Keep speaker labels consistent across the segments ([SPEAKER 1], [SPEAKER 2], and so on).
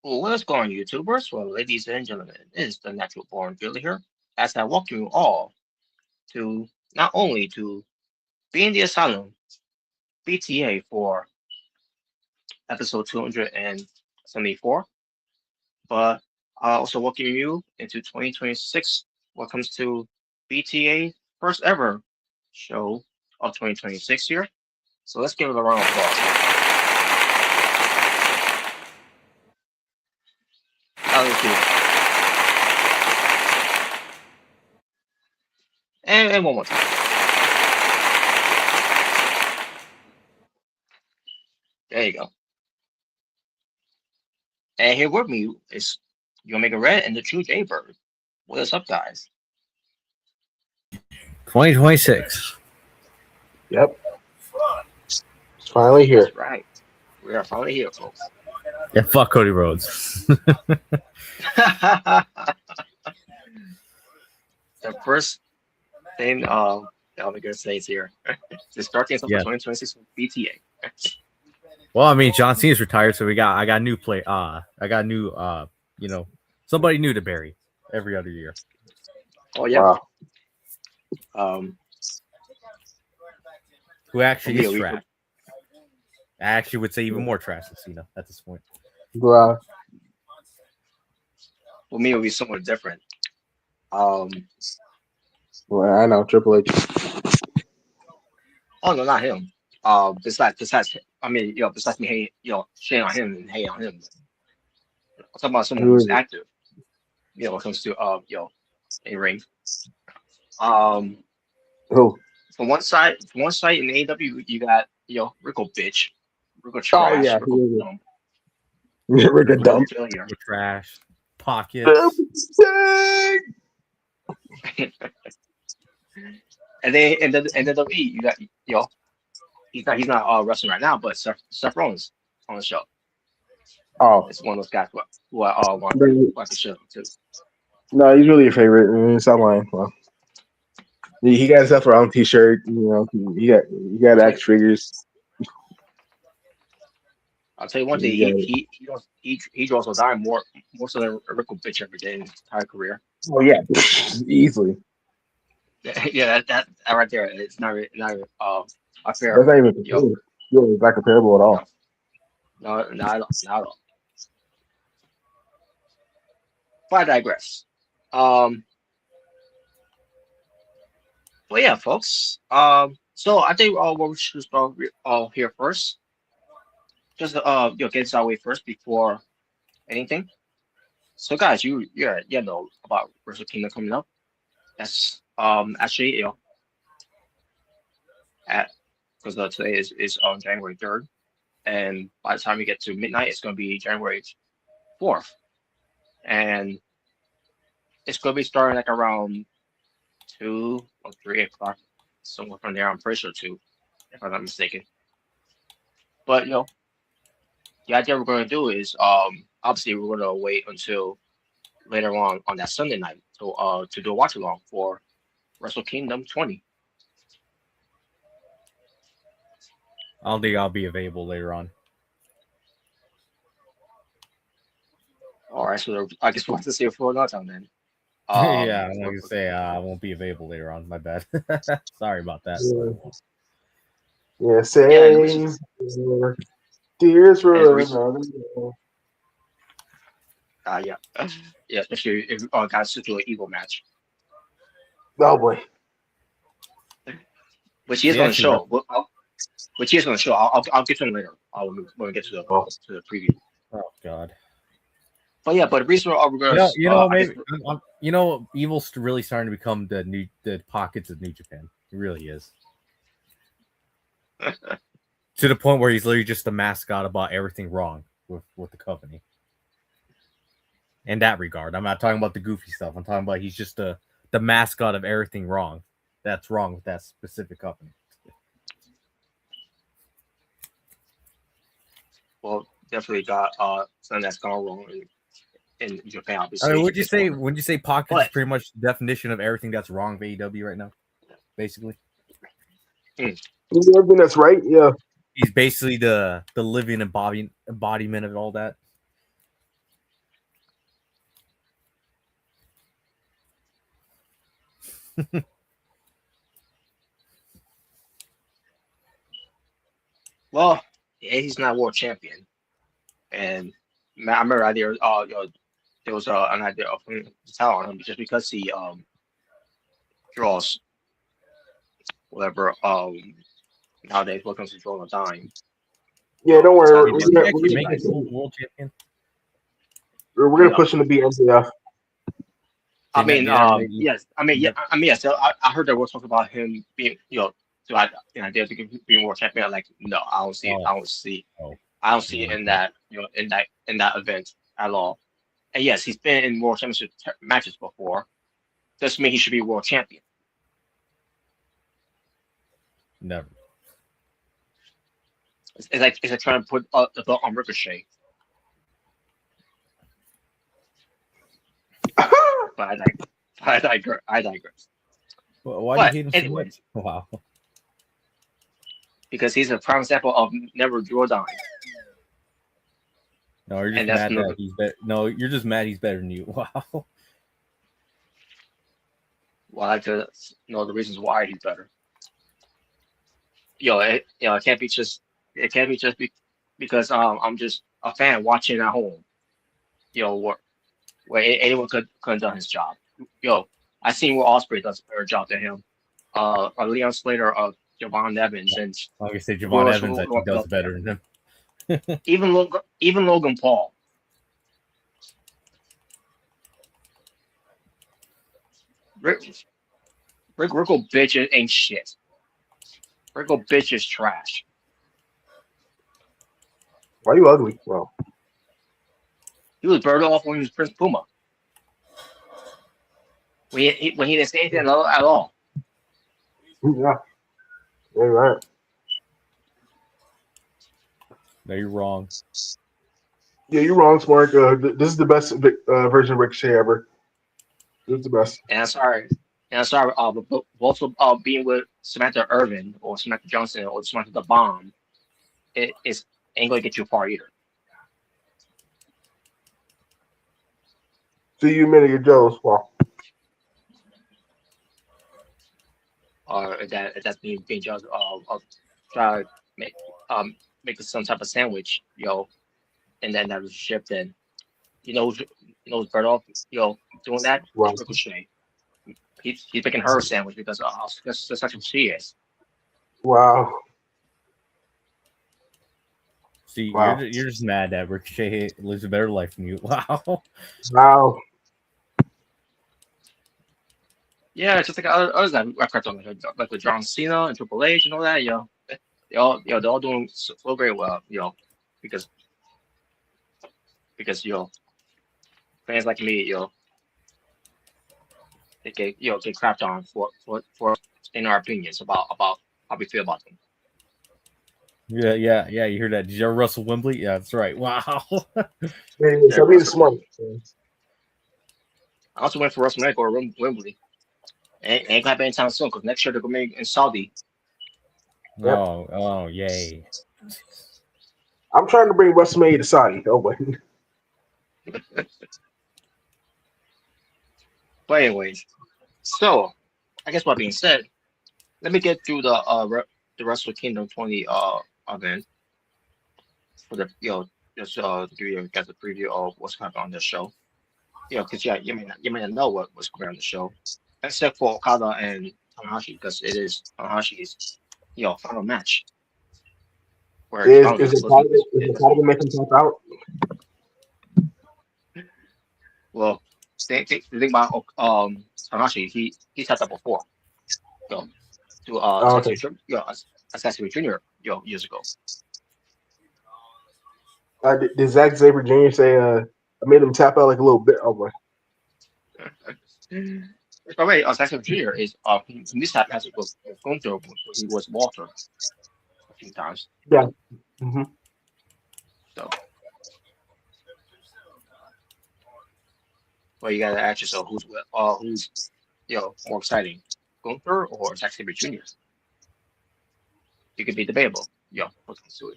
[SPEAKER 1] Well, what's going on, YouTubers? Well, ladies and gentlemen, it is the Natural Born Billy here, as I welcome you all to not only to Being the Asylum BTA for episode 274, but I also welcome you into 2026. What comes to BTA first ever show of 2026 here. So let's give it a round of applause. Let's do it. And one more time. There you go. And here with me is your Omega Red and the True Jaybird. What is up, guys?
[SPEAKER 2] 2026.
[SPEAKER 3] Yep. It's finally here.
[SPEAKER 1] That's right. We are finally here, folks.
[SPEAKER 2] Yeah, fuck Cody Rhodes.
[SPEAKER 1] The first thing I'm gonna say is here. The start things up for 2026 with BTA.
[SPEAKER 2] Well, I mean, John Cena's retired, so I got new play. I got new. Somebody new to bury every other year.
[SPEAKER 1] Oh yeah.
[SPEAKER 3] Wow.
[SPEAKER 2] Who actually is trash? I actually would say even more trash than Cena at this point.
[SPEAKER 3] Wow.
[SPEAKER 1] For me, it would be somewhat different.
[SPEAKER 3] Well, I know Triple H.
[SPEAKER 1] Oh no, not him. Besides, I mean, besides me, hey, shitting on him and hating on him. I'm talking about someone who's active. When it comes to a ring.
[SPEAKER 3] Who?
[SPEAKER 1] From one side in AEW, you got Regal bitch, Regal trash.
[SPEAKER 3] Oh yeah,
[SPEAKER 1] Regal dumb.
[SPEAKER 3] Regal dumb.
[SPEAKER 1] Failure.
[SPEAKER 2] Trash. Pockets.
[SPEAKER 1] And then WWE, you got he's not wrestling right now, but Seth Rollins on the show.
[SPEAKER 3] Oh,
[SPEAKER 1] it's one of those guys who I want to watch the show too.
[SPEAKER 3] No, he's really your favorite. Stop lying. Well, he got himself a own T-shirt. He got axe figures.
[SPEAKER 1] I'll tell you one thing. He draws a dime more so than a Rickle bitch every day in his entire career.
[SPEAKER 3] Oh yeah, easily.
[SPEAKER 1] Yeah, that right there. It's not a fair.
[SPEAKER 3] That's not even it's not comparable at all.
[SPEAKER 1] No, not at all. But I digress. Well, yeah, folks. So I think what we should start here first. Just get this out of the way first before anything. So, guys, you know about Wrestle Kingdom coming up. That's actually because today is on January 3rd, and by the time we get to midnight, it's going to be January 4th, and it's going to be starting like around 2 or 3 o'clock, somewhere from there. I'm pretty sure 2, if I'm not mistaken. But the idea we're going to do is obviously we're going to wait until later on that Sunday night to do a watch along for Wrestle Kingdom 20.
[SPEAKER 2] I don't think I'll be available later on.
[SPEAKER 1] All right, so I guess we'll have to see it for another time then.
[SPEAKER 2] Yeah, I'm going to say I won't be available later on. My bad. Sorry about that.
[SPEAKER 3] Yeah, same. Tears for
[SPEAKER 1] yeah, especially if guys to do an evil match.
[SPEAKER 3] Oh boy.
[SPEAKER 1] Which he is on the show. Which he is on the show. I'll get to him later. When we get to the preview.
[SPEAKER 2] Oh God.
[SPEAKER 1] But yeah, but the reason we're going
[SPEAKER 2] maybe Evil's really starting to become the pockets of New Japan. It really is. To the point where he's literally just the mascot about everything wrong with the company. In that regard, I'm not talking about the goofy stuff. I'm talking about he's just the mascot of everything wrong that's wrong with that specific company.
[SPEAKER 1] Well, definitely got something that's gone wrong in Japan. Obviously,
[SPEAKER 3] Oh,
[SPEAKER 2] I mean, would you say pockets is pretty much the definition of everything that's wrong with AEW right now, basically?
[SPEAKER 3] Everything that's right, yeah.
[SPEAKER 2] He's basically the living embodiment of all that.
[SPEAKER 1] Well, yeah, he's not world champion, and I remember idea. There was an idea of him to tell on him just because he draws whatever nowadays what comes to drawing a dime.
[SPEAKER 3] Yeah, don't
[SPEAKER 1] It's gotta be
[SPEAKER 3] worry.
[SPEAKER 2] Did
[SPEAKER 1] worth
[SPEAKER 2] he
[SPEAKER 1] it.
[SPEAKER 2] actually
[SPEAKER 1] Worth it,
[SPEAKER 2] make
[SPEAKER 1] guys.
[SPEAKER 2] him world champion?
[SPEAKER 3] We're gonna
[SPEAKER 1] Yeah.
[SPEAKER 3] push him to be MJF.
[SPEAKER 2] Did I make
[SPEAKER 1] Yes. Yeah. Yes. So I heard there was talk about him being, so I, idea of being world champion. Like, no, I don't see it.
[SPEAKER 2] Oh, oh,
[SPEAKER 1] I don't see it in
[SPEAKER 2] okay.
[SPEAKER 1] that, in that event at all. And yes, he's been in world championship matches before. Doesn't mean he should be world champion.
[SPEAKER 2] Never.
[SPEAKER 1] It's like trying to put the belt on Ricochet. But I digress.
[SPEAKER 2] Why do you
[SPEAKER 1] But
[SPEAKER 2] hate him so
[SPEAKER 1] anyways,
[SPEAKER 2] much? Wow.
[SPEAKER 1] because he's a prime example of never draw a dime,
[SPEAKER 2] No, you're just
[SPEAKER 1] and that's
[SPEAKER 2] mad that
[SPEAKER 1] another.
[SPEAKER 2] he's better. No, you're just mad he's better than you. Wow.
[SPEAKER 1] Well, I like to know the reasons why he's better. It can't be just because I'm just a fan watching at home. Where anyone could have done his job. Yo, I seen where Osprey does a better job than him. Leon Slater, Javon Evans, and
[SPEAKER 2] Like I say,
[SPEAKER 1] who
[SPEAKER 2] Javon
[SPEAKER 1] else
[SPEAKER 2] Evans, I
[SPEAKER 1] who
[SPEAKER 2] think,
[SPEAKER 1] else
[SPEAKER 2] does
[SPEAKER 1] out there?
[SPEAKER 2] better than him.
[SPEAKER 1] Even Logan Paul. Rick bitch ain't shit. Rick bitch is trash.
[SPEAKER 3] Why are you ugly? Well,
[SPEAKER 1] He was bird off when he was Prince Puma. When he didn't say anything at all.
[SPEAKER 3] yeah, you're right.
[SPEAKER 2] No, you're wrong.
[SPEAKER 3] Yeah, you're wrong, Smart. This is the best version of Ricochet ever. This is the best.
[SPEAKER 1] And I'm sorry, but also being with Samantha Irvin or Samantha Johnson or Samantha the Bomb, ain't gonna get you far either.
[SPEAKER 3] See you, Minnie Joe's. Well,
[SPEAKER 1] Or if that's being judged of try to make some type of sandwich, and then that relationship, then who's better off, doing that?
[SPEAKER 3] well,
[SPEAKER 1] It's Ricochet. He's making her a sandwich because that's what she is.
[SPEAKER 3] wow,
[SPEAKER 2] See,
[SPEAKER 3] wow,
[SPEAKER 2] you're just mad that Ricochet lives a better life than you. Wow.
[SPEAKER 3] wow.
[SPEAKER 1] Yeah, it's just like others that I cracked on like with John Cena and Triple H and all that. They're all doing so very well. Because because fans like me, they get crapped on for in our opinions about how we feel about them.
[SPEAKER 2] Yeah. You hear that? Did you ever wrestle Wembley? Yeah, that's right. Wow.
[SPEAKER 3] Hey,
[SPEAKER 1] Yeah,
[SPEAKER 3] so being
[SPEAKER 1] Russell.
[SPEAKER 3] smart.
[SPEAKER 1] I also went for WrestleMania or Wembley. Ain't gonna happen anytime soon because next year they're gonna make in Saudi.
[SPEAKER 3] Yep.
[SPEAKER 2] Oh, yay.
[SPEAKER 3] I'm trying to bring WrestleMania to Saudi. Oh, wait.
[SPEAKER 1] But anyways, so I guess what being said, let me get through the Wrestle Kingdom 20 event for the just to give you guys a preview of what's happening on the show. Because you may not know what's going on the show, except for Okada and Tanahashi because it is Tanahashi's final match where he's finally
[SPEAKER 3] Is
[SPEAKER 1] supposed to be
[SPEAKER 3] the title making himself out?
[SPEAKER 1] well. The thing about Tanahashi, he's had that before. So to
[SPEAKER 3] Oh, okay.
[SPEAKER 1] Assassin Junior years ago.
[SPEAKER 3] Did Zack Sabre Jr. say I made him tap out like a little bit? Oh, boy.
[SPEAKER 1] By the way, Assassin Junior is this type has with Gunther when he was Walter a few times.
[SPEAKER 3] Yeah. Mm-hmm.
[SPEAKER 1] So, well, you gotta ask yourself who's more exciting, Gunther or Zack Sabre Jr. It could be debatable. What comes to it.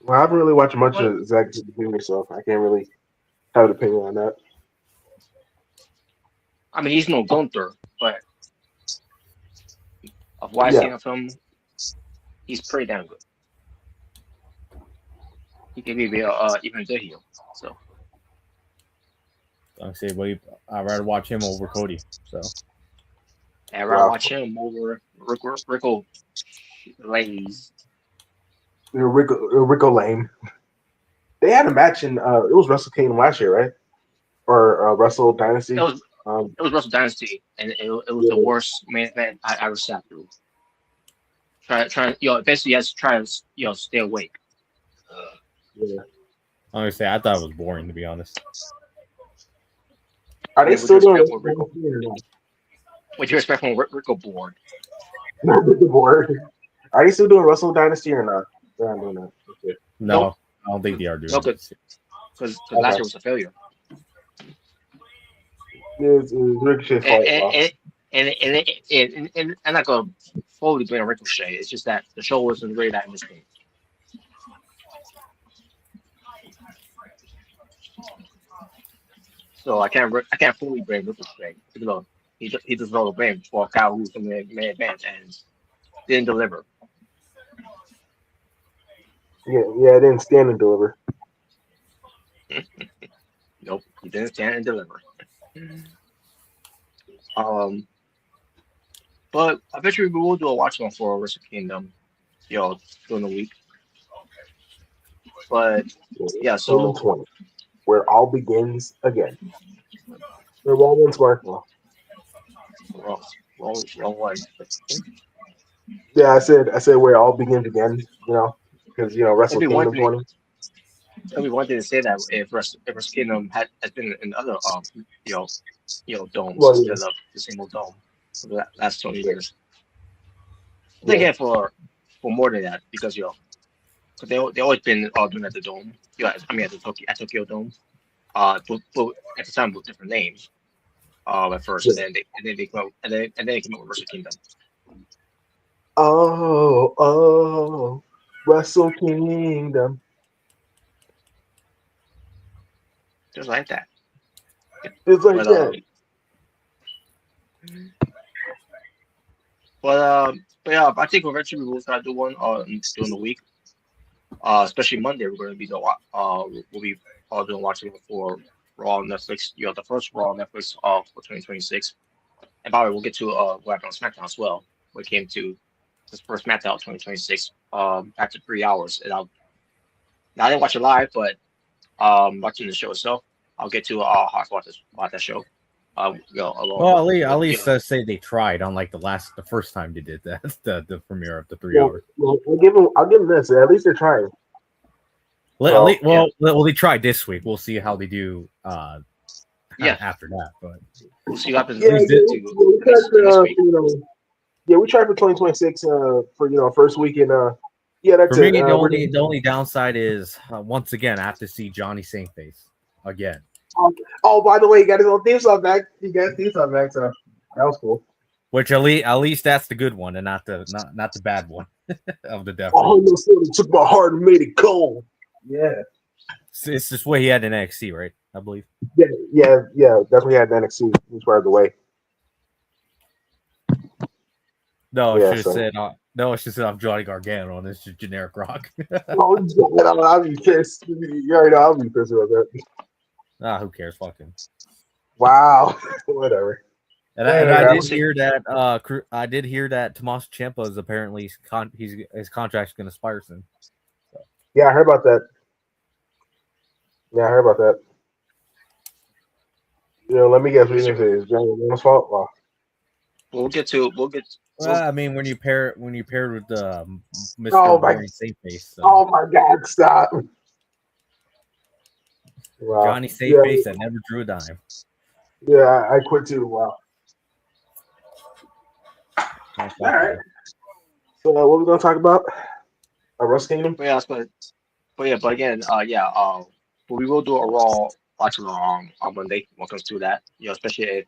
[SPEAKER 3] Well, I haven't really watched much
[SPEAKER 1] But
[SPEAKER 3] of Zack Sabre Jr., so I can't really have an opinion on that.
[SPEAKER 1] I mean, he's no Gunther, but of what I've seen of him, he's pretty damn good. He can be even good heel. So
[SPEAKER 2] I say, well, I'd rather watch him over Cody. So
[SPEAKER 1] I'd rather watch him over Rico Lays.
[SPEAKER 3] Rico Lane. They had a match in it was Wrestle Kingdom last year, right? Or Wrestle Dynasty.
[SPEAKER 1] It was Wrestle Dynasty, and it was the worst main event I ever sat through. Trying, basically, has to try to, stay awake.
[SPEAKER 3] Yeah.
[SPEAKER 2] I'm gonna say I thought it was boring, to be honest.
[SPEAKER 3] Are they still doing
[SPEAKER 1] Rico? What do you expect from Rico board?
[SPEAKER 3] Board. Are they still doing Wrestle Dynasty or not? They're not doing that. Okay.
[SPEAKER 2] No,
[SPEAKER 1] nope.
[SPEAKER 2] I don't think they are doing.
[SPEAKER 1] No, because last year was a failure.
[SPEAKER 3] It's Ricochet's fault.
[SPEAKER 1] And I'm not gonna fully blame Ricochet. It's just that the show wasn't really that interesting. So I can't fully blame Ricochet, even though he does all the blame for a guy who's in the main event and didn't deliver.
[SPEAKER 3] Yeah, it didn't stand and deliver.
[SPEAKER 1] Nope, he didn't stand and deliver. But I bet you we will do a watch on for Wrestle Kingdom, during the week. But yeah, so
[SPEAKER 3] 20, where all begins again. They're wrong smart.
[SPEAKER 1] Wrong way.
[SPEAKER 3] Yeah, I said where it all begins again. Because Wrestle Kingdom 20.
[SPEAKER 1] It'd be one thing to say that if Wrestle Kingdom has been in other domes instead of the single dome for the last 20 years. They get for more than that because they always been doing at the dome. I mean at the Tokyo Dome. But at the time with different names. At first, and then they came up with Wrestle Kingdom.
[SPEAKER 3] Oh, Wrestle Kingdom.
[SPEAKER 1] Just like that.
[SPEAKER 3] It's like that.
[SPEAKER 1] But yeah, I think eventually we'll start doing one during the week. Especially Monday, we're going to be we'll be doing watching for Raw on Netflix. The first Raw on Netflix for 2026. And by the way, we'll get to what happened on SmackDown as well. We came to this first SmackDown 2026 after 3 hours. And I didn't watch it live, but watching the show itself, I'll get to how I thought about that show.
[SPEAKER 2] Well, at least say they tried, unlike the first time they did that, the premiere of the 3 hours.
[SPEAKER 3] Well, I'll give them this. At least they're trying.
[SPEAKER 2] They tried this week. We'll see how they do. After that, but
[SPEAKER 1] we'll see what happens.
[SPEAKER 3] We tried for 2026 for first weekend. That's
[SPEAKER 2] for me. The only downside is once again I have to see Johnny Saintface again.
[SPEAKER 3] Oh, by the way, you got his own theme song back. So that was cool.
[SPEAKER 2] Which at least that's the good one and not the bad one of the death.
[SPEAKER 3] Oh, he took my heart and made it cold. Yeah,
[SPEAKER 2] it's this way he had in NXT, right? I believe.
[SPEAKER 3] Yeah. Definitely had an NXT. He's right away.
[SPEAKER 2] No, it should have said I'm Johnny Gargano on this generic rock.
[SPEAKER 3] I'll be pissed. You already know I'll be pissed about that.
[SPEAKER 2] Who cares? Fuck him.
[SPEAKER 3] Wow. Whatever.
[SPEAKER 2] And I did hear that. I did hear that Tommaso Ciampa is apparently his contract's going to expire soon. So.
[SPEAKER 3] Yeah, I heard about that. Let me guess. What you say? Is Johnny Gargano's fault? Well,
[SPEAKER 1] we'll get to.
[SPEAKER 2] Well, I mean, when you pair with Mr. Saintface. So.
[SPEAKER 3] Oh my God! Stop.
[SPEAKER 2] Wow. Johnny Saintface that never drew a dime.
[SPEAKER 3] Yeah, I quit too. Wow. All right. So, what we gonna talk about? Wrestle Kingdom.
[SPEAKER 1] But again, we will do a Raw watching on Monday when it comes to that. Especially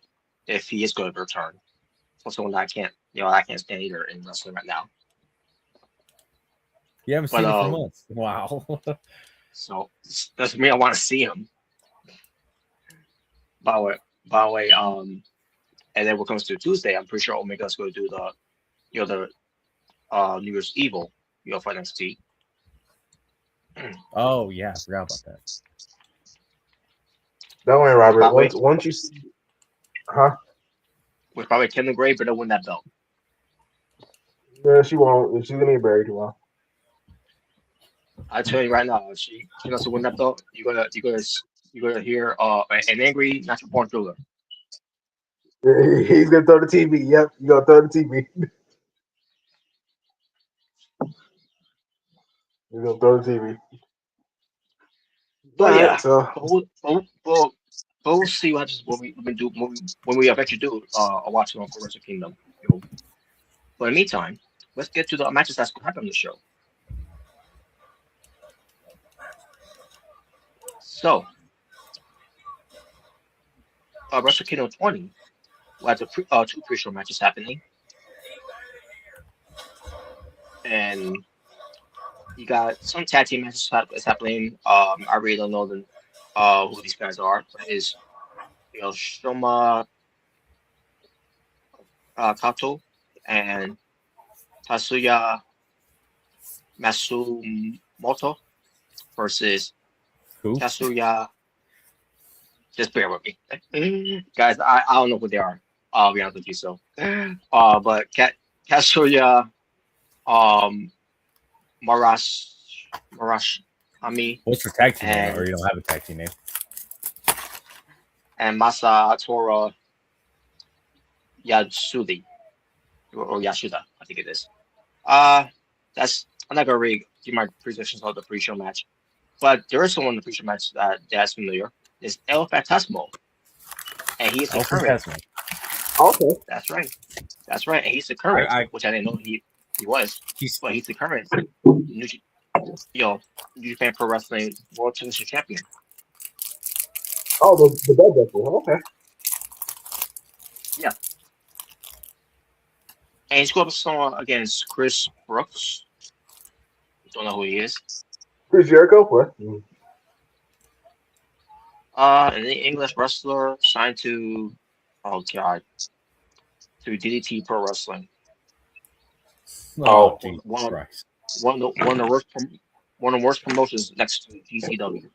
[SPEAKER 1] if he is going to return. For someone that I can't stand either in wrestling right now.
[SPEAKER 2] You haven't seen him for months. Wow.
[SPEAKER 1] So doesn't mean I want to see him. By the way, And then when it comes to Tuesday, I'm pretty sure Omega's going to do the New Year's Evil, for NXT.
[SPEAKER 2] Oh yeah, I forgot about that.
[SPEAKER 3] Don't worry, Robert.
[SPEAKER 1] Probably.
[SPEAKER 3] Once you see, huh?
[SPEAKER 1] With probably Kim Gray, but don't win that belt.
[SPEAKER 3] No, she won't. She's gonna get buried tomorrow.
[SPEAKER 1] I tell you right now, if she doesn't win that belt, you're gonna hear an angry natural born thriller.
[SPEAKER 3] He's gonna throw the TV. Yep, you gonna throw the TV. He's gonna throw the TV.
[SPEAKER 1] But yeah,
[SPEAKER 3] So
[SPEAKER 1] we'll see what happens when we eventually do a watch on for Wrestle Kingdom. But in the meantime, let's get to the matches that's gonna happen on the show. So, Wrestle Kingdom 20, we had two pre-show matches happening, and you got some tag team matches that's happening. I really don't know who these guys are. But it's Shoma Kato and Tatsuya Matsumoto versus
[SPEAKER 2] Who?
[SPEAKER 1] Tatsuya. Just bear with me, guys. I don't know who they are. I'll be honest with you. So, but Tatsuya Marashami
[SPEAKER 2] What's your tag team name? Or you don't have a tag team name?
[SPEAKER 1] and Masatora Yasudi or Yasuda, I think it is. That's I'm not gonna really give my predictions of the pre-show match, but there is someone in the pre-show match that's familiar. It's El Phantasmo, and he's the current.
[SPEAKER 3] Okay,
[SPEAKER 1] That's right, and he's the current, which I didn't know he was. But he's the current New Japan Pro Wrestling World Championship champion.
[SPEAKER 3] Oh, the bed wrestler. Okay.
[SPEAKER 1] Yeah. And he's going up against Chris Brooks. Don't know who he is.
[SPEAKER 3] Chris Jericho? What?
[SPEAKER 1] An English wrestler signed to DDT Pro Wrestling.
[SPEAKER 2] Oh,
[SPEAKER 1] one of the worst promotions next to GCW.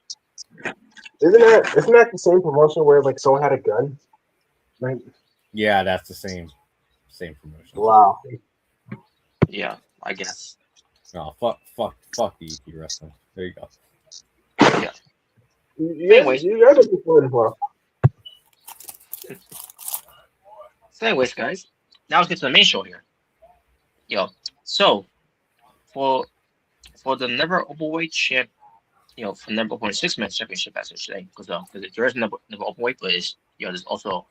[SPEAKER 3] Isn't that the same promotion where like someone had a gun? Right?
[SPEAKER 2] Yeah, that's the same promotion.
[SPEAKER 3] Wow.
[SPEAKER 1] Yeah, I guess.
[SPEAKER 2] Oh, fuck DDT wrestling. There you go.
[SPEAKER 1] Yeah.
[SPEAKER 3] Anyways, you guys are playing well.
[SPEAKER 1] So, anyways, guys, now let's get to the main show here. So for the never openweight champ, for never openweight 6-man championship, as I should say, because there is never openweight, but there's also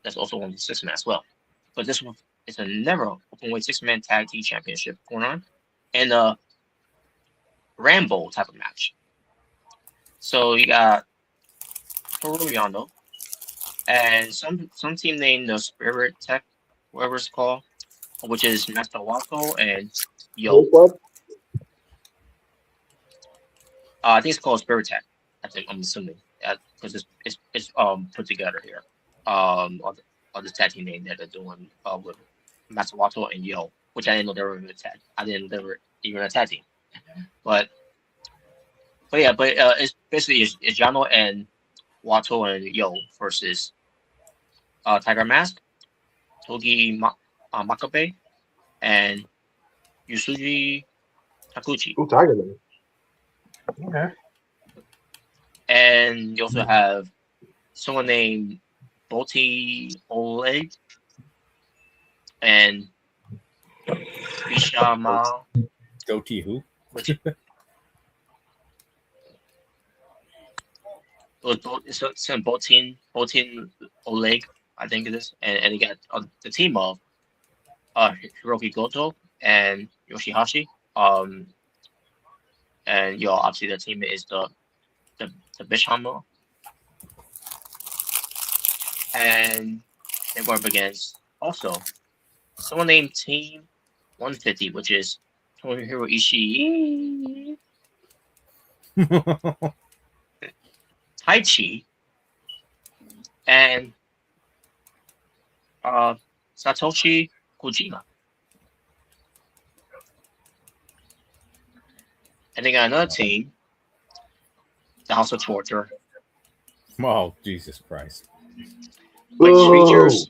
[SPEAKER 1] one of the 6-man as well. But this one is a never openweight 6-man tag team championship going on, and a Rambo type of match. So you got Toru Yano and some team named the Spirit Tech, whatever it's called, which is Master Wato and Yo. I think it's called Spirit Tech. I'm assuming because it's put together here. On this tag team name that they're doing with Master Wato and Yo, which I didn't know they were even a tag. I didn't know they were even a tag team. But it's basically it's Yano and Wato and Yo versus Tiger Mask, Togi Makabe, and Yusuji Takuchi.
[SPEAKER 3] Ooh, Tiger Man. Okay.
[SPEAKER 1] And you also have someone named Boti Oleg and Bishama.
[SPEAKER 2] Goatee who?
[SPEAKER 1] It's Botin Oleg, I think it is, and you got the team of Hiroki Goto and Yoshihashi. And obviously the team is the Bishama, and they go up against also someone named Team 150, which is Tomohiro Ishii, Taichi, and Satoshi Kojima. And they got another team, the House of Torture,
[SPEAKER 2] Oh, Jesus Christ.
[SPEAKER 1] which
[SPEAKER 3] Whoa.
[SPEAKER 1] features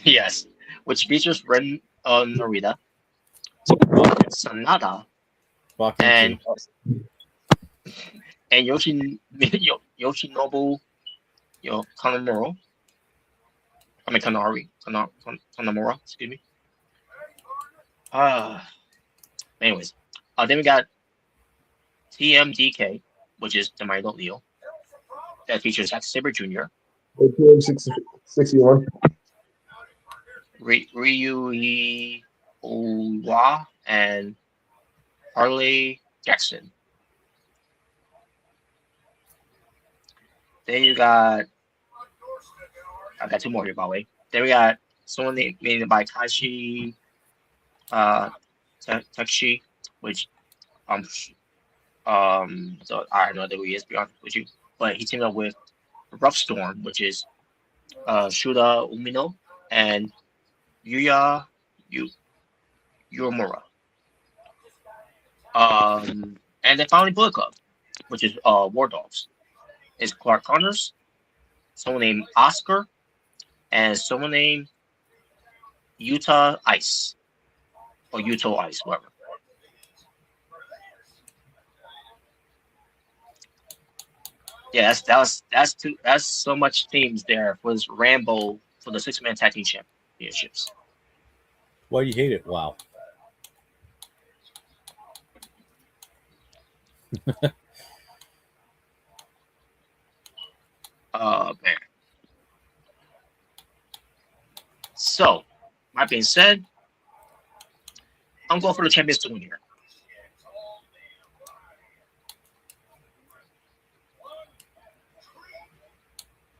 [SPEAKER 1] yes, which features Ren Narita, Sanada,
[SPEAKER 2] Fucking
[SPEAKER 1] and
[SPEAKER 2] T.
[SPEAKER 1] Yoshinobu Kanamura. I mean Kanamura. Excuse me. Uh, anyways, then we got TMDK, which is the Mighty Leo, that features Zack Sabre Jr.,
[SPEAKER 3] ATM 61.
[SPEAKER 1] Ryuhi Owa, and Harley Jackson. Then you got I got two more here by the way. Then we got someone named by Tashi Takeshi, which um so I have no idea who he is, to be honest with you. But he teamed up with Rough Storm, which is Shuda Umino and Yuya Yu Uemura. And then finally Bullet Club, which is War Dogs. Is Clark Connors, someone named Oscar, and someone named Utah Ice or Utah Ice, whatever. Yeah, that's so much themes there for this Rambo for the 6-man tag team championships.
[SPEAKER 2] Why do you hate it? Wow.
[SPEAKER 1] Man. So, that being said, I'm going for the champions to win here.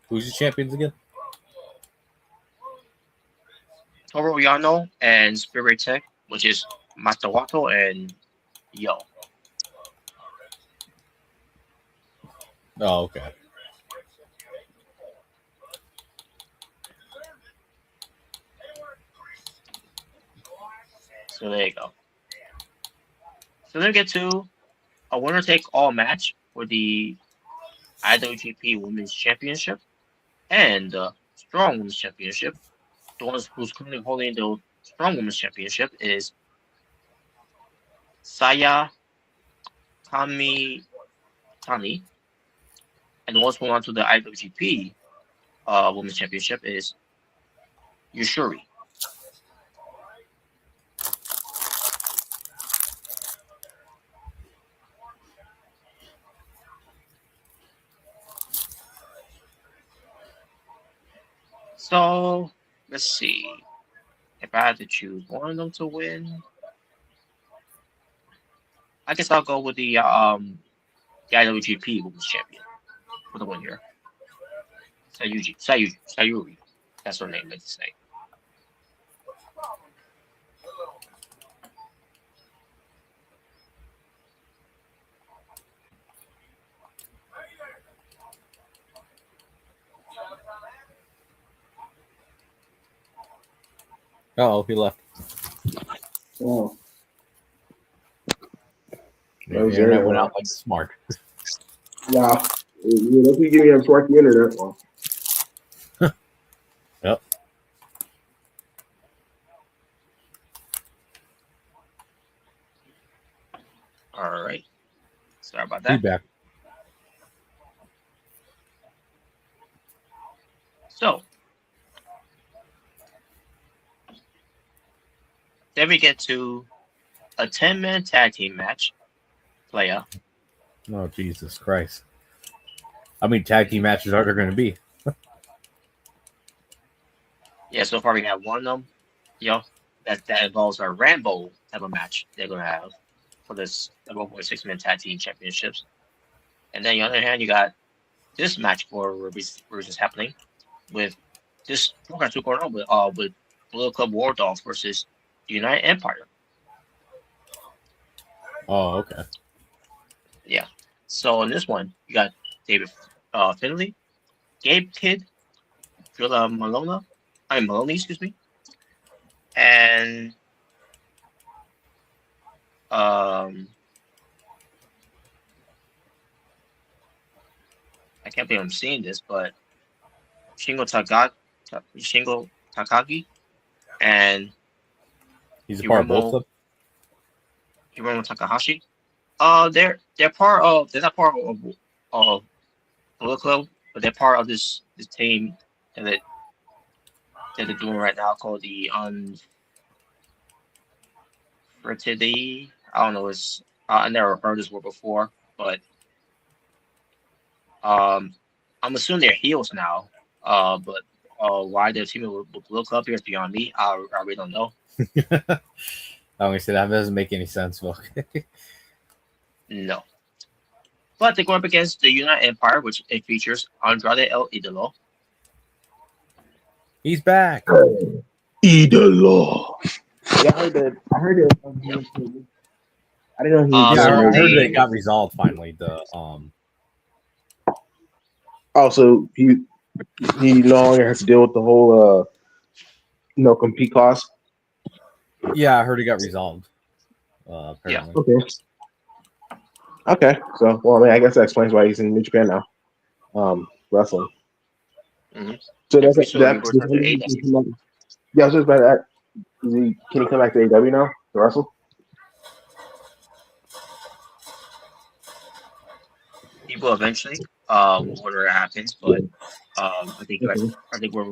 [SPEAKER 2] Who's the champions again?
[SPEAKER 1] Toru Yano and Spirit Tech, which is Masawato and Yo.
[SPEAKER 2] Oh, okay.
[SPEAKER 1] So there you go. So then we get to a winner take all match for the IWGP Women's Championship and the Strong Women's Championship. The one who's currently holding the Strong Women's Championship is Saya Tani, and the one who won to the IWGP Women's Championship is Yushuri. So let's see. If I had to choose one of them to win, I guess I'll go with the IWGP Women's Champion for the win here. Sayuri. That's her name, let's say.
[SPEAKER 2] Oh, he left.
[SPEAKER 3] Oh.
[SPEAKER 2] The internet went out like smart.
[SPEAKER 3] Yeah. Don't keep giving him smart the internet. Well.
[SPEAKER 2] Yep.
[SPEAKER 1] All right. Sorry about that.
[SPEAKER 2] Feedback.
[SPEAKER 1] So then we get to a 10-man tag team match. Playa.
[SPEAKER 2] Oh, Jesus Christ. How many tag team matches are there going to be?
[SPEAKER 1] Yeah, so far we have one of them. That involves a Rambo type of match they're gonna have for this 1.6-man tag team championships. And then on the other hand, you got this match for reasons happening with this program going on with Bullet Club War Dogs versus the United Empire.
[SPEAKER 2] Oh, okay.
[SPEAKER 1] Yeah. So in this one, you got David Finley, Gabe Kidd, Villa Malona, Maloney, excuse me, and um, I can't believe I'm seeing this, but Shingo Takagi, and
[SPEAKER 2] He's a part of both of them.
[SPEAKER 1] Hiromu Takahashi. They're not part of Bullet Club, but they're part of this team that they're doing right now called the Unfrittedy. I don't know. I never heard this word before, but I'm assuming they're heels now. But why they're teaming with Bullet Club here is beyond me. I really don't know.
[SPEAKER 2] I'm gonna say that doesn't make any sense. Okay.
[SPEAKER 1] No. But they're going up against the United Empire, which it features Andrade El Idolo.
[SPEAKER 2] He's back.
[SPEAKER 3] Idolo. Yeah, I heard that.
[SPEAKER 1] Yep.
[SPEAKER 3] I didn't know he.
[SPEAKER 2] Yeah, I
[SPEAKER 1] So
[SPEAKER 2] heard it got resolved finally. The
[SPEAKER 3] Also, he no longer has to deal with the whole compete clause.
[SPEAKER 2] Yeah, I heard it got resolved. Apparently.
[SPEAKER 3] Okay. Okay. So, well, I mean, I guess that explains why he's in New Japan now. Wrestling.
[SPEAKER 1] Mm-hmm.
[SPEAKER 3] So that's
[SPEAKER 1] Pretty sure he goes after AEW.
[SPEAKER 3] Yeah, I was just about that. Can he come back to AEW now to wrestle?
[SPEAKER 1] He will eventually, whatever happens, but I think we're going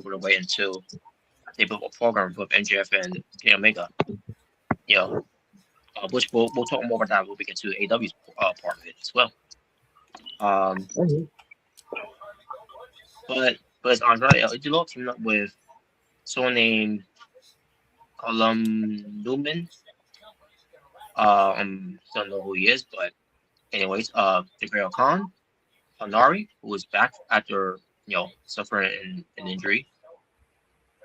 [SPEAKER 1] to wait until they build a program with MJF and Kenny Omega. You know, which we'll talk more about that when we get to AEW's part of it as well. But it's Andrade El Idolo teaming up with someone named Newman. Don't know who he is, but anyways, the Grail Khan, Hanari, who is back after suffering an injury.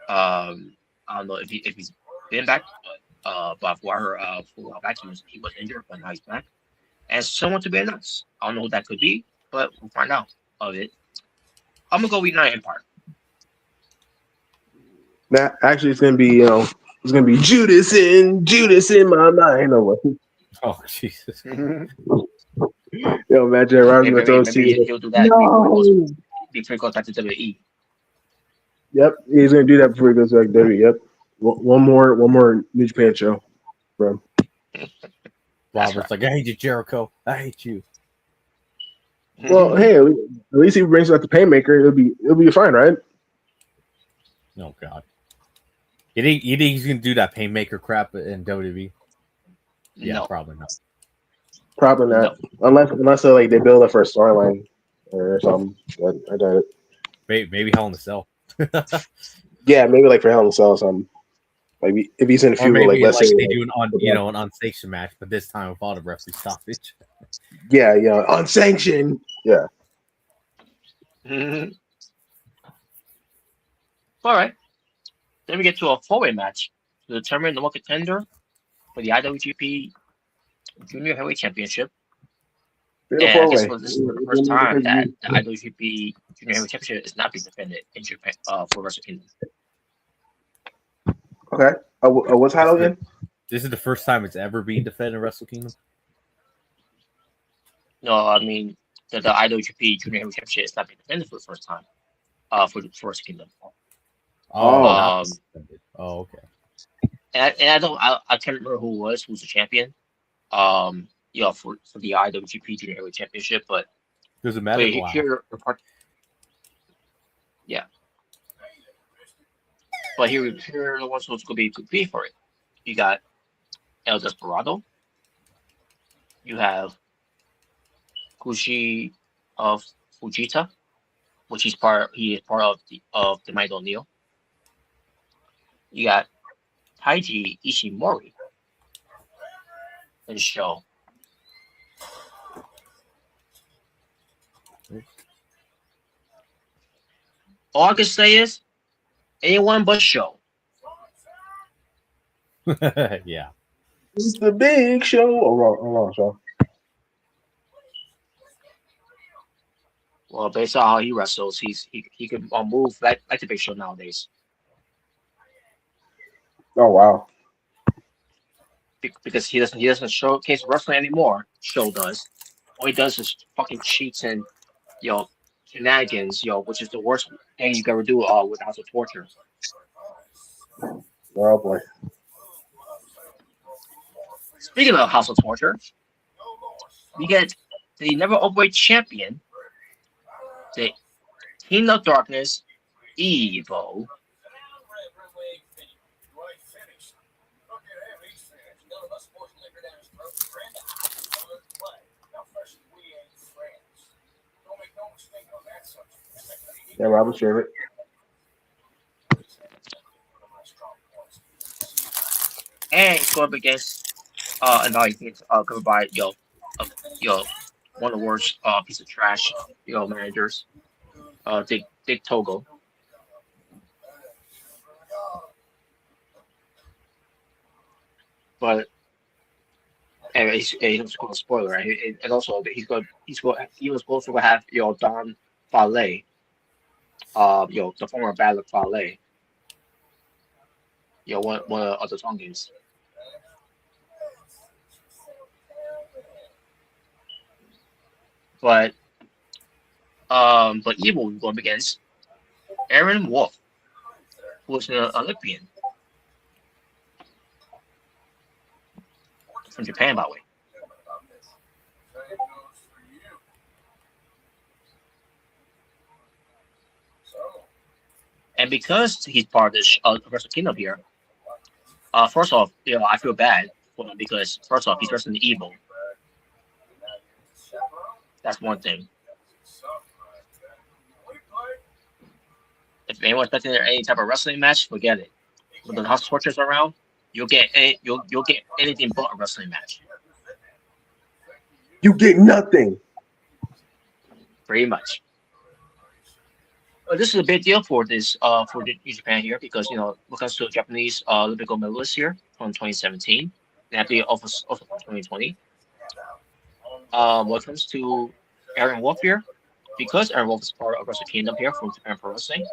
[SPEAKER 1] I don't know if he's been back, but for her for a while back he was injured, but now he's back. And someone to be announced. I don't know who that could be, but we'll find out of it. I'm gonna go with United Empire.
[SPEAKER 3] That actually it's gonna be it's gonna be Judas in my mind.
[SPEAKER 2] Oh Jesus!
[SPEAKER 3] Yo, imagine Robert
[SPEAKER 1] Maybe he'll do that before he goes back to WWE.
[SPEAKER 3] Yep, he's gonna do that before he goes back to WWE. Yep, one more New Japan show, bro.
[SPEAKER 2] Robert's like, I hate you, Jericho. I hate you.
[SPEAKER 3] Well, hey, at least he brings back the Painmaker. It'll be fine, right?
[SPEAKER 2] Oh God. You think he's gonna do that Painmaker crap in WWE? Yeah,
[SPEAKER 1] no.
[SPEAKER 2] Probably not.
[SPEAKER 3] Probably not, unless they build it for a storyline or something. But I doubt it.
[SPEAKER 2] Maybe Hell in a Cell.
[SPEAKER 3] Yeah, maybe like for Hell in a Cell or something. Maybe if he's in a feud,
[SPEAKER 2] maybe
[SPEAKER 3] let's say
[SPEAKER 2] they do an unsanctioned match, but this time without a referee stoppage.
[SPEAKER 3] Yeah, unsanctioned. Yeah.
[SPEAKER 1] Mm-hmm. All right. Then we get to a four-way match to determine the contender for the IWGP Junior Heavyweight Championship. And I guess this is the first time that the IWGP Junior Heavyweight Championship is not being defended in Japan for Wrestle Kingdom.
[SPEAKER 3] Okay. What title again?
[SPEAKER 2] This is the first time it's ever being defended in Wrestle Kingdom.
[SPEAKER 1] No, I mean the IWGP Junior Heavyweight Championship is not being defended for the first time for Wrestle Kingdom.
[SPEAKER 2] Oh, okay.
[SPEAKER 1] And I can't remember who's the champion. For the IWGP Junior Heavyweight Championship, but
[SPEAKER 2] doesn't matter.
[SPEAKER 1] Yeah. But here are the ones who's going to be for it. You got El Desperado. You have Kushi of Fujita, which he is part of the Might O'Neil. You got Taiji Ishimori in the show. All I can say is anyone but show.
[SPEAKER 2] Yeah.
[SPEAKER 3] It's the big show. Wrong show.
[SPEAKER 1] Well, based on how he wrestles, he can move like the Big Show nowadays.
[SPEAKER 3] Oh wow.
[SPEAKER 1] Because he doesn't showcase wrestling anymore. Show does. All he does is fucking cheats and shenanigans, which is the worst thing you can ever do with House of Torture.
[SPEAKER 3] Oh boy.
[SPEAKER 1] Speaking of House of Torture, we get the never overweight champion, the King of Darkness, Evil.
[SPEAKER 3] Yeah, Robert's favorite.
[SPEAKER 1] And he's going up against another thing covered by one of the worst piece of trash managers, Dick Togo. But anyway, he's going to spoiler, right? And also he was supposed to have Don Fale, the former Bad Luck Fale, one of the Tongans. But Evil was going up against Aaron Wolf, who was an Olympian from Japan, by the way. And because he's part of this Wrestle Kingdom here, first off, I feel bad for him because first off, he's wrestling Evil. That's one thing. If anyone's expecting any type of wrestling match, forget it. When the House of Torture is around, you'll get anything but a wrestling match.
[SPEAKER 3] You get nothing.
[SPEAKER 1] Pretty much. This is a big deal for this for New Japan here because when it comes to the Japanese Olympic gold medalists here from 2017, and actually also from 2020. When it comes to Aaron Wolf here, because Aaron Wolf is part of Wrestle Kingdom here from Japan Pro Wrestling,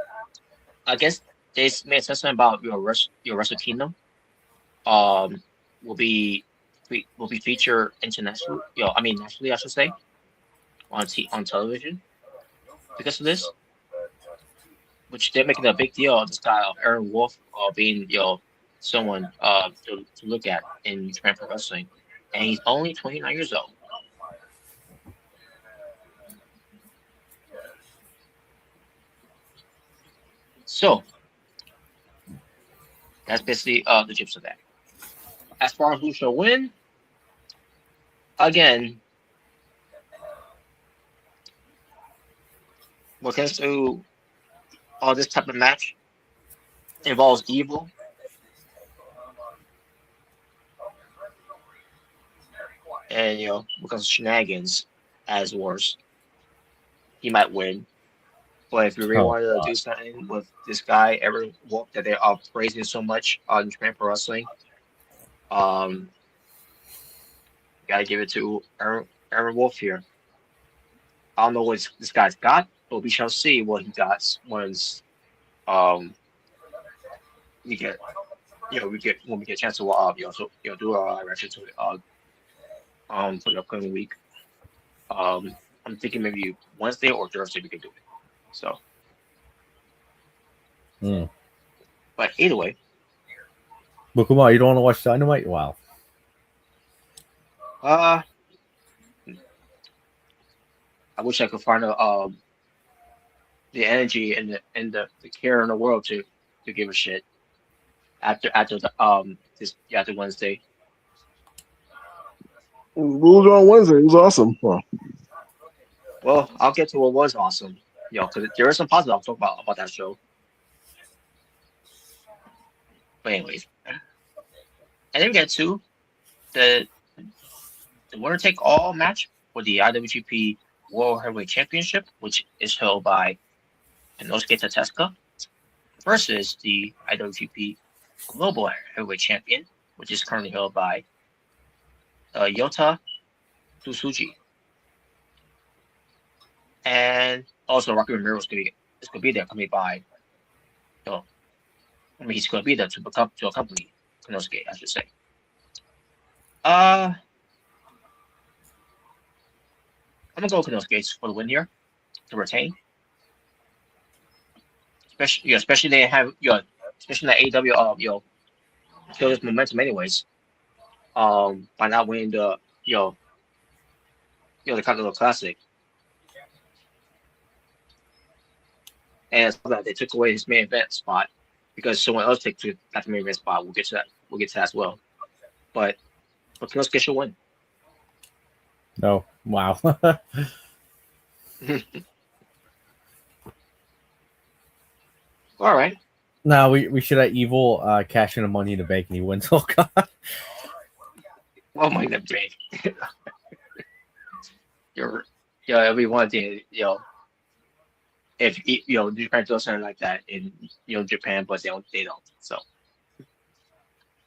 [SPEAKER 1] I guess they made something about your Wrestle Kingdom. Will be featured internationally. Nationally, I should say, on television because of this. Which they're making a big deal of this guy of Aaron Wolf being someone to look at in Japan Pro Wrestling, and he's only 29 years old. So that's basically the gist of that. As far as who shall win, again, when it comes to this type of match, involves Evil. And because of shenanigans as worse, he might win. But if you really wanted to do something with this guy, Aaron Wolf, that they are praising so much on Japan Pro Wrestling, gotta give it to Aaron Wolf here. I don't know what this guy's got, but we shall see what he got once we get when we get a chance to do a reaction to it for the upcoming week. I'm thinking maybe Wednesday or Thursday we can do it. So, but either way.
[SPEAKER 2] But come on, you don't want to watch Dynamite? Wow.
[SPEAKER 1] I wish I could find the energy and the care in the world to give a shit after Wednesday.
[SPEAKER 3] Rules on Wednesday. It was awesome.
[SPEAKER 1] Well, I'll get to what was awesome. Because there is some positive I'll talk about that show. But anyways, and then we get to the winner take all match for the IWGP World Heavyweight Championship, which is held by Inosuke Tatesuka, versus the IWGP Global Heavyweight Champion, which is currently held by Yota Tsuji. And also Rocky Romero is going to be there, coming by. He's going to be there to accompany Konosuke, I should say. I'm gonna go with Konosuke for the win here to retain. Especially they have especially the AEW kill this momentum anyways. By not winning the the Continental Classic, and it's that they took away his main event spot because someone else got the main event spot. We'll get to that. We'll get to that as well. But Konosuke should win.
[SPEAKER 2] No, wow.
[SPEAKER 1] All right.
[SPEAKER 2] No, we should have Evil cash in the Money in the Bank and he wins. Oh god.
[SPEAKER 1] Well, Money in the Bank. Everyone did. If Japan does something like that in Japan, but they don't. So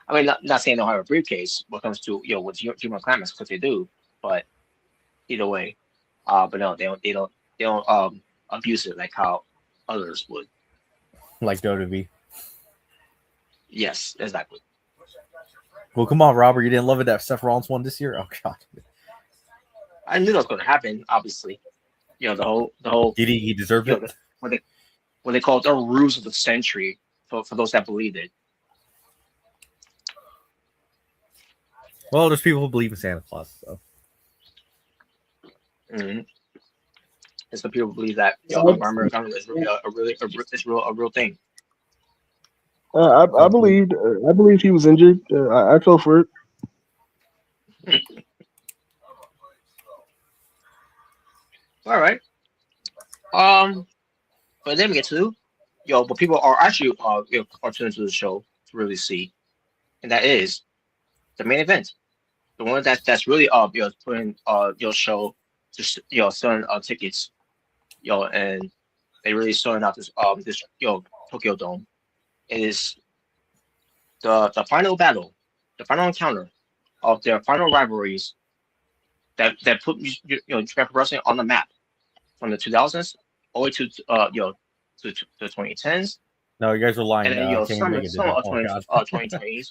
[SPEAKER 1] I mean, not saying they don't have a briefcase when it comes to with human climax, because they do, but either way, but no, they don't abuse it like how others would.
[SPEAKER 2] Like WWE.
[SPEAKER 1] Yes, exactly.
[SPEAKER 2] Well, come on, Robert. You didn't love it that Seth Rollins won this year? Oh god.
[SPEAKER 1] I knew that was going to happen. Obviously, the whole.
[SPEAKER 2] Did he deserved it?
[SPEAKER 1] What they call it, the ruse of the century for those that believe it.
[SPEAKER 2] Well, there's people who believe in Santa Claus, so.
[SPEAKER 1] Mm-hmm. And some people believe that American is a real thing.
[SPEAKER 3] I believed he was injured. I fell for it.
[SPEAKER 1] All right. But then we get to but people are actually are tuning to the show to really see, and that is the main event, the one that's really putting show just selling tickets, and they really selling out this Tokyo Dome. It is the final battle, the final encounter of their final rivalries that put Japan Pro Wrestling on the map from the 2000s all the way to to the 2010s.
[SPEAKER 2] No, you guys are lying.
[SPEAKER 1] And then some of 2020s,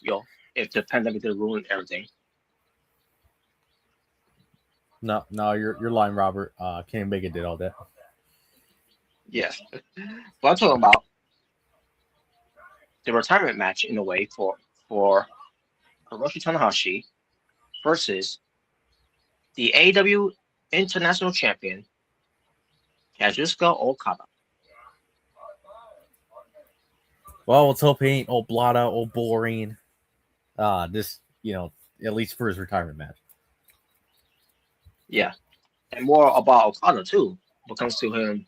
[SPEAKER 1] if the pandemic did ruin everything.
[SPEAKER 2] No, you're lying, Robert. Kenny Omega did all that.
[SPEAKER 1] Yes, but I'm talking about the retirement match in a way for Hiroshi Tanahashi versus the AEW International Champion Kazuchika Okada.
[SPEAKER 2] Well, let's hope he ain't old blot out, old boring. This, at least for his retirement match.
[SPEAKER 1] Yeah, and more about Okada too. What comes to him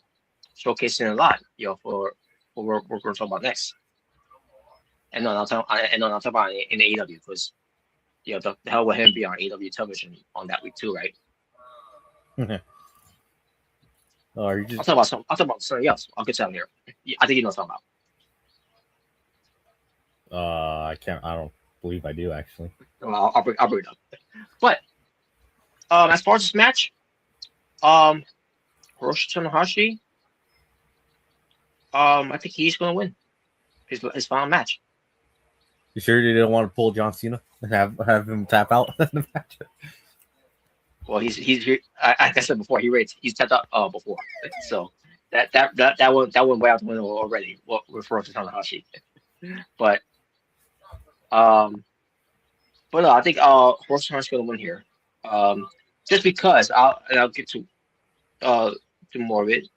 [SPEAKER 1] showcasing a lot, for what we're going to talk about next. And no, I'll talk about it in AEW because, the hell with him be on AEW television on that week too, right?
[SPEAKER 2] Are you just...
[SPEAKER 1] I'll talk about something else. I'll get to that here. I think you know what I'm talking
[SPEAKER 2] about. I don't believe I do actually.
[SPEAKER 1] Well, I'll bring it up. But as far as this match, Hiroshi Tanahashi, I think he's going to win his final match.
[SPEAKER 2] You sure you didn't want to pull John Cena and have him tap out in the match?
[SPEAKER 1] Well, he's like I said before, he's tapped out before, so that went way out the window already. Well, with Hiroshi Tanahashi, but no, I think Hiroshi Tanahashi going to win here, just because I'll get to more of it,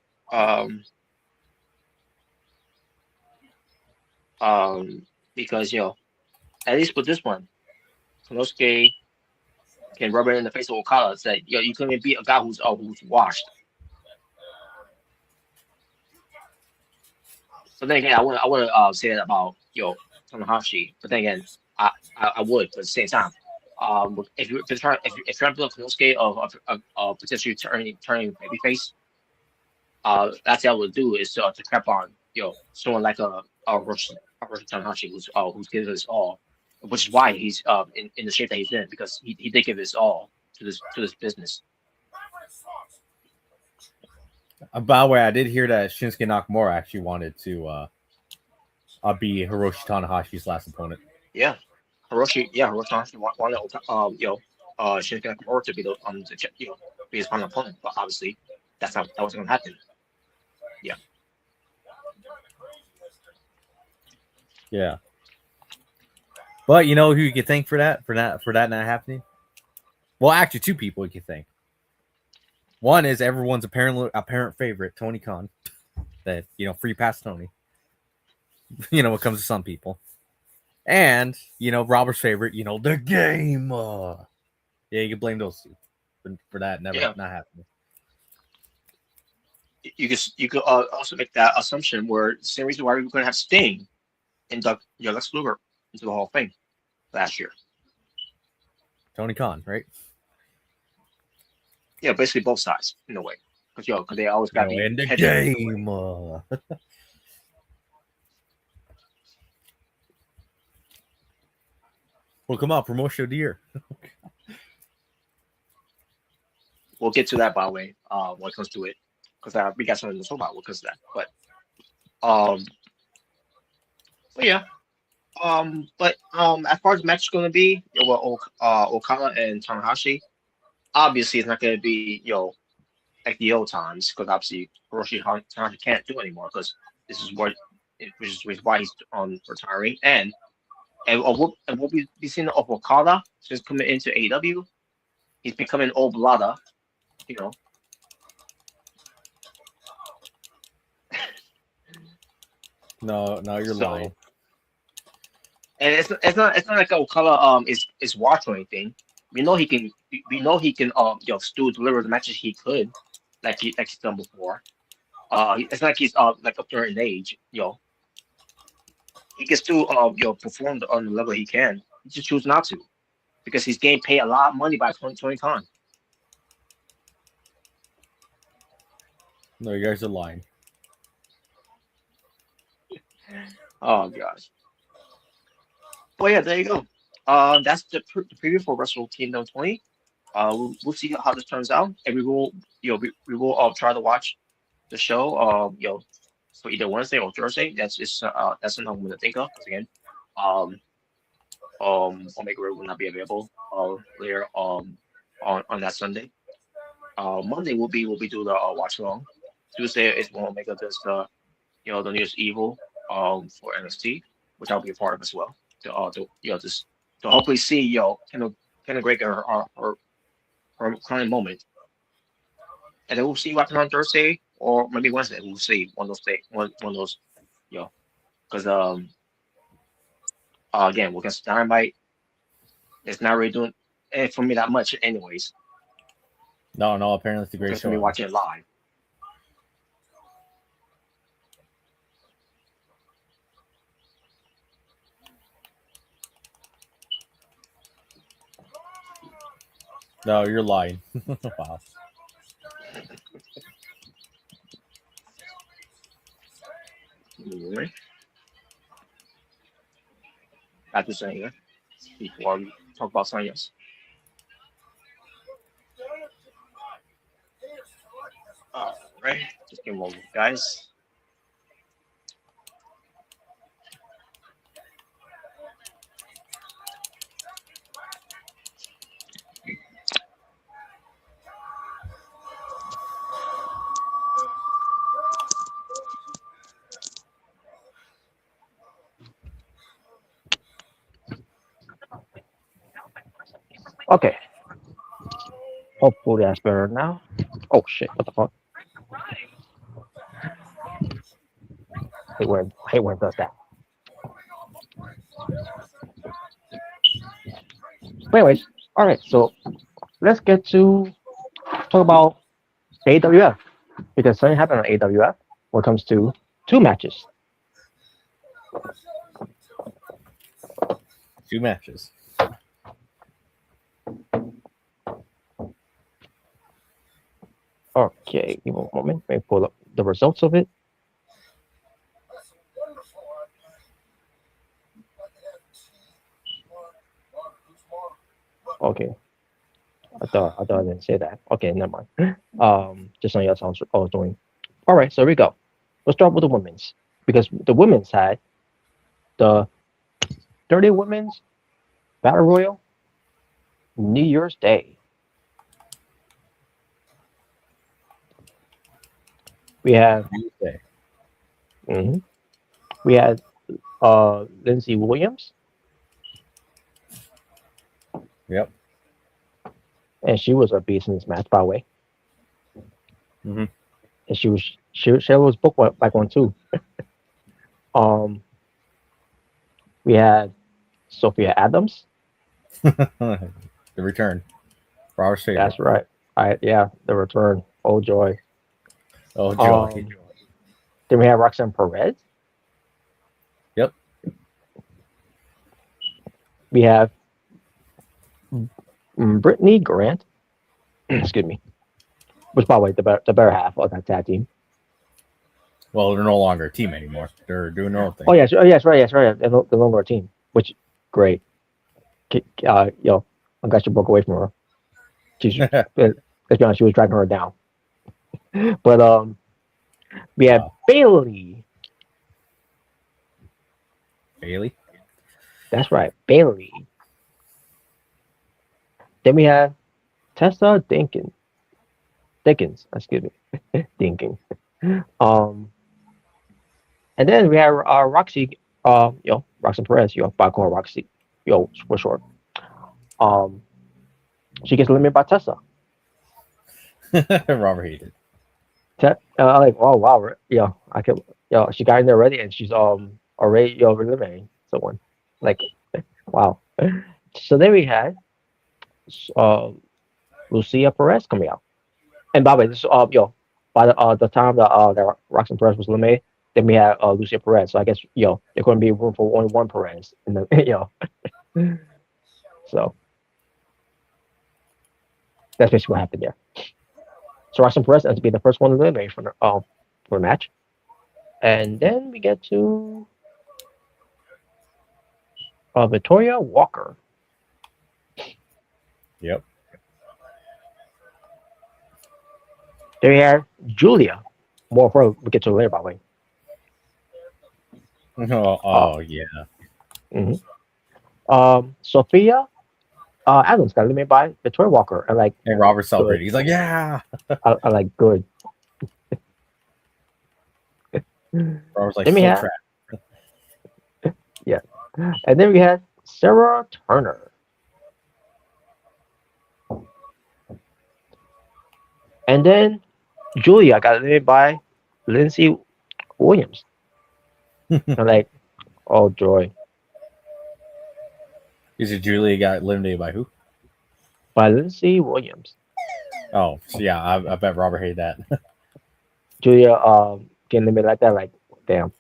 [SPEAKER 1] because at least with this one, Konosuke can rub it in the face of Okada. Say, you couldn't beat a guy who's washed. But then again, I want to say that about Tanahashi. But then again, I would, but at the same time, if you're trying to build Konosuke of potentially turning babyface, that's what I would do is to crap on someone like a Hiroshi Tanahashi who's given his all. Which is why he's in the shape that he's in, because he did give his all to this business.
[SPEAKER 2] By the way, I did hear that Shinsuke Nakamura actually wanted to be Hiroshi Tanahashi's last opponent.
[SPEAKER 1] Yeah, Hiroshi honestly wanted Shinsuke Nakamura to be be his final opponent, but obviously that wasn't gonna happen. Yeah.
[SPEAKER 2] Yeah. But you know who you could thank for that not happening? Well, actually, two people you could thank. One is everyone's apparent favorite, Tony Khan. That free pass Tony. When it comes to some people, and Robert's favorite, the game. Yeah, you can blame those two for that not happening.
[SPEAKER 1] You could also make that assumption where the same reason why we couldn't have Sting induct Lex Luger into the Hall of Fame last year.
[SPEAKER 2] Tony Khan, right?
[SPEAKER 1] Yeah, basically both sides in a way, because they always got to be
[SPEAKER 2] in the game. Well, come on, promotion of the year.
[SPEAKER 1] We'll get to that, by the way, when it comes to it, because we got something to talk about because of that. But yeah, as far as the match is going to be, Okada and Tanahashi, obviously it's not going to be like the old times, because obviously Hiroshi Tanahashi can't do anymore, because this is why he's retiring, and what we be seeing of Okada since coming into AEW, he's becoming old blada,
[SPEAKER 2] No, you're lying.
[SPEAKER 1] And it's not like Okada is watch or anything. We know he can still deliver the matches he could, like he's done before. It's not like he's like up there in age, He can still perform on the level he can. He just chooses not to, because he's getting paid a lot of money by 2020 Con.
[SPEAKER 2] No, you guys are lying.
[SPEAKER 1] Oh gosh. Well, yeah, there you go. That's the preview for Wrestle Kingdom 20. We'll see how this turns out, and we will try to watch the show. For either Wednesday or Thursday. That's something I'm going to think of. Because again, Omega Red will not be available later on that Sunday. Monday will be doing the watch along. Tuesday is when Omega does the the News Evil for NXT, which I'll be a part of as well. Just to hopefully see Kendall Greg her crying moment, and then we'll see what happens on Thursday or maybe Wednesday. We'll see one of those because again, against Dynamite, it's not really doing it for me that much, anyways.
[SPEAKER 2] No, apparently it's a great show.
[SPEAKER 1] Me watching it live.
[SPEAKER 2] No, you're lying. Wow.
[SPEAKER 1] Anyway, have to say here before we talk about something else. All right, just give me a moment, guys. Okay. Hopefully that's better now. Oh shit! What the fuck? Hate when it does that. But anyways, all right. So let's get to talk about AWF, because something happened on AWF when it comes to two matches.
[SPEAKER 2] Two matches.
[SPEAKER 1] Okay, give me a moment. Let me pull up the results of it. Okay. I thought I didn't say that. Okay, never mind. Just something else I was doing. All right, so here we go. Let's start with the women's, because the women's side, the 30 women's
[SPEAKER 4] Battle Royal, New Year's Day. We have
[SPEAKER 2] Tuesday.
[SPEAKER 4] mhm. We had Lindsay Williams,
[SPEAKER 2] Yep.
[SPEAKER 4] and she was a beast in this match, by the way.
[SPEAKER 2] Mm-hmm.
[SPEAKER 4] And she was booked like one too. Um, we had Sophia Adams.
[SPEAKER 2] The return. Robert's favorite.
[SPEAKER 4] That's right. The return. Oh joy.
[SPEAKER 2] Oh, joy.
[SPEAKER 4] Then we have Roxanne Perez.
[SPEAKER 2] Yep.
[SPEAKER 4] We have Brittany Grant. Excuse me. Which, by the way, the better half of that tag team.
[SPEAKER 2] Well, they're no longer a team anymore. They're doing their own thing.
[SPEAKER 4] Oh yes, right. They're no longer a team. Which, great. Yo, I'm glad you broke away from her. She's let's be honest, she was dragging her down. But we had Bailey.
[SPEAKER 2] Bailey.
[SPEAKER 4] That's right, Bailey. Then we have Tessa Dinkins. Excuse me, Dinkin. And then we have Roxy. Roxanne Perez. By calling Roxy. For short. She gets eliminated by Tessa.
[SPEAKER 2] Robert hated.
[SPEAKER 4] Like, oh wow, I can. She got in there already, and she's already eliminating someone. Like, wow. So then we had Lucia Perez coming out. And by the way, this by the time that Roxanne Perez was eliminated, then we had Lucia Perez. So I guess there's going to be room for only one Perez in the So that's basically what happened there. So Roxanne Perez ends up being the first one eliminated for the match, and then we get to Victoria Walker.
[SPEAKER 2] Yep.
[SPEAKER 4] There we have Julia. More of her we get to later, by the way.
[SPEAKER 2] Yeah.
[SPEAKER 4] Mm-hmm. Sophia Adams got eliminated by Victoria Walker,
[SPEAKER 2] and Robert celebrated. He's like, yeah.
[SPEAKER 4] I like good.
[SPEAKER 2] Robert's like,
[SPEAKER 4] then we had, yeah, and then we had Sarah Turner. And then Julia got eliminated by Lindsay Williams. I'm like, oh joy.
[SPEAKER 2] Is it Julia got eliminated by who?
[SPEAKER 4] By Lindsay Williams.
[SPEAKER 2] Oh, so yeah, I bet Robert hated that.
[SPEAKER 4] Julia getting eliminated like that, like, damn.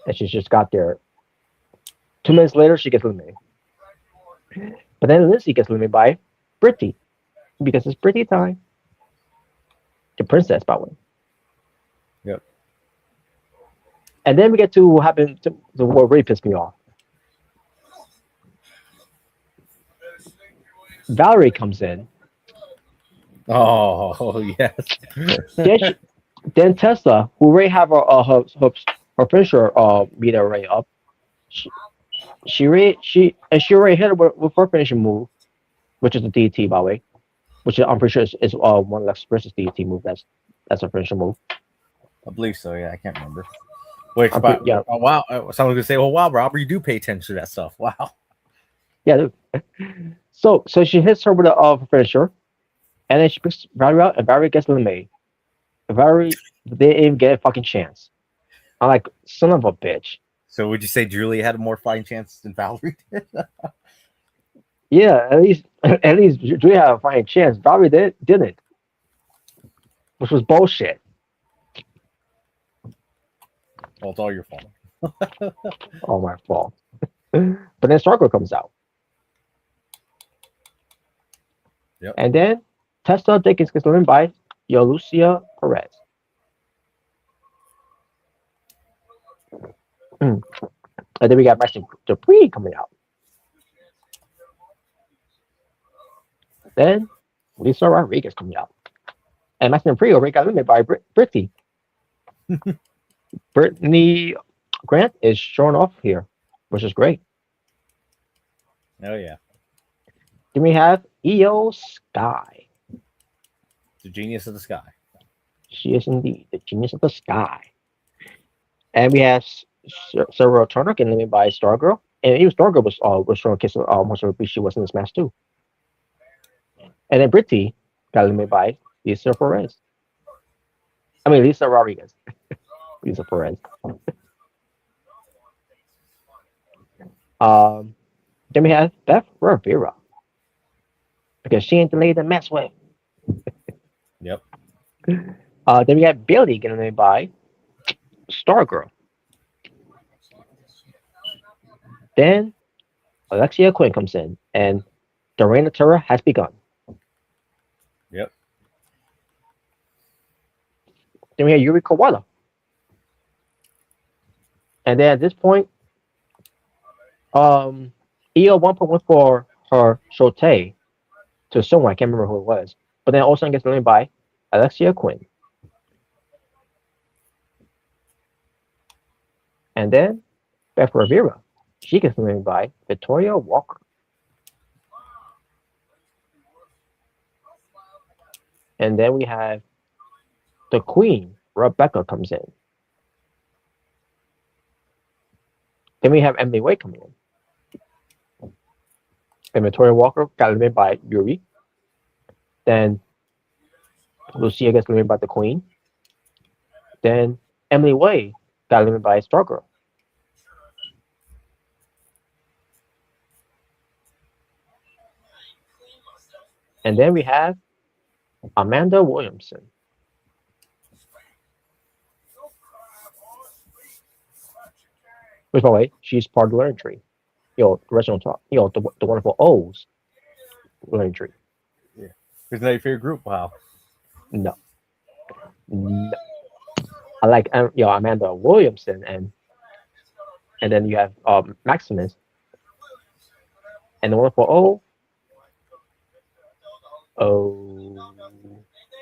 [SPEAKER 4] And she just got there. 2 minutes later, she gets eliminated. But then Lindsay gets eliminated by Brittany. Because it's Brittany time. The princess, by the way.
[SPEAKER 2] Yep.
[SPEAKER 4] And then we get to what happened to what really pissed me off. Valerie comes in.
[SPEAKER 2] Oh yes.
[SPEAKER 4] then Tessa, who already have her finisher meter already up. She already hit her with her finishing move, which is the DT, by the way. Which I'm pretty sure is one Lex versus DT move. That's a finishing move.
[SPEAKER 2] I believe so. Yeah, I can't remember. Which,
[SPEAKER 4] yeah.
[SPEAKER 2] Oh, wow. Someone could say, "Well, wow, Robert, you do pay attention to that stuff." Wow.
[SPEAKER 4] Yeah, dude. So she hits her with a finisher, and then she picks Valerie out, and Valerie gets eliminated. Valerie didn't even get a fucking chance. I'm like, son of a bitch.
[SPEAKER 2] So would you say Julia had a more fighting chance than Valerie did?
[SPEAKER 4] Yeah, at least Julia had a fighting chance. Valerie didn't, which was bullshit.
[SPEAKER 2] Well, it's all your fault.
[SPEAKER 4] All my fault. But then Starco comes out.
[SPEAKER 2] Yep.
[SPEAKER 4] And then Tessa Dinkins gets eliminated by Lucia Perez. And then we got Maxine Dupree coming out. Then Lisa Rodriguez coming out. And Maxine Dupree already got eliminated by Brittany. Brittany Grant is showing off here, which is great.
[SPEAKER 2] Oh yeah.
[SPEAKER 4] Then we have Io Sky.
[SPEAKER 2] The genius of the sky.
[SPEAKER 4] She is indeed the genius of the sky. And we have Sarah Turner getting eliminated by Stargirl. And even Stargirl was showing kiss much of she was in this match too. And then Britti got eliminated by Lisa Perez. I mean Lisa Rodriguez. Lisa Perez. Then we have Beth Rivera. Because she ain't the lady to mess with.
[SPEAKER 2] Yep.
[SPEAKER 4] Then we got Bailey getting eliminated by Stargirl. Then Alexia Quinn comes in, and the reign of terror has begun.
[SPEAKER 2] Yep.
[SPEAKER 4] Then we have Yuri Kawada. And then at this point, EO 1.1 for her Shote to someone, I can't remember who it was. But then also gets eliminated by Alexia Quinn. And then Beth Rivera, she gets eliminated by Victoria Walker. And then we have the Queen, Rebecca, comes in. Then we have Emily Way coming in. And Victoria Walker got eliminated by Yuri. Then Lucia gets eliminated by the Queen. Then Emily Way got eliminated by Stargirl. And then we have Amanda Williamson. Which, by the way, she's part of the learning tree. The original talk. The wonderful O's learning tree.
[SPEAKER 2] Isn't that your favorite group? Wow.
[SPEAKER 4] No. I like Amanda Williamson and then you have Maximus and the wonderful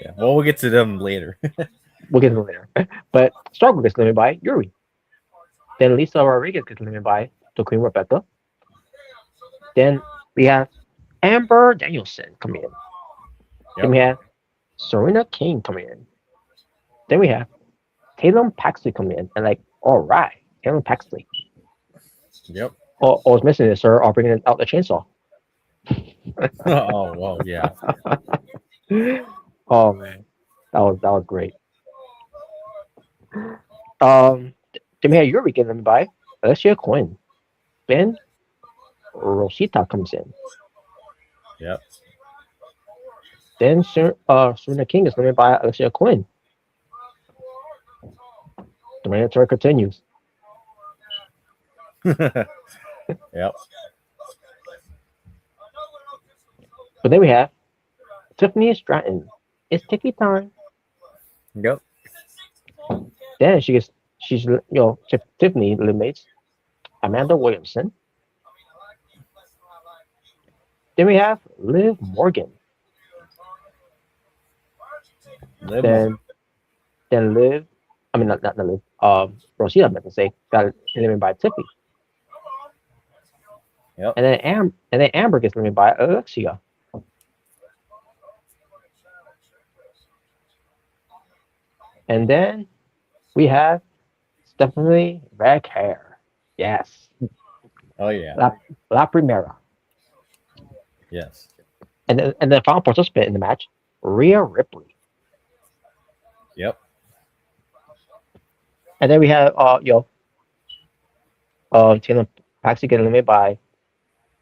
[SPEAKER 2] Yeah. Well, we'll get to them later.
[SPEAKER 4] We'll get to them later. But Stargirl gets eliminated by Yuri. Then Lisa Rodriguez gets eliminated by the Queen Rebecca. Then we have Amber Danielson coming in.
[SPEAKER 2] Yep.
[SPEAKER 4] Then we have Serena King coming in. Then we have Taylor Paxley coming in. And all right, Taylor Paxley.
[SPEAKER 2] Yep.
[SPEAKER 4] All was missing is her bringing out the chainsaw.
[SPEAKER 2] Oh well, yeah.
[SPEAKER 4] Oh man, that was great. Then we have Yuri getting eliminated by Alexia Quinn. Then Rosita comes in.
[SPEAKER 2] Yep.
[SPEAKER 4] Then Serena King is eliminated by Alexia Quinn. The reign of terror continues.
[SPEAKER 2] Yep.
[SPEAKER 4] But then we have Tiffany Stratton. It's Tiffy time.
[SPEAKER 2] Yep.
[SPEAKER 4] Then Tiffany eliminates Amanda Williamson. Then we have Liv Morgan. Then Liv, I mean not Liv. Rosita, I meant to say, got eliminated by Tiffy.
[SPEAKER 2] Yep.
[SPEAKER 4] And then Amber gets eliminated by Alexia. And then we have Stephanie Red Hair. Yes.
[SPEAKER 2] Oh yeah.
[SPEAKER 4] La Primera.
[SPEAKER 2] Yes.
[SPEAKER 4] And the final participant in the match, Rhea Ripley.
[SPEAKER 2] Yep.
[SPEAKER 4] And then we have Taylor Paxley getting eliminated by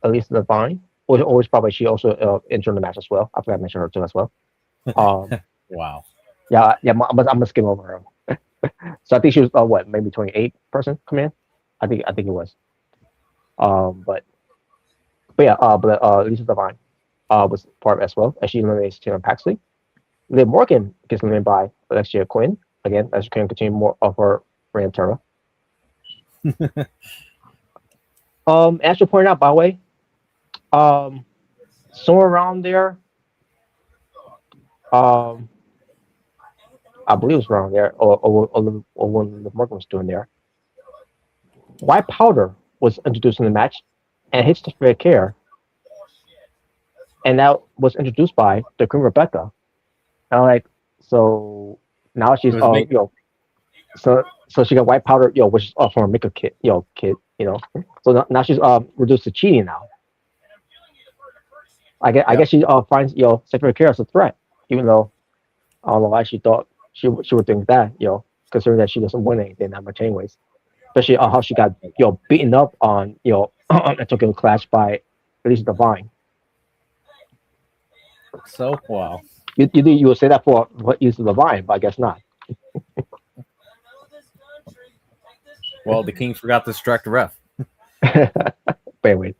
[SPEAKER 4] Elisa Devine. Or probably she also entered the match as well. I forgot to mention her too as well.
[SPEAKER 2] Wow.
[SPEAKER 4] Yeah, I'm gonna skim over her. So I think she was maybe 28 person come in. I think it was. But Lisa Devine was part of it as well, and she eliminates Taylor Paxley. Liv Morgan gets eliminated by Alexia Quinn again, as she can continue more of her reign of terror. As you pointed out, by the way, somewhere around there, I believe it was around there, or when Liv Morgan was doing there, white powder was introduced in the match and hits the fair care. and that was introduced by the Queen Rebecca. And I'm like, so now she's
[SPEAKER 2] It was me.
[SPEAKER 4] so she got white powder, which is from a maker kid. So now she's reduced to cheating now. I guess she finds Secretary Care as a threat, even though I don't know why she thought she would think that, considering that she doesn't win anything that much anyways. Especially how she got beaten up on a Tokyo Clash by Elisa Divine.
[SPEAKER 2] So wow.
[SPEAKER 4] You would say that for what Elisa Divine, but I guess not.
[SPEAKER 2] Well, the Kings forgot to distract the ref.
[SPEAKER 4] Wait.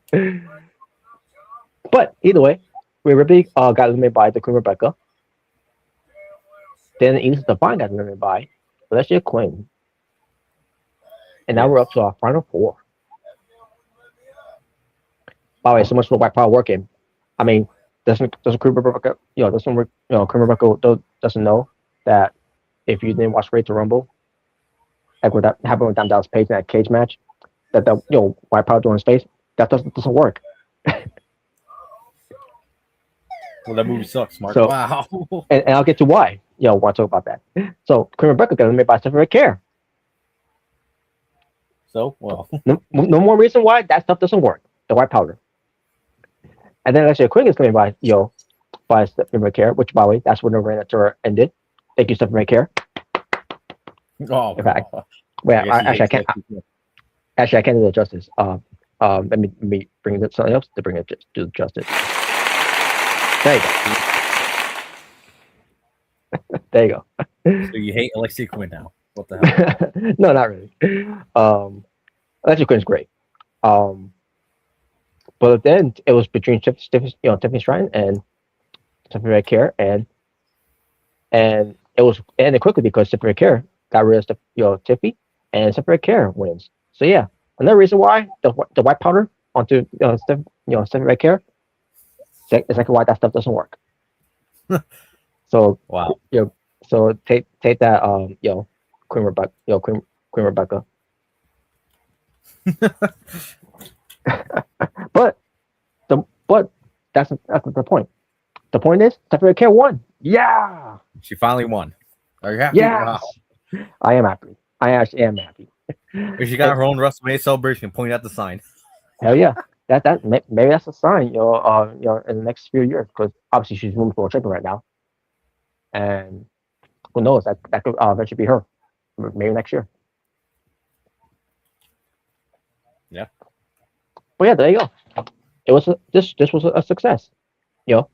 [SPEAKER 4] But either way, Rhea Ripley got eliminated by the Queen Rebecca. Then Elisa Divine got eliminated by Alessia Quinn. And now we're up to our final four. By the way, so much for white power working. I mean, doesn't Queen Rebecca, Queen Rebecca doesn't know that if you didn't watch Raid to Rumble, like what that happened with Dallas Page in that cage match, that the white power doing his face, that doesn't work.
[SPEAKER 2] Well, that movie sucks, Mark.
[SPEAKER 4] So,
[SPEAKER 2] wow.
[SPEAKER 4] And I'll get to why. Want to talk about that. So Queen Rebecca got eliminated by Stephanie Care.
[SPEAKER 2] So well.
[SPEAKER 4] No more reason why that stuff doesn't work. The white powder. And then actually Queen is coming by by Stephanie Care, which by the way, that's when the reign of tour ended. Thank you, Stephanie Care.
[SPEAKER 2] Oh,
[SPEAKER 4] in fact, I can't. Actually, I can't do it justice. Let me bring it something else to bring it to justice. There you go. There you go.
[SPEAKER 2] So you hate Alexia Quinn now? What the hell?
[SPEAKER 4] No, not really. Alexia Quinn's great. But then it was between Tiffany Stratton and Stephanie Care, and it was ended quickly because Stephanie Care got rid of Tiffy, and Stephanie Care wins. So yeah, another reason why the white powder onto Stephanie Care. Exactly why that stuff doesn't work. So
[SPEAKER 2] wow.
[SPEAKER 4] So take that Queen Rebecca Queen Rebecca. but that's the point. The point is Stephanie Care won. Yeah.
[SPEAKER 2] She finally won. Are you happy?
[SPEAKER 4] Yes. Wow. I am happy. I actually am happy.
[SPEAKER 2] She got her own WrestleMania celebration, pointing at the sign.
[SPEAKER 4] Hell yeah. That maybe that's a sign, in the next few years, because obviously she's moving for a champion right now, and who knows, that could eventually be her, maybe next year.
[SPEAKER 2] Yeah.
[SPEAKER 4] But yeah, there you go. It was this was a success, not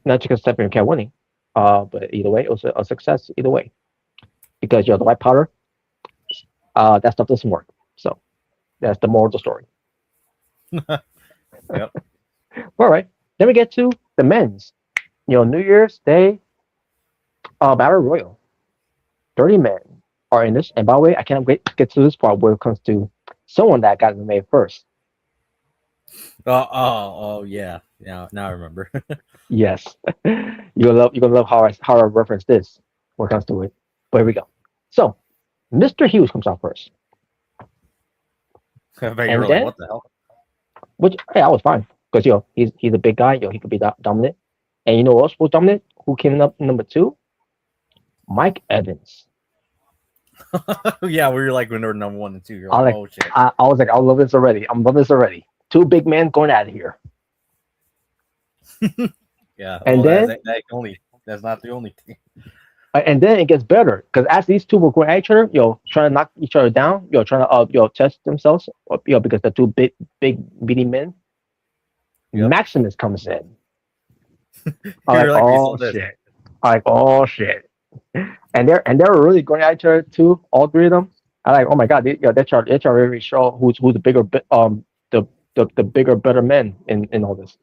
[SPEAKER 4] because Stephanie kept winning, but either way, it was a success either way, because the white powder, that stuff doesn't work. So that's the moral of the story.
[SPEAKER 2] Yep.
[SPEAKER 4] All right. Then we get to the men's. New Year's Day Battle Royal. 30 men are in this. And by the way, I can't get to this part where it comes to someone that got eliminated first.
[SPEAKER 2] Oh yeah. Now I remember.
[SPEAKER 4] Yes. You're gonna love how I reference this when it comes to it. But here we go. So Mr. Hughes comes out first.
[SPEAKER 2] And then, what the hell?
[SPEAKER 4] Which I was fine because he's a big guy. He could be dominant. And who else was dominant? Who came up number 2? Mike Evans.
[SPEAKER 2] Yeah, we were like when they were number 1 and 2. You're like, oh shit.
[SPEAKER 4] I was like, I love this already. I'm loving this already. 2 big men going out of here.
[SPEAKER 2] Yeah,
[SPEAKER 4] and then
[SPEAKER 2] that's not the only thing.
[SPEAKER 4] And then it gets better because as these two were going at each other, trying to knock each other down, trying to test themselves, because they're 2 big meaty men. Yep. Maximus comes in. I'm like, oh shit! Oh shit! And they're really going at each other too. All 3 of them. I'm like, oh my god! They're trying to really show who's the bigger the bigger, better men in all this.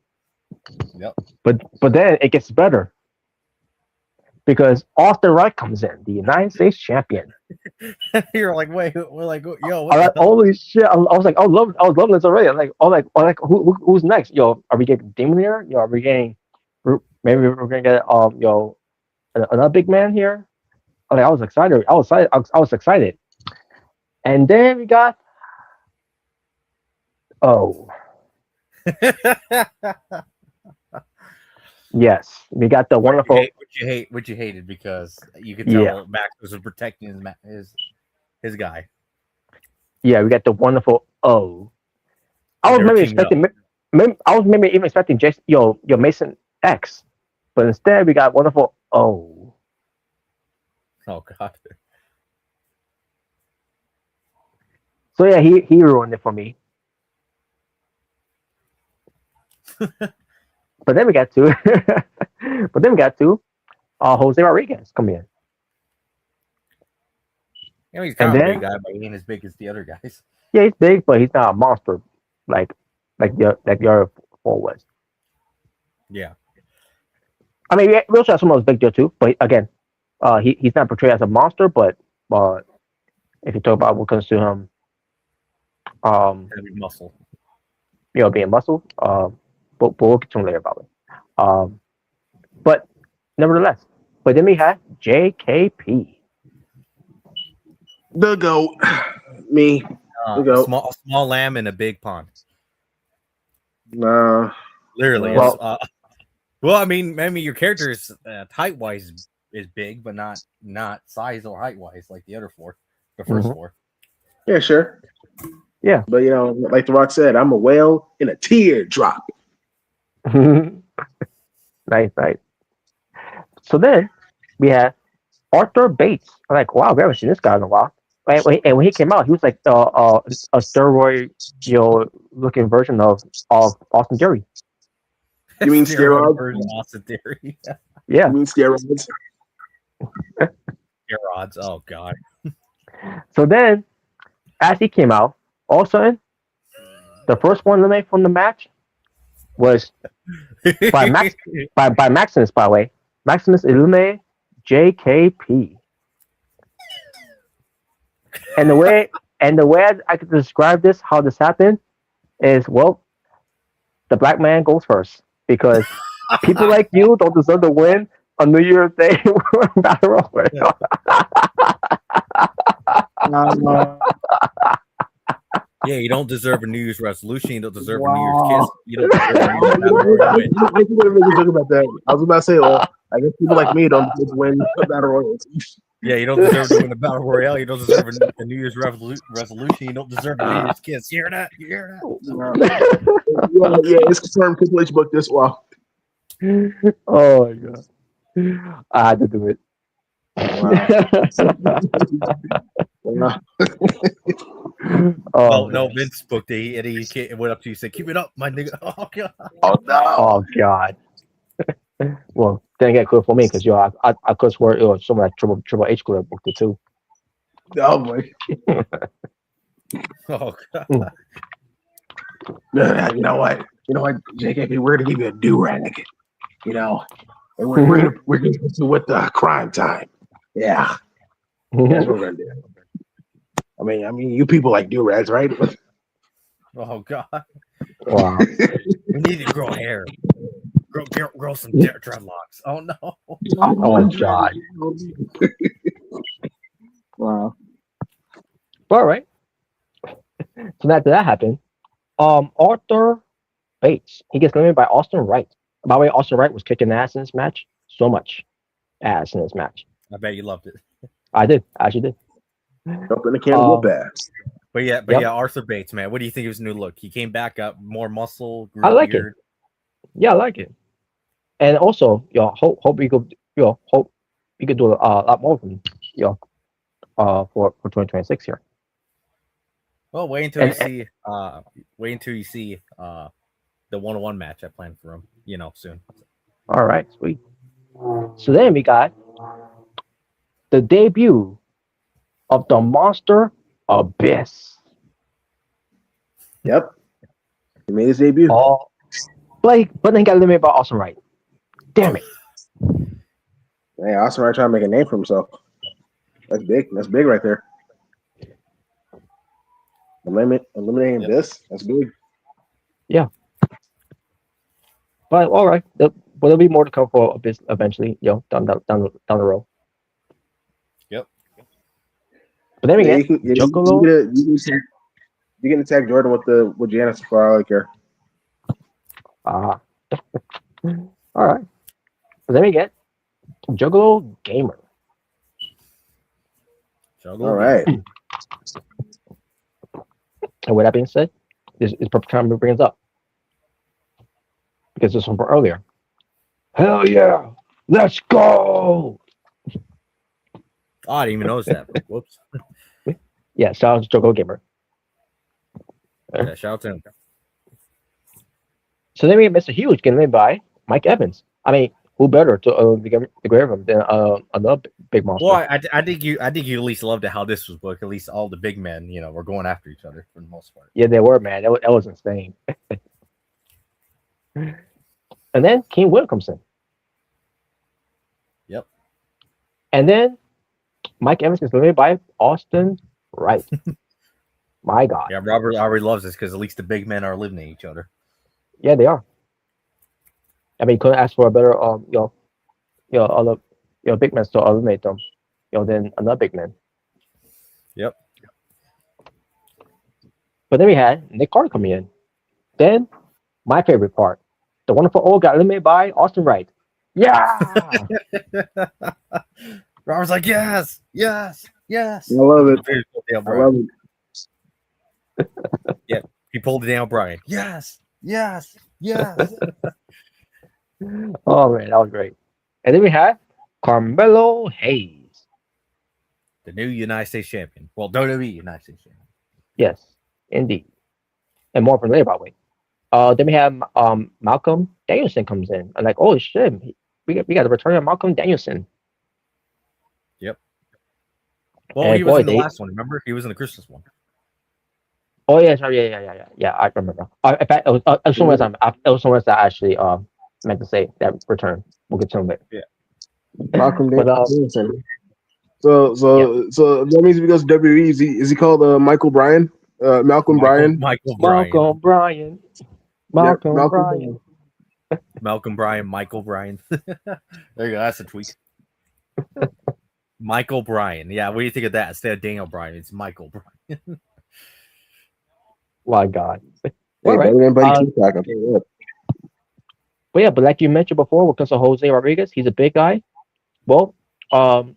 [SPEAKER 2] Yep.
[SPEAKER 4] But then it gets better. Because Austin Wright comes in, the United States champion.
[SPEAKER 2] You're like, wait, we're like, yo,
[SPEAKER 4] what the holy shit! I was like, I was loving this already. I'm like, who's next? Are we getting Demon here? Are we getting? Maybe we're gonna get another big man here. I was excited. I was excited. And then we got Yes, we got the wonderful.
[SPEAKER 2] Which you hated because you could
[SPEAKER 4] Yeah.
[SPEAKER 2] tell Max was protecting his guy.
[SPEAKER 4] Yeah, we got the wonderful O. I
[SPEAKER 2] And
[SPEAKER 4] was
[SPEAKER 2] they were
[SPEAKER 4] maybe
[SPEAKER 2] teaming up.
[SPEAKER 4] expecting. I was maybe even expecting Jason, your Mason X, but instead we got wonderful O.
[SPEAKER 2] Oh God.
[SPEAKER 4] So yeah, he ruined it for me. But then we got to, Jose Rodriguez come in,
[SPEAKER 2] You know, he's
[SPEAKER 4] and
[SPEAKER 2] kind of a
[SPEAKER 4] then
[SPEAKER 2] big guy, but he ain't as big as the other guys.
[SPEAKER 4] yeah, he's big, but he's not a monster like the other four was.
[SPEAKER 2] Yeah.
[SPEAKER 4] I mean, yeah, Will Saxon was big deal too, but again, he's not portrayed as a monster. But if you talk about what comes to him,
[SPEAKER 2] Heavy muscle.
[SPEAKER 4] being muscle, but we'll get to him later about it. But nevertheless, but then we had JKP.
[SPEAKER 3] The GOAT. Me.
[SPEAKER 2] A
[SPEAKER 3] GOAT.
[SPEAKER 2] small lamb in a big pond.
[SPEAKER 3] Nah.
[SPEAKER 2] Literally.
[SPEAKER 3] Well-
[SPEAKER 2] Well, I mean, your character is height wise is big, but not size or height wise like the other four, the 1st four.
[SPEAKER 3] Yeah, sure.
[SPEAKER 4] Yeah.
[SPEAKER 3] But like The Rock said, I'm a whale in a teardrop.
[SPEAKER 4] Nice. So then we had Arthur Bates. I'm like, wow, we haven't seen this guy in a while. And when he came out, he was like a steroid, looking version of Austin Theory.
[SPEAKER 3] You mean steroids?
[SPEAKER 2] version of Austin Theory.
[SPEAKER 4] Yeah.
[SPEAKER 3] You mean steroids?
[SPEAKER 2] Steroids. Oh God.
[SPEAKER 4] So then, as he came out, all of a sudden, the first one eliminated from the match was by Maximus, by the way. Maximus eliminated JKP. And the way I could describe this, how this happened, is the black man goes first because people like you don't deserve to win on New Year's Day battle royal.
[SPEAKER 2] Yeah, you don't deserve a New Year's resolution. You don't deserve a New Year's kiss. You don't deserve a New Year's battle royal win.
[SPEAKER 3] About that. I was about to say, I guess people like me don't deserve to win the battle royals.
[SPEAKER 2] Yeah, you don't deserve to win the battle royale. You don't deserve a New Year's resolution. You don't deserve a New Year's kiss. You hear that? You hear that?
[SPEAKER 3] Yeah, it's confirmed. Triple H booked this well.
[SPEAKER 4] Oh my God. I had to do it.
[SPEAKER 3] Wow.
[SPEAKER 2] Oh no, Vince booked it. He went up to you and said, "Keep it up, my nigga." Oh God.
[SPEAKER 3] Oh no.
[SPEAKER 4] Oh God. Well, didn't get good for me because I could swear it was someone like Triple H could have booked it too.
[SPEAKER 3] Oh boy.
[SPEAKER 2] Oh God.
[SPEAKER 3] You know what, JKP, we're gonna give you a do-rag. And we're gonna put you with the crime time. Yeah. That's what we're gonna do. I mean, you people like do-rags, right?
[SPEAKER 2] Oh God.
[SPEAKER 4] Wow.
[SPEAKER 2] We need to grow hair. Grow some dreadlocks. Oh no.
[SPEAKER 4] Oh God.
[SPEAKER 3] Wow.
[SPEAKER 4] All right. So after that happened, Arthur Bates, he gets eliminated by Austin Wright. By the way, Austin Wright was kicking ass in this match. So much ass in this match.
[SPEAKER 2] I bet you loved it.
[SPEAKER 4] I did. I actually did.
[SPEAKER 3] Open the can of whoop ass.
[SPEAKER 2] But
[SPEAKER 4] Yep.
[SPEAKER 2] yeah, Arthur Bates, man. What do you think of his new look? He came back up, more muscle.
[SPEAKER 4] I like it. Yeah, I like it. And also, hope we could, hope we could do a lot more from, for 2026 here.
[SPEAKER 2] Well, wait until you see the one-on-one match I planned for him. Soon.
[SPEAKER 4] All right, sweet. So then we got the debut of the Monster Abyss.
[SPEAKER 3] Yep. He made his debut.
[SPEAKER 4] Oh, but then he got eliminated by Austin Wright. Damn it.
[SPEAKER 3] Hey, Austin Wright trying to make a name for himself. That's big. That's big right there. Eliminating this. That's big.
[SPEAKER 4] Yeah. But all right, there'll be more to come for Abyss eventually. Down the road.
[SPEAKER 2] Yep.
[SPEAKER 4] But then we get Juggalo.
[SPEAKER 3] You can attack Jordan with Janice for all I care.
[SPEAKER 4] All right. But then we get Juggalo Gamer.
[SPEAKER 2] Juggle
[SPEAKER 3] All right.
[SPEAKER 4] And with that being said, this is perfect time to bring it up. Because this one from earlier. Hell yeah! Let's go!
[SPEAKER 2] Oh, I didn't even notice that. Whoops.
[SPEAKER 4] Yeah, shout out to Juggalo Gamer.
[SPEAKER 2] Yeah, shout out to him.
[SPEAKER 4] So then we get Mr. Huge getting laid by Mike Evans. I mean, who better to get rid of him than another big monster?
[SPEAKER 2] Well, I think you at least loved it how this was booked. At least all the big men, were going after each other for the most part.
[SPEAKER 4] Yeah, they were, man. That was insane. And then King Will comes in.
[SPEAKER 2] Yep.
[SPEAKER 4] And then Mike Evans gets eliminated by Austin Wright. My God.
[SPEAKER 2] Yeah, Robert already loves this because at least the big men are eliminating each other.
[SPEAKER 4] Yeah, they are. I mean, couldn't ask for a better, other, big men to eliminate them, than another big man.
[SPEAKER 2] Yep.
[SPEAKER 4] But then we had Nick Carter coming in. Then, my favorite part, the wonderful old got eliminated by Austin Wright. Yeah.
[SPEAKER 2] Robert's like, yes.
[SPEAKER 3] I love it.
[SPEAKER 2] Daniel
[SPEAKER 3] I
[SPEAKER 2] Bryan.
[SPEAKER 3] love it.
[SPEAKER 2] Yeah, he pulled the Daniel Bryan. Yes.
[SPEAKER 4] Oh man, that was great. And then we had Carmelo Hayes.
[SPEAKER 2] The new United States champion. Well, WWE United States champion.
[SPEAKER 4] Yes, indeed. And more from later, by the way. Then we have Malcolm Danielson comes in. I'm like, oh shit, we got the return of Malcolm Danielson.
[SPEAKER 2] Yep. Well,
[SPEAKER 4] And
[SPEAKER 2] he was
[SPEAKER 4] boy,
[SPEAKER 2] in the last one. Remember, he was in the Christmas one.
[SPEAKER 4] Oh yeah, sorry, yeah. I remember. In fact, it was someone else that actually meant to say that return. We'll get to him later.
[SPEAKER 2] Yeah.
[SPEAKER 3] Malcolm
[SPEAKER 4] But,
[SPEAKER 3] Danielson. So that means if he goes to WWE, is he called Michael Bryan? Malcolm Bryan?
[SPEAKER 2] Michael Bryan.
[SPEAKER 4] Malcolm Bryan. Malcolm
[SPEAKER 3] Malcolm
[SPEAKER 4] Bryan.
[SPEAKER 2] Malcolm Bryan. Michael Bryan. There you go. That's a tweak. Michael Bryan. Yeah, what do you think of that? Instead of Daniel Bryan, it's Michael Bryan.
[SPEAKER 4] My God.
[SPEAKER 3] Hey,
[SPEAKER 4] All right.
[SPEAKER 3] better than Buddy Tupac, I'll tell you what.
[SPEAKER 4] But yeah, but like you mentioned before, when it comes to Jose Rodriguez, he's a big guy. Well,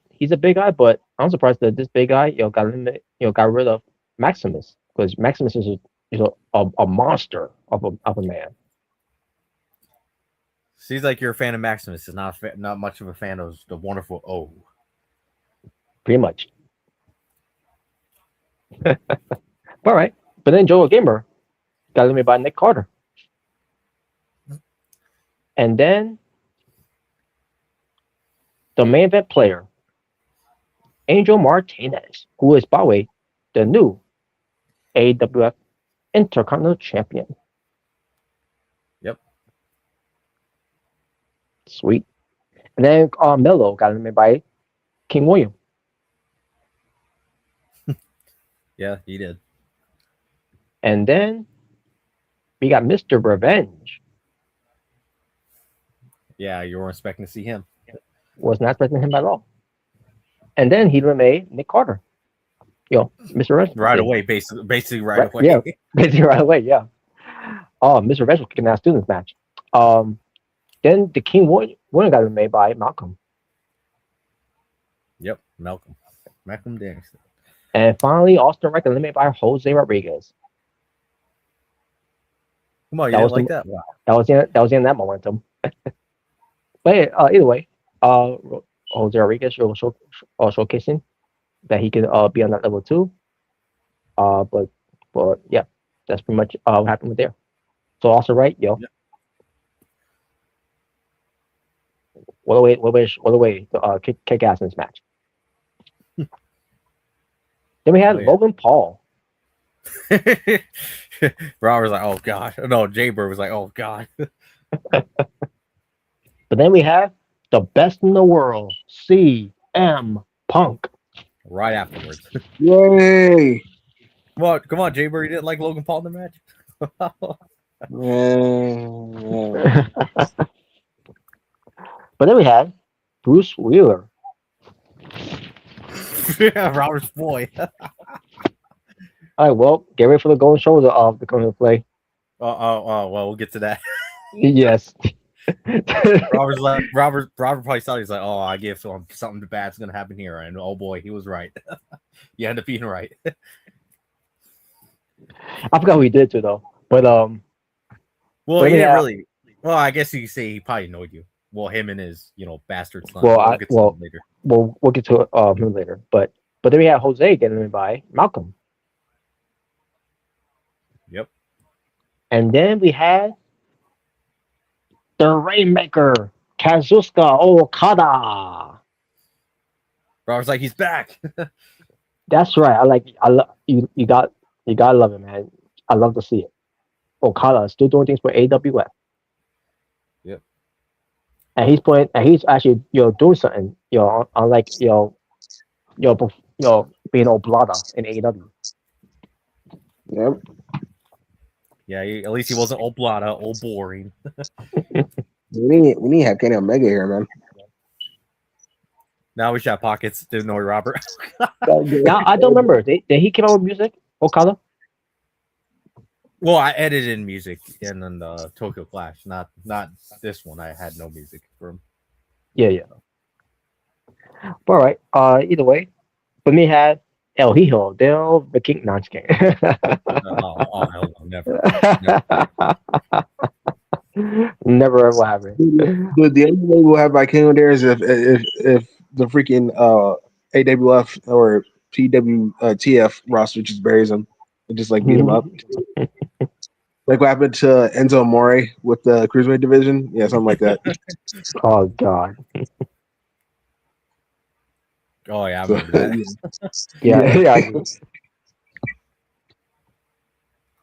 [SPEAKER 4] he's a big guy, but I'm surprised that this big guy, got rid of Maximus, because Maximus is a monster of a man.
[SPEAKER 2] Seems like you're a fan of Maximus. Is not much of a fan of the wonderful O.
[SPEAKER 4] Pretty much. All right. But then Joel Gamer got eliminated by Nick Carter. And then the main event player, Angel Martinez, who is, by the way, the new AEW Intercontinental Champion.
[SPEAKER 2] Yep.
[SPEAKER 4] Sweet. And then Melo got eliminated by King William.
[SPEAKER 2] Yeah, he did.
[SPEAKER 4] And then we got Mr. Revenge.
[SPEAKER 2] Yeah, you weren't expecting to see him.
[SPEAKER 4] Was not expecting him at all. And then he eliminated Nick Carter. Mr. Revenge.
[SPEAKER 2] Right away, basically right away.
[SPEAKER 4] Yeah, basically right away, yeah. Mr. Revenge was kicking ass through this match. Then the King William got eliminated by Malcolm.
[SPEAKER 2] Yep, Malcolm Danielson.
[SPEAKER 4] And finally, Austin Wright got eliminated by Jose Rodriguez.
[SPEAKER 2] Come on, you
[SPEAKER 4] That
[SPEAKER 2] didn't
[SPEAKER 4] was
[SPEAKER 2] like
[SPEAKER 4] the-
[SPEAKER 2] that?
[SPEAKER 4] That was in that momentum. But either way, Jose Rodriguez showcasing that he can be on that level too. But yeah, that's pretty much what happened with there. So also right,
[SPEAKER 2] Yep.
[SPEAKER 4] What a way to kick ass in this match. Then we had
[SPEAKER 2] Oh, yeah.
[SPEAKER 4] Logan Paul.
[SPEAKER 2] Robert was like, "Oh God!" No, Jay Bird was like, "Oh God!"
[SPEAKER 4] But then we have the best in the world, CM Punk.
[SPEAKER 2] Right afterwards.
[SPEAKER 3] Yay!
[SPEAKER 2] Come on, Jay Bird. You didn't like Logan Paul in the match?
[SPEAKER 3] Yeah.
[SPEAKER 4] But then we had Bruce Wheeler.
[SPEAKER 2] Yeah, Robert's boy.
[SPEAKER 4] All right, well, get ready for the golden shoulder of the coming to play.
[SPEAKER 2] Well, we'll get to that.
[SPEAKER 4] Yes.
[SPEAKER 2] Robert's like Robert probably thought he's like, oh, I give something bad's gonna happen here, and oh boy, he was right. You end up being right.
[SPEAKER 4] I forgot what he did too though. But
[SPEAKER 2] Well,
[SPEAKER 4] But
[SPEAKER 2] he didn't
[SPEAKER 4] yeah.
[SPEAKER 2] really. Well, I guess you could say he probably annoyed you. Well, him and his, bastard son.
[SPEAKER 4] Well,
[SPEAKER 2] We'll get to him later.
[SPEAKER 4] we'll get to him later. But then we had Jose getting in by Malcolm.
[SPEAKER 2] Yep.
[SPEAKER 4] And then we had the Rainmaker, Kazuchika Okada.
[SPEAKER 2] Robert's like, he's back.
[SPEAKER 4] That's right. I love you. You gotta love it, man. I love to see it. Okada is still doing things for AWF.
[SPEAKER 2] Yep.
[SPEAKER 4] And he's actually doing something. Unlike being Oblada in AEW.
[SPEAKER 3] Yep.
[SPEAKER 2] Yeah, at least he wasn't old blada, old boring.
[SPEAKER 3] We need to have Kenny Omega here, man.
[SPEAKER 2] Now we shot pockets to annoy Robert.
[SPEAKER 4] Now I don't remember. Did he come out with music, Okada?
[SPEAKER 2] Well, I edited in music in the Tokyo Clash, not this one. I had no music for him.
[SPEAKER 4] Yeah. All right. Either way, but me had El Hijo del Viking. No, I'm just kidding.
[SPEAKER 2] Oh, hell no, never.
[SPEAKER 4] Never ever happened.
[SPEAKER 3] The only way we'll have Vikingo there is if the freaking AWF or TF roster just buries him and just like beat him up. Like what happened to Enzo Amore with the Cruiserweight division? Yeah, something like that.
[SPEAKER 4] Oh God.
[SPEAKER 2] Oh yeah, I remember that.
[SPEAKER 4] Yeah.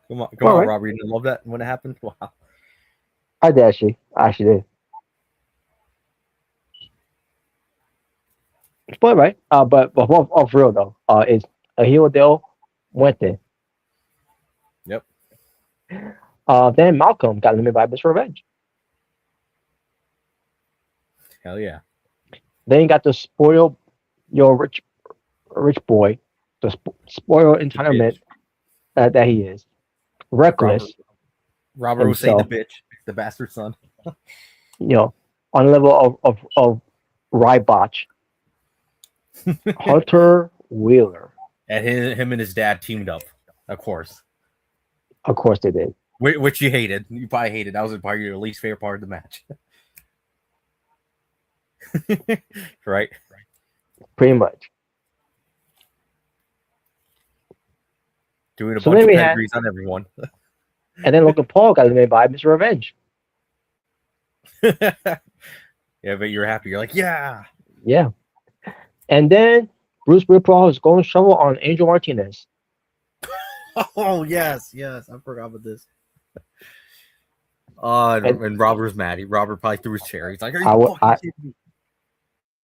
[SPEAKER 2] Come on,
[SPEAKER 4] right.
[SPEAKER 2] Robert. You didn't love that when it happened? Wow.
[SPEAKER 4] I did actually. I actually did. But right. But off real though. Is El Hijo del Muerte.
[SPEAKER 2] Yep.
[SPEAKER 4] Then Malcolm got eliminated by Miss Revenge.
[SPEAKER 2] Hell yeah.
[SPEAKER 4] Then you got the spoiled your rich boy, the spoiled entitlement that he is. Reckless.
[SPEAKER 2] Robert was saying the bitch, the bastard son.
[SPEAKER 4] On the level of Rybotch. Hunter Wheeler.
[SPEAKER 2] And him and his dad teamed up, of course.
[SPEAKER 4] Of course they did.
[SPEAKER 2] Which you hated. You probably hated. That was probably your least favorite part of the match. Right?
[SPEAKER 4] Pretty much.
[SPEAKER 2] Doing a bunch of pedigrees on everyone.
[SPEAKER 4] And then Logan Paul got eliminated by Mr. Revenge.
[SPEAKER 2] Yeah, but you're happy. You're like, yeah.
[SPEAKER 4] Yeah. And then Bruce Rippon is going to shovel on Angel Martinez.
[SPEAKER 2] Oh, yes. I forgot about this. And Robert was mad. Robert probably threw his chair. He's like, are you fucking kidding me?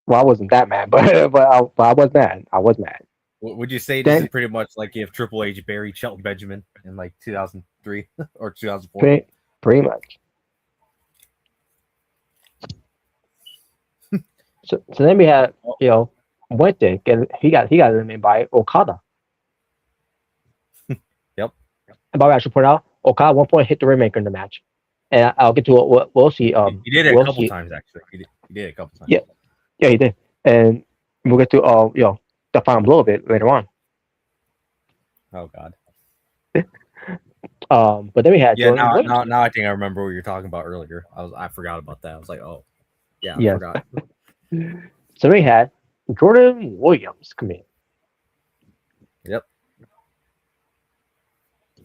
[SPEAKER 4] Well, I wasn't that mad, but I was mad. I was mad.
[SPEAKER 2] Would you say this is pretty much like if Triple H buried Shelton Benjamin in like 2003 or 2004?
[SPEAKER 4] Pretty much. So then we had Muerte. He got eliminated by Okada.
[SPEAKER 2] Yep.
[SPEAKER 4] And by the way, I should point out, Okada at one point hit the Rainmaker in the match, and I'll get to what we'll see.
[SPEAKER 2] He did it a couple times actually. He did it a couple times.
[SPEAKER 4] Yeah, he did, and we'll get to the final blow of it later on.
[SPEAKER 2] Oh God.
[SPEAKER 4] But then we had
[SPEAKER 2] now I think I remember what you were talking about earlier. I forgot about that. I was like, oh yeah, I forgot.
[SPEAKER 4] So we had Jordan Williams come in.
[SPEAKER 2] Yep.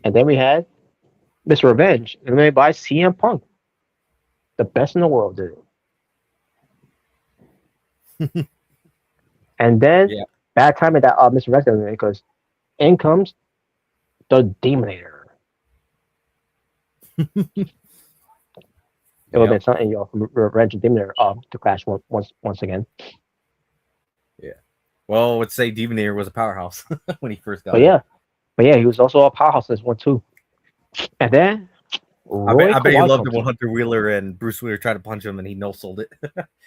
[SPEAKER 4] And then we had Mr. Revenge eliminated by CM Punk. The best in the world did it. And then bad timing that Mr. Revenge got eliminated because in comes the Demonator. It would have been something from Revenge and Demonator to clash once again.
[SPEAKER 2] Yeah. Well, let's say Demonator was a powerhouse when he first got.
[SPEAKER 4] But yeah, he was also a powerhouse as one too. And then
[SPEAKER 2] I bet you loved it when Hunter Wheeler and Bruce Wheeler tried to punch him and he no-sold it.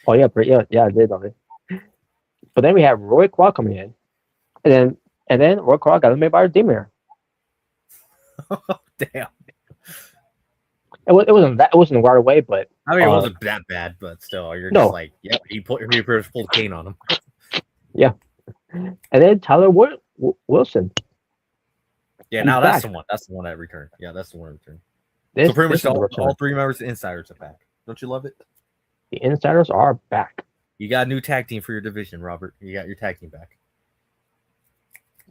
[SPEAKER 4] Oh yeah, I did love it. But then we have Roy Quad coming in, and then Roy Quad got eliminated by Demonator.
[SPEAKER 2] Damn.
[SPEAKER 4] It wasn't right away, but
[SPEAKER 2] I mean, it wasn't that bad, but still, you're
[SPEAKER 4] No.
[SPEAKER 2] just like, yep, he pulled the cane on him.
[SPEAKER 4] And then Tyler Wilson.
[SPEAKER 2] Yeah,
[SPEAKER 4] He's
[SPEAKER 2] now that's
[SPEAKER 4] back.
[SPEAKER 2] the one. That's the one that returned. Yeah, that's the one that returned.
[SPEAKER 4] This,
[SPEAKER 2] So pretty
[SPEAKER 4] this
[SPEAKER 2] much
[SPEAKER 4] is the return.
[SPEAKER 2] all three members of Insiders are back. Don't you love it?
[SPEAKER 4] The Insiders are back.
[SPEAKER 2] You got a new tag team for your division, Robert. You got your tag team back.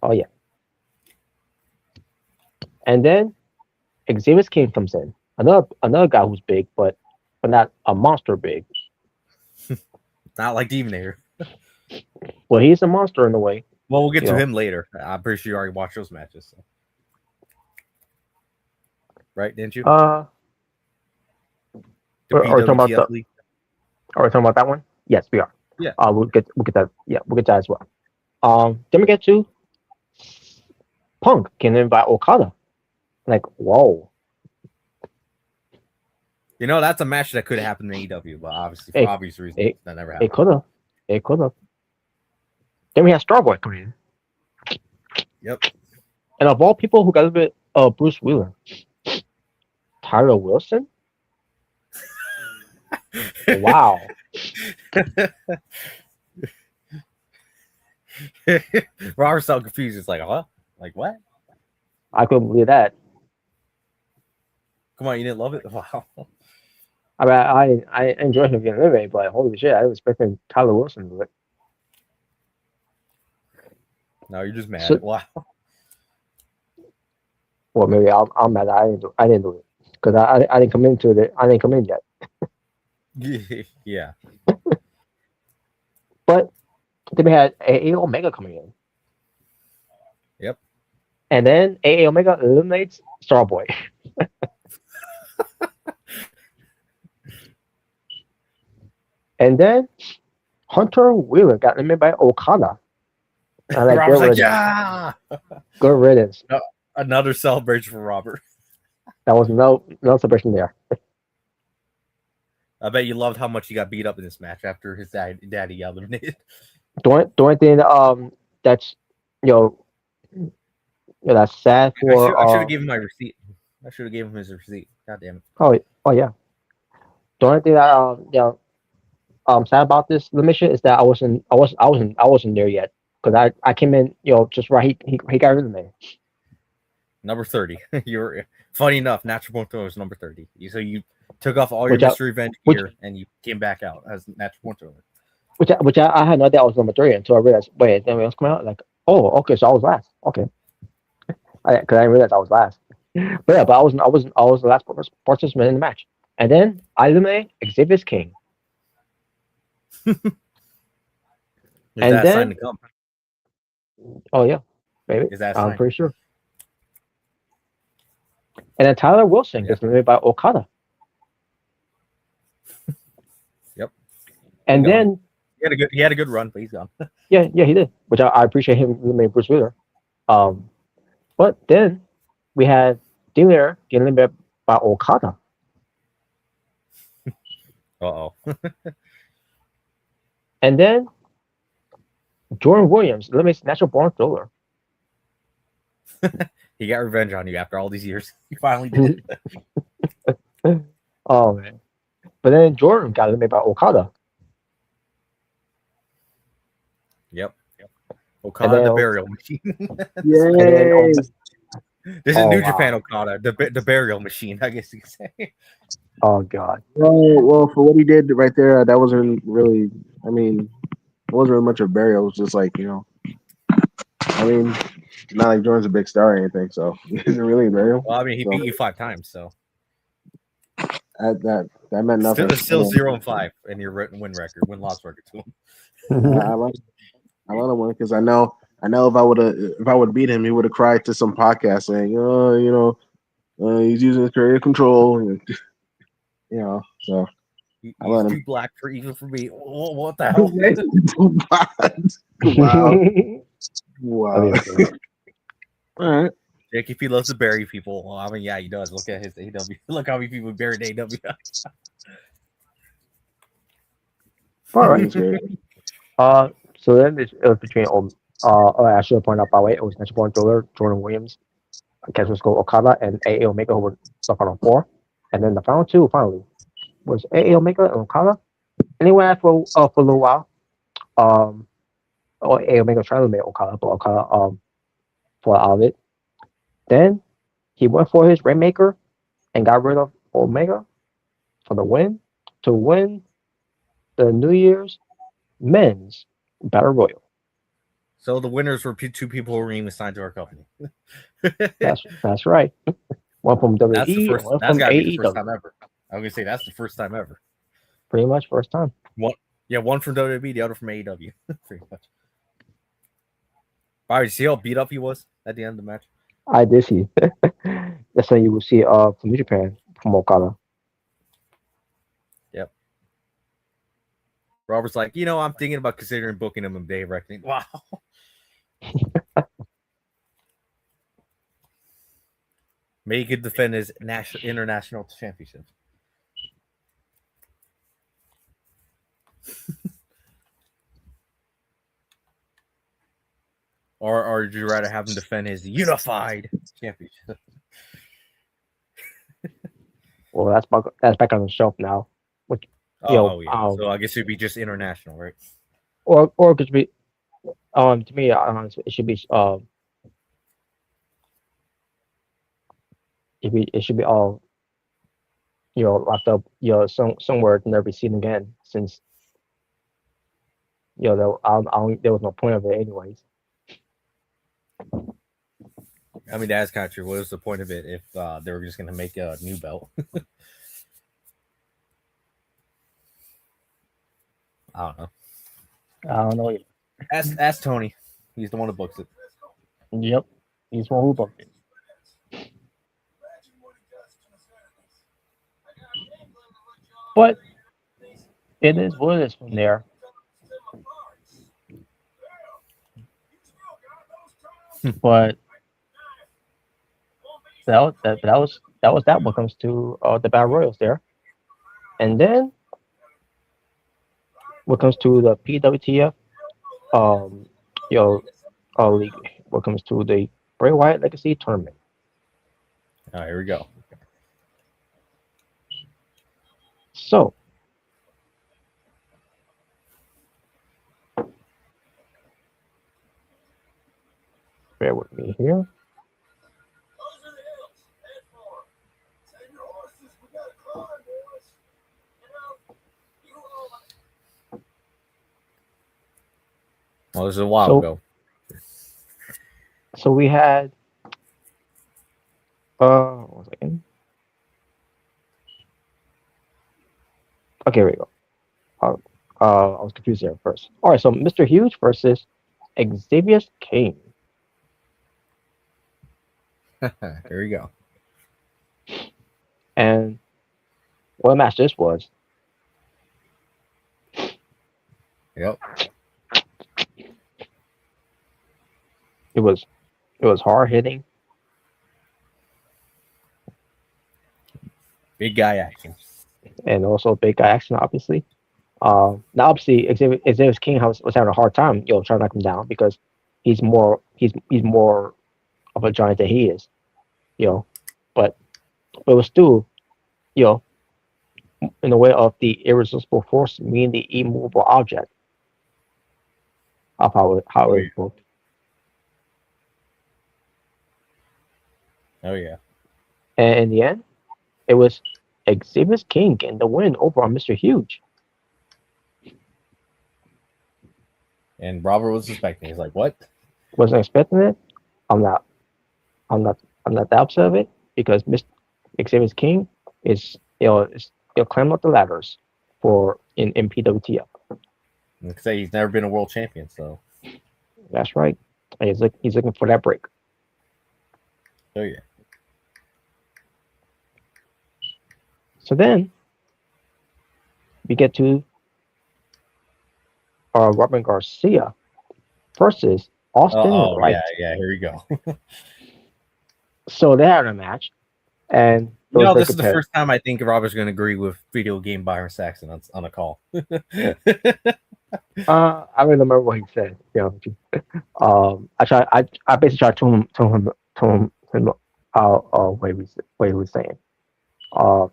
[SPEAKER 4] Oh yeah. And then Xavier King comes in. Another guy who's big, but not a monster big.
[SPEAKER 2] Not like Demonator.
[SPEAKER 4] Well, he's a monster in a way.
[SPEAKER 2] Well, we'll get
[SPEAKER 4] You
[SPEAKER 2] to
[SPEAKER 4] know.
[SPEAKER 2] him later. I'm pretty sure you already watched those matches. So. Right, didn't you?
[SPEAKER 4] Are we talking about
[SPEAKER 2] PWTF League?
[SPEAKER 4] Are we talking about that one? Yes, we are.
[SPEAKER 2] Yeah.
[SPEAKER 4] We'll get that. Yeah, we'll get that as well. Then we get to Punk getting in by Okada. Like, whoa.
[SPEAKER 2] You know, that's a match that could have happened in AEW, but obviously, for obvious reasons, that never happened.
[SPEAKER 4] It could have. Then we have Starboy coming in.
[SPEAKER 2] Yep.
[SPEAKER 4] And of all people who got a bit Bruce Wheeler, Tyler Wilson? Wow.
[SPEAKER 2] Robert's so confused. It's like, huh? Like, what?
[SPEAKER 4] I couldn't believe that.
[SPEAKER 2] Come on, you didn't love it? Wow.
[SPEAKER 4] I mean, I enjoyed him getting eliminated, but holy shit, I was expecting Tyler Wilson to do it.
[SPEAKER 2] No, you're just mad.
[SPEAKER 4] So-
[SPEAKER 2] Wow.
[SPEAKER 4] Well, maybe I'm mad that I didn't do it because I didn't come into it. I didn't come in yet.
[SPEAKER 2] Yeah.
[SPEAKER 4] But then we had AA Omega coming in.
[SPEAKER 2] Yep.
[SPEAKER 4] And then AA Omega eliminates Starboy. And then Hunter Wheeler got eliminated by Okada. I like,
[SPEAKER 2] Robert's
[SPEAKER 4] good
[SPEAKER 2] like,
[SPEAKER 4] riddance.
[SPEAKER 2] yeah.
[SPEAKER 4] Good riddance.
[SPEAKER 2] Another celebration for Robert.
[SPEAKER 4] That was no celebration there.
[SPEAKER 2] I bet you loved how much he got beat up in this match after his daddy eliminated.
[SPEAKER 4] The only thing that's that's sad for.
[SPEAKER 2] I should have given him my receipt. I should have given him his receipt. God damn it.
[SPEAKER 4] Oh yeah. The only thing that sad about this elimination is that I wasn't there yet because I came in just right. He got eliminated.
[SPEAKER 2] Number 30. You're funny enough. Natural Born Thriller was number 30. So you took off all your
[SPEAKER 4] Which I-
[SPEAKER 2] mystery event gear and you came back out as Natural Born Thriller.
[SPEAKER 4] Which I had no idea I was number 3 until I realized. Wait, then else coming out? Like, oh, okay, so I was last. Okay, because I didn't realize I was last. But yeah, I was the last participant in the match, and then I eliminated Xavier King.
[SPEAKER 2] Is
[SPEAKER 4] And
[SPEAKER 2] that a
[SPEAKER 4] then-
[SPEAKER 2] sign to come?
[SPEAKER 4] Oh yeah, maybe.
[SPEAKER 2] Is that a
[SPEAKER 4] I'm
[SPEAKER 2] sign?
[SPEAKER 4] pretty sure. And then Tyler Wilson gets eliminated by Okada.
[SPEAKER 2] Yep.
[SPEAKER 4] And
[SPEAKER 2] He's
[SPEAKER 4] then
[SPEAKER 2] He had a good run, but he's gone.
[SPEAKER 4] yeah, he did. Which I appreciate him eliminating Bruce Wheeler. But then we had Dealer getting eliminated by Okada.
[SPEAKER 2] Uh-oh.
[SPEAKER 4] And then Jordan Williams eliminates Natural Born Thriller.
[SPEAKER 2] He got revenge on you after all these years. He finally did.
[SPEAKER 4] Oh man. But then Jordan got eliminated by Okada.
[SPEAKER 2] Yep. Okada,
[SPEAKER 4] then-
[SPEAKER 2] the burial machine.
[SPEAKER 3] Yay!
[SPEAKER 2] This is
[SPEAKER 4] Oh,
[SPEAKER 2] New
[SPEAKER 4] wow.
[SPEAKER 2] Japan Okada, the burial machine, I guess you could say.
[SPEAKER 4] Oh god.
[SPEAKER 3] Well, for what he did right there, that wasn't really. I mean, it wasn't really much of a burial. It was just like I mean, not like Jordan's a big star or anything. So is it really a burial?
[SPEAKER 2] Well, I mean, he
[SPEAKER 3] So,
[SPEAKER 2] beat you 5 times, so
[SPEAKER 3] that meant nothing.
[SPEAKER 2] still 0-5 in your win-loss record to him.
[SPEAKER 3] I let him win because I know if I would beat him, he would have cried to some podcast saying, he's using his career control, and, So
[SPEAKER 2] He's
[SPEAKER 3] I let him.
[SPEAKER 2] too black for even for me. What the hell?
[SPEAKER 3] wow. All right.
[SPEAKER 2] Jake, if he loves to bury people, well, I mean, yeah, he does. Look at his AW. Look how many people buried AW.
[SPEAKER 4] All right. So then it was between I should have pointed out by the way, it was Natural Born Thriller, Jordan Williams, Kazuchika Okada, and AA Omega who were stuck on 4. And then the final two finally was Omega and Okada. And they went out for a little while. Or Omega tried to make Okada, but Okada fought out of it. Then he went for his Rainmaker and got rid of Omega for the win to win the New Year's Men's Battle Royal.
[SPEAKER 2] So the winners were two people who were even signed to our company.
[SPEAKER 4] That's right. One from WWE,
[SPEAKER 2] That's the first.
[SPEAKER 4] one
[SPEAKER 2] That's
[SPEAKER 4] from
[SPEAKER 2] got to be the first
[SPEAKER 4] AEW.
[SPEAKER 2] time ever. I was gonna say that's the first time ever.
[SPEAKER 4] Pretty much first time.
[SPEAKER 2] One from WWE, the other from AEW. Pretty much. All right, see how beat up he was at the end of the match?
[SPEAKER 4] I did see. That's how you will see from New Japan from Okada.
[SPEAKER 2] Yep. Robert's like, I'm thinking about considering booking him in Day of Reckoning. Wow. Maybe he could defend his international championship. or would you rather have him defend his unified championship?
[SPEAKER 4] Well, that's back on the shelf now. Which,
[SPEAKER 2] yeah. So I guess it'd be just international, right?
[SPEAKER 4] Or it could be to me, it should be it should be all locked up somewhere to never be seen again, since there was no point of it anyways.
[SPEAKER 2] I mean, that's kind of true. What was the point of it if they were just going to make a new belt? I don't know. Either. Ask Tony. He's the one who books it.
[SPEAKER 4] Yep, he's the one who booked it. But it is what it is from there. But that was that when it comes to the Battle Royals there. And then when it comes to the PWTF league, when it comes to the Bray Wyatt Legacy tournament.
[SPEAKER 2] All right, here we go.
[SPEAKER 4] So bear with me here.
[SPEAKER 2] Well, this is a while ago.
[SPEAKER 4] So we had one second. Okay, here we go. I was confused there first. All right, so Mr. Huge versus Xavier King.
[SPEAKER 2] Here we go.
[SPEAKER 4] And what a match this was.
[SPEAKER 2] Yep.
[SPEAKER 4] It was hard hitting.
[SPEAKER 2] Big guy action.
[SPEAKER 4] And also big guy action, obviously. Now obviously Xavier King was having a hard time, trying to knock him down, because he's more of a giant than he is. But it was still, in the way of the irresistible force, meaning the immovable object of how it was booked.
[SPEAKER 2] Oh yeah.
[SPEAKER 4] And in the end, it was Xavier King getting the win over on Mr. Huge.
[SPEAKER 2] And Robert was expecting. He's like, "What?"
[SPEAKER 4] Wasn't expecting it. I'm not that upset of it, because Mr. Xavier King is climbing up the ladders in PWTF.
[SPEAKER 2] Like I say, he's never been a world champion, so
[SPEAKER 4] that's right. And he's looking for that break.
[SPEAKER 2] Oh yeah.
[SPEAKER 4] So then we get to Robin Garcia versus Austin Wright.
[SPEAKER 2] Yeah, here we go.
[SPEAKER 4] So they had a match, and
[SPEAKER 2] this is the first time I think Robert's going to agree with video game Byron Saxon on a call.
[SPEAKER 4] I don't remember what he said. I basically tried to tell him what he was saying. What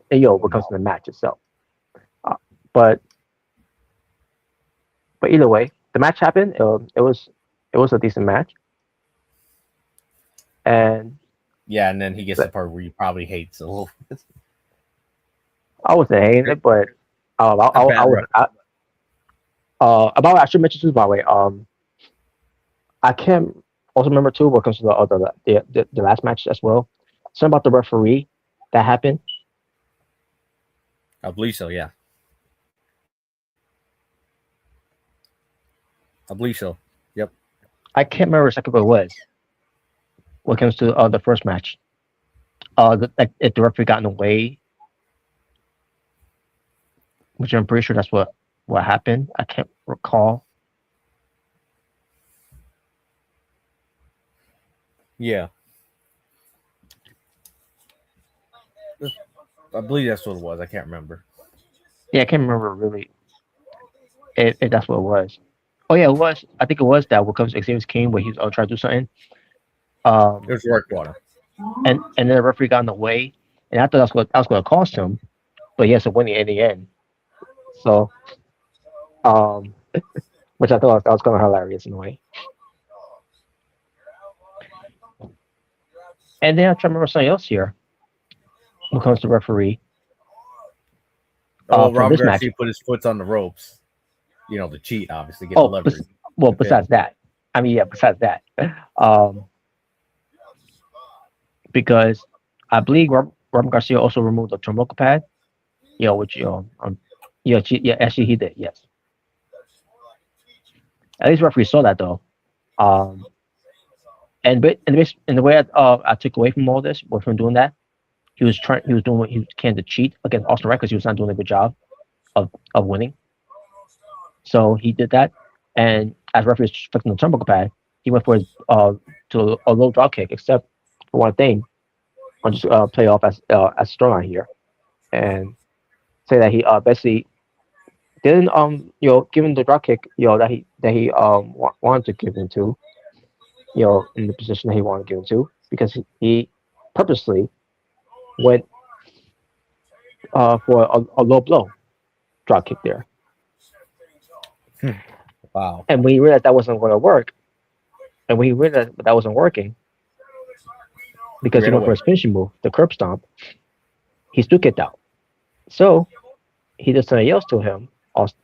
[SPEAKER 4] comes to the match itself. But either way, the match happened. It was a decent match, and
[SPEAKER 2] Yeah, and then he gets the part where you probably hates a little.
[SPEAKER 4] I wasn't hating it, but I
[SPEAKER 2] A bad
[SPEAKER 4] was.
[SPEAKER 2] rep.
[SPEAKER 4] About I should mention too, by the way. I can't also remember too what comes to the last match as well. Something about the referee that happened.
[SPEAKER 2] I believe so. Yeah, I believe so. Yep.
[SPEAKER 4] I can't remember exactly what it was. What comes to the first match, like if the referee got in the way, which I'm pretty sure that's what happened. I can't recall.
[SPEAKER 2] Yeah. I believe that's what it was. I can't remember.
[SPEAKER 4] Yeah, I can't remember really if that's what it was. Oh yeah, it was. I think it was that what comes to Xavier's King where he was trying to do something.
[SPEAKER 2] It was Rock Bottom.
[SPEAKER 4] And then the referee got in the way, and I thought that was going to cost him, but he has to win it in the end. So, which I thought that was kind of hilarious in a way. And then I'm trying to remember something else here. When it comes to referee,
[SPEAKER 2] Oh,
[SPEAKER 4] for
[SPEAKER 2] Rob
[SPEAKER 4] this
[SPEAKER 2] Garcia
[SPEAKER 4] match.
[SPEAKER 2] put his foot on the ropes. You know, to cheat, obviously, get the leverage.
[SPEAKER 4] Well, besides that, I mean, yeah, besides that, because I believe Robert Garcia also removed the turnbuckle pad. You know, which actually he did. Yes, at least referee saw that though. Um, and the way I took away from all this, with him doing that, he was doing what he can to cheat against Austin Wright because he was not doing a good job of winning. So he did that, and as referee was fixing the turnbuckle pad, he went for his to a low drop kick, except for one thing. I'll just play off as storyline here, and say that he basically didn't give him the drop kick that he wanted to give him to in the position that he wanted to give him to because he purposely went for a low blow drop kick there.
[SPEAKER 2] Wow.
[SPEAKER 4] And when he realized that wasn't going to work, and when he realized that wasn't working, because he went for his finishing move, the curb stomp, he still kicked out. So he did something else to him. Also,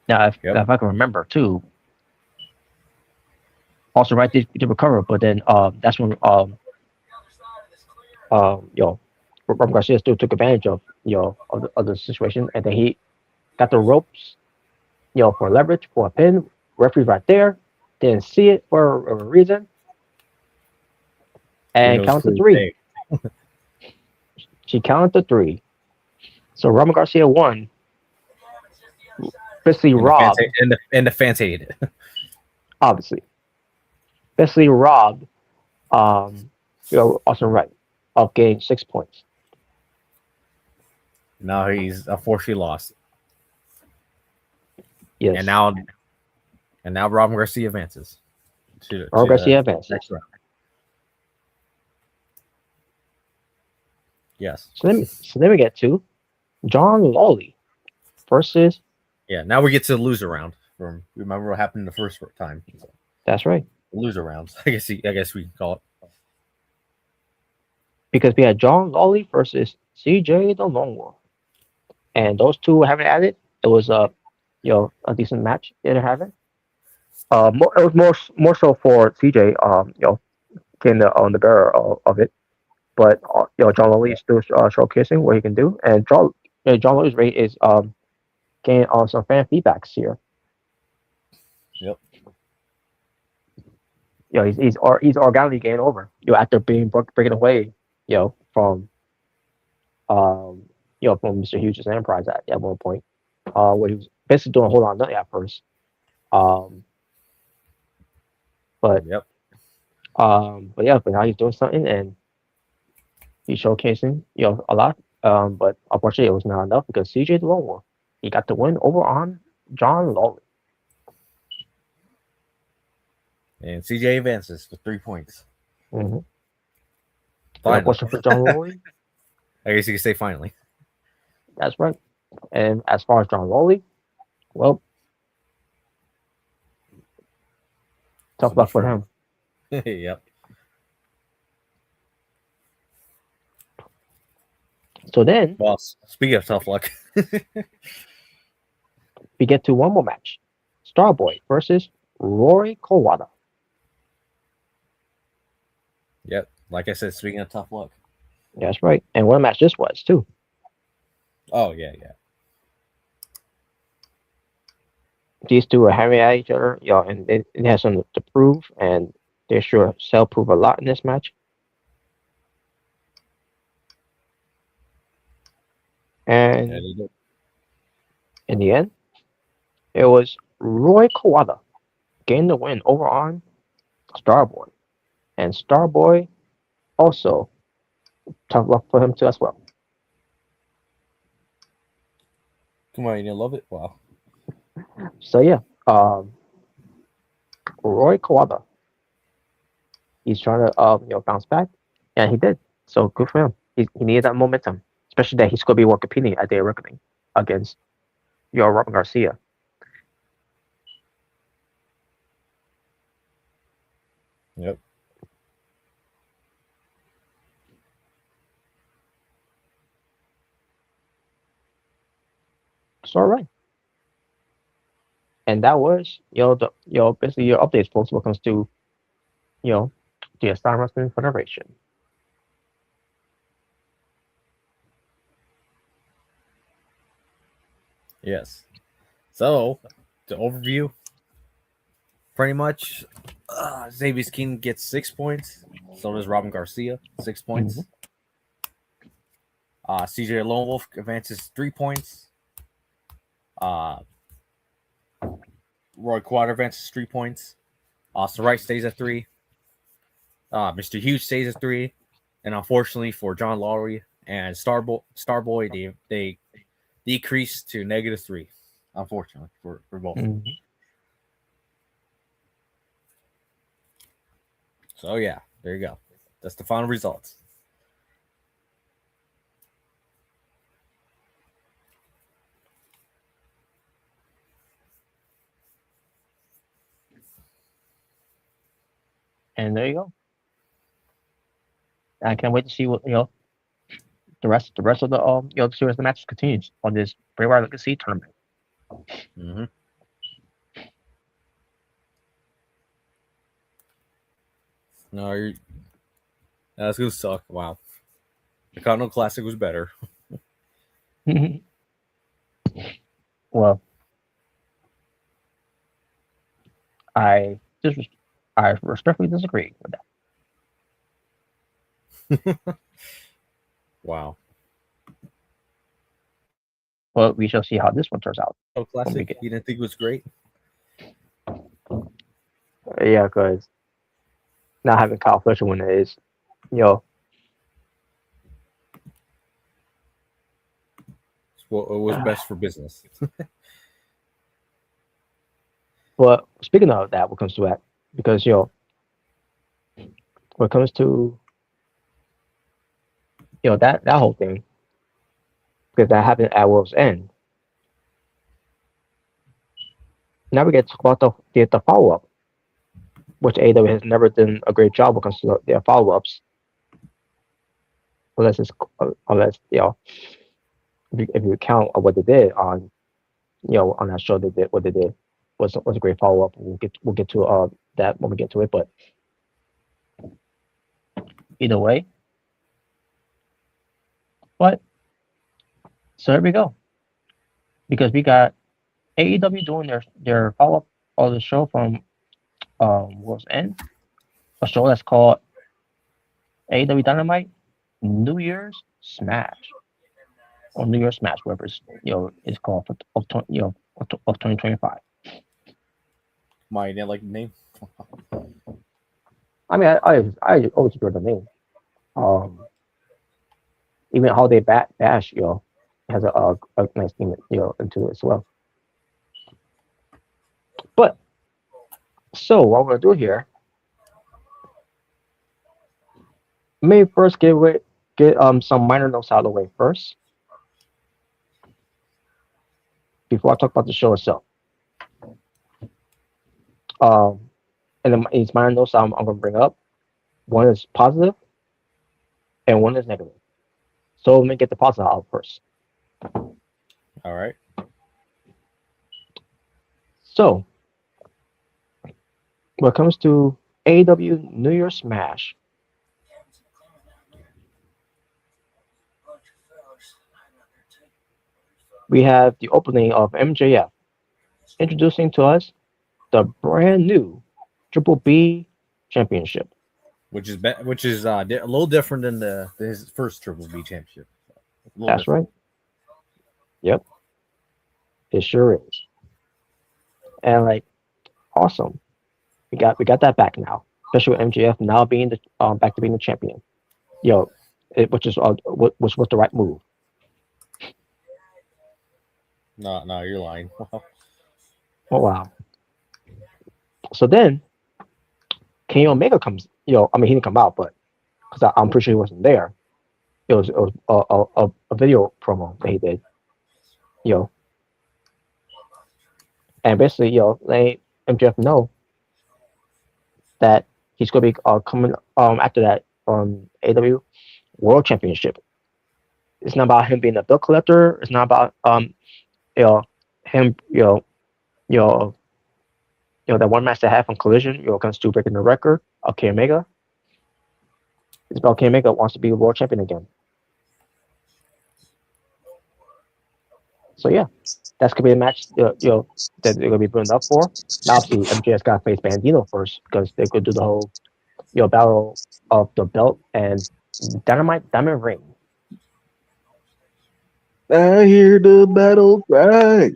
[SPEAKER 4] Now, if I can remember too, also right did recover, but then that's when Robert Garcia still took advantage of of the situation, and then he got the ropes for leverage for a pin. Referee right there didn't see it for a reason, and counted to 3. She counted to 3. So Robert Garcia won. Basically robbed,
[SPEAKER 2] and the fans hated it.
[SPEAKER 4] Obviously, basically robbed Austin Wright of getting 6 points.
[SPEAKER 2] Now he's unfortunately lost.
[SPEAKER 4] Yes.
[SPEAKER 2] And now Robin Garcia advances.
[SPEAKER 4] Robin Garcia advances.
[SPEAKER 2] Next round. Yes.
[SPEAKER 4] So then we get to John Lawley versus.
[SPEAKER 2] Yeah. Now we get to the loser round. Remember what happened the first time.
[SPEAKER 4] That's right.
[SPEAKER 2] Loser rounds. I guess we can call it.
[SPEAKER 4] Because we had John Lawley versus CJ the Lone Wolf, and those two were having at it. It was a decent match they're having. It was more so for CJ. Getting on the bearer of it, but John Lawley is still showcasing what he can do, and John Lawley's rate is getting on some fan feedbacks here.
[SPEAKER 2] Yep.
[SPEAKER 4] He's organically getting over. After being breaking away, from from Mr. Hughes' Enterprise at one point, where he was basically doing a whole lot of nothing at first. But now he's doing something and he's showcasing a lot. But unfortunately, it was not enough because CJ the Lone Wolf, he got the win over on John Lawley.
[SPEAKER 2] And CJ advances with 3 points.
[SPEAKER 4] Mm-hmm.
[SPEAKER 2] Finally.
[SPEAKER 4] Question for John Lawley.
[SPEAKER 2] I guess you could say finally.
[SPEAKER 4] That's right. And as far as John Lawley, well, tough
[SPEAKER 2] So
[SPEAKER 4] luck
[SPEAKER 2] much
[SPEAKER 4] for him.
[SPEAKER 2] Yep.
[SPEAKER 4] So then
[SPEAKER 2] Well, speaking of tough luck,
[SPEAKER 4] we get to one more match: Starboy versus Rory Kawada.
[SPEAKER 2] yep. Like I said, speaking of tough luck.
[SPEAKER 4] That's right. And what a match this was too.
[SPEAKER 2] Oh yeah.
[SPEAKER 4] These two are hammering at each other, and it has something to prove, and they're sure self prove a lot in this match. And
[SPEAKER 2] Yeah, they did.
[SPEAKER 4] in the end, it was Roy Kawada getting the win over on Starboy. And Starboy also tough luck for him too as well.
[SPEAKER 2] Come on, you didn't love it? Wow.
[SPEAKER 4] So yeah, Roy Kawada, he's trying to bounce back, and he did. So good for him. He needed that momentum, especially that he's going to be competing at the reckoning against Robin Garcia.
[SPEAKER 2] Yep.
[SPEAKER 4] So all right. And that was basically your updates, folks, when it comes to the Asylum Wrestling Federation.
[SPEAKER 2] Yes. So, the overview, pretty much, Xavier King gets 6 points. So does Robin Garcia, 6 points. CJ Lone Wolf advances 3 points. Roy Quad advances 3 points. Austin Wright stays at 3. Mr. Hughes stays at 3. And unfortunately for John Lawry and Starboy, they decrease to -3. Unfortunately for both.
[SPEAKER 4] Mm-hmm.
[SPEAKER 2] So yeah, there you go. That's the final results.
[SPEAKER 4] And there you go. I can't wait to see what the rest of the series of the matches continues on this Bray Wyatt Legacy tournament.
[SPEAKER 2] Mm-hmm. No, that's gonna suck. Wow, the Continental Classic was better.
[SPEAKER 4] Well, I respectfully disagree with that.
[SPEAKER 2] Wow.
[SPEAKER 4] But we shall see how this one turns out.
[SPEAKER 2] Oh, Classic. You didn't think it was great?
[SPEAKER 4] Yeah, because not having Kyle Fletcher when it is,
[SPEAKER 2] Well, it was best for business.
[SPEAKER 4] But speaking of that, what comes to that, because when it comes to that whole thing, because that happened at World's End. Now we get to talk about the follow up, which AEW has never done a great job when it comes to their follow ups, unless if you count what they did on on that show, they did what they did was a great follow up. We'll get to that when we get to it, but either way. But so here we go, because we got AEW doing their follow up of the show from World's End, a show that's called AEW Dynamite New Year's Smash, or New Year's Smash, whatever it's called of 2025.
[SPEAKER 2] My didn't like the name.
[SPEAKER 4] I mean, I always enjoy the name. Even Holiday Bash, has a nice theme, into it as well. But so what we're gonna do here, May first get some minor notes out of the way first before I talk about the show itself. And then these minor notes I'm gonna bring up. One is positive, and one is negative. So let me get the positive out first.
[SPEAKER 2] All right.
[SPEAKER 4] So, when it comes to AEW New Year Smash, we have the opening of MJF introducing to us the brand new Triple B Championship.
[SPEAKER 2] Which is a little different than his first Triple B championship.
[SPEAKER 4] That's
[SPEAKER 2] Different.
[SPEAKER 4] right. Yep, it sure is. And like, awesome. We got that back now, especially with MJF now being the back to being the champion. Which was the right move.
[SPEAKER 2] No, you're lying.
[SPEAKER 4] Oh wow. So then, Kenny Omega comes. I mean, he didn't come out, but because I'm pretty sure he wasn't there. It was a video promo that he did. And basically, let MJF know that he's going to be coming after that AEW World Championship. It's not about him being a bill collector. It's not about him that one match they had from Collision comes to breaking the record of Kenny Omega. It's about Kenny Omega wants to be a world champion again. So yeah, that's gonna be a match that they're gonna be building up for. Now, obviously, MJF's got to face Bandito first because they could do the whole battle of the belt and Dynamite Diamond Ring.
[SPEAKER 3] I hear the battle cry.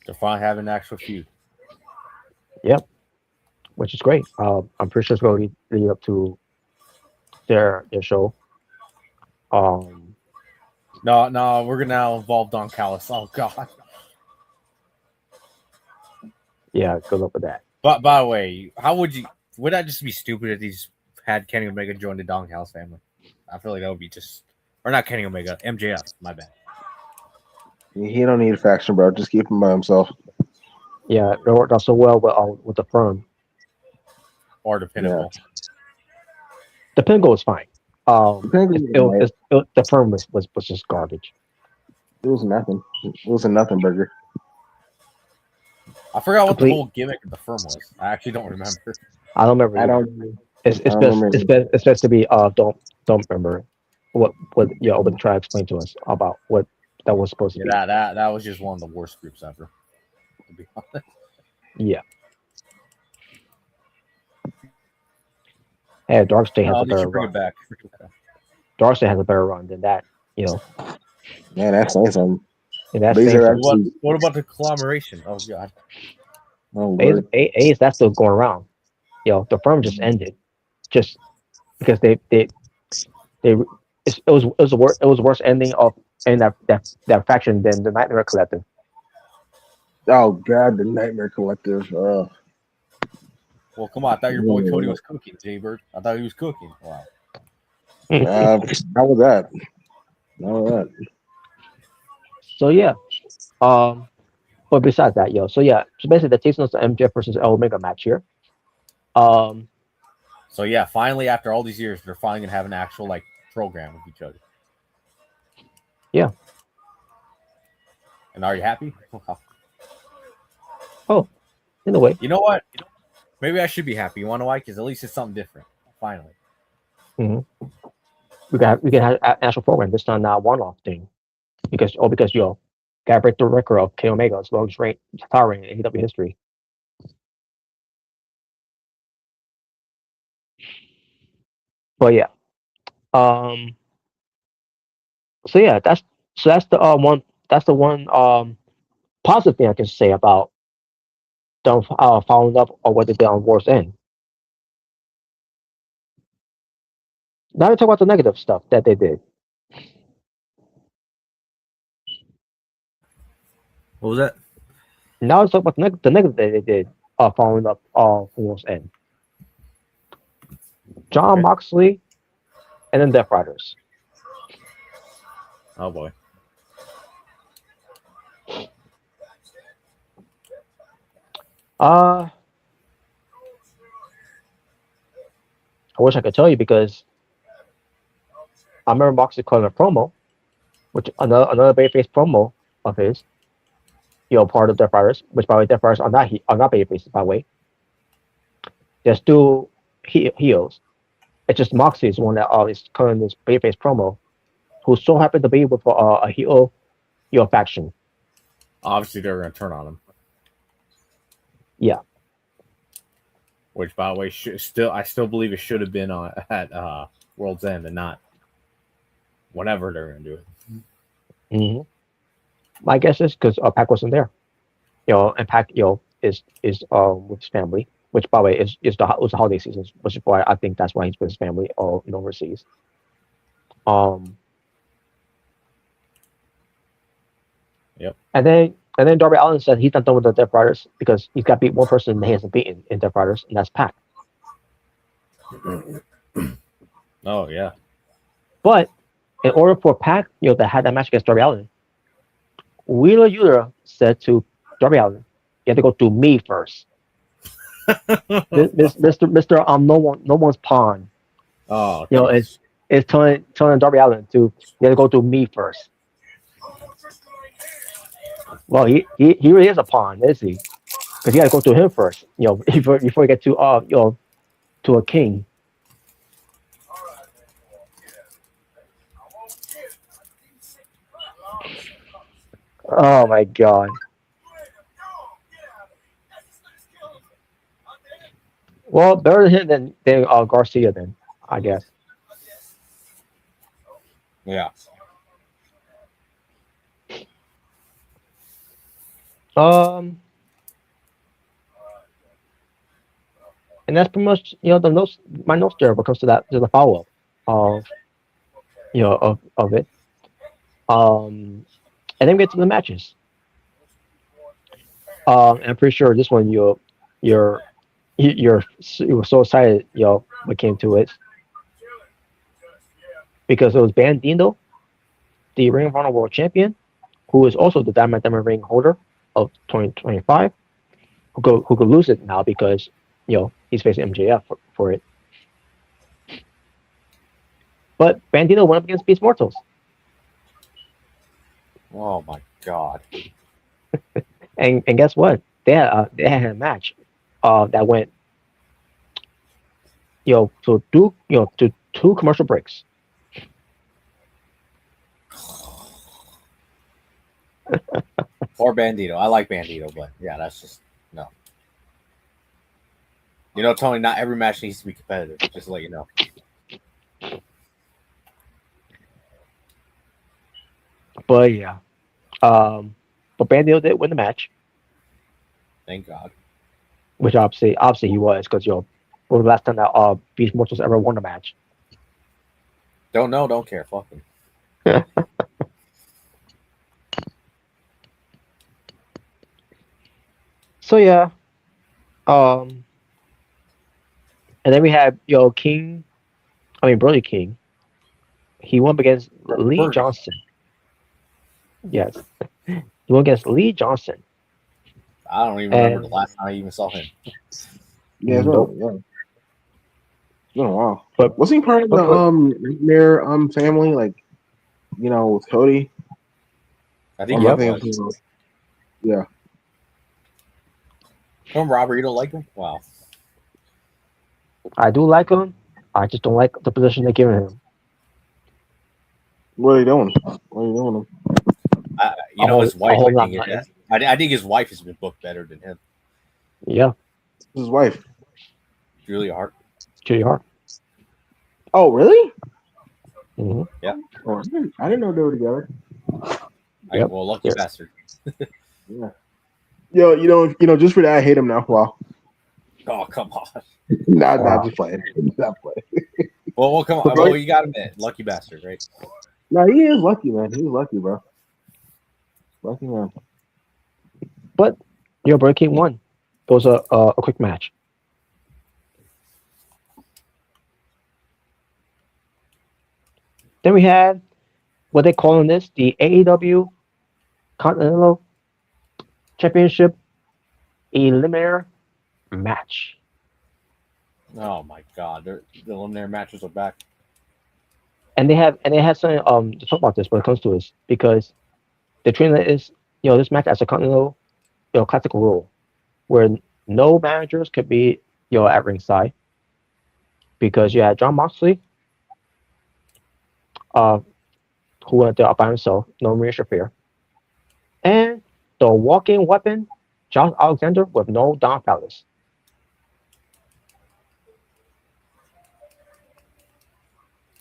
[SPEAKER 2] They're finally having an actual feud.
[SPEAKER 4] Yep, which is great. I'm pretty sure it's going to lead up to their show.
[SPEAKER 2] No, we're gonna now involve Don Callis. Oh God.
[SPEAKER 4] Yeah, good luck with that.
[SPEAKER 2] But by the way, would that just be stupid if he's had Kenny Omega join the Don Callis family? I feel like that would be or not Kenny Omega, MJF. My bad.
[SPEAKER 3] He don't need a faction, bro. Just keep him by himself.
[SPEAKER 4] Yeah, it worked out so well with the firm.
[SPEAKER 2] Or the Pinnacle.
[SPEAKER 3] Yeah.
[SPEAKER 4] The Pinnacle was fine.
[SPEAKER 3] The
[SPEAKER 4] firm was just garbage.
[SPEAKER 3] It was nothing. It was a nothing burger.
[SPEAKER 2] I forgot what the whole gimmick of the firm was. I actually don't remember.
[SPEAKER 4] I don't remember. It's best to be don't remember what try to explain to us about what that was supposed to be.
[SPEAKER 2] That was just one of the worst groups ever, to be honest.
[SPEAKER 4] Yeah. Hey, Dark State has a better run. Dark State has a better run than that.
[SPEAKER 3] Yeah, that's saying something.
[SPEAKER 2] What about the collaboration? Oh God.
[SPEAKER 3] Oh,
[SPEAKER 4] that's still going around. The firm just ended, just because it was worse ending of in that faction than the Nightmare Collective.
[SPEAKER 3] Oh God, the Nightmare Collective.
[SPEAKER 2] Well, come on! I thought your boy Cody was cooking, Jaybird. I thought he was cooking. Wow.
[SPEAKER 3] How was that?
[SPEAKER 4] So yeah, but besides that, so basically the taking us the MJF versus Omega match here.
[SPEAKER 2] So yeah, finally after all these years, they're finally gonna have an actual program with each other.
[SPEAKER 4] Yeah.
[SPEAKER 2] And are you happy?
[SPEAKER 4] Oh, in a way.
[SPEAKER 2] You know what? Maybe I should be happy. You want to know why? Because at least it's something different. Finally.
[SPEAKER 4] Mm-hmm. We can have an actual program. This not a one-off thing. Because gotta break the record of Kenny Omega as longest title reign in AEW history. But yeah. So yeah, that's the one positive thing I can say about them following up on what they did on War's End. Now let's talk about the negative stuff that they did.
[SPEAKER 2] What was that?
[SPEAKER 4] Now let's talk about the negative that they did following up War's End. John Moxley, and then Death Riders.
[SPEAKER 2] Oh boy.
[SPEAKER 4] I wish I could tell you because I remember Moxley calling a promo, which another babyface promo of his, part of Death Riders, which by the way, Death Riders are not babyfaces, by the way. They're still heels. It's just Moxley is one that is calling this babyface promo, who so happened to be with a heel faction.
[SPEAKER 2] Obviously, they're going to turn on him.
[SPEAKER 4] Yeah.
[SPEAKER 2] Which, by the way, I still believe it should have been at World's End and not whenever they're going to do it.
[SPEAKER 4] Mm-hmm. My guess is because Pac wasn't there, and Pac, is with his family, which by the way was the holiday season, which is why I think that's why he's with his family overseas.
[SPEAKER 2] Yep.
[SPEAKER 4] And then Darby Allin said he's not done with the Death Riders because he's got beat one person that he hasn't beaten in Death Riders, and that's Pac.
[SPEAKER 2] Oh yeah.
[SPEAKER 4] But in order for Pac, to have that match against Darby Allin, Wheeler Yuta said to Darby Allin, "You have to go through me first." Mister, no one's pawn.
[SPEAKER 2] Oh.
[SPEAKER 4] It's telling Darby Allin you have to go through me first. Well, he really is a pawn, is he? Because you got to go through him first, before you get to to a king. Oh my god. Well, better than him than Garcia then, I guess.
[SPEAKER 2] Yeah.
[SPEAKER 4] And that's pretty much my notes there when it comes to that, to the follow up of of it. And then we get to the matches. I'm pretty sure this one you were so excited when it came to it because it was Bandito, the Ring of Honor World Champion, who is also the Diamond Ring holder of 2025, who could lose it now because he's facing MJF for it. But Bandito went up against Beast Mortals.
[SPEAKER 2] Oh my god.
[SPEAKER 4] and guess what? They had a match that went to two commercial breaks.
[SPEAKER 2] Or Bandito. I like Bandito, but yeah, that's just no. Tony, not every match needs to be competitive, just to let you know.
[SPEAKER 4] But yeah. But Bandito did win the match.
[SPEAKER 2] Thank God.
[SPEAKER 4] Which obviously he was, because when was the last time that Beast Mortals ever won a match?
[SPEAKER 2] Don't know, don't care. Fuck him.
[SPEAKER 4] So yeah. And then we had Brody King. He won against Lee Johnson. Yes. He went against Lee Johnson.
[SPEAKER 2] I don't even remember the last time I even saw him.
[SPEAKER 3] Yeah,
[SPEAKER 4] Nope.
[SPEAKER 3] yeah. It's been a while.
[SPEAKER 4] But
[SPEAKER 3] Was he part of the Nightmare family, with Cody?
[SPEAKER 2] I think
[SPEAKER 3] yeah.
[SPEAKER 2] Come Robert, you don't like him? Wow.
[SPEAKER 4] I do like him. I just don't like the position they're giving him.
[SPEAKER 3] What are you doing?
[SPEAKER 2] His wife. I think his wife has been booked better than him.
[SPEAKER 4] Yeah.
[SPEAKER 3] His wife,
[SPEAKER 2] Julia Hart.
[SPEAKER 3] Oh, really?
[SPEAKER 4] Mm-hmm.
[SPEAKER 2] Yeah.
[SPEAKER 3] Oh, I didn't know they were together.
[SPEAKER 2] Yep. Well, lucky bastard.
[SPEAKER 3] Yeah. Yo, just for that, I hate him now. Wow.
[SPEAKER 2] Oh, come on.
[SPEAKER 3] Not just playing. Not playing.
[SPEAKER 2] Well, come on. Well, you got him, lucky bastard, right?
[SPEAKER 3] No, he is lucky, man. He's lucky, bro. Lucky man.
[SPEAKER 4] But Brody King won. It was a quick match. Then we had what they calling this the AEW Continental Championship Eliminator match.
[SPEAKER 2] Oh my God, the eliminator matches are back.
[SPEAKER 4] And they had something to talk about this when it comes to this because the trainer is this match as a Continental classic rule where no managers could be at ringside because you had John Moxley uh who went there by himself, no Maria Shafir, and the walking weapon Josh Alexander with no Don Callis.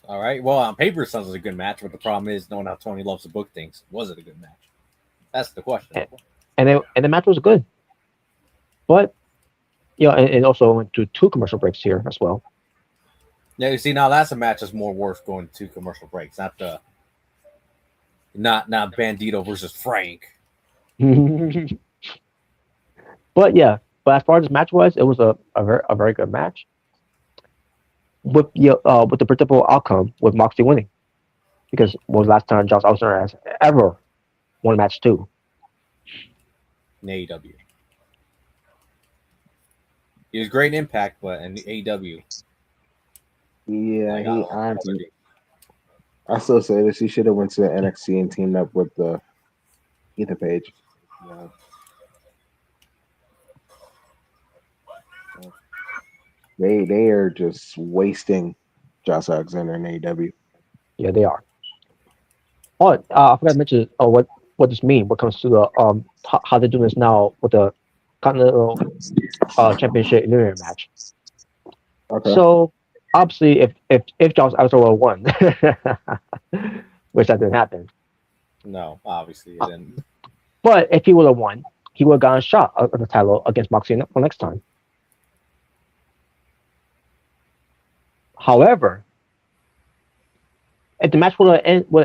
[SPEAKER 2] All right. Well, on paper, it sounds like a good match, but the problem is, knowing how Tony loves to book things, was it a good match? That's the question.
[SPEAKER 4] And the match was good, but and it also went to 2 commercial breaks here as well.
[SPEAKER 2] Yeah, you see, now that's a match that's more worth going to commercial breaks, not Bandito versus Frank.
[SPEAKER 4] But as far as this match was, it was a very good match with the predictable outcome with Moxley winning because was the last time Josh Alexander has ever won a match too.
[SPEAKER 2] In AEW. He was great in Impact, but in AEW.
[SPEAKER 3] Yeah, he honestly. I still say this. He should have went to NXT and teamed up with Ethan Page. Yeah. They are just wasting Josh Alexander in AEW.
[SPEAKER 4] Yeah, they are. Oh, I forgot to mention what this means. What comes to the how they're doing this now with the Continental Championship Eliminator match.
[SPEAKER 3] Okay.
[SPEAKER 4] So obviously, if Josh Alexander won, which that didn't happen.
[SPEAKER 2] No, obviously it didn't.
[SPEAKER 4] But if he would have won, he would have gotten a shot at the title against Moxley for next time. However, if the match would have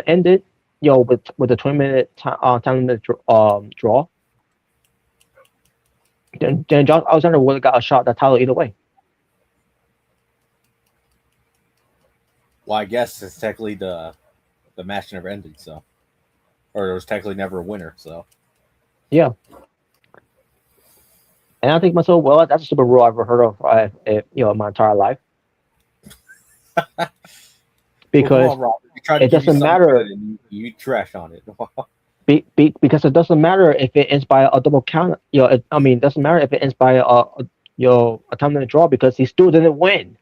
[SPEAKER 4] ended, with the 20-minute time limit draw, then Josh Alexander would have got a shot at the title either way.
[SPEAKER 2] Well, I guess it's technically the match never ended, so, or there was technically never a winner, so.
[SPEAKER 4] Yeah. And I think myself, well, that's a stupid rule I've ever heard of, in my entire life. Because it doesn't matter.
[SPEAKER 2] You trash on it.
[SPEAKER 4] Because it doesn't matter if it ends by a double count. It doesn't matter if it ends by a time limit draw because he still didn't win.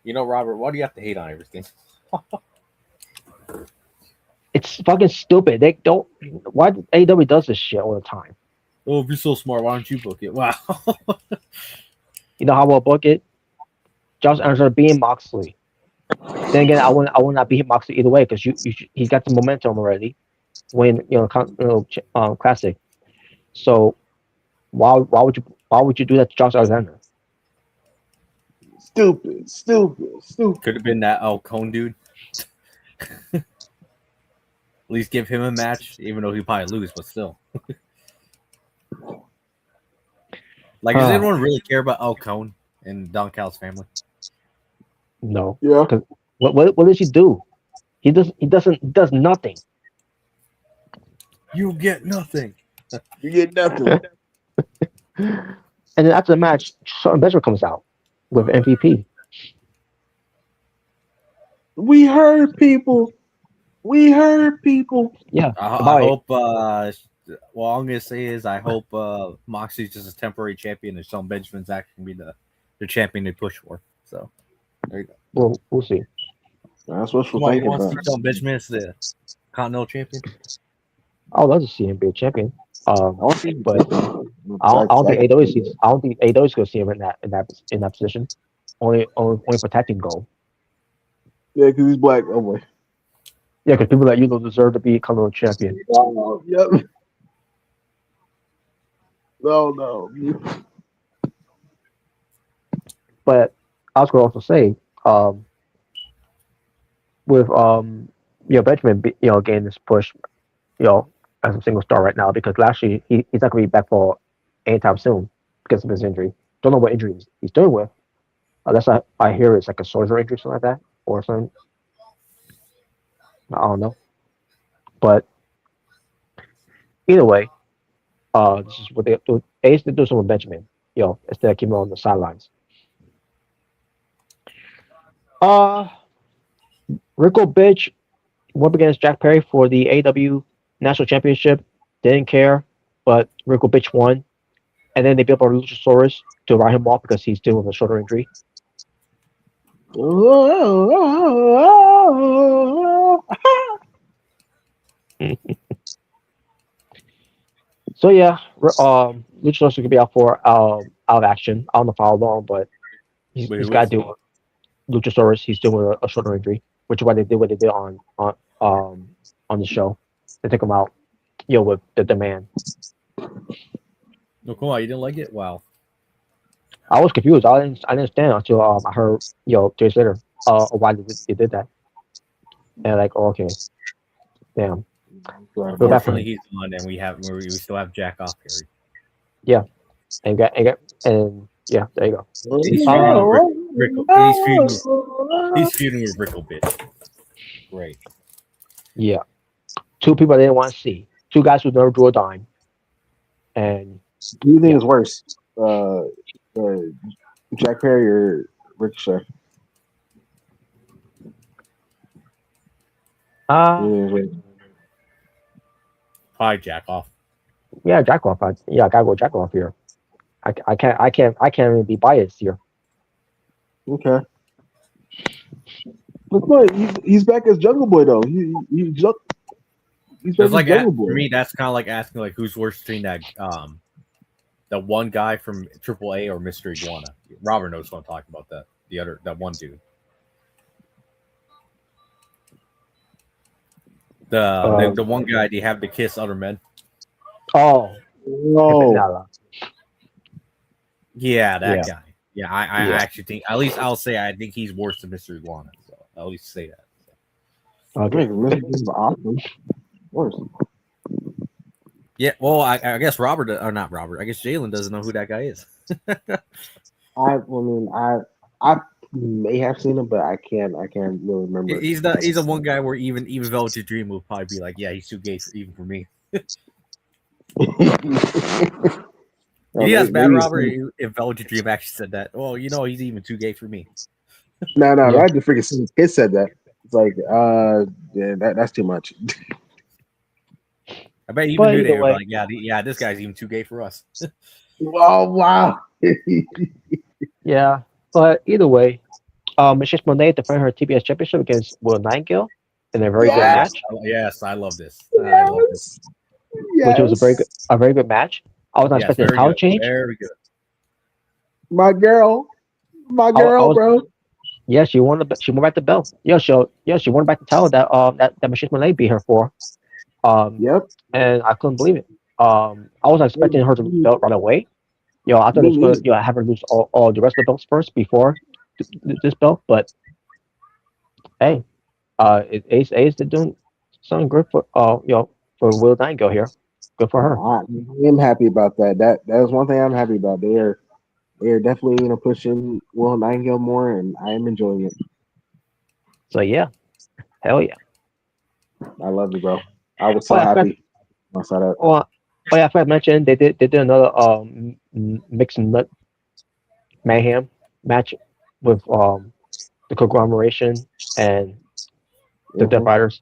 [SPEAKER 2] Robert, why do you have to hate on everything?
[SPEAKER 4] It's fucking stupid. They don't. Why AEW does this shit all the time?
[SPEAKER 2] Oh, if you're so smart, why don't you book it? Wow.
[SPEAKER 4] You know how I'll book it? Josh Alexander being Moxley. Then again, I will not beat Moxley either way because he's got the momentum already. Win classic. So why would you do that to Josh Alexander?
[SPEAKER 3] Stupid.
[SPEAKER 2] Could have been that El Cone dude. At least give him a match, even though he'd probably lose, but still. Does anyone really care about El Cone and Don Cal's family?
[SPEAKER 4] No.
[SPEAKER 3] Yeah.
[SPEAKER 4] What does he do? He does nothing.
[SPEAKER 2] You get nothing.
[SPEAKER 3] You get nothing.
[SPEAKER 4] And then after the match, Shawn Benjamin comes out with MVP.
[SPEAKER 3] We heard people.
[SPEAKER 4] Yeah.
[SPEAKER 2] I hope. What I'm gonna say is, I hope Moxley's just a temporary champion, and Shawn Benjamin's actually gonna be the champion they push for. So there you go.
[SPEAKER 4] We'll see.
[SPEAKER 3] That's what we're
[SPEAKER 2] Why you
[SPEAKER 3] thinking
[SPEAKER 2] want to
[SPEAKER 3] about.
[SPEAKER 2] see Shawn Benjamin as the Continental champion?
[SPEAKER 4] I would love to see him be a champion.
[SPEAKER 3] I don't think
[SPEAKER 4] But I don't think AEW is going to see him in that position. Only for tag team goal.
[SPEAKER 3] Yeah, because he's black. Oh boy.
[SPEAKER 4] Yeah, because people like you don't deserve to be Continental champion.
[SPEAKER 3] Oh, yep. No.
[SPEAKER 4] But I was going to also say, with Benjamin, getting this push, as a single star right now because last year he's not going to be back for anytime soon because of his injury. Don't know what injury he's dealing with. Unless I hear it's like a shoulder injury, something like that, or something. I don't know, but either way, this is what they do. Ace to do some with Benjamin, instead of keeping him on the sidelines. Uh, Rico Bitch went up against Jack Perry for the AEW National Championship. Didn't care, but Rico Bitch won. And then they built up Luchasaurus to write him off because he's dealing with a shoulder injury. So yeah, Luchasaurus could be out of action. I don't know for how long, but he's got to do it. Luchasaurus. He's dealing with a shoulder injury, which is why they did what they did on the show. They took him out, with the demand.
[SPEAKER 2] No, come on, you didn't like it? Wow.
[SPEAKER 4] I was confused. I didn't understand until I heard 2 days later why they did that. And like, okay, damn.
[SPEAKER 2] Unfortunately, he's on, and we still have Jack off Perry.
[SPEAKER 4] Yeah, and there you go.
[SPEAKER 2] He's feuding with Rico Bitch. Great.
[SPEAKER 4] Yeah, 2 people I didn't want to see. 2 guys who never drew a dime. And
[SPEAKER 3] do you think it's worse, Jack Perry or Ricochet?
[SPEAKER 2] Probably Jack off.
[SPEAKER 4] Yeah, Jack off. I gotta go Jack off here. I can't even be biased here.
[SPEAKER 3] Okay. Look, he's back as Jungle Boy though. He's back as
[SPEAKER 2] like
[SPEAKER 3] Jungle Boy.
[SPEAKER 2] For me, that's kind of like asking like who's worse between that one guy from AAA or Mr. Iguana. Robert knows what I'm talking about. That one dude. The one guy they have to kiss other men.
[SPEAKER 4] Oh,
[SPEAKER 2] yeah, that guy. Yeah, I actually think, at least I'll say, I think he's worse than Mr. Iguana. So I'll at least say that.
[SPEAKER 3] Okay, awesome. Worse.
[SPEAKER 2] Yeah, well, I guess Robert, or not Robert. I guess Jalen doesn't know who that guy is.
[SPEAKER 3] I may have seen him, but I can't really remember.
[SPEAKER 2] He's the one guy where even Velvet Dream will probably be like, yeah, he's too gay even for me. That's bad, Robert. If Velvet Dream actually said that, well, he's even too gay for me.
[SPEAKER 3] No, I just freaking seen kid said that. It's like, yeah, that's too much.
[SPEAKER 2] I bet even knew they were like, yeah, this guy's even too gay for us.
[SPEAKER 3] Wow.
[SPEAKER 4] Yeah, but either way, Michelle Monet defended her TBS championship against Will Nightingale in a very good match.
[SPEAKER 2] Yes, I love this.
[SPEAKER 3] Yes.
[SPEAKER 4] Which was a very good match. I was not expecting a title change.
[SPEAKER 2] Very good.
[SPEAKER 3] My girl, bro.
[SPEAKER 4] Yeah, she won back the belt. Yeah, she won back the title that Michelle Monet beat her for.
[SPEAKER 3] Yep.
[SPEAKER 4] And I couldn't believe it. I was expecting her to lose the belt right away. I thought it was going to have her lose all the rest of the belts first before this belt. But hey, Ace did doing something good for Will Nightingale here. Good for her.
[SPEAKER 3] I am happy about that. That is one thing I'm happy about. They are definitely pushing Will Nightingale more, and I am enjoying it.
[SPEAKER 4] So yeah, hell yeah.
[SPEAKER 3] I love you, bro. I was so happy. I saw that.
[SPEAKER 4] I forgot to mention they did another mixed nut mayhem match with the conglomeration and the Death Riders.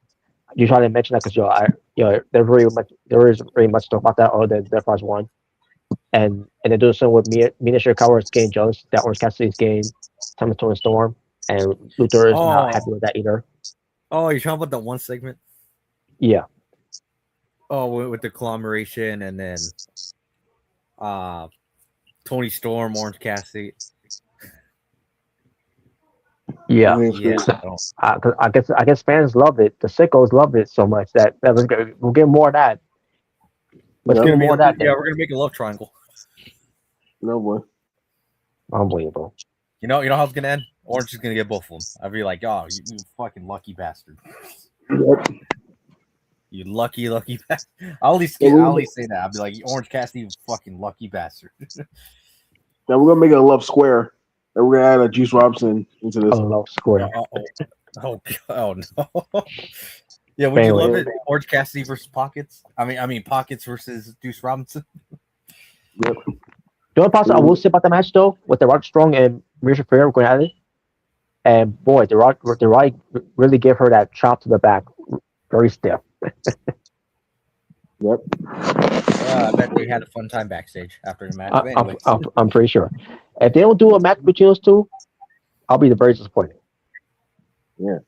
[SPEAKER 4] You try to mention that because there is very much stuff about that other than Death Riders 1. And they do something with Mina Shirakawa's getting jealous that Orange Cassidy's getting Time of Tony Storm, and Luther is not happy with that either.
[SPEAKER 2] Oh, you're talking about that one segment?
[SPEAKER 4] Yeah.
[SPEAKER 2] Oh, with the conglomeration and then Tony Storm, Orange Cassidy.
[SPEAKER 4] Yeah. I guess fans love it. The sickos love it so much that we'll get more of that. Let's get more of that.
[SPEAKER 2] Yeah, we're gonna make a love triangle.
[SPEAKER 3] No boy.
[SPEAKER 4] Unbelievable.
[SPEAKER 2] You know how it's gonna end? Orange is gonna get both of them. I'd be like, oh, you fucking lucky bastard.
[SPEAKER 3] Yep.
[SPEAKER 2] You lucky bastard. I'll at least say that. I'll be like, Orange Cassidy, you fucking lucky bastard.
[SPEAKER 3] Now we're gonna make a love square, and we're gonna add a Juice Robinson into this.
[SPEAKER 4] A love square.
[SPEAKER 2] Oh no. Yeah, would you
[SPEAKER 4] Anyway.
[SPEAKER 2] love it? Orange Cassidy versus Pockets. I mean Pockets versus Deuce Robinson.
[SPEAKER 3] Yep.
[SPEAKER 4] The only part I will say about the match though, with the Rock Strong and Ricochet Ferrer going at it, and boy, the Rock really gave her that chop to the back, very stiff.
[SPEAKER 3] Yep.
[SPEAKER 2] I bet they had a fun time backstage after the match. But anyway,
[SPEAKER 4] I'm pretty sure. If they don't do a match between those two, I'll be very disappointed.
[SPEAKER 3] Yeah.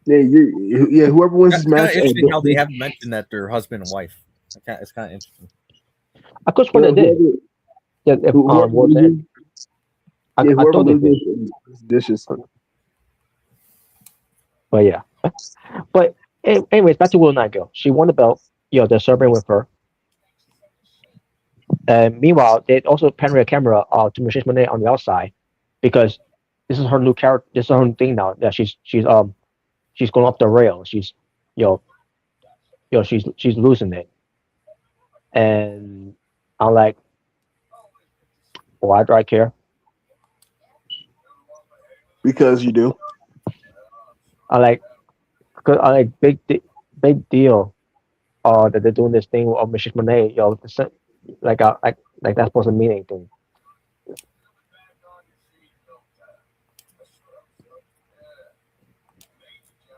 [SPEAKER 3] Yeah. Whoever wins
[SPEAKER 2] it's
[SPEAKER 3] this
[SPEAKER 2] kind
[SPEAKER 3] match,
[SPEAKER 2] of interesting how they haven't mentioned that they're husband and wife. It's kind of interesting.
[SPEAKER 4] Of course, what they did. Yeah, if,
[SPEAKER 3] whoever
[SPEAKER 4] what they,
[SPEAKER 3] loses,
[SPEAKER 4] I
[SPEAKER 3] whoever
[SPEAKER 4] thought they did.
[SPEAKER 3] loses is dishes.
[SPEAKER 4] But yeah. But anyways, back to Will Nightingale. She won the belt. They're celebrating with her. And meanwhile, they also pan the camera to Michelle Monet on the outside because this is her new character. This is her new thing now. Yeah, she's going off the rail. She's she's losing it. And I'm like, why do I care?
[SPEAKER 3] Because you do.
[SPEAKER 4] I like big deal. That they're doing this thing of Michelle Monet. Like that's supposed to mean anything.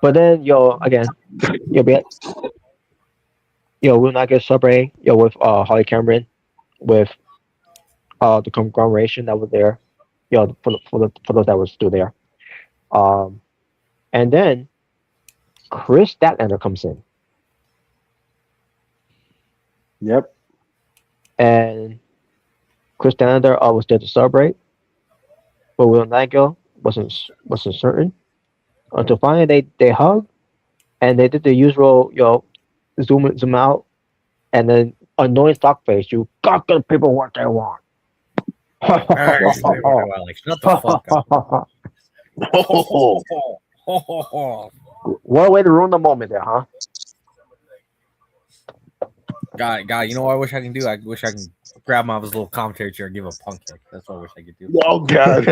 [SPEAKER 4] But then again, we'll not get celebrating with Holly Cameron, with the conglomeration that was there, for those that were still there. And then Chris Statlander comes in.
[SPEAKER 3] Yep.
[SPEAKER 4] And Chris Statlander was there to celebrate, but Will Nightingale wasn't certain until finally they hugged and they did the usual zoom out and then annoying stock face. You got the people what they want.
[SPEAKER 2] Shut the fuck up.
[SPEAKER 4] What a way to ruin the moment there, huh?
[SPEAKER 2] God, you know what I wish I can do? I wish I can grab my little commentary chair and give a punk kick. That's what I wish I could do.
[SPEAKER 3] Oh God.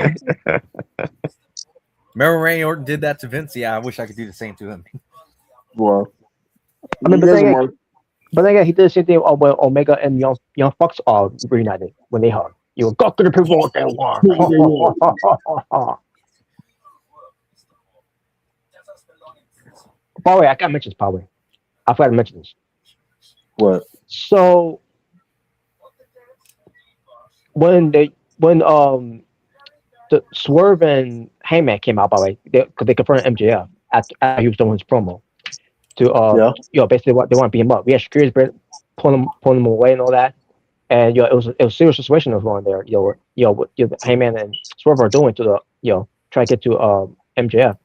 [SPEAKER 2] Remember Randy Orton did that to Vince? Yeah, I wish I could do the same to him.
[SPEAKER 3] Well,
[SPEAKER 4] I mean, but then again, he did the same thing when Omega and Young Bucks are reunited when they hug. You go to the people what they want. By the way, I gotta mention this, probably. I forgot to mention this.
[SPEAKER 3] What?
[SPEAKER 4] So when the Swerve and Heyman came out, by the way, because they confronted MJF after he was doing his promo to basically what they want to beat him up. We had security pulling him away and all that, and it was a serious situation that was going there. What Heyman and Swerve are doing to the try to get to MJF,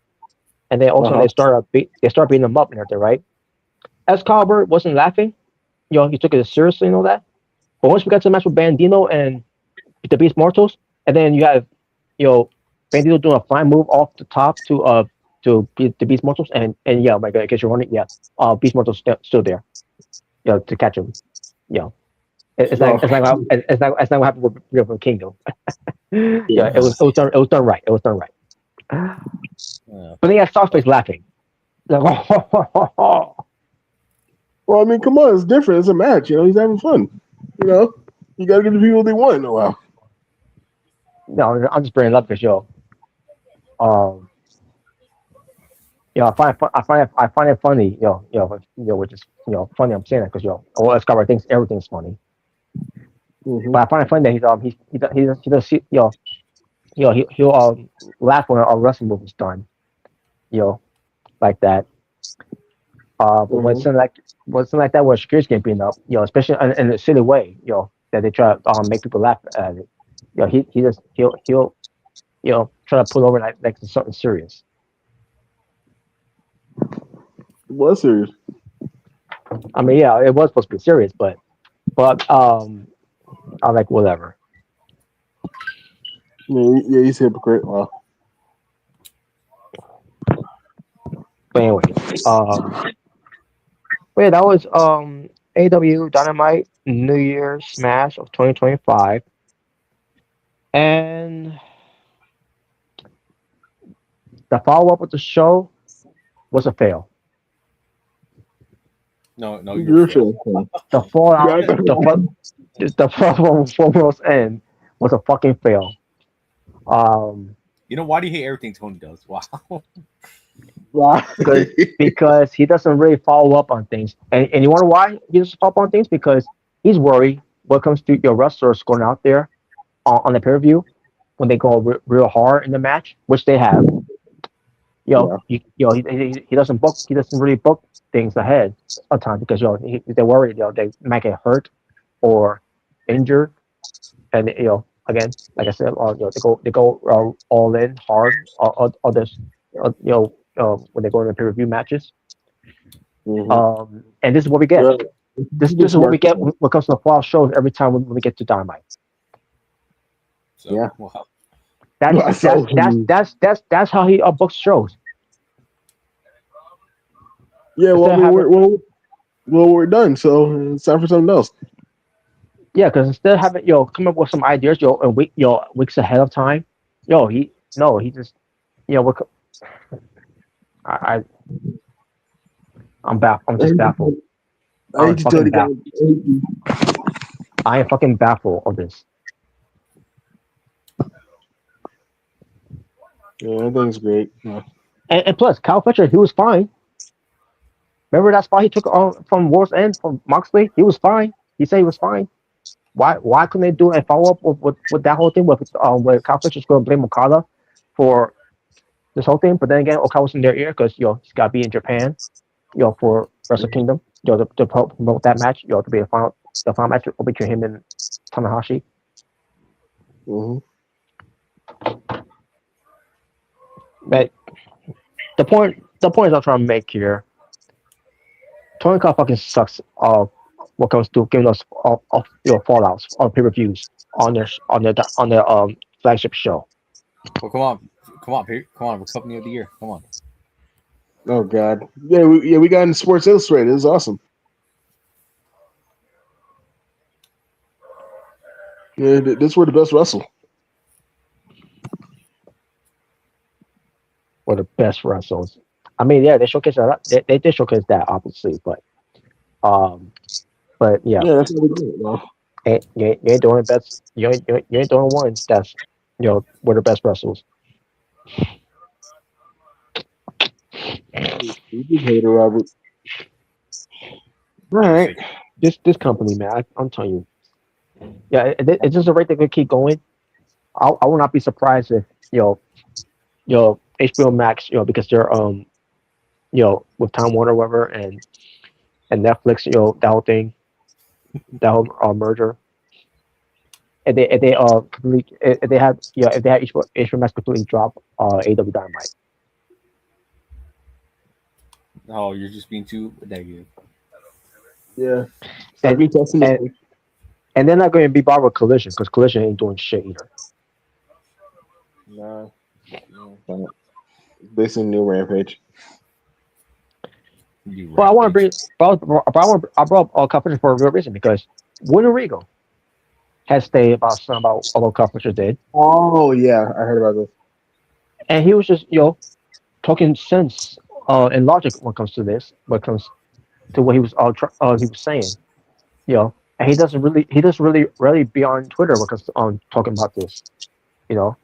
[SPEAKER 4] and then also they start beating him up and everything, right? Excalibur wasn't laughing. He took it seriously and all that. But once we got to the match with Bandito and the Beast Mortals, and then you have, Bandito doing a fine move off the top to beat the Beast Mortals, and oh my God, in case you're wondering, Beast Mortals still there, to catch him. It's like what happened with Regal Kingdom. It was done right. It was done right. But then you have Softface laughing. Like,
[SPEAKER 3] well, I mean, come on, it's different. It's a match. He's having fun. You got to give the people what they want in a while.
[SPEAKER 4] No, I'm just bringing it up because I find it funny. Which is funny. I'm saying that because Escobar thinks everything's funny. Mm-hmm. But I find it funny that he does he'll laugh when a wrestling move is done. Like that. But when something like that where security's getting beaten up, especially in a silly way, that they try to make people laugh at it. He'll try to pull over like it's something serious.
[SPEAKER 3] It was serious.
[SPEAKER 4] I mean, it was supposed to be serious, but I'm like whatever.
[SPEAKER 3] Yeah, he's a hypocrite. Wow.
[SPEAKER 4] But anyway, that was AEW Dynamite New Year's Smash of 2025, and the follow up of the show was a fail.
[SPEAKER 2] No,
[SPEAKER 3] You're
[SPEAKER 2] Phil.
[SPEAKER 3] sure.
[SPEAKER 4] The fallout,
[SPEAKER 3] Yeah,
[SPEAKER 4] the first one from World's End was a fucking fail.
[SPEAKER 2] You know, why do you hate everything Tony does? Wow.
[SPEAKER 4] Because he doesn't really follow up on things, and you wonder why he doesn't follow up on things because he's worried when it comes to your wrestlers going out there on the pay per view when they go real hard in the match, which they have.
[SPEAKER 3] Yeah.
[SPEAKER 4] He doesn't book. He doesn't really book things ahead of time because they're worried. They might get hurt or injured, and again, like I said, they go all in hard on this, when they go into pay per view matches. And this is what we get.
[SPEAKER 3] Yeah.
[SPEAKER 4] This is what we get when it comes to the fall shows every time when we get to Dynamite.
[SPEAKER 2] So,
[SPEAKER 3] Yeah.
[SPEAKER 2] Wow.
[SPEAKER 4] That's how he books shows.
[SPEAKER 3] Yeah, well, I mean, we're done, so it's time for something else.
[SPEAKER 4] Yeah, because instead of having come up with some ideas and weeks ahead of time, he just we're, I I'm I'm just baffled.
[SPEAKER 3] I hate to tell you guys.
[SPEAKER 4] I am fucking baffled of this.
[SPEAKER 3] Yeah, I think it's great. Yeah.
[SPEAKER 4] And plus, Kyle Fletcher, he was fine. Remember that spot he took from World's End from Moxley? He was fine. He said he was fine. Why couldn't they do a follow up with that whole thing with where Kyle Fletcher's going to blame Okada for this whole thing? But then again, Okada was in their ear because he's got to be in Japan, for Wrestle Kingdom, to promote that match, to be the final match between him and Tanahashi.
[SPEAKER 3] Mm-hmm.
[SPEAKER 4] But the point I'm trying to make here, Tony Khan fucking sucks. What comes to giving us fallouts on pay per views on their flagship show.
[SPEAKER 2] Well, come on, we're company of the year. Come on.
[SPEAKER 3] Oh God, we got in Sports Illustrated. It was awesome. Yeah, this were the best wrestle.
[SPEAKER 4] Or the best wrestles. I mean, yeah, they showcase that. They did showcase that, obviously, but yeah.
[SPEAKER 3] Yeah, that's what we do.
[SPEAKER 4] You ain't doing best. You ain't doing one that's were the best wrestles.
[SPEAKER 3] You hater, Robert. All right.
[SPEAKER 4] This company, man, I'm telling you. Yeah, it's just a rate they could keep going. I will not be surprised if HBO Max, because they're with Time Warner, whatever, and Netflix, that whole thing, that whole merger. If they if they have HBO Max completely drop AEW Dynamite.
[SPEAKER 2] Oh, you're just being too negative.
[SPEAKER 3] Yeah.
[SPEAKER 4] And they're not going to be bothered with Collision because Collision ain't doing shit either.
[SPEAKER 3] No. Basically, new Rampage.
[SPEAKER 4] Well, I want to bring. I brought up Competition for a real reason because William Regal has stated about what Competition did.
[SPEAKER 3] Oh yeah, I heard about this.
[SPEAKER 4] And he was just talking sense and logic when it comes to this. When it comes to what he was saying, and he doesn't really be on Twitter because talking about this, so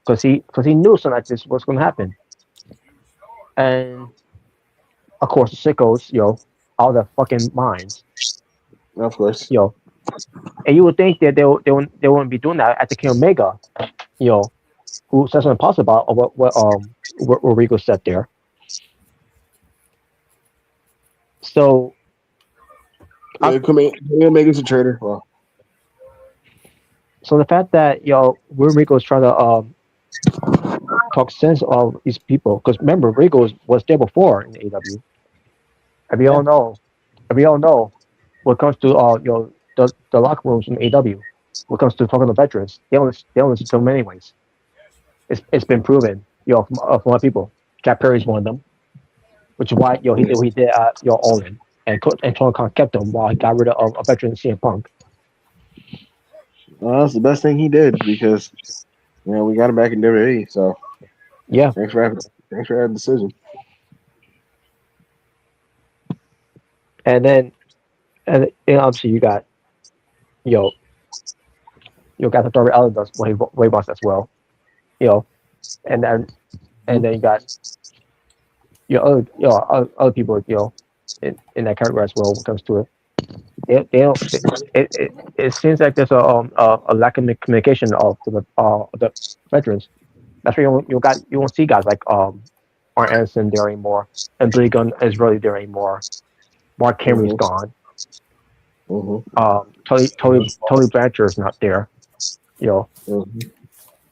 [SPEAKER 4] because he knew something like this was going to happen, and of course the sickos, out of their fucking minds,
[SPEAKER 3] of course,
[SPEAKER 4] and you would think that they wouldn't be doing that at the King Omega, who said something positive about what Regal said there. So.
[SPEAKER 3] Omega's a traitor. Well,
[SPEAKER 4] so the fact that William Regal is trying to talk sense of these people, because remember Regal was there before in the AEW. And we all know, when it comes to the locker rooms in AEW, when it comes to talking to veterans, they don't listen to them anyways. It's been proven, from a lot of people. Jack Perry's one of them, which is why he did All In. And Tony Khan kept him while he got rid of a veteran CM Punk.
[SPEAKER 3] Well, that's the best thing he did because we got him back in WWE. So
[SPEAKER 4] yeah,
[SPEAKER 3] thanks for having the decision.
[SPEAKER 4] And then and obviously you got you know you got the Darby Allin does weight loss as well. You know, and then you got other people in that category as well when it comes to it. They don't. It seems like there's a lack of communication of the veterans. That's why you won't see guys like Arn Anderson there anymore, and Billy Gunn is really there anymore. Mark Henry's gone. Tony Blanchard's not there. You know,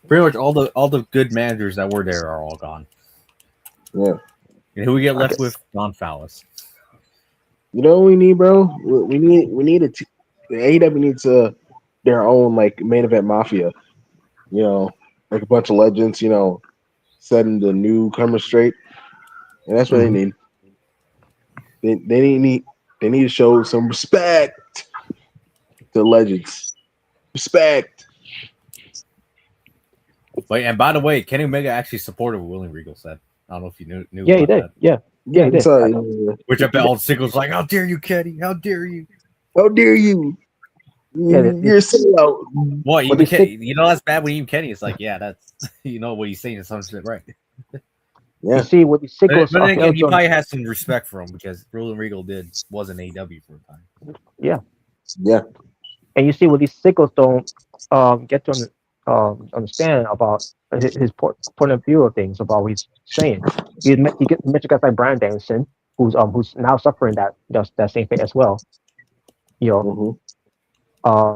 [SPEAKER 2] Pretty much all the good managers that were there are all gone.
[SPEAKER 3] Yeah.
[SPEAKER 2] And who we get left with? Don Fallis.
[SPEAKER 3] You know what we need, bro? We need the AEW needs their own like main event mafia. You know, like a bunch of legends. You know, setting the newcomers straight, and that's what they need. They need to show some respect to legends. Respect.
[SPEAKER 2] Wait, and by the way, Kenny Omega actually supported what William Regal said. I don't know if you knew.
[SPEAKER 4] Yeah, he did.
[SPEAKER 2] That.
[SPEAKER 4] Yeah, he did.
[SPEAKER 2] Which I bet all the sickles like, how dare you, Kenny? How dare you?
[SPEAKER 3] How dare you?
[SPEAKER 4] Yeah,
[SPEAKER 3] you're a sellout.
[SPEAKER 2] What? Even Kenny, you know that's bad when even Kenny is like, yeah, that's what he's saying is 100% right.
[SPEAKER 3] Yeah.
[SPEAKER 4] You see what these sickles.
[SPEAKER 2] But then again, he probably has some respect for him because William Regal was an AEW for a time.
[SPEAKER 4] Yeah.
[SPEAKER 3] Yeah.
[SPEAKER 4] And you see what these sickles don't get to understand about his point of view of things, about what he's saying. He mentioned guys like Bryan Danielson, who's now suffering that same fate as well. You know,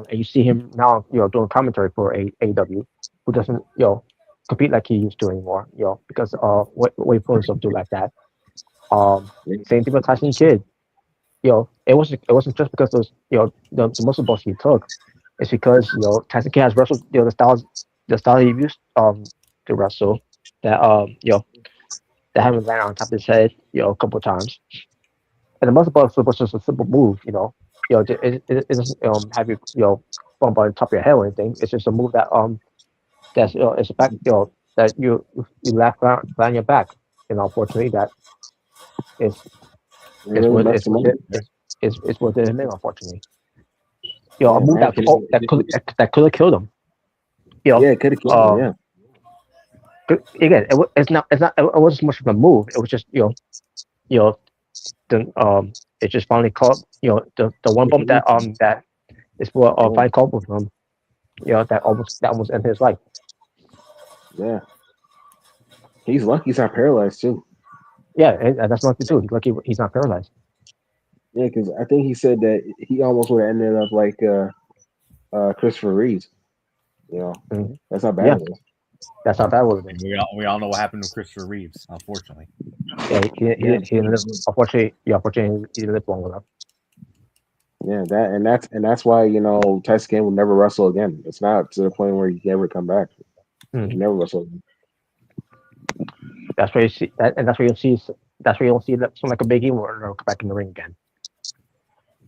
[SPEAKER 4] and you see him now, doing commentary for AEW, who doesn't, compete like he used to anymore, because what he put himself through like that. Same thing with Tyson Kidd. It wasn't just because those, the muscle bumps he took. It's because Tyson Kidd has wrestled the style he used to wrestle that that haven't landed on top of his head a couple of times. And the muscle bump was just a simple move, it doesn't have you bump on top of your head or anything. It's just a move that that's it's a back that you left on your back. Unfortunately, that is it's what it meant. Unfortunately, a move that could have killed him.
[SPEAKER 3] Yeah, it could have killed him.
[SPEAKER 4] Yeah. Again, it wasn't so much of a move. It was just it just finally caught the one bump that is what finally caught with him. That almost ended his life.
[SPEAKER 3] Yeah. He's lucky he's not paralyzed too.
[SPEAKER 4] Yeah, and that's lucky too. He's lucky he's not paralyzed.
[SPEAKER 3] Yeah, because I think he said that he almost would have ended up like Christopher Reeves. That's how bad it was.
[SPEAKER 4] That's how bad it would have been.
[SPEAKER 2] We all know what happened to Christopher Reeves, unfortunately.
[SPEAKER 4] Yeah, he unfortunately he didn't live long enough.
[SPEAKER 3] Yeah, that's why Tyson Kidd will never wrestle again. It's not to the point where he can never come back. He never wrestle again.
[SPEAKER 4] That's where you see that, and that's where you'll see. That's where you'll see that someone like a Big E will come back in the ring again.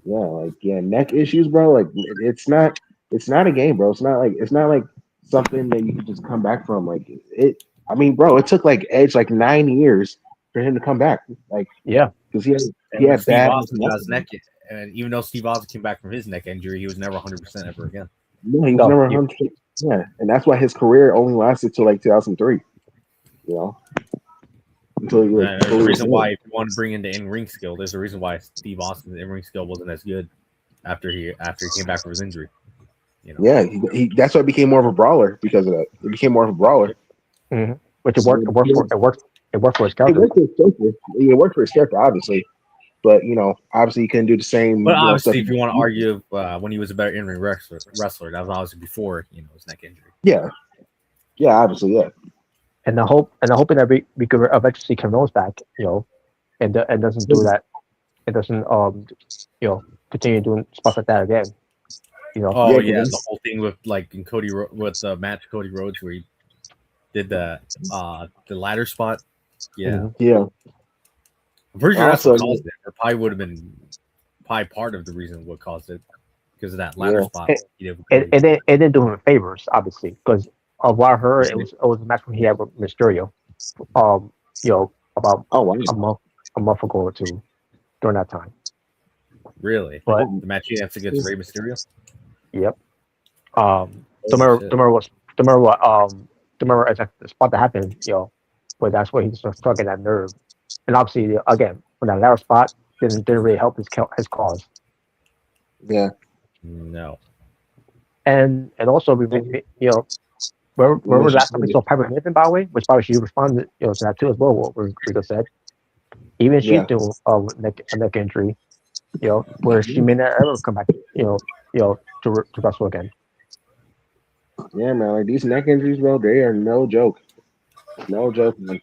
[SPEAKER 3] Yeah, neck issues, bro. Like it's not a game, bro. It's not like something that you can just come back from. Like it. I mean, bro, it took like Edge like 9 years for him to come back. Like because he had bad
[SPEAKER 2] neck. And even though Steve Austin came back from his neck injury, he was never 100% ever again.
[SPEAKER 3] No, he was never 100%. Yeah, and that's why his career only lasted till like 2003. Until he
[SPEAKER 2] there's a reason why if you want to bring in the in-ring skill, there's a reason why Steve Austin's in-ring skill wasn't as good after he came back from his injury.
[SPEAKER 3] Yeah, he that's why he became more of a brawler because of that. He became more of a brawler.
[SPEAKER 4] Mm-hmm. Which it worked for his character.
[SPEAKER 3] It worked for his character, obviously. But obviously he couldn't do the same.
[SPEAKER 2] But obviously, if you want to argue when he was a better in-ring wrestler, that was obviously before his neck injury.
[SPEAKER 3] Yeah, obviously, yeah.
[SPEAKER 4] And the hoping that we could eventually see Kevin back, and doesn't do that. It doesn't continue doing stuff like that again.
[SPEAKER 2] The whole thing with like in Cody with the match Cody Rhodes where he did the ladder spot. Yeah.
[SPEAKER 3] Yeah.
[SPEAKER 2] I'm pretty sure that's what caused it. Or probably would have been part of the reason what caused it because of that ladder spot.
[SPEAKER 4] It didn't do him favors, obviously, because of what I heard, it was a match when he had with Mysterio. About a month ago or two during that time.
[SPEAKER 2] Really?
[SPEAKER 4] But
[SPEAKER 2] The match he has against Rey Mysterio?
[SPEAKER 4] yep.
[SPEAKER 2] Oh, shit.
[SPEAKER 4] Remember exactly the spot that happened, but that's where he just struck at that nerve. And obviously, again, when that lateral spot didn't really help his cause.
[SPEAKER 3] Yeah.
[SPEAKER 2] No.
[SPEAKER 4] And also, remember the last time we saw Piper Niven, by the way, which probably she responded, to that too as well. What Regal said, even she threw a neck injury, where she may not ever come back, to wrestle again.
[SPEAKER 3] Yeah, man. Like these neck injuries, bro, they are no joke. No joke, man.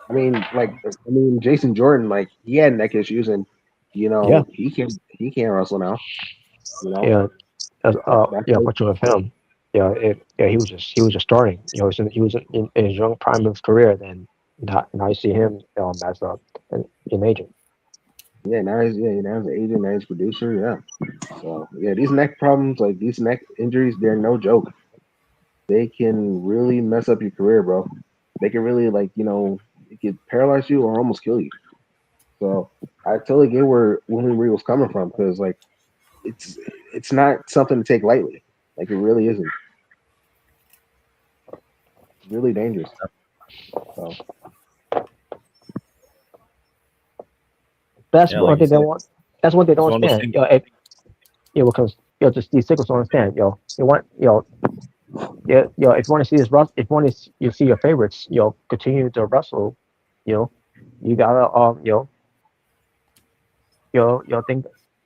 [SPEAKER 3] I mean, Jason Jordan, like he had neck issues, and
[SPEAKER 4] Yeah,
[SPEAKER 3] he can't wrestle now. You know,
[SPEAKER 4] yeah,
[SPEAKER 3] that's
[SPEAKER 4] unfortunately with him, he was just starting. He was in his young prime of his career. Then now you see him as an agent.
[SPEAKER 3] yeah. Now he's an agent, now he's a producer. Yeah. So yeah, these neck problems, like these neck injuries, they're no joke. They can really mess up your career, bro. They can really it could paralyze you or almost kill you. So I totally get where William Regal's coming from because like it's it's not something to take lightly. Like it really isn't. Really dangerous. So
[SPEAKER 4] That's
[SPEAKER 2] Yeah,
[SPEAKER 4] one
[SPEAKER 2] like you
[SPEAKER 4] thing they
[SPEAKER 2] said,
[SPEAKER 4] want. That's one they
[SPEAKER 2] it's
[SPEAKER 4] don't
[SPEAKER 2] one of those
[SPEAKER 4] understand.
[SPEAKER 2] things.
[SPEAKER 4] Because just these sickles don't understand. You want if you want to see this if you want to you see your favorites, continue to wrestle, you gotta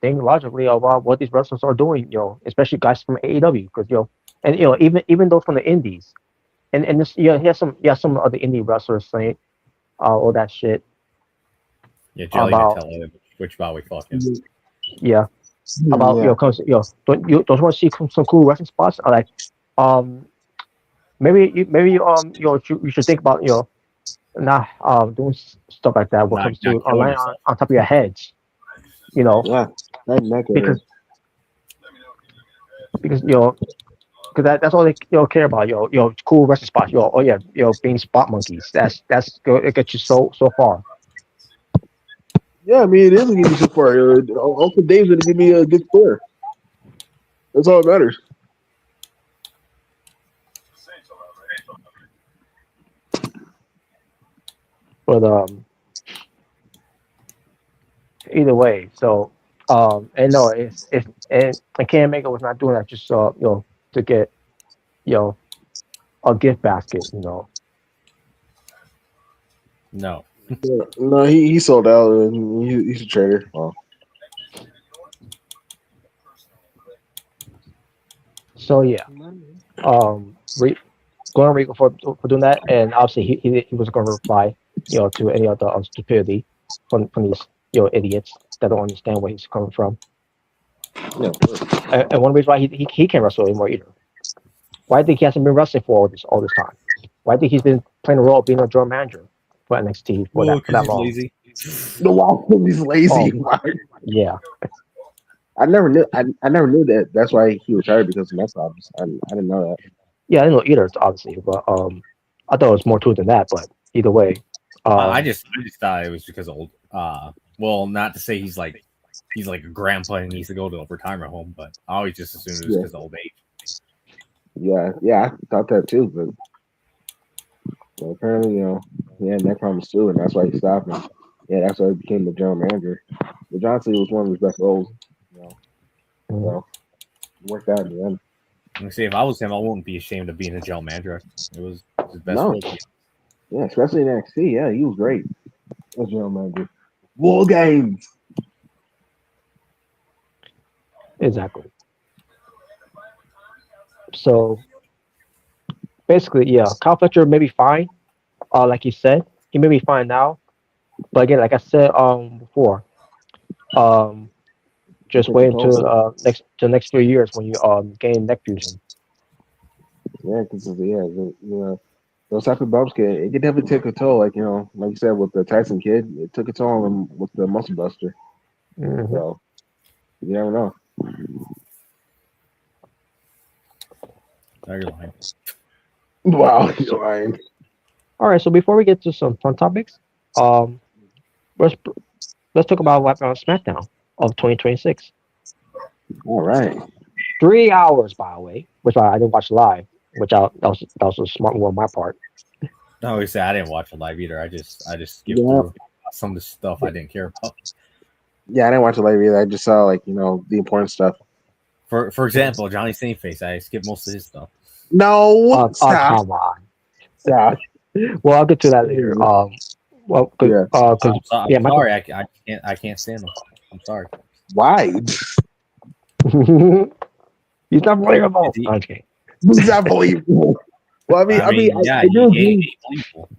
[SPEAKER 4] think logically about what these wrestlers are doing, especially guys from AEW, because and even those from the indies, and this here's some of the indie wrestlers saying all that shit
[SPEAKER 2] Yeah, Jelly didn't
[SPEAKER 4] about
[SPEAKER 2] tell him which Bowie fuck him.
[SPEAKER 4] yeah about
[SPEAKER 3] yeah.
[SPEAKER 4] cause don't want to see some cool wrestling spots, or like um you should think about not doing stuff like that when it
[SPEAKER 2] Not
[SPEAKER 4] comes to
[SPEAKER 2] killing
[SPEAKER 4] laying
[SPEAKER 2] yourself.
[SPEAKER 4] on top of your heads,
[SPEAKER 3] Yeah. That neck area.
[SPEAKER 4] because because because that's all they care about, cool wrestling spots, oh yeah, being spot monkeys. It gets you so far.
[SPEAKER 3] Yeah, I mean it is gonna give me so far. Uncle Dave's gonna give me a good score. That's all that matters.
[SPEAKER 4] But either way, so and no, it's and Cam Maker was not doing that just to get a gift basket,
[SPEAKER 2] No.
[SPEAKER 3] Yeah. No, he sold out and he's a trader. Well,
[SPEAKER 4] So yeah, um, going on Regal for doing that, and obviously he was going to reply, to any other stupidity from these idiots that don't understand where he's coming from.
[SPEAKER 3] yeah.
[SPEAKER 4] And one reason why he can't wrestle anymore either. Why do you think he hasn't been wrestling for all this time? Why do you think he's been playing the role of being a general manager for NXT for
[SPEAKER 2] Oh,
[SPEAKER 4] that
[SPEAKER 2] he's
[SPEAKER 4] long?
[SPEAKER 2] lazy.
[SPEAKER 3] No, wow, he's lazy.
[SPEAKER 4] Oh, yeah.
[SPEAKER 3] I never knew. I never knew that. That's why he retired because of mess ups. I didn't know that.
[SPEAKER 4] Yeah, I didn't know either, obviously, but I thought it was more to it than that. But either way,
[SPEAKER 2] I just thought it was because of old. Well, not to say he's like a grandpa and needs to go to a retirement home, but I always just assumed it was because of old age.
[SPEAKER 3] Yeah, I thought that too, but apparently, he had neck problems too, and that's why he stopped. And yeah, that's why he became the general manager. But Johnson was one of his best roles, so it worked out in the end.
[SPEAKER 2] Let me see, if I was him, I wouldn't be ashamed of being a general manager. It was his best
[SPEAKER 3] No.
[SPEAKER 2] role.
[SPEAKER 3] Yeah, especially in NXT. Yeah, he was great as general manager. War games.
[SPEAKER 4] exactly. So basically, yeah, Kyle Fletcher may be fine. Like you said, he may be fine now. But again, like I said before, just wait until next few years when you gain neck fusion.
[SPEAKER 3] Yeah, because those type of bumps it can definitely take a toll. Like like you said with the Tyson kid, it took a toll on him with the muscle buster.
[SPEAKER 4] Mm-hmm.
[SPEAKER 3] So you never know.
[SPEAKER 2] No, you're lying.
[SPEAKER 3] Wow, you're lying.
[SPEAKER 4] All right, so before we get to some fun topics, let's talk about what happened on SmackDown. of 2026.
[SPEAKER 3] All right.
[SPEAKER 4] 3 hours, by the way, which I didn't watch live, that was a smart move on my part.
[SPEAKER 2] No, we say I didn't watch it live either. I just skipped
[SPEAKER 3] Yeah.
[SPEAKER 2] through some of the stuff I didn't care about.
[SPEAKER 3] Yeah, I didn't watch it live either. I just saw the important stuff.
[SPEAKER 2] For example, Johnny Saintface, I skipped most of his stuff.
[SPEAKER 3] No, stop.
[SPEAKER 4] Come on.
[SPEAKER 3] Stop.
[SPEAKER 4] Well, I'll get to that later. Well,
[SPEAKER 3] Yeah.
[SPEAKER 2] I'm
[SPEAKER 4] Michael,
[SPEAKER 2] sorry, I can't stand him. I'm sorry.
[SPEAKER 3] Why?
[SPEAKER 4] he's not believable.
[SPEAKER 2] He-
[SPEAKER 4] Okay.
[SPEAKER 3] He's not believable. Well, I do agree.
[SPEAKER 2] he ain't believable.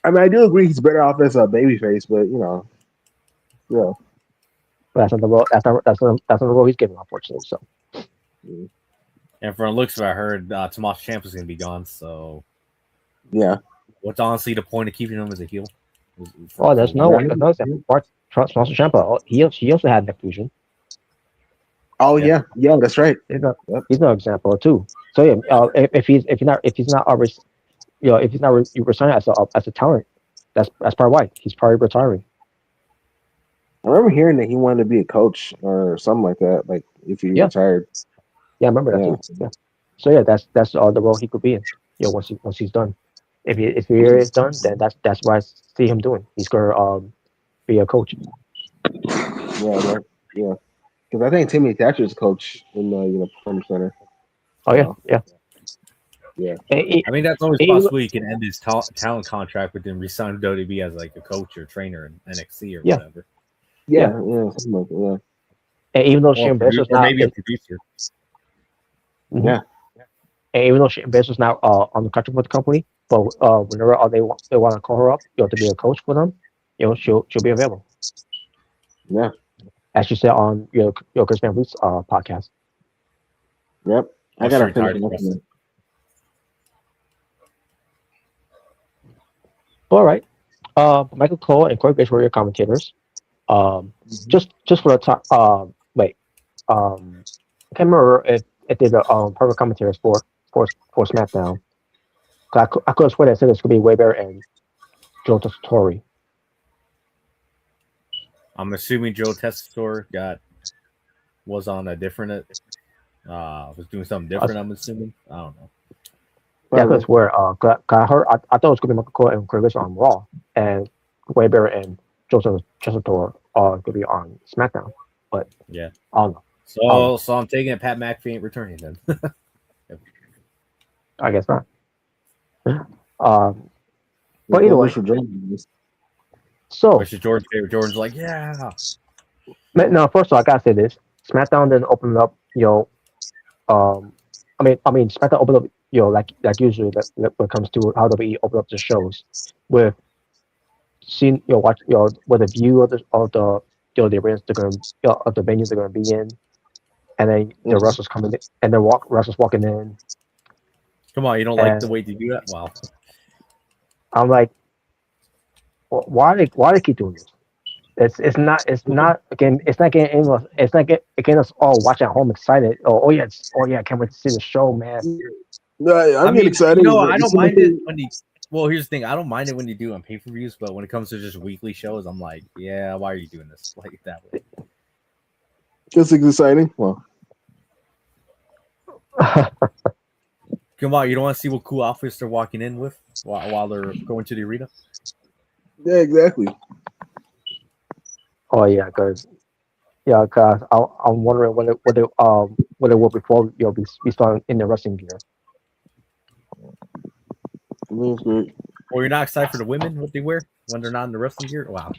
[SPEAKER 3] I do agree he's better off as a babyface, but yeah.
[SPEAKER 4] But that's not the role. That's not the role he's given, unfortunately. So.
[SPEAKER 2] And from the looks of it, I heard Tommaso Ciampa is going to be gone. So,
[SPEAKER 3] Yeah.
[SPEAKER 2] what's honestly the point of keeping him as a heel?
[SPEAKER 4] Oh, there's no example. Tommaso Ciampa, he also had neck fusion.
[SPEAKER 3] Oh yeah, that's right.
[SPEAKER 4] He's no example too. So yeah, if he's not resigning as a talent, that's probably why he's probably retiring.
[SPEAKER 3] I remember hearing that he wanted to be a coach or something like that. Like if he retired.
[SPEAKER 4] Yeah, I remember that too. Yeah. So yeah, that's the role he could be in. Once he's done. If he is done, then that's what I see him doing. He's gonna be a coach.
[SPEAKER 3] Yeah. Because I think Timmy Thatcher's coach in the Performance Center.
[SPEAKER 4] Oh yeah.
[SPEAKER 2] I mean, that's always possible. He can end his talent contract, but then resign to WWE as like a coach or trainer in NXT or whatever.
[SPEAKER 3] Yeah, something like that.
[SPEAKER 4] And even though Shane Baszler's not,
[SPEAKER 2] maybe a producer.
[SPEAKER 3] Yeah.
[SPEAKER 4] And even though Shane Baszler's not on the contract with the company, but whenever they want to call her up, to be a coach for them, she'll be available.
[SPEAKER 3] Yeah.
[SPEAKER 4] As you said on Chris Van Vliet's podcast.
[SPEAKER 3] Yep. I gotta finish.
[SPEAKER 4] All right. Michael Cole and Corey Graves were your commentators. Just for the top. Wait. I can't remember if they were perfect commentators for SmackDown. I could have sworn that said this could be Weber and Joe Tessitore.
[SPEAKER 2] I'm assuming Joe Tessitore was on a different was doing something different. I'm assuming. I don't know.
[SPEAKER 4] Yeah, because where I thought it was gonna be Michael Cole and Corey Graves on Raw, and Weber and Joe Tessitore are gonna be on SmackDown. But
[SPEAKER 2] yeah,
[SPEAKER 4] I don't
[SPEAKER 2] know. So I'm taking it. Pat McAfee ain't returning then.
[SPEAKER 4] I guess not. But either way. So,
[SPEAKER 2] which is Jordan's favorite. Jordan's like, yeah.
[SPEAKER 4] No, first of all, I gotta say this: SmackDown didn't open up, I mean, SmackDown opened up, like usually when it comes to how WWE open up the shows with seeing, watch, with a view of the the arenas they're going of the venues they're going to be in, and then the wrestlers coming in, and the wrestlers walking in.
[SPEAKER 2] Come on, you don't like the way they do that? Wow.
[SPEAKER 4] I'm like, why they keep doing this? It's not getting us all watching at home excited. Oh yeah, I can't wait to see the show, man.
[SPEAKER 3] I'm getting excited.
[SPEAKER 2] I don't mind it when well, here's the thing. I don't mind it when you do on pay-per-views, but when it comes to just weekly shows, I'm like, yeah, why are you doing this like that way?
[SPEAKER 3] It's exciting. Well,
[SPEAKER 2] come on, you don't want to see what cool outfits they're walking in with while they're going to the arena?
[SPEAKER 3] Yeah, exactly.
[SPEAKER 4] Oh yeah, because I'm wondering what it will before we start in the wrestling gear.
[SPEAKER 3] Well,
[SPEAKER 2] you're not excited for the women what they wear when they're not in the wrestling gear? Wow.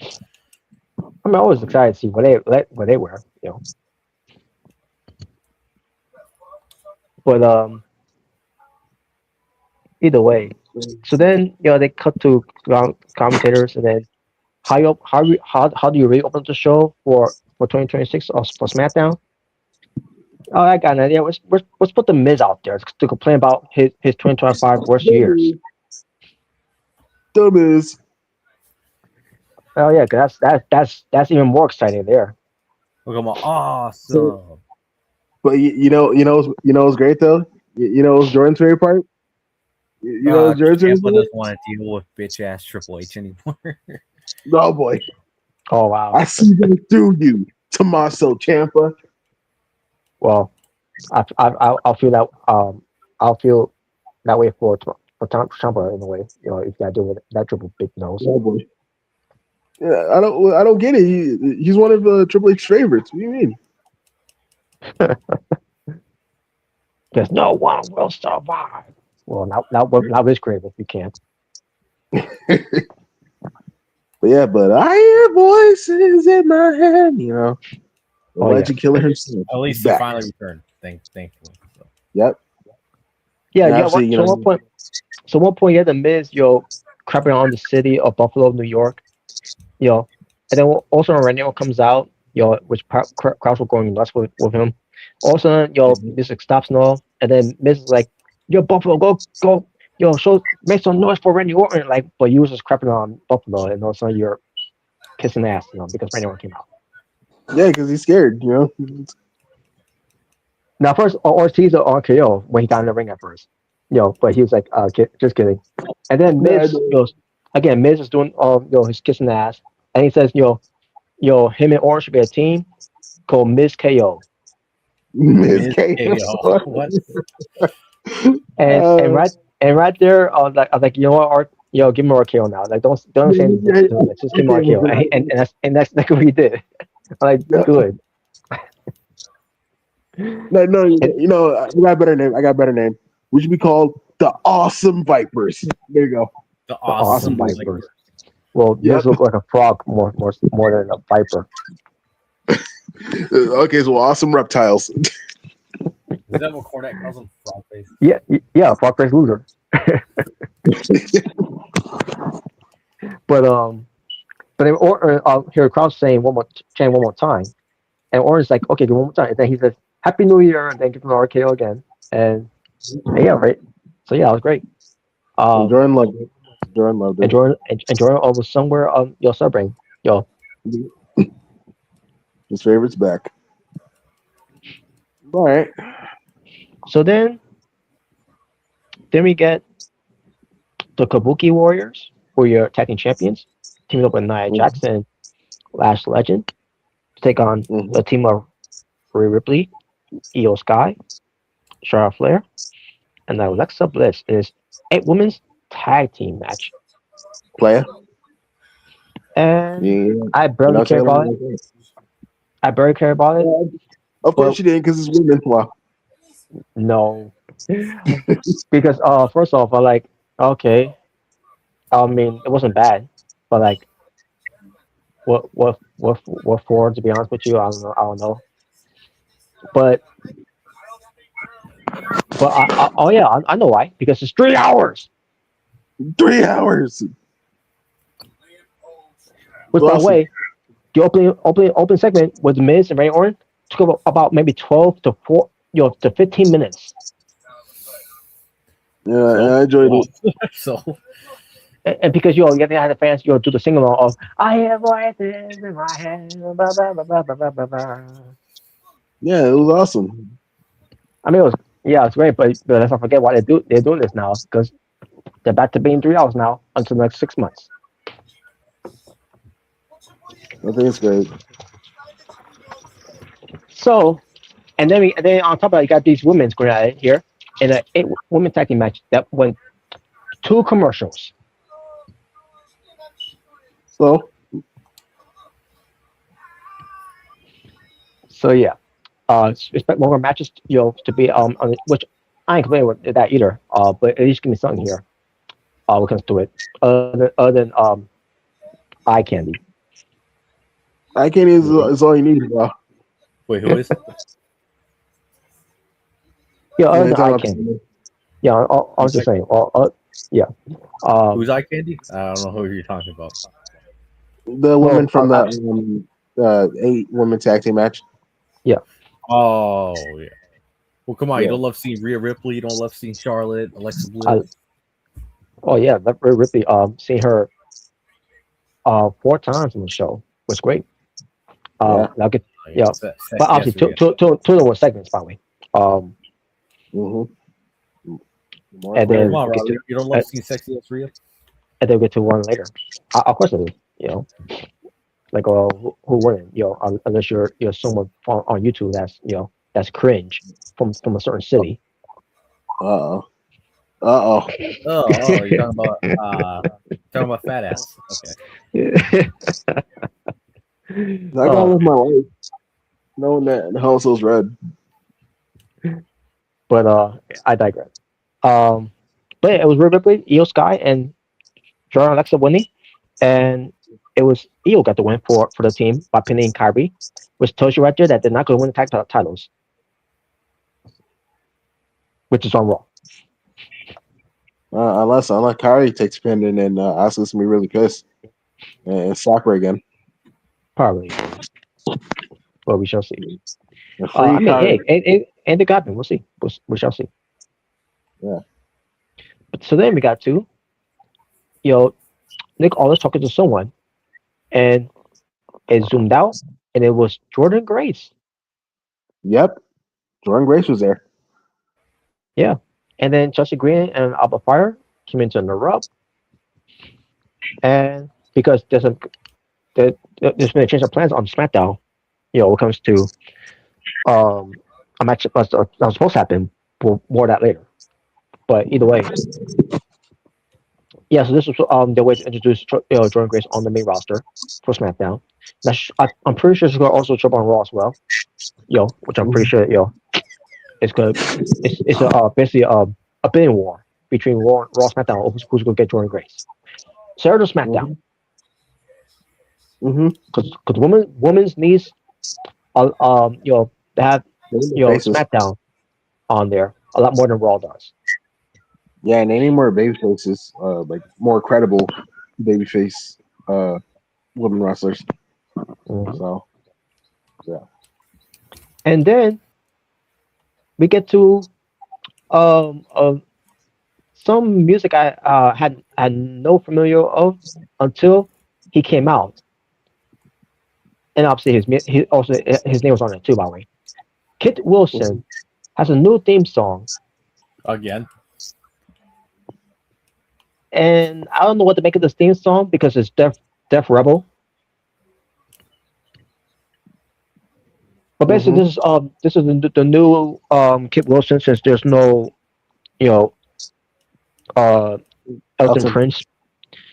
[SPEAKER 4] I'm always excited to see what they wear, But either way, so then they cut to commentators, and then how do you reopen the show for 2026 or for SmackDown? Oh, I got an idea. Let's put the Miz out there to complain about his 2025 worst years.
[SPEAKER 3] The Miz.
[SPEAKER 4] Oh yeah, cause that's even more exciting there.
[SPEAKER 2] Look, I'm awesome.
[SPEAKER 3] But you know what's great though? You know what's Jordan's favorite part? You know Jordan's favorite part?
[SPEAKER 2] Doesn't want to deal with bitch ass Triple H anymore.
[SPEAKER 3] Oh boy.
[SPEAKER 4] Oh wow.
[SPEAKER 3] I see them through you. Tommaso Ciampa.
[SPEAKER 4] Well, I'll feel that I'll feel that way for Ciampa in a way. You know, if you got to deal with that triple big nose.
[SPEAKER 3] Oh boy. Yeah, I don't get it. He's one of the Triple H favorites. What do you mean?
[SPEAKER 4] Because no one will survive. Well, now this grave if you can.
[SPEAKER 3] But I hear voices in my head. You know, the
[SPEAKER 4] Oh, yeah.
[SPEAKER 3] legend killer himself.
[SPEAKER 2] At least
[SPEAKER 3] He's
[SPEAKER 2] he
[SPEAKER 3] back.
[SPEAKER 2] finally returned. Thankfully. So.
[SPEAKER 3] Yep.
[SPEAKER 4] Yeah,
[SPEAKER 3] And
[SPEAKER 4] yeah.
[SPEAKER 3] actually, you know,
[SPEAKER 4] So one point, yeah, the Miz, crapping on the city of Buffalo, New York, and then also when Randy Orton comes out, which crowds were going nuts with him. Also, Miz like, stops and all, and then Miz is like, "Yo, Buffalo, go, make some noise for Randy Orton." Like, but you was just crapping on Buffalo, and all of a sudden you're kissing ass, because Randy Orton came out.
[SPEAKER 3] yeah, because he's scared. You know.
[SPEAKER 4] Now, first, Ortiz on KO when he got in the ring at first, but he was like, just kidding. And then Miz, Miz is doing his kissing ass, and he says, him and Orange should be a team called Miz KO.
[SPEAKER 3] Miz
[SPEAKER 2] KO. What?
[SPEAKER 4] And right there, I was like, you know what, Art, give him a RKO now. Like, don't say anything. Just give him a RKO. And that's what he did. I'm like, good.
[SPEAKER 3] No, you know, I got a better name. We should be called the Awesome Vipers. There you go.
[SPEAKER 2] The awesome
[SPEAKER 4] Vipers. Well, this looks like a frog more than a viper.
[SPEAKER 3] Okay, so awesome reptiles.
[SPEAKER 2] Is that what Cornette calls them? Frog face?
[SPEAKER 4] Yeah, frog face loser. But then hear Kraus saying one more time, and Orange's like, okay, do one more time, and then he says, "Happy New Year," and then gives him an RKO again, and yeah, right. So yeah, it was great.
[SPEAKER 3] Jordan loved it. Jordan loved it.
[SPEAKER 4] And Jordan was somewhere celebrating.
[SPEAKER 3] His favorite's back. All right.
[SPEAKER 4] So then we get the Kabuki Warriors, who are your tag team champions, teaming up with Nia Jackson, Lash Legend, to take on the team of Rhea Ripley, Io Sky, Charlotte Flair, and Alexa Bliss. It is 8 women's tag team match.
[SPEAKER 3] Player.
[SPEAKER 4] And I barely care about it.
[SPEAKER 3] Of course you didn't, because it's women. Wow.
[SPEAKER 4] No. Because first off, I like, okay. I mean, it wasn't bad, but like, what for? To be honest with you, I don't know. But I know why. Because it's 3 hours.
[SPEAKER 3] 3 hours.
[SPEAKER 4] Which, by the way, the opening segment with the Miz and Randy Orton took about maybe 12 to 15 minutes.
[SPEAKER 3] Yeah, I enjoyed it.
[SPEAKER 2] So.
[SPEAKER 4] And because you have to have the fans do the sing along of "I have voices in my head." Blah, blah, blah, blah, blah, blah.
[SPEAKER 3] Yeah, it was awesome.
[SPEAKER 4] I mean, it's great, but let's not forget why they're doing this now, because they're back to being 3 hours now until the next 6 months.
[SPEAKER 3] I think it's great.
[SPEAKER 4] So, and then on top of that, you got these women's going at it here in an 8-women tag team match that went 2 commercials. So yeah, expect more matches, to be which I ain't complaining with that either. But at least give me something here. When it comes to it, other than eye candy.
[SPEAKER 3] Eye candy is all you need, bro.
[SPEAKER 2] Wait, who is?
[SPEAKER 4] Yeah, other than eye candy. Yeah, I was just saying. Yeah.
[SPEAKER 2] Who's eye candy? I don't know who you're talking about.
[SPEAKER 3] The woman from the 8-women tag team match.
[SPEAKER 4] Yeah.
[SPEAKER 2] Oh yeah. Well, come on.
[SPEAKER 3] Yeah.
[SPEAKER 2] You don't love seeing Rhea Ripley. You don't love seeing Charlotte, Alexa Bliss.
[SPEAKER 4] Oh yeah, that Rhea Ripley. Seeing her 4 times in the show was great. I'll get but obviously two of them were segments, by the way. And then
[SPEAKER 2] come on, Rob, you don't love seeing sexy ass Rhea.
[SPEAKER 4] And they'll get to one later. Of course I do. like who wouldn't, unless you're someone on YouTube that's that's cringe from a certain city.
[SPEAKER 3] Uh oh.
[SPEAKER 2] Oh, you're talking about fat ass. Okay.
[SPEAKER 3] I gotta live my life knowing that the household's red.
[SPEAKER 4] But I digress. But yeah, it was Rhea Ripley, Io Sky, and Jordan Alexa winning, and it was Io got the win for the team by pinning Kyrie, which tells you right there that they're not going to win the tag titles, which is on Raw.
[SPEAKER 3] Unless Kyrie takes pin and then Asuka's gonna be really pissed and slap her again.
[SPEAKER 4] Probably, but we shall see.
[SPEAKER 3] And
[SPEAKER 4] I mean,
[SPEAKER 3] Kyrie.
[SPEAKER 4] hey, and the Goblin, we'll see. We shall see.
[SPEAKER 3] Yeah.
[SPEAKER 4] But so then we got to, Nick Aldis talking to someone, and it zoomed out, and it was Jordan Grace.
[SPEAKER 3] Yep. Jordan Grace was there.
[SPEAKER 4] Yeah. And then Chelsea Green and Alba Fire came into the rub. And because there's been a change of plans on SmackDown, when it comes to a match that was supposed to happen. More of that later. But either way. Yeah, so this was the way to introduce Jordan Grace on the main roster for SmackDown. I'm pretty sure she's going to also show up on Raw as well. Which I'm pretty sure, it's good. It's basically a bidding war between Raw and SmackDown over who's going to get Jordan Grace. Sarah to SmackDown. Because women's needs, they have SmackDown on there a lot more than Raw does.
[SPEAKER 3] Yeah, and any more baby faces, like more credible babyface women wrestlers. So, yeah.
[SPEAKER 4] And then we get to some music I had no familiar of until he came out, and obviously his name was on it too. By the way, Kit Wilson has a new theme song
[SPEAKER 2] again,
[SPEAKER 4] and I don't know what to make of this theme song because it's Def Rebel. But basically, this is the new Kit Wilson since there's no Elton Prince.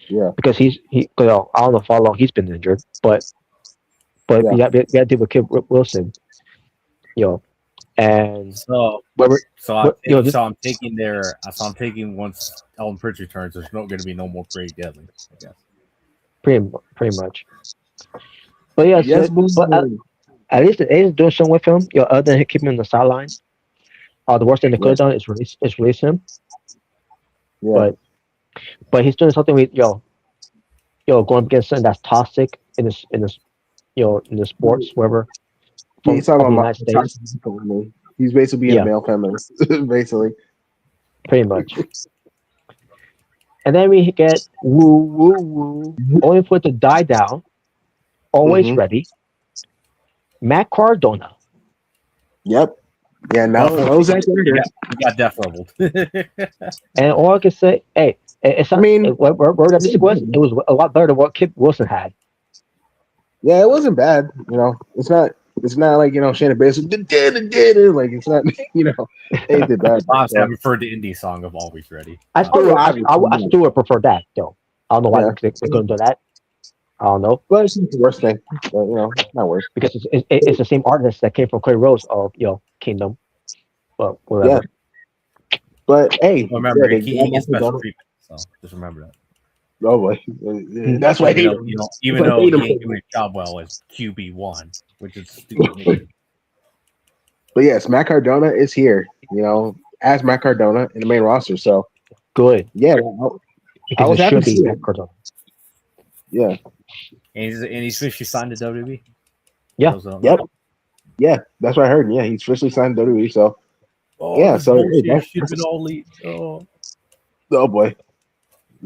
[SPEAKER 3] Yeah.
[SPEAKER 4] Because I don't know how long he's been injured, but we got to deal with Kit Wilson. And
[SPEAKER 2] so I'm taking once Elton Prince returns, there's not going to be no more Craig Deadly, I guess.
[SPEAKER 4] Pretty much. But yeah, at least it is doing something with him. Other than keeping him on the sidelines. The worst thing they could have done is release him.
[SPEAKER 3] Yeah.
[SPEAKER 4] But he's doing something with going against something that's toxic in this in the sports, wherever.
[SPEAKER 3] He's talking about he's basically being a male feminist, basically.
[SPEAKER 4] Pretty much. And then we get woo woo woo, only for it to die down. Always ready. Matt Cardona.
[SPEAKER 3] Yep. Yeah, now those you
[SPEAKER 2] got Def Rebel.
[SPEAKER 4] And all I can say, hey, whatever that music was, it was a lot better than what Kit Wilson had.
[SPEAKER 3] Yeah, it wasn't bad. It's not like Shannon Baszler did like it's not they did that.
[SPEAKER 2] I preferred the indie song of Always Ready.
[SPEAKER 4] I still would prefer that though. I don't know why they couldn't do that. I don't know.
[SPEAKER 3] But it's not the worst thing. But, not worse.
[SPEAKER 4] Because it's the same artist that came from Clay Rose of Kingdom. But whatever.
[SPEAKER 3] Yeah. But hey,
[SPEAKER 2] remember he gets special treatment. So just remember that.
[SPEAKER 3] Oh boy, that's why
[SPEAKER 2] even though he ain't doing his job well as QB1, which is stupid.
[SPEAKER 3] But yes, Matt Cardona is here. As Matt Cardona in the main roster. So
[SPEAKER 4] good.
[SPEAKER 3] Yeah,
[SPEAKER 4] I was happy to see Matt Cardona.
[SPEAKER 3] Yeah.
[SPEAKER 2] And he's officially signed to WWE.
[SPEAKER 4] Yeah.
[SPEAKER 3] Yep. Yeah, that's what I heard. Yeah, he's officially signed to WWE. So oh boy.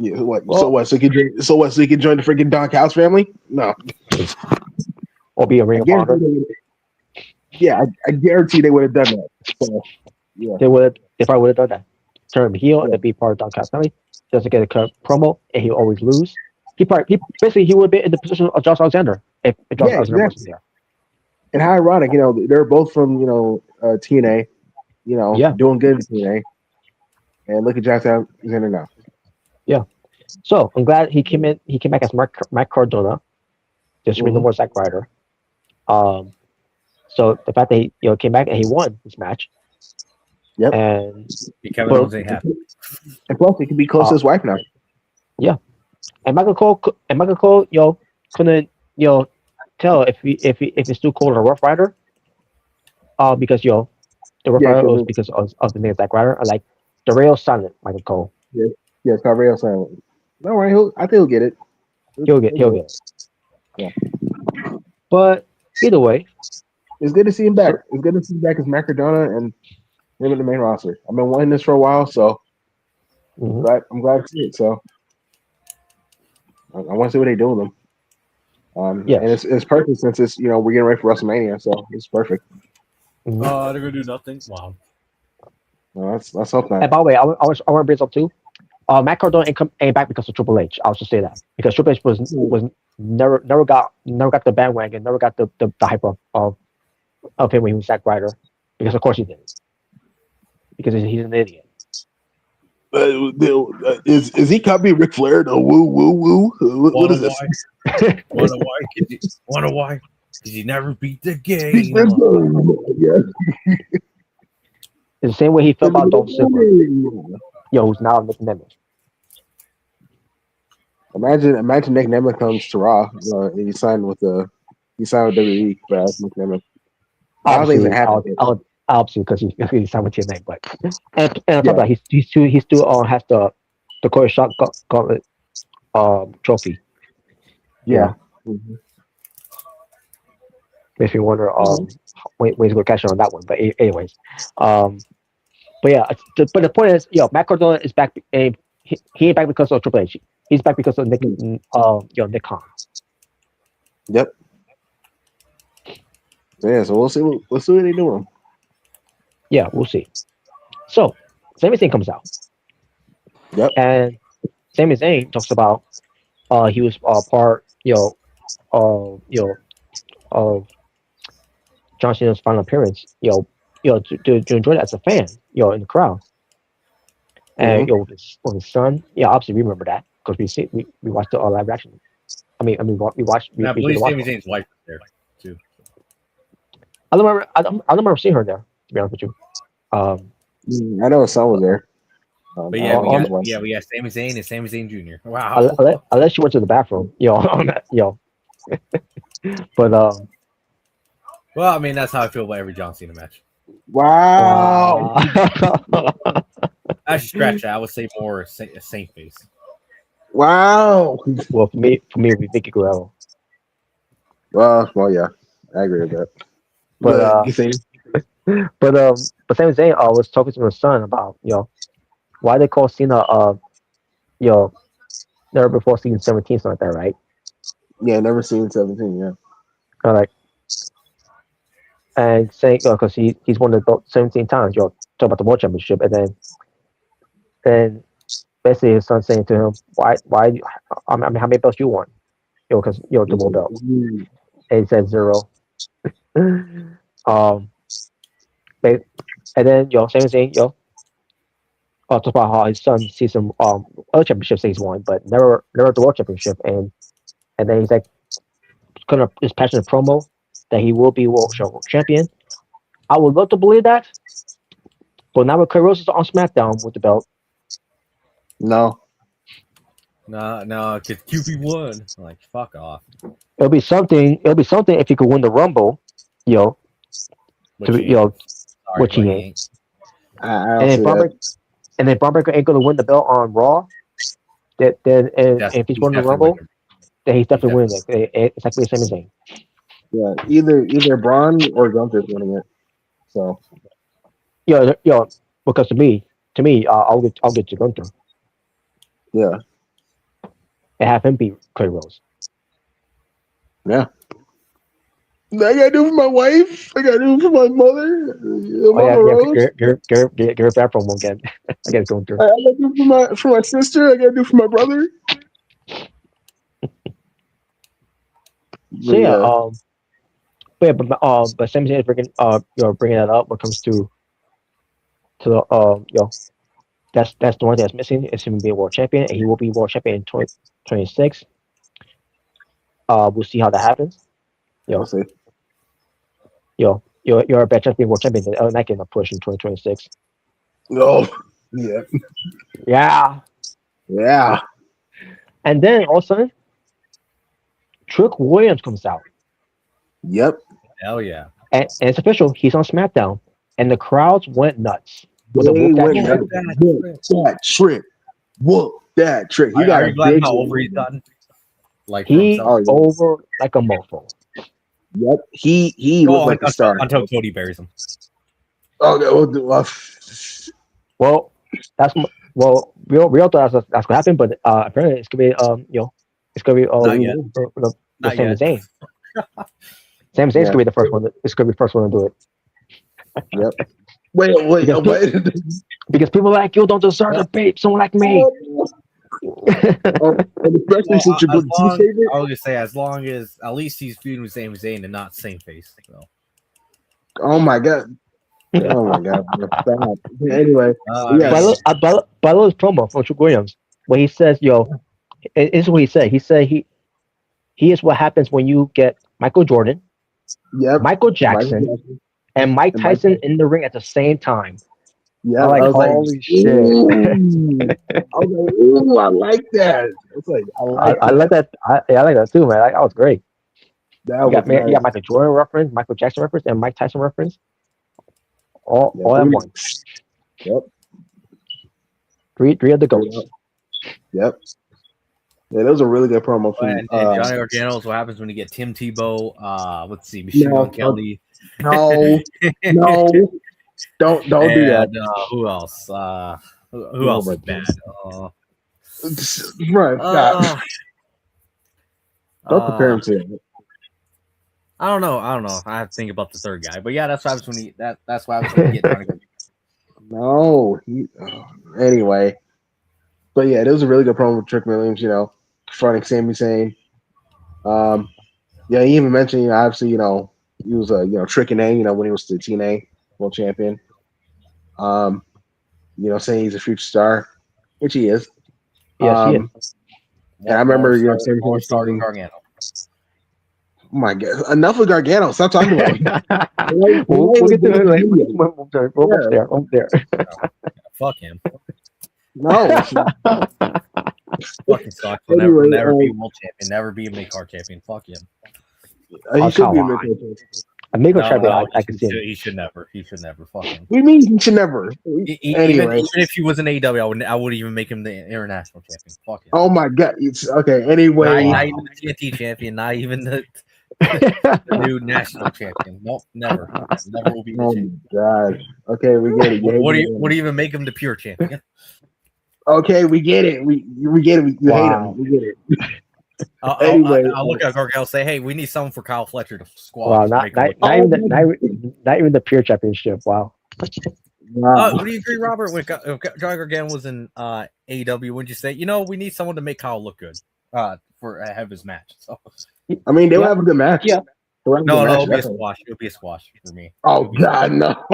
[SPEAKER 3] Yeah. What? Well, so he can join the freaking Don House family? No.
[SPEAKER 4] Or be a Ring of Honor.
[SPEAKER 3] Yeah, I guarantee they would have done that. So, yeah.
[SPEAKER 4] They probably would have done that. Turn him heel and be part of Don House family. Doesn't get a promo and he'll always lose. He would be in the position of Josh Alexander John
[SPEAKER 3] Yeah,
[SPEAKER 4] Cena wasn't
[SPEAKER 3] exactly.
[SPEAKER 4] there.
[SPEAKER 3] And how ironic, they're both from TNA,
[SPEAKER 4] Yeah.
[SPEAKER 3] doing good in TNA. And look at Jackson he's in it now.
[SPEAKER 4] So I'm glad he came in. He came back as Matt Cardona, just to bring no
[SPEAKER 3] Mhm.
[SPEAKER 4] more Zack Ryder. So the fact that he came back and he won this match,
[SPEAKER 3] Yep.
[SPEAKER 4] and
[SPEAKER 2] Kevin
[SPEAKER 4] But-
[SPEAKER 2] Owens ain't happy.
[SPEAKER 3] And plus, he can be close to his wife now.
[SPEAKER 4] Michael Cole, couldn't tell if he's too cold or Rough Rider, because the Rough
[SPEAKER 3] Yeah,
[SPEAKER 4] Rider was
[SPEAKER 3] 'cause
[SPEAKER 4] because of the name Zack Ryder. Like the real silent Michael Cole.
[SPEAKER 3] yeah, it's called Real Silent. No worry, I think he'll get it.
[SPEAKER 4] He'll get it.
[SPEAKER 3] Yeah.
[SPEAKER 4] But either way,
[SPEAKER 3] It's good to see him back. It's good to see him back as Matt Cardona and him in the main roster. I've been wanting this for a while, so
[SPEAKER 4] mhm.
[SPEAKER 3] I'm glad to see it. So I want to see what they do with him.
[SPEAKER 4] Yes.
[SPEAKER 3] And it's perfect since it's we're getting ready for WrestleMania, so it's perfect.
[SPEAKER 4] Mhm.
[SPEAKER 2] They're gonna do nothing. Wow.
[SPEAKER 3] Well, let's hope not.
[SPEAKER 4] And by the way, I want to bring this up too. Matt Cardona ain't back because of Triple H. I'll just say that because Triple H was never got the bandwagon, never got the hype of him when he was Zack Ryder, because of course he didn't, because he's an idiot.
[SPEAKER 3] Is he copying Ric Flair? The woo woo woo. What is this?
[SPEAKER 2] Wonder why? Because you never beat the game.
[SPEAKER 3] Yeah.
[SPEAKER 4] It's the same way he felt about Dolph Ziggler, who's now Nick Nemeth.
[SPEAKER 3] Imagine Nick Nemeth comes to Raw. And he signed with WWE, but Nick Nemeth. I don't think
[SPEAKER 4] Obviously,
[SPEAKER 3] it's happening.
[SPEAKER 4] obviously because he's signed with TNA, but and on top
[SPEAKER 3] Yeah.
[SPEAKER 4] of that, he still has the Corey Shot Gauntlet trophy.
[SPEAKER 3] Yeah.
[SPEAKER 4] Makes me wonder when he's gonna catch on that one. But anyways, but yeah, but the point is, Matt Cardona is back, and he ain't back because of Triple H. He's back because of Nick Nick Khan.
[SPEAKER 3] Yep. So yeah, so we'll see what they do.
[SPEAKER 4] Yeah, we'll see. So Sami Zayn comes out.
[SPEAKER 3] Yep.
[SPEAKER 4] And Sami Zayn talks about he was part of John Cena's final appearance, to enjoy that as a fan, in the crowd. And with his son, obviously we remember that because we watched the live action. I mean we watched.
[SPEAKER 2] I
[SPEAKER 4] We
[SPEAKER 2] believe
[SPEAKER 4] watched
[SPEAKER 2] Sami
[SPEAKER 4] it.
[SPEAKER 2] Zayn's wife was there too.
[SPEAKER 4] I don't remember seeing her there. To be honest with you,
[SPEAKER 3] I know his son was there.
[SPEAKER 2] But yeah,
[SPEAKER 3] I
[SPEAKER 2] we got Sami Zayn and Sami Zayn Jr. Wow.
[SPEAKER 4] unless she went to the bathroom, on that, But
[SPEAKER 2] Well, I mean that's how I feel about every John Cena match.
[SPEAKER 3] Wow.
[SPEAKER 2] I should scratch that. I would say more Saint face.
[SPEAKER 3] Wow.
[SPEAKER 4] Well, for me, it would be Vicky Guerrero.
[SPEAKER 3] Well, yeah, I agree with that.
[SPEAKER 4] But
[SPEAKER 3] you think?
[SPEAKER 4] but Sami Zayn was talking to his son about why they call Cena never before season 17, something like that, right?
[SPEAKER 3] Yeah, never seen 17. Yeah.
[SPEAKER 4] Like, and saying because he's won the belt 17 times. Talk about the World Championship, and then basically his son saying to him, why I mean how many belts you won? Because the World belt. And he said 0. And then Sami Zayn talk about how his son sees some other championships that he's won, but never the World Championship, and then he's like kind of his passionate promo that he will be world champion. I would love to believe that, but now with Cody is on SmackDown with the belt.
[SPEAKER 3] No.
[SPEAKER 2] No, because QP won. Like, fuck off.
[SPEAKER 4] It'll be something if he could win the Rumble, which he ain't.
[SPEAKER 3] And
[SPEAKER 4] then Braun Breaker ain't gonna win the belt on Raw. Then if he's winning the Rumble, then he's definitely winning it. It's like the same as Zayn.
[SPEAKER 3] Yeah, either Braun or Gunther's winning it. So.
[SPEAKER 4] Because to me, I'll get to Gunther.
[SPEAKER 3] Yeah.
[SPEAKER 4] And have him beat Cody Rhodes.
[SPEAKER 3] Yeah. I gotta do it for my wife. I gotta do it for my mother.
[SPEAKER 4] Get her back from again. I gotta go through.
[SPEAKER 3] I gotta do it for my sister. I gotta do it for my brother.
[SPEAKER 4] So yeah, but Sami Zayn is bringing that up when it comes to that's the one thing that's missing is him being world champion, and he will be world champion in 2026. We'll see how that happens.
[SPEAKER 3] We'll see.
[SPEAKER 4] You're a better chance being world champion than not getting a push in 2026.
[SPEAKER 3] Oh, yeah.
[SPEAKER 4] Yeah. And then all of a sudden, Trick Williams comes out.
[SPEAKER 3] Yep.
[SPEAKER 2] Hell yeah.
[SPEAKER 4] And it's official. He's on SmackDown. And the crowds went nuts.
[SPEAKER 3] Whoop that trick. Whoop that trick. He got
[SPEAKER 2] a big how over he's gotten. Like
[SPEAKER 4] he over like a mofo.
[SPEAKER 3] Yep. He looked like a star
[SPEAKER 2] until Cody buries him.
[SPEAKER 3] Well,
[SPEAKER 4] real thought that's what happened, but apparently it's gonna be it's gonna be the Sami Zayn. Sami Zayn's gonna be the first one. It's gonna be the first one to do it.
[SPEAKER 3] Yep. Wait.
[SPEAKER 4] Because people like you don't deserve to beat someone like me.
[SPEAKER 2] Especially since you're I would just say as long as at least he's feuding with Sami Zayn and not same face. So.
[SPEAKER 3] Oh my god. Anyway,
[SPEAKER 4] but I love his promo from Trick Williams where he says, this is what he said. He said he is what happens when you get Michael Jordan, Michael Jackson, and Mike Tyson in the ring at the same time.
[SPEAKER 3] Yeah,
[SPEAKER 4] I was like, holy shit.
[SPEAKER 3] I was like, ooh, I like that. It's like
[SPEAKER 4] I like that. I like that too, man. That was great. You got Michael Jordan reference, Michael Jackson reference, and Mike Tyson reference. All at once.
[SPEAKER 3] Yep.
[SPEAKER 4] Three of the goats.
[SPEAKER 3] Yep. Yeah, that was a really good promo from
[SPEAKER 2] and Johnny Gargano is what happens when you get Tim Tebow. Let's see, Michelle Kelly.
[SPEAKER 3] No. Don't do that.
[SPEAKER 2] Who else? Who else is bad?
[SPEAKER 3] Right. Don't compare him to him.
[SPEAKER 2] I don't know. I have to think about the third guy, but yeah, that's what happens when that's what happens when you get Johnny Gargano.
[SPEAKER 3] No. Anyway, but yeah, it was a really good promo with Trick Williams. Confronting Sami Zayn. He even mentioned, obviously, he was tricking A, when he was the TNA world champion. Saying he's a future star, which he is.
[SPEAKER 4] Yes, he is.
[SPEAKER 3] And I remember, Sami Zayn starting Gargano. Oh my god! Enough with Gargano. Stop talking about him.
[SPEAKER 4] We'll get to it later. We're up there.
[SPEAKER 2] Fuck him.
[SPEAKER 3] No.
[SPEAKER 2] Fucking sucks. Will never be world champion. Never be a mid-card champion. Fuck him.
[SPEAKER 3] He should be a mid-card champion.
[SPEAKER 4] A mid-card champion, I can see.
[SPEAKER 2] He should never. Fuck him.
[SPEAKER 3] What do you mean he should never?
[SPEAKER 2] Even if he was an AEW, I wouldn't even make him the international champion. Fuck him.
[SPEAKER 3] Oh my god! Okay. Anyway,
[SPEAKER 2] not even the TNT champion. Not even the new national champion. Nope, never will be.
[SPEAKER 3] Oh my god! Okay, we get it.
[SPEAKER 2] What do you even make him the pure champion?
[SPEAKER 3] Okay, we get it. We get it. You hate him. We get it.
[SPEAKER 2] Anyway, I'll look at Gargano and say, "Hey, we need someone for Kyle Fletcher to squad."
[SPEAKER 4] Wow, not even the pure championship. Wow.
[SPEAKER 2] Would you agree, Robert? When John Gargano was in AEW, would you say, we need someone to make Kyle look good for have his match? So,
[SPEAKER 3] I mean, they will have a good match.
[SPEAKER 4] Yeah.
[SPEAKER 2] No, it'll be a squash. It'll be a squash for me.
[SPEAKER 3] Oh god, no!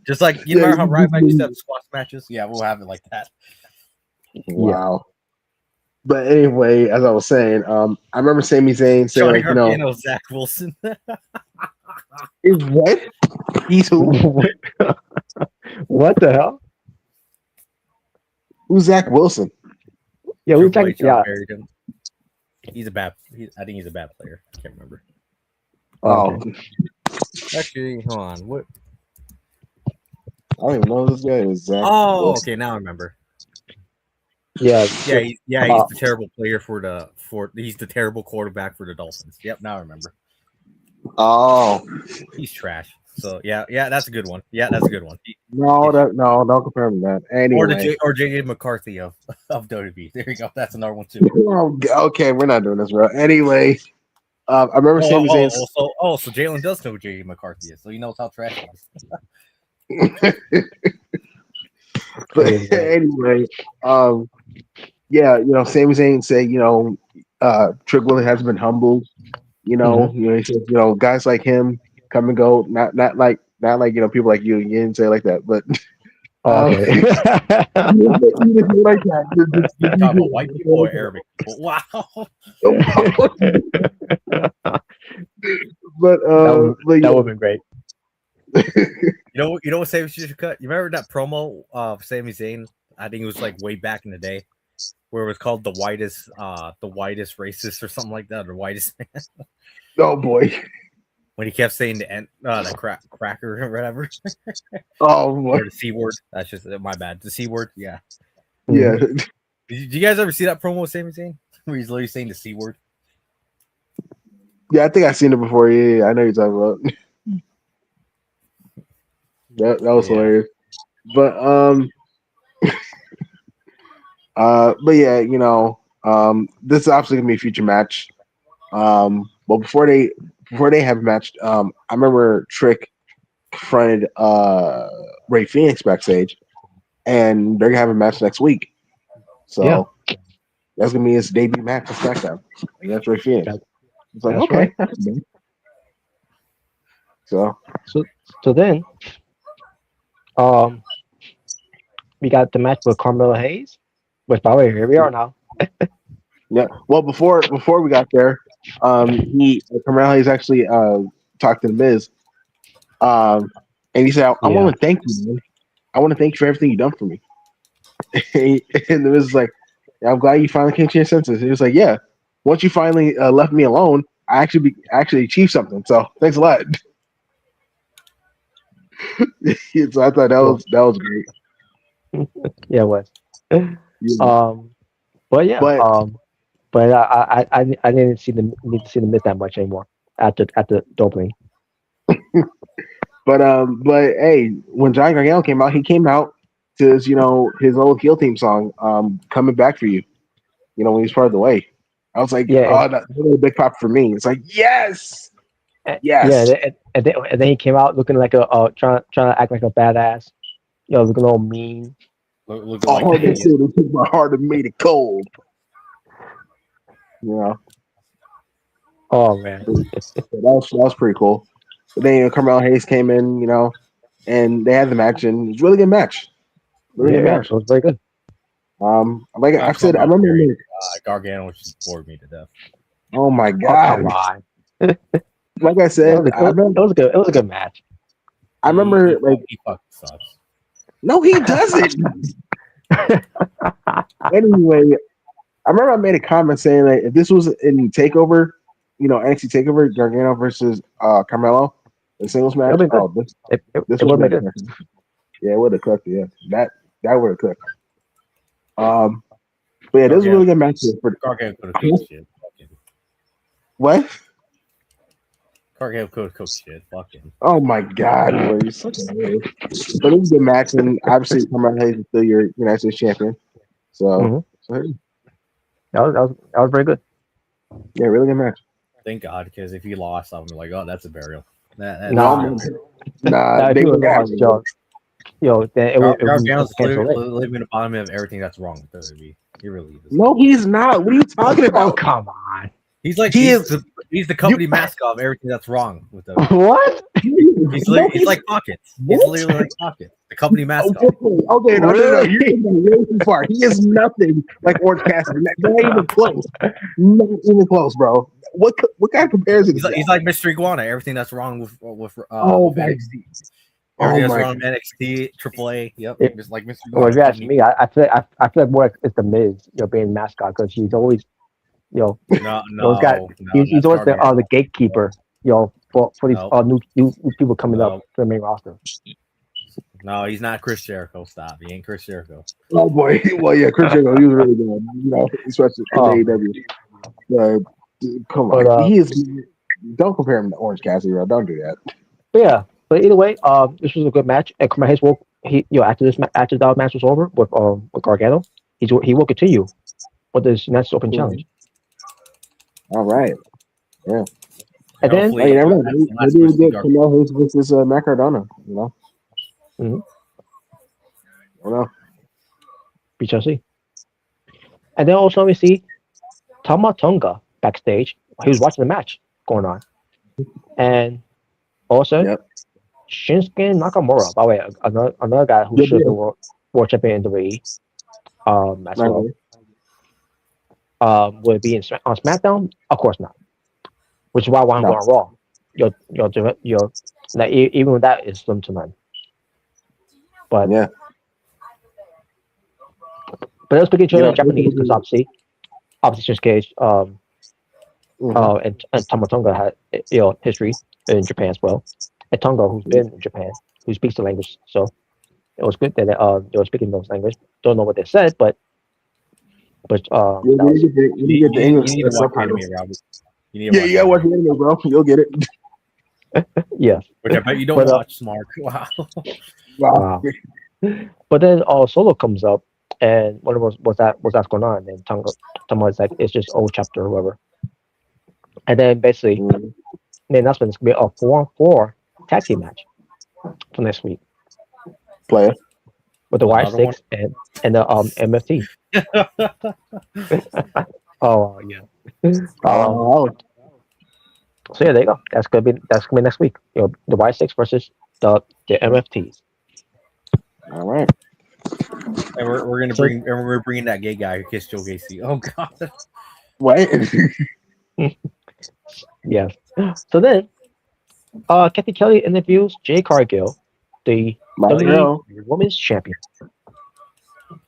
[SPEAKER 2] Just like remember how Ryback used to have squash matches? Yeah, we'll have it like that.
[SPEAKER 3] Wow. But anyway, as I was saying, I remember Sami Zayn saying,
[SPEAKER 2] Gargano, Zach Wilson.
[SPEAKER 3] Is what? He's who?
[SPEAKER 4] What the hell?
[SPEAKER 3] Who's Zach Wilson?
[SPEAKER 4] Yeah, we talking. Yeah,
[SPEAKER 2] he's a bad. I think he's a bad player. I can't remember.
[SPEAKER 3] Oh,
[SPEAKER 2] actually, hold on. What?
[SPEAKER 3] I don't even know who this guy is. Zach
[SPEAKER 2] Wilson. Okay, now I remember.
[SPEAKER 4] Yeah.
[SPEAKER 2] He's the terrible player he's the terrible quarterback for the Dolphins. Yep, now I remember.
[SPEAKER 3] Oh,
[SPEAKER 2] he's trash. So yeah, that's a good one. Yeah, that's a good one.
[SPEAKER 3] No, don't compare him to that. Anyway,
[SPEAKER 2] or J.J. McCarthy of WWE. There you go. That's another one too.
[SPEAKER 3] Okay, we're not doing this, bro. Anyway, I remember Sami Zayn.
[SPEAKER 2] So Jalen does know who J.J. McCarthy is, so he knows how trash he is.
[SPEAKER 3] But anyway, Sami Zayn say, Trick Williams has been humbled He says, guys like him come and go, not like people like you. You didn't say it like that, but
[SPEAKER 4] Okay.
[SPEAKER 3] you didn't say it like that.
[SPEAKER 2] You talking about white people or Arabic people? Wow.
[SPEAKER 3] But
[SPEAKER 4] that
[SPEAKER 3] yeah.
[SPEAKER 4] would have been great.
[SPEAKER 2] You know what Sami should cut? You remember that promo of Sami Zayn? I think it was like way back in the day, where it was called the whitest racist or something like that, or whitest man.
[SPEAKER 3] Oh boy.
[SPEAKER 2] When he kept saying the cracker or whatever.
[SPEAKER 3] Oh boy.
[SPEAKER 2] Or the C word. That's just my bad. The C word. Yeah.
[SPEAKER 3] Yeah.
[SPEAKER 2] Did you guys ever see that promo of Sami Zayn? Where he's literally saying the C word?
[SPEAKER 3] Yeah, I think I've seen it before. Yeah, I know you're talking about. That was hilarious. But but yeah, this is obviously gonna be a future match. But before they have a match, I remember Trick confronted Ray Phoenix backstage, and they're gonna have a match next week. So that's gonna be his debut match on SmackDown against Ray Phoenix. It's like, okay, right. That's good.
[SPEAKER 4] So then, we got the match with Carmelo Hayes, which by the way, here we are now.
[SPEAKER 3] Yeah. Well, before we got there, Carmelo Hayes actually talked to the Miz, and he said, "I want to thank you, man. I want to thank you for everything you've done for me." And the Miz is like, "I'm glad you finally came to your senses." He was like, "Yeah, once you finally left me alone, I actually achieved something. So thanks a lot." So I thought that was great.
[SPEAKER 4] Yeah, it was.
[SPEAKER 3] Yeah.
[SPEAKER 4] But I didn't need to see the Miz that much anymore after the opening.
[SPEAKER 3] But hey, when Johnny Gargano came out, he came out to his old heel theme song, "Coming Back for You." When he's part of the way. I was like, that's really a big pop for me. It's like, yes.
[SPEAKER 4] Yeah, and then he came out looking like trying to act like a badass. Looking all mean.
[SPEAKER 3] Looking like they said they took my heart and made it cold.
[SPEAKER 4] Oh man,
[SPEAKER 3] that was pretty cool. But then Carmelo Hayes came in, and they had the match, and it was a really good match.
[SPEAKER 4] It was very good.
[SPEAKER 3] Like I've said, I remember
[SPEAKER 2] Gargano just bored me to death.
[SPEAKER 3] Oh my god!
[SPEAKER 4] Oh, come on.
[SPEAKER 3] Like I said,
[SPEAKER 4] it was good. It was a good match.
[SPEAKER 3] I remember
[SPEAKER 2] he fucking sucks.
[SPEAKER 3] No, he doesn't. Anyway, I remember I made a comment saying that if this was in Takeover, NXT Takeover, Gargano versus Carmelo, the singles match,
[SPEAKER 4] this would have been good.
[SPEAKER 3] Yeah, it would have cooked. Yeah, that would have cooked. But yeah, this was a really good match for
[SPEAKER 2] Gargano could have cooked shit.
[SPEAKER 3] What?
[SPEAKER 2] Gargano could have cooked shit. Fuck him.
[SPEAKER 3] Oh my god, boy, you're such a weird. But it was a good match, and obviously Carmelo Hayes is still your United States champion. So,
[SPEAKER 4] that was very good.
[SPEAKER 3] Yeah, really good match.
[SPEAKER 2] Thank God, because if he lost, I'm like, oh, that's a burial.
[SPEAKER 3] Nah,
[SPEAKER 4] if he lost,
[SPEAKER 2] Gargano's living at the bottom of everything that's wrong with WWE. He really is.
[SPEAKER 3] No, he's not. What are you talking about?
[SPEAKER 4] Oh, come on.
[SPEAKER 2] He's like he's the company mascot of everything that's wrong with WWE.
[SPEAKER 4] What?
[SPEAKER 2] He's like Pockets. He's literally like Pockets, the company mascot.
[SPEAKER 3] Okay, no, you're getting way too far. He is nothing like Orange Cassidy. Not even close. Not even close, bro. What kind of comparison?
[SPEAKER 2] He's like Mr. Iguana. Everything that's wrong with
[SPEAKER 3] NXT.
[SPEAKER 2] Everything that's wrong with NXT, AAA. Yep, just like Mr. Iguana.
[SPEAKER 4] Well, if you ask me, I feel like more it's the Miz, being mascot because he's always, he's always the gatekeeper, for these new people coming up to the main roster.
[SPEAKER 2] No, he's not Chris Jericho. Stop. He ain't Chris Jericho.
[SPEAKER 3] Oh boy. Well, yeah, Chris Jericho. He was really good. Especially in AEW. Come on. He is. Don't compare him to Orange Cassidy, bro. Don't do that.
[SPEAKER 4] Yeah, but either way, this was a good match. And Carmelo Hayes after the match was over with Gargano, he will continue with this next open challenge.
[SPEAKER 3] All right. Yeah.
[SPEAKER 4] And then
[SPEAKER 3] maybe we get Carmelo Hayes versus Matt Cardona.
[SPEAKER 4] Mm-hmm.
[SPEAKER 3] I don't know.
[SPEAKER 4] We shall see. And then also we see Tama Tonga backstage. He was watching the match going on. And also,
[SPEAKER 3] Yep.
[SPEAKER 4] Shinsuke Nakamura, by the way, another guy who
[SPEAKER 3] Good
[SPEAKER 4] should be
[SPEAKER 3] deal.
[SPEAKER 4] world champion in the WWE, as well. Will it be on SmackDown? Of course not. Which is why I want to go on Raw. Like, even with that, it's slim to none. But
[SPEAKER 3] Yeah.
[SPEAKER 4] But they'll speak each other
[SPEAKER 3] Yeah.
[SPEAKER 4] in Japanese because obviously Shinsuke
[SPEAKER 3] Mhm.
[SPEAKER 4] and Tamatonga had history in Japan as well. And Tonga, who's been in Japan, who speaks the language, so it was good that they were speaking those language. Don't know what they said, but
[SPEAKER 3] Yeah,
[SPEAKER 4] that
[SPEAKER 3] you
[SPEAKER 4] was,
[SPEAKER 3] get the English
[SPEAKER 2] You need to watch
[SPEAKER 3] subtitles.
[SPEAKER 2] anime, Robert. You need to
[SPEAKER 3] Yeah,
[SPEAKER 2] watch
[SPEAKER 3] you gotta watch
[SPEAKER 2] anime.
[SPEAKER 3] the anime, bro. You'll get it.
[SPEAKER 4] yeah.
[SPEAKER 2] Which I bet you don't
[SPEAKER 4] But,
[SPEAKER 2] watch, Smart. Wow.
[SPEAKER 4] Wow. But then Solo comes up, and what was that's going on? And Tonga was like, it's just old chapter or whatever. And then basically,
[SPEAKER 3] Mhm.
[SPEAKER 4] the announcement is going to be a 4-on-4 tag team match for next week
[SPEAKER 3] Player.
[SPEAKER 4] with the
[SPEAKER 2] Another
[SPEAKER 4] Y6 and the MFT. Oh yeah.
[SPEAKER 3] Oh,
[SPEAKER 4] So yeah, there you go. That's gonna be next week. The Y6 versus the MFTs.
[SPEAKER 3] all right.
[SPEAKER 2] And we're gonna
[SPEAKER 4] So-
[SPEAKER 2] we're bringing that gay guy who kissed Joe Gacy. Oh god.
[SPEAKER 3] Wait.
[SPEAKER 4] Yeah. So then, Kathy Kelly interviews Jay Cargill, the
[SPEAKER 3] My
[SPEAKER 4] WWE
[SPEAKER 3] girl.
[SPEAKER 4] Women's Champion.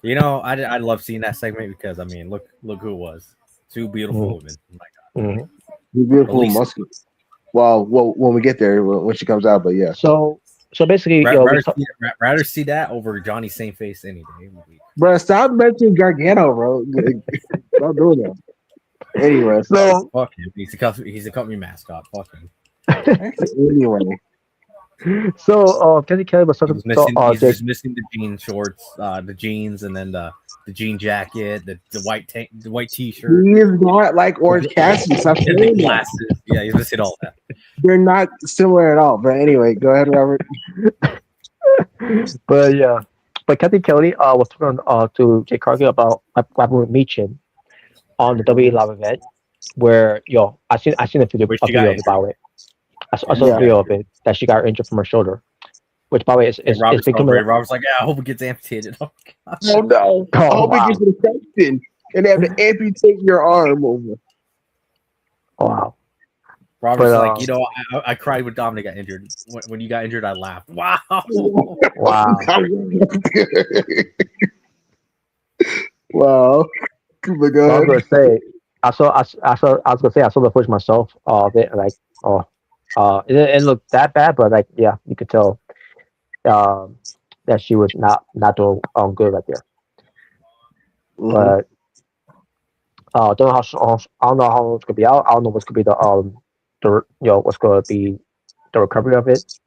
[SPEAKER 2] You know, I love seeing that segment because I mean, look who it was. Two beautiful women. Oh my god.
[SPEAKER 4] Mhm.
[SPEAKER 3] You're beautiful,
[SPEAKER 2] Elisa.
[SPEAKER 3] muscular. Well, when we get there, when she comes out, but yeah.
[SPEAKER 4] So basically,
[SPEAKER 2] Rather see that over Johnny Same Face any day.
[SPEAKER 3] Bro, stop mentioning Gargano, bro. Stop doing that. Anyway,
[SPEAKER 4] so
[SPEAKER 2] Fuck him. He's a company mascot. Fuck him.
[SPEAKER 3] anyway.
[SPEAKER 4] Kathy Kelly was talking
[SPEAKER 2] He's missing.
[SPEAKER 4] to
[SPEAKER 2] He's
[SPEAKER 4] Jay.
[SPEAKER 2] just missing the jean shorts, the jeans, and then the jean jacket, the white the white T-shirt,
[SPEAKER 3] He is not like Orange Cassidy. Stop
[SPEAKER 2] and the
[SPEAKER 3] saying that.
[SPEAKER 2] glasses. Yeah, he's missing all that.
[SPEAKER 3] They're not similar at all. But anyway, go ahead, Robert.
[SPEAKER 4] But yeah, but Kathy Kelly was talking to Jay Cargill about what happened with Michin on the WWE Live event, where I seen a video,
[SPEAKER 2] Where she got
[SPEAKER 4] of it, by the way. I saw
[SPEAKER 3] Yeah.
[SPEAKER 4] a video of it that she got injured from her shoulder, which by the way is
[SPEAKER 2] Robert's
[SPEAKER 4] becoming.
[SPEAKER 2] Robert's like, yeah, I hope it gets amputated. Oh, God.
[SPEAKER 3] Oh no! I
[SPEAKER 4] Oh,
[SPEAKER 3] hope
[SPEAKER 4] wow.
[SPEAKER 3] it gets infected and they have to amputate your arm over.
[SPEAKER 4] Wow.
[SPEAKER 2] Robert's
[SPEAKER 4] But,
[SPEAKER 2] like, you know, I cried when Dominic got injured. When you got injured, I laughed. Wow.
[SPEAKER 4] Wow.
[SPEAKER 3] Wow. But go
[SPEAKER 4] I was
[SPEAKER 3] ahead.
[SPEAKER 4] gonna say, I was gonna say I saw the footage myself of it, like, it didn't look that bad, but like, yeah, you could tell, that she was not doing good right there.
[SPEAKER 3] Mhm.
[SPEAKER 4] But don't know I don't know how long it's gonna be out. I don't know what's gonna be what's gonna be the recovery of it.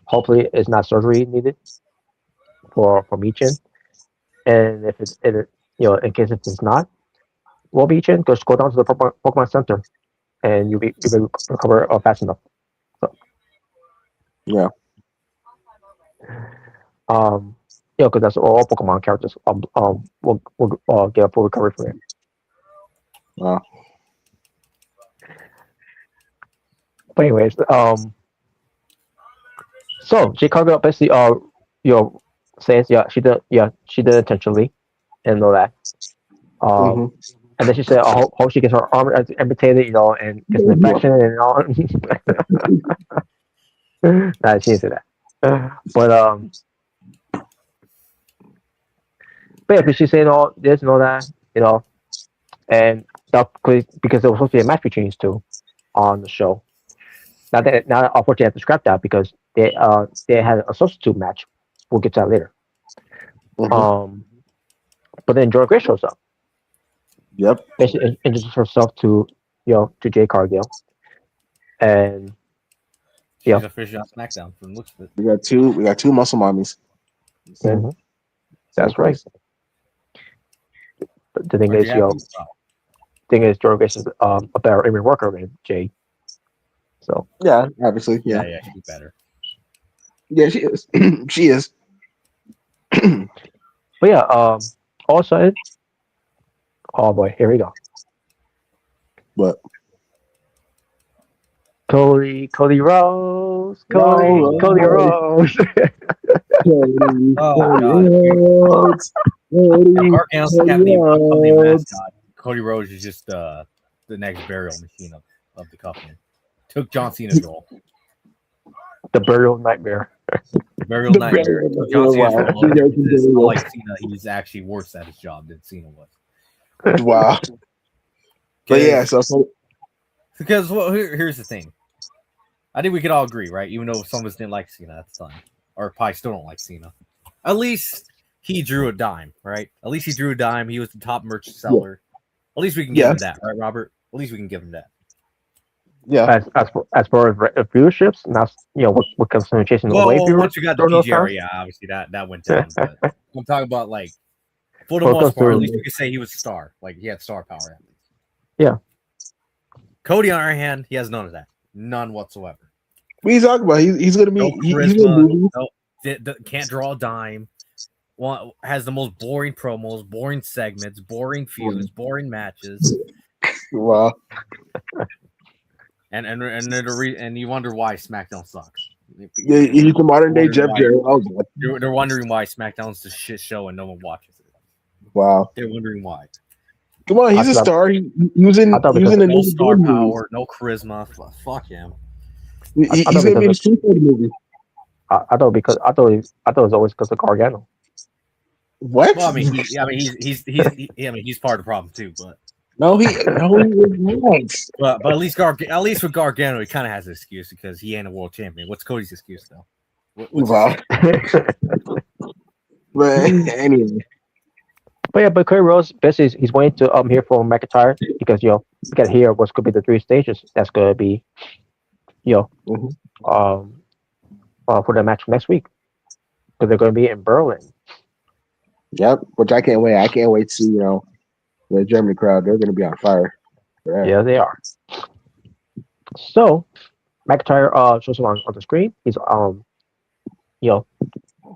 [SPEAKER 4] Hopefully, it's not surgery needed for Michin. And if in case if it's not, well, Michin, just go down to the Pokemon Center, and you'll be recover fast enough. So,
[SPEAKER 3] Yeah.
[SPEAKER 4] because that's all Pokemon characters will get a full recovery from it.
[SPEAKER 3] Wow.
[SPEAKER 4] But anyways, so Jay Cargill basically says she did intentionally and all that.
[SPEAKER 3] Mhm.
[SPEAKER 4] And then she said, I hope she gets her arm amputated, and gets an infection and all. Nah, she didn't say that. But yeah, she saying all this and all that, and because there was supposed to be a match between these two on the show. Now unfortunately I have to scrap that because they had a substitute match. We'll get to that later.
[SPEAKER 3] Mhm.
[SPEAKER 4] But then Jordan Grace shows up.
[SPEAKER 3] Yep.
[SPEAKER 4] Basically introduces herself to Jay Cargill. And
[SPEAKER 2] She's
[SPEAKER 4] Yeah.
[SPEAKER 2] officially on SmackDown from the looks of it.
[SPEAKER 3] We got two muscle mommies. Okay.
[SPEAKER 4] That's right. But the thing
[SPEAKER 2] Aren't
[SPEAKER 4] is,
[SPEAKER 2] you happy?
[SPEAKER 4] Jordan Grace is a better in-ring worker than Jay. So
[SPEAKER 3] Yeah, obviously.
[SPEAKER 2] Yeah,
[SPEAKER 3] Yeah.
[SPEAKER 2] she's better.
[SPEAKER 3] Yeah, she is. She is.
[SPEAKER 4] but yeah, all of a sudden, oh boy, here we go.
[SPEAKER 3] But
[SPEAKER 4] Cody Rose.
[SPEAKER 3] No,
[SPEAKER 4] Cody Rose.
[SPEAKER 3] Cody
[SPEAKER 2] Oh god,
[SPEAKER 3] Rhodes.
[SPEAKER 2] Gargano's the company mascot. Cody Rhodes is just the next burial machine of the company. Took John Cena's role.
[SPEAKER 4] The burial nightmare.
[SPEAKER 2] Burial nightmare. Took John Cena's role. Like Cena, he's actually worse at his job than Cena was.
[SPEAKER 3] Wow. But yeah, so
[SPEAKER 2] because here's the thing. I think we could all agree, right? Even though some of us didn't like Cena at the time, or probably still don't like Cena. At least he drew a dime, right? At least he drew a dime. He was the top merch seller. Yeah. At least we can give him that, right, Robert? At least we can give him that.
[SPEAKER 3] Yeah.
[SPEAKER 4] As far as viewerships, and that's what comes from chasing away.
[SPEAKER 2] Well, once you got the PGR, yeah, obviously that went down. But I'm talking about like for the most part, at least we could say he was a star. Like he had star power at least.
[SPEAKER 4] Yeah.
[SPEAKER 2] Cody, on our hand, he has none of that. None whatsoever.
[SPEAKER 3] What are you talking about? He's going to be.
[SPEAKER 2] No charisma, can't draw a dime. Has the most boring promos, boring segments, boring feuds, boring matches.
[SPEAKER 3] Wow.
[SPEAKER 2] And you wonder why SmackDown sucks.
[SPEAKER 3] Yeah, he's the modern day Jeff Jarrett.
[SPEAKER 2] They're wondering why SmackDown's the shit show and no one watches it.
[SPEAKER 3] Wow.
[SPEAKER 2] They're wondering why.
[SPEAKER 3] Come on, he's a star. He was in the
[SPEAKER 2] no star power, no charisma. Fuck him.
[SPEAKER 3] He's gonna be in the Street Fighter movie.
[SPEAKER 4] I thought it was always because of Gargano.
[SPEAKER 3] What?
[SPEAKER 2] Well, I mean, he's part of the problem too. But
[SPEAKER 3] no, he was.
[SPEAKER 2] But at least with Gargano, he kind of has an excuse because he ain't a world champion. What's Cody's excuse though?
[SPEAKER 3] Wow. But anyway.
[SPEAKER 4] But Cody Rhodes basically he's waiting to hear from McIntyre because we got to hear what's going to be the 3 stages. That's going to be for the match next week because they're going to be in Berlin.
[SPEAKER 3] Yep, which I can't wait. I can't wait to see the Germany crowd. They're going to be on fire.
[SPEAKER 4] Yeah, they are. So McIntyre shows him on the screen. He's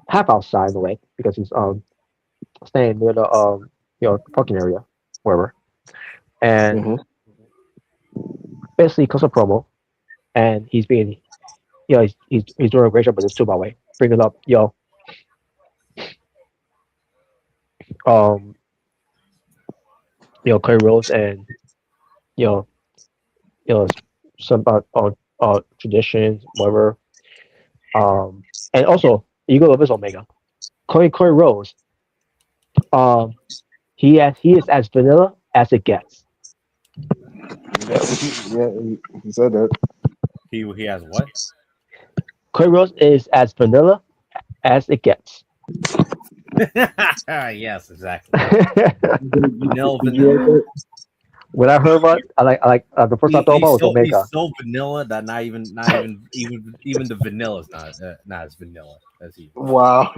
[SPEAKER 4] half outside the way because he's staying near the parking area, wherever, and basically cuts a promo, and he's being, he's doing a great job with this too, by the way, bringing up Cody Rhodes and some about traditions, whatever, and also you go to Omega, Cody Rhodes. He is as vanilla as it gets.
[SPEAKER 3] Yeah, he said that.
[SPEAKER 2] He has what?
[SPEAKER 4] Cody Rhodes is as vanilla as it gets.
[SPEAKER 2] Yes, exactly. Vanilla.
[SPEAKER 4] When I heard about, I like the first I thought about was Omega.
[SPEAKER 2] He's so vanilla that not even the vanilla is not as vanilla as he.
[SPEAKER 3] Wow.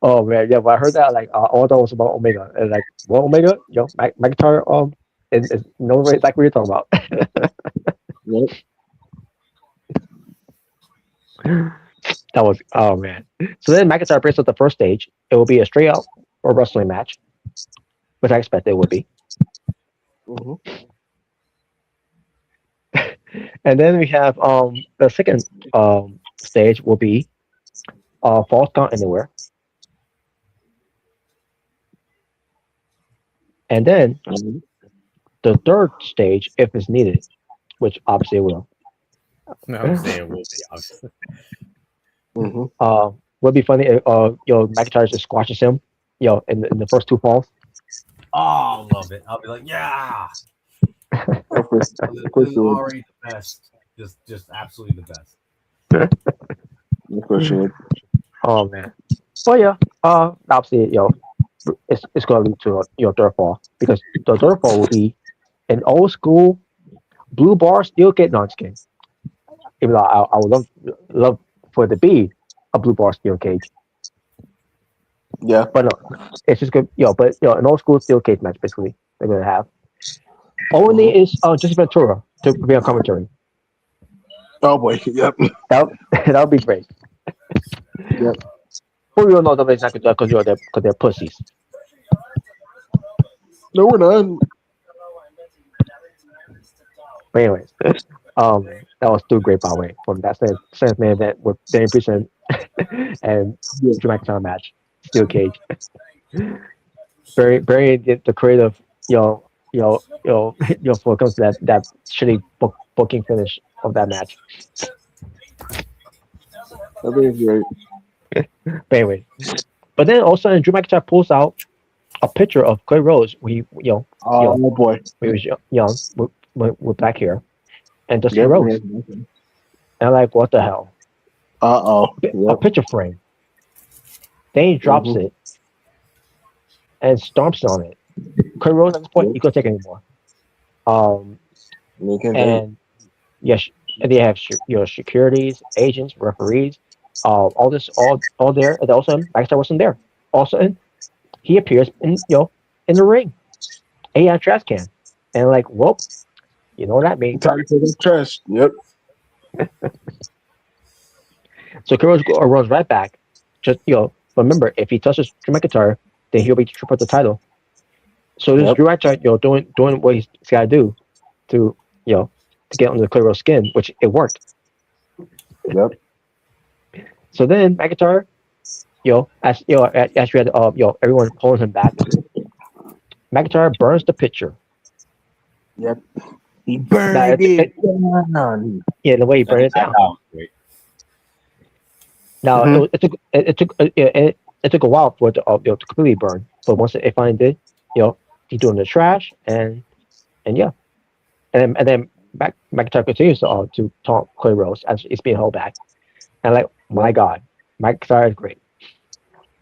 [SPEAKER 4] Oh man, yeah. When I heard that, all I thought was about Omega, and what Omega? McIntyre, is no exactly what you're talking about.
[SPEAKER 3] Yep.
[SPEAKER 4] That was man. So then McIntyre brings up the first stage. It will be a straight out or wrestling match, which I expect it would be. And then we have the second stage will be Falls Count Anywhere. And then the third stage, if it's needed, which obviously it will.
[SPEAKER 2] No, I'm saying it will be obviously.
[SPEAKER 4] Would be funny if McIntyre just squashes him, in the first 2 falls.
[SPEAKER 2] Oh, I love it. I'll be like, yeah. This is already the best. Just absolutely the best.
[SPEAKER 3] For sure.
[SPEAKER 4] Oh man. Well, yeah. Obviously, it's going to lead to third fall because the third fall will be an old school blue bar steel cage non-skin. Even though I would love for it to be a blue bar steel cage.
[SPEAKER 3] Yeah.
[SPEAKER 4] But no, it's just good. But an old school steel cage match basically they're going to have. Only is Jesse Ventura to be on commentary.
[SPEAKER 3] Oh boy. Yep.
[SPEAKER 4] That would be great.
[SPEAKER 3] Yep.
[SPEAKER 4] But we all know nobody's not going to do that because they're pussies.
[SPEAKER 3] No, we're not.
[SPEAKER 4] But anyways, That was too great, by the way, from that sense main event with Daniel Priest and
[SPEAKER 3] Yeah.
[SPEAKER 4] Drew McIntyre match, steel cage. Very the creative, for it comes to that shitty booking finish of that match.
[SPEAKER 3] I think it's great.
[SPEAKER 4] But anyway, but then all of a sudden Drew McIntyre pulls out a picture of Clay Rose when he,
[SPEAKER 3] Oh boy.
[SPEAKER 4] when he was young with black hair and Dusty
[SPEAKER 3] Yep.
[SPEAKER 4] Rose. And I'm like, what the hell?
[SPEAKER 3] Uh-oh.
[SPEAKER 4] A
[SPEAKER 3] Yep.
[SPEAKER 4] picture frame. Then he drops
[SPEAKER 3] Mhm.
[SPEAKER 4] it and stomps on it. Clay Rose at this point, he couldn't take it anymore.
[SPEAKER 3] You can't take it.
[SPEAKER 4] And yes, and they have securities, agents, referees, all there. And also, McIntyre wasn't there. All of a sudden, he appears in the ring, and he had a trash can, and like, whoop, you know what that means.
[SPEAKER 3] Time to take his trash. Yep.
[SPEAKER 4] So Kurt runs right back. Just remember, if he touches Drew McIntyre, then he'll be triple the title. So this
[SPEAKER 3] Yep.
[SPEAKER 4] Drew McIntyre, doing what he's got to do to to get under the Clay Rose skin, which it worked.
[SPEAKER 3] Yep.
[SPEAKER 4] So then McIntyre, as you had everyone pulling him back, McIntyre burns the picture.
[SPEAKER 3] Yep. He burned it down.
[SPEAKER 4] Yeah, the way he burned it down. Now
[SPEAKER 3] Mhm.
[SPEAKER 4] it took a while for it to completely burn, but once it finally did, he threw it in the trash, and yeah, and then McIntyre continues to taunt Clay Rose as it's being held back, and like, my God, McIntyre is great.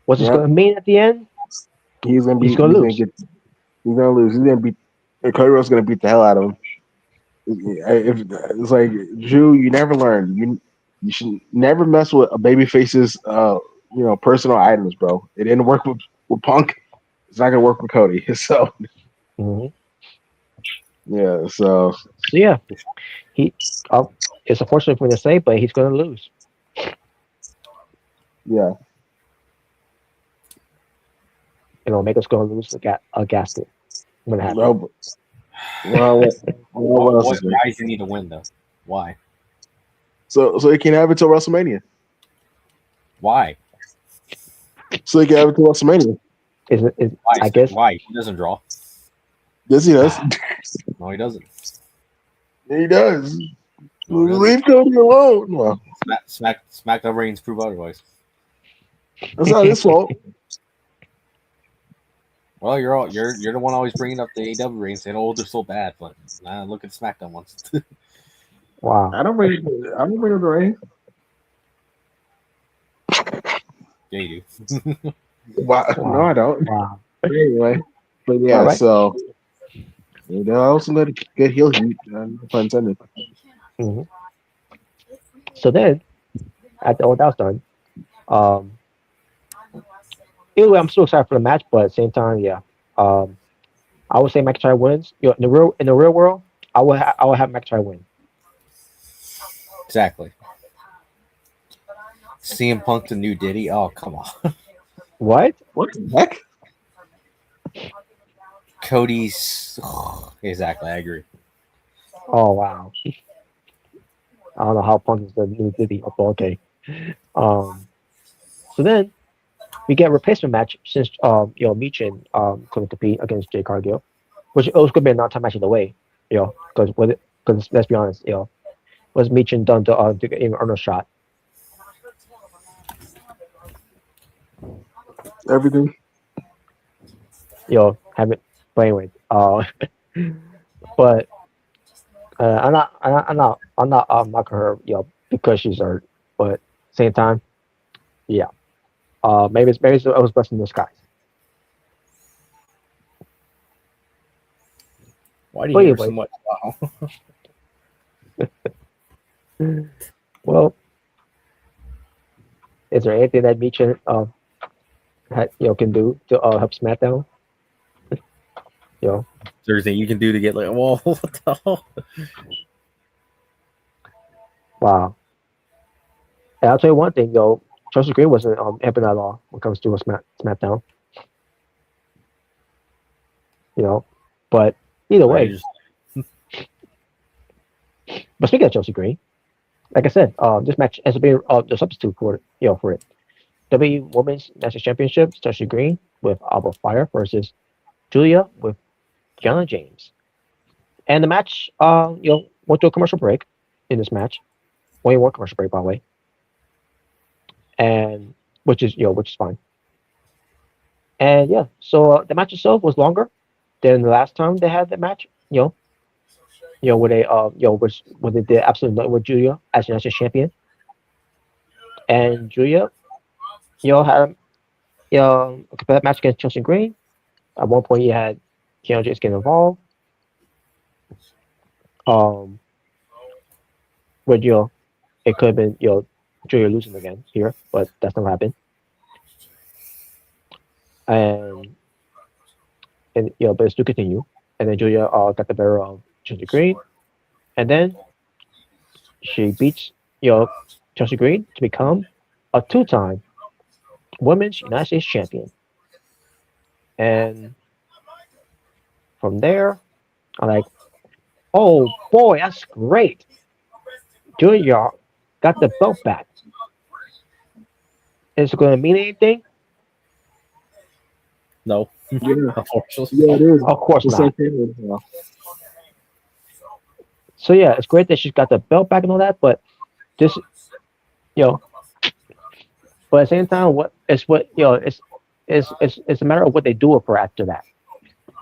[SPEAKER 4] What's this
[SPEAKER 3] Yep.
[SPEAKER 4] going to mean at the end?
[SPEAKER 3] He's gonna
[SPEAKER 4] lose.
[SPEAKER 3] He's gonna lose. He's gonna beat. Cody Rhodes gonna beat the hell out of him. If it's like Drew, you never learn. You should never mess with a babyface's personal items, bro. It didn't work with Punk. It's not gonna work with Cody. So
[SPEAKER 4] Mm-hmm.
[SPEAKER 3] yeah.
[SPEAKER 4] So yeah, he. It's unfortunate for me to say, but he's going to lose.
[SPEAKER 3] Yeah.
[SPEAKER 4] Omega's going to lose a gasket when it happens.
[SPEAKER 3] Well, what else is there?
[SPEAKER 2] Why does he need to win though? Why?
[SPEAKER 3] So he can have it till WrestleMania.
[SPEAKER 2] Why?
[SPEAKER 3] So he can have it till WrestleMania.
[SPEAKER 2] Why?
[SPEAKER 4] I guess
[SPEAKER 2] Why? He doesn't draw.
[SPEAKER 3] Yes, he does.
[SPEAKER 2] No, he doesn't.
[SPEAKER 3] He does.
[SPEAKER 2] No, he doesn't.
[SPEAKER 3] Leave Cody alone. Well,
[SPEAKER 2] SmackDown reigns prove otherwise.
[SPEAKER 3] that's not his fault.
[SPEAKER 2] Well, you're the one always bringing up the AEW reigns, saying, "Oh, they're so bad." But look at SmackDown ones.
[SPEAKER 4] Wow.
[SPEAKER 3] I don't bring up the ring.
[SPEAKER 2] Yeah, you do.
[SPEAKER 3] Wow. No, I don't.
[SPEAKER 4] Wow.
[SPEAKER 3] Anyway, but yeah,
[SPEAKER 4] All right.
[SPEAKER 3] so I also let it get heel heat. No pun intended.
[SPEAKER 4] Mm-hmm. So then, after all that was done, either way, I'm still excited for the match, but at the same time, yeah, I would say McIntyre wins. In the real world, I would have McIntyre win.
[SPEAKER 2] Exactly. CM Punk to New Diddy. Oh, come on.
[SPEAKER 4] What?
[SPEAKER 3] What the heck?
[SPEAKER 2] Cody's. Exactly, I agree.
[SPEAKER 4] Oh wow. I don't know how Punk is the new Diddy. Oh, okay. So then we get a replacement match since Michin couldn't compete against Jay Cargill, which it was gonna be a non-time match either way, because let's be honest, was Michin done to get even earn a shot?
[SPEAKER 3] Everything.
[SPEAKER 4] Haven't. But anyway, but I'm not knocking her, because she's hurt, but same time, yeah. Maybe it was blessing in disguise.
[SPEAKER 2] Why do
[SPEAKER 4] But
[SPEAKER 2] you hear so
[SPEAKER 4] anyway.
[SPEAKER 2] much? Wow.
[SPEAKER 4] Well, is there anything that Michin can do to help SmackDown?
[SPEAKER 2] There's anything you can do to get like, whoa, what the hell?
[SPEAKER 4] Wow. And I'll tell you one thing, Justice Green wasn't helping at all when it comes to a SmackDown. But either way, But speaking of Chelsea Green, like I said, this match has been the substitute for for it. WWE Women's National Championship, Chelsea Green with Alba Fire versus Julia with Kiana James. And the match, went to a commercial break in this match. Only one commercial break, by the way, and which is fine. And yeah, so the match itself was longer than the last time they had the match. Where they which when they did absolutely nothing with Julia as national champion, and Julia, had a competitive match against Chelsea Green. At one point, you had James getting involved. Um, but it could have been Julia losing again here, but that's not happened. And but it's to continue. And then Julia got the better of Chelsea Green, and then she beats Chelsea Green to become a two-time Women's United States champion. And from there, I'm like, oh boy, that's great. Julia got the belt back. Is it going to mean anything?
[SPEAKER 2] No,
[SPEAKER 3] Yeah,
[SPEAKER 2] unfortunately.
[SPEAKER 3] yeah, it is.
[SPEAKER 4] Of course
[SPEAKER 3] The
[SPEAKER 4] not.
[SPEAKER 3] same thing. Yeah.
[SPEAKER 4] So yeah, it's great that she's got the belt back and all that, but this, but at the same time, it's a matter of what they do with her after that.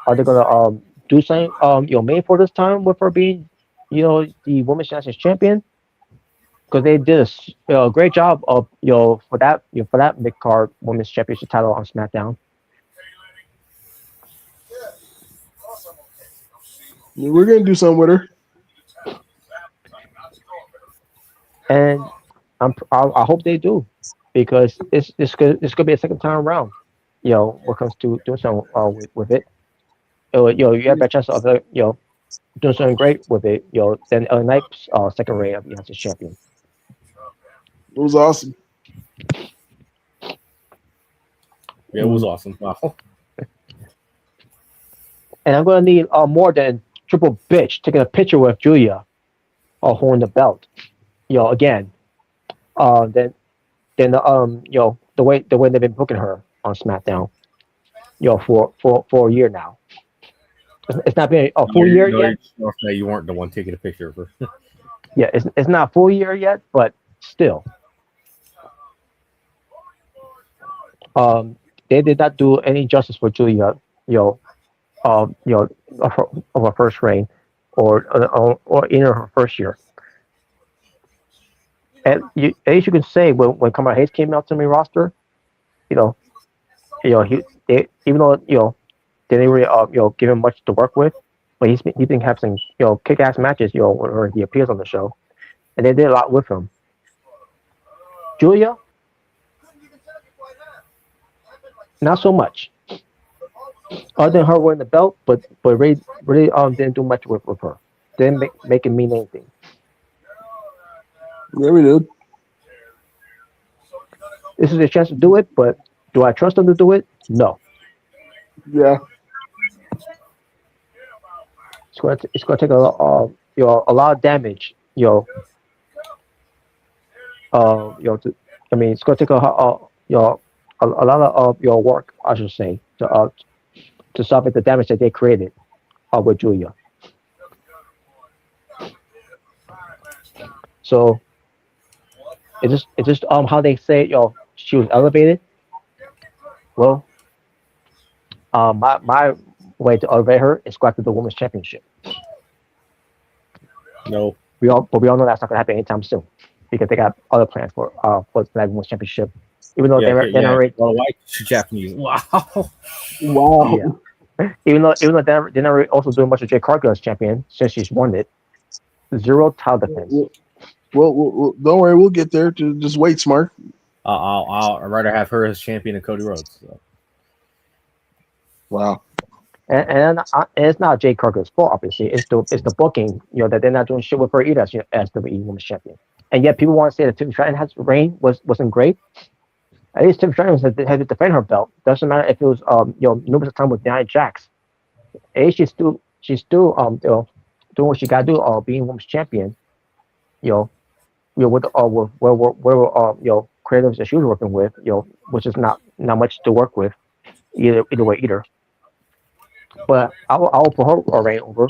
[SPEAKER 4] Are they gonna do something made for this time with her being the women's national champion? Because they did a great job of for that mid card women's championship title on SmackDown.
[SPEAKER 3] Yeah, we're gonna do something with her.
[SPEAKER 4] And I hope they do, because it's gonna be a second time around. When it comes to doing something with it, you have a chance of doing something great with it. Then LA Knight's second reign of United States champion.
[SPEAKER 3] It was awesome.
[SPEAKER 2] Yeah, it was awesome. Wow.
[SPEAKER 4] And I'm gonna need more than Triple Bitch taking a picture with Julia, holding the belt. Again. Then the way they've been booking her on SmackDown, for a year now. It's not been a full year yet.
[SPEAKER 2] You weren't the one taking a picture of her.
[SPEAKER 4] Yeah, it's not a full year yet, but still. They did not do any justice for Julia, of her first reign, or in her first year. And at least you can say when Kamala Hayes came out to the main roster, even though they didn't really give him much to work with, but he's been having some kick-ass matches where he appears on the show, and they did a lot with him. Julia, not so much. Other than her winning the belt, but really didn't do much with her. Didn't make it mean anything.
[SPEAKER 3] Yeah, we did.
[SPEAKER 4] This is a chance to do it, but do I trust them to do it? No.
[SPEAKER 3] Yeah.
[SPEAKER 4] It's going to take a lot of damage. It's going to take a lot of your work, I should say, to stop the damage that they created with Julia. So it's just how they say she was elevated. Well, my way to elevate her is go after the women's championship.
[SPEAKER 2] No.
[SPEAKER 4] We all know that's not gonna happen anytime soon, because they got other plans for that women's championship. Even though they're not already
[SPEAKER 2] white Japanese. Wow.
[SPEAKER 3] Wow.
[SPEAKER 4] Yeah. Even though they're not really also doing much with Jade Cargill as champion since she's won it. 0 title defense.
[SPEAKER 3] Well, don't worry, we'll get there. To just wait, Smart.
[SPEAKER 2] I'd rather have her as champion than Cody Rhodes. So.
[SPEAKER 3] Wow.
[SPEAKER 4] And it's not Jade Cargill's fault, obviously. It's the booking, that they're not doing shit with her either as the Women's champion. And yet people want to say that Tiffany Stratton's reign wasn't great. At least Tiffany Stratton had to defend her belt. Doesn't matter if it was numerous times with Nia Jax. At least she's still doing what she got to do, being Women's champion. with creatives that she was working with, which is not much to work with either way either. But I will put her reign over,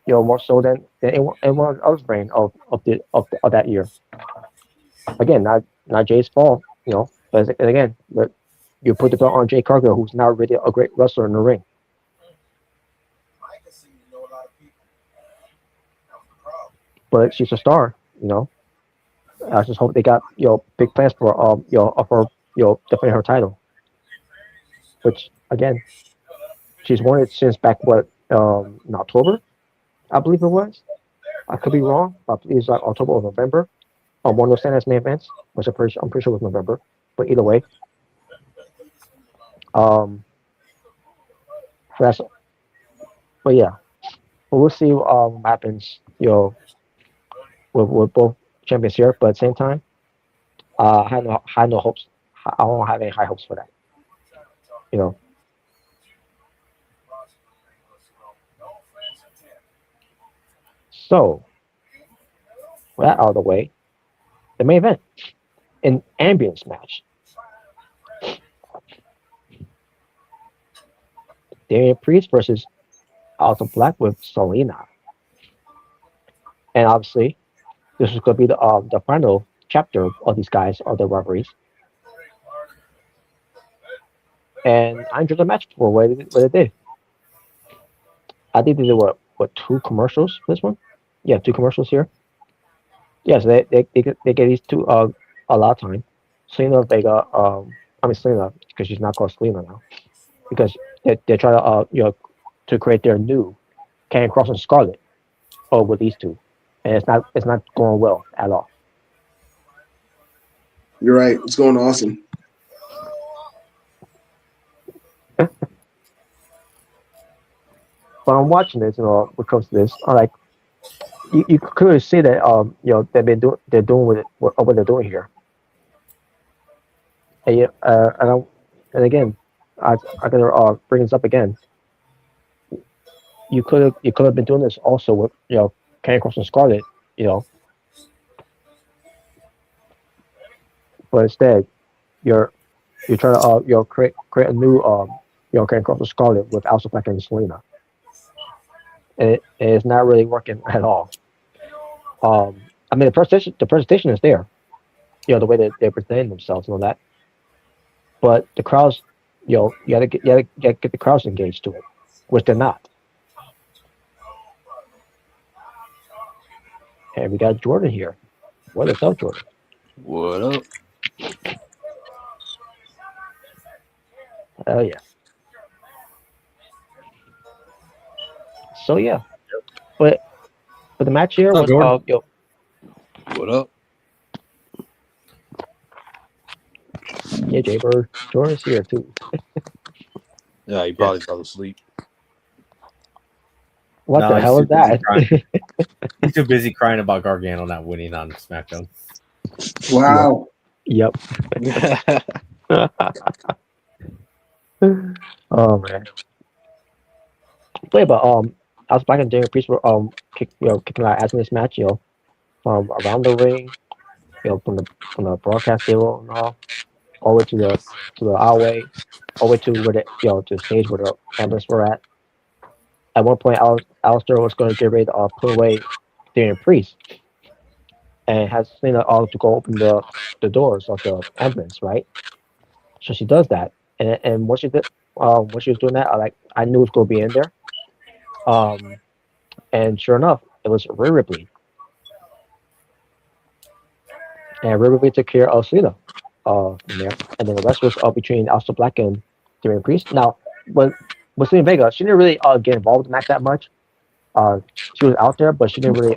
[SPEAKER 4] more so than anyone else's reign of that year. Again, not Jay's fault, and again, but you put the belt on Jay Cargill, who's not really a great wrestler in the ring. But she's a star, I just hope they got big plans for of her defending her title, which again she's won it since back in October, I believe it was. I could be wrong. I believe it's like October or November on one of those Santa's main events, which I'm pretty sure it was November. But either way, that's. But yeah, but we'll see what happens. With both champions here, but at the same time, I had no hopes. I don't have any high hopes for that. You know. So, with that out of the way, the main event, an ambience match. Damian Priest versus Alton Black with Selena, and obviously, this is going to be the final chapter of these guys of their rivalries. And I enjoyed the match for what it did. I think they did what 2 commercials for this one? Yeah, 2 commercials here. Yes, they get these 2 a lot of time. Selena Vega, Selena, because she's not called Selena now, because they try to to create their new Karrion Kross and Scarlett with these 2, and it's not going well at all.
[SPEAKER 5] You're right. It's going awesome.
[SPEAKER 4] But I'm watching this, when it comes to this, I'm like, you clearly see that they're doing with it what they're doing here. And and again, I gotta bring this up again. You could have been doing this also with Karrion Kross and Scarlett, but instead you're trying to create a new Karrion Kross and Scarlett with Aleister Black and Selena. And it's not really working at all. The presentation is there, the way that they're presenting themselves and all that. But the crowds, you gotta get the crowds engaged to it, which they're not. And we got Jordan here. What is up, Jordan?
[SPEAKER 6] What up?
[SPEAKER 4] Oh yeah. So yeah, but the match here was
[SPEAKER 6] What up?
[SPEAKER 4] Yeah, Jay Bird. Jordan's here too.
[SPEAKER 6] Yeah, he probably fell asleep.
[SPEAKER 4] What the hell is that?
[SPEAKER 2] He's too busy crying about Gargano not winning on SmackDown.
[SPEAKER 5] Wow.
[SPEAKER 4] Yep. Oh man. But I was back in Damian Priest were kicking our ass in this match, from around the ring, from the broadcast table and all the way to the aisleway, all the way to where to the stage where the ambulance were at. At one point, Aleister was going to get ready to put away Damian Priest, and has Selena to go open the doors of the ambulance, right? So she does that, and what she did, when she was doing that, I knew it was going to be in there. And sure enough, it was Rhea Ripley. And Rhea Ripley took care of Selena from there. And then the rest was between Aleister Black and Damian Priest. Now, with Selena Vega, she didn't really get involved in the match that much. She was out there, but she didn't really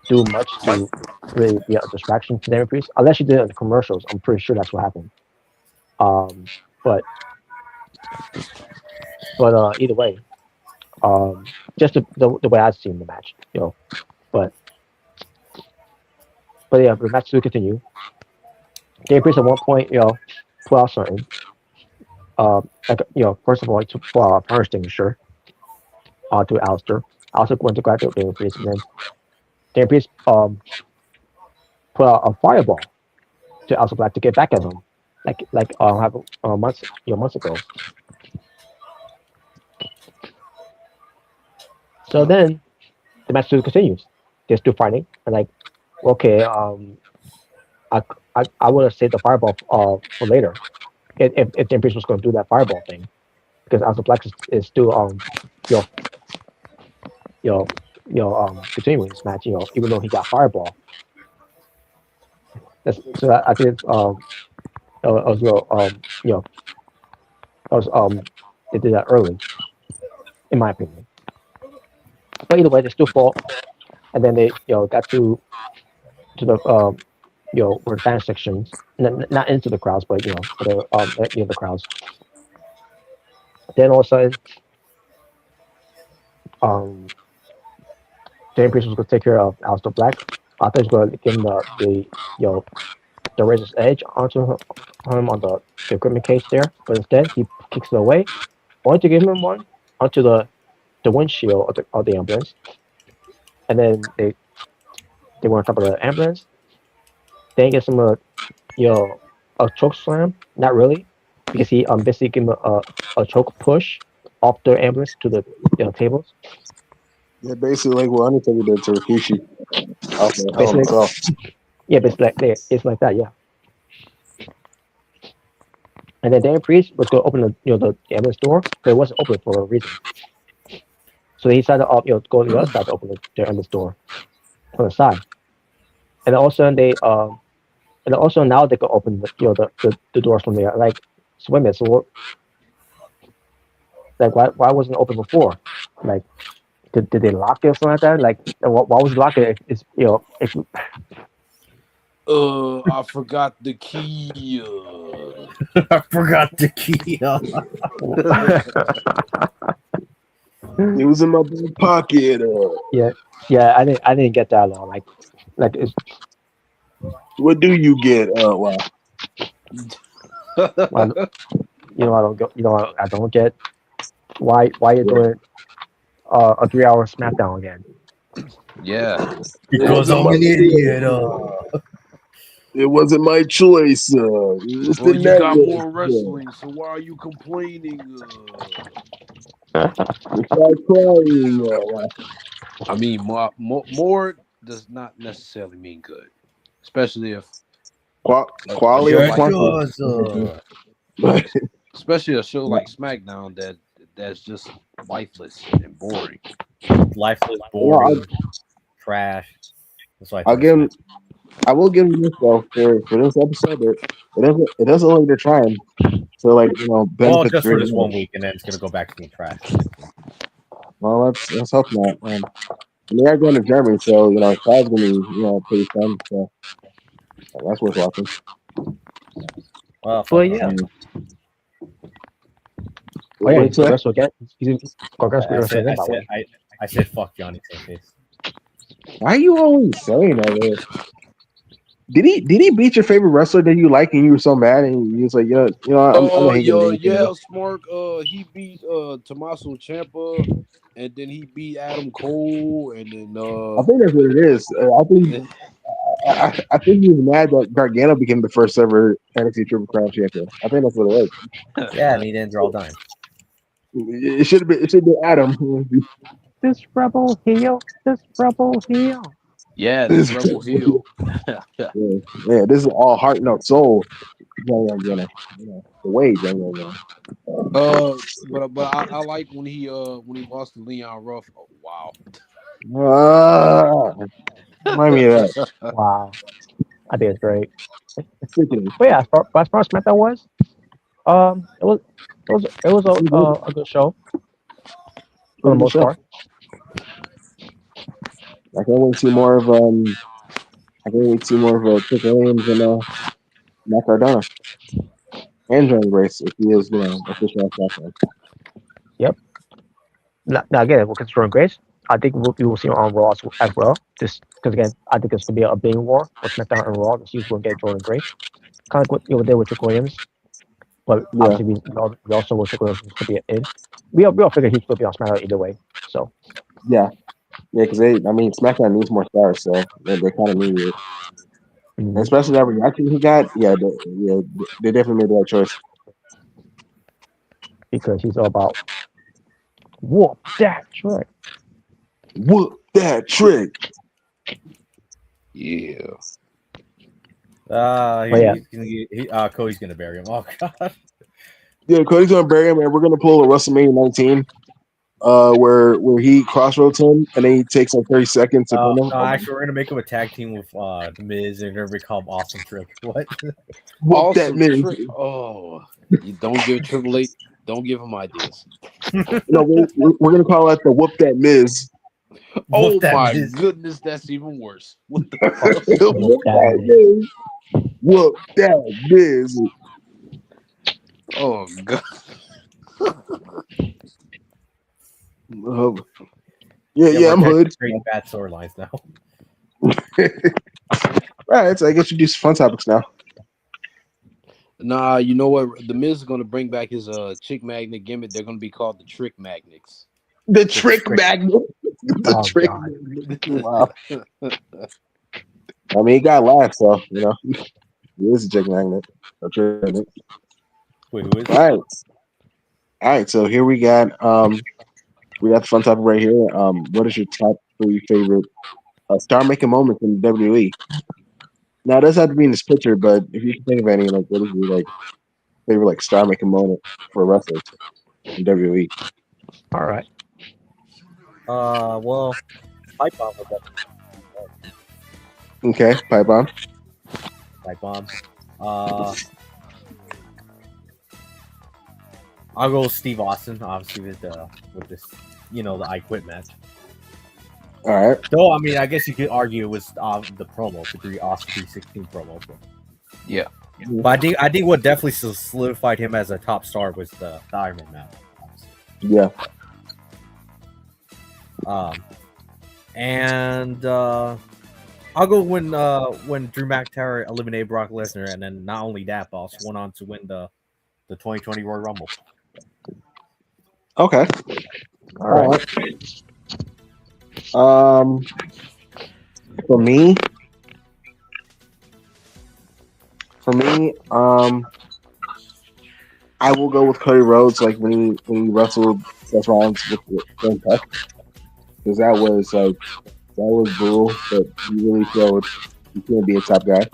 [SPEAKER 4] do much to really be a distraction to Damian Priest, unless she did it in the commercials. I'm pretty sure that's what happened. But either way, just the way I've seen the match, but yeah, the match will continue. Damian Priest at one point, pull out something. First of all, he took fire extinguisher to Aleister. Aleister went to grab Damian Priest, and then Damian Priest put out a fireball to Aleister Black to get back at him, like have months ago. So then the match still continues. They're still fighting, and like, okay, I would have saved the fireball for later if Damian Priest was going to do that fireball thing, because Aleister Black is still you know continuing this match, even though he got fireball. I think it's it was it was they did that early, in my opinion. But either way, they still fought, and then they got to the where the fan sections, not into the crowds, but for the near the crowds. Then all of a sudden, Damian Priest was going to take care of Aleister Black. I thought he was going to give him the razor's edge onto him on the equipment case there, but instead he kicks it away, only to give him one onto the windshield of the ambulance, and then they went on top of the ambulance. Then he gets him a choke slam, not really, because he basically gave him a choke push off the ambulance to the tables.
[SPEAKER 3] Yeah, basically like what Undertaker did to Rikishi.
[SPEAKER 4] Yeah, basically it's like that, yeah. And then Damian Priest was going to open the ambulance door, but it wasn't open for a reason. So he decided to go to the other side to open the ambulance door from the side. And then all of a sudden and also now they can open the doors from there. Like, so wait a minute, so what, like why wasn't it open before? Like, did they lock it or something like that? Like, why was it locked? If
[SPEAKER 6] I forgot the key.
[SPEAKER 2] I forgot the key.
[SPEAKER 3] It was in my back pocket.
[SPEAKER 4] Yeah, I didn't get that long. Like it's.
[SPEAKER 3] What do you get? Wow.
[SPEAKER 4] Well, I don't get. I don't get why you're doing a 3-hour SmackDown again.
[SPEAKER 6] Yeah,
[SPEAKER 2] Because I'm an idiot.
[SPEAKER 3] It wasn't my choice.
[SPEAKER 6] well, you got more wrestling, so why are you complaining? I mean, more does not necessarily mean good, especially if
[SPEAKER 3] quality of
[SPEAKER 6] especially a show like SmackDown that's just lifeless and boring.
[SPEAKER 2] Lifeless, boring, trash. That's why
[SPEAKER 3] I will give them this though for this episode. It doesn't look like they're trying. So
[SPEAKER 2] well, just for this 1 week, and then it's gonna go back to being trash.
[SPEAKER 3] Well, let's hope not. They are going to Germany, so it's probably gonna be pretty fun. So that's worth watching.
[SPEAKER 2] Well,
[SPEAKER 4] yeah. Oh yeah, he's wrestle again.
[SPEAKER 2] I said fuck Johnny Face.
[SPEAKER 3] Why are you always saying that? Did he beat your favorite wrestler that you like and you were so mad and you was like, I'm
[SPEAKER 6] Smart. He beat Tommaso Ciampa, and then he beat Adam Cole, and then
[SPEAKER 3] I think that's what it is. I think he was mad that Gargano became the first ever NXT Triple Crown champion. I think that's what it was.
[SPEAKER 2] Yeah, and he didn't draw a dime.
[SPEAKER 3] It should have been Adam.
[SPEAKER 4] This rebel heel.
[SPEAKER 6] Yeah, this rebel heel.
[SPEAKER 3] Yeah, this is all heart, not soul. The way,
[SPEAKER 6] But I like when he lost to Leon Ruff. Oh, wow.
[SPEAKER 3] Remind me of that.
[SPEAKER 4] Wow, I think it's great. But yeah, as far as SmackDown was, it was a good show for the most part.
[SPEAKER 3] I can't wait to see more of Trick Williams and Matt Cardona and John Grace if he is official SmackDown.
[SPEAKER 4] Yep. Now again, we'll consider Grace. I think we will see him on Raw as well. Just because again, I think it's gonna be a big war with SmackDown and Raw. He's going to get Jordan Grace, kind of like what we did with Trick Williams. But obviously, we also will Trick Williams to be in. We all figure he's going to be on SmackDown either way. So
[SPEAKER 3] yeah. Yeah, because SmackDown needs more stars, so they kind of need it.
[SPEAKER 4] Mhm.
[SPEAKER 3] Especially that reaction he got. Yeah, they definitely made the right choice.
[SPEAKER 4] Because he's all about whoop that trick.
[SPEAKER 3] Whoop that trick.
[SPEAKER 6] Yeah.
[SPEAKER 4] yeah.
[SPEAKER 2] Cody's gonna bury him. Oh god.
[SPEAKER 3] Yeah, Cody's gonna bury him, and we're gonna pull a WrestleMania 19, where he crossroads him, and then he takes like 30 seconds to pin him.
[SPEAKER 2] No, actually, we're gonna make him a tag team with the Miz, and they're gonna call him Awesome Trick. What?
[SPEAKER 3] Whoop that
[SPEAKER 6] Awesome
[SPEAKER 3] Miz.
[SPEAKER 6] trick. Oh, you don't give Triple H. Don't give him ideas.
[SPEAKER 3] No, we're gonna call that the Whoop That Miz.
[SPEAKER 6] Oh
[SPEAKER 2] Whoop that
[SPEAKER 6] my
[SPEAKER 2] Miz.
[SPEAKER 6] goodness, that's even worse. What the
[SPEAKER 3] Whoop that Miz. Whoop that Miz.
[SPEAKER 6] Oh god.
[SPEAKER 3] Yeah, I'm hood.
[SPEAKER 2] Great bad storylines now.
[SPEAKER 3] All right, so I guess we do some fun topics now.
[SPEAKER 6] Nah, you know what? The Miz is gonna bring back his chick magnet gimmick. They're gonna be called the Trick Magnets.
[SPEAKER 3] The trick magnet. The
[SPEAKER 4] Oh,
[SPEAKER 3] trick
[SPEAKER 4] God.
[SPEAKER 3] magnet. Wow. I mean, he got laughs, so he is a trick magnet. A trick magnet.
[SPEAKER 2] Wait, who is it?
[SPEAKER 3] All right. So here we got the fun topic right here. What is your top 3 favorite star making moments in WWE? Now, it doesn't have to be in this picture, but if you can think of any, like, what is your favorite star making moment for wrestlers in WWE?
[SPEAKER 4] All right.
[SPEAKER 2] Well, Pipe Bomb was that.
[SPEAKER 3] Okay, pipe bomb.
[SPEAKER 2] Pipe Bomb. I'll go with Steve Austin, obviously with this, the I Quit match.
[SPEAKER 3] All right.
[SPEAKER 2] Though, I mean, I guess you could argue it was the promo, the Austin 316 promo. But.
[SPEAKER 6] Yeah.
[SPEAKER 2] But I think what definitely solidified him as a top star was the Iron Man match. Obviously.
[SPEAKER 3] Yeah.
[SPEAKER 2] And I'll go when Drew McIntyre eliminated Brock Lesnar, and then not only that, but also went on to win the 2020 Royal Rumble.
[SPEAKER 3] Okay. All right. For me, I will go with Cody Rhodes, like when he wrestled Seth Rollins with Tuck, because that was brutal, but he really showed he can be a top guy.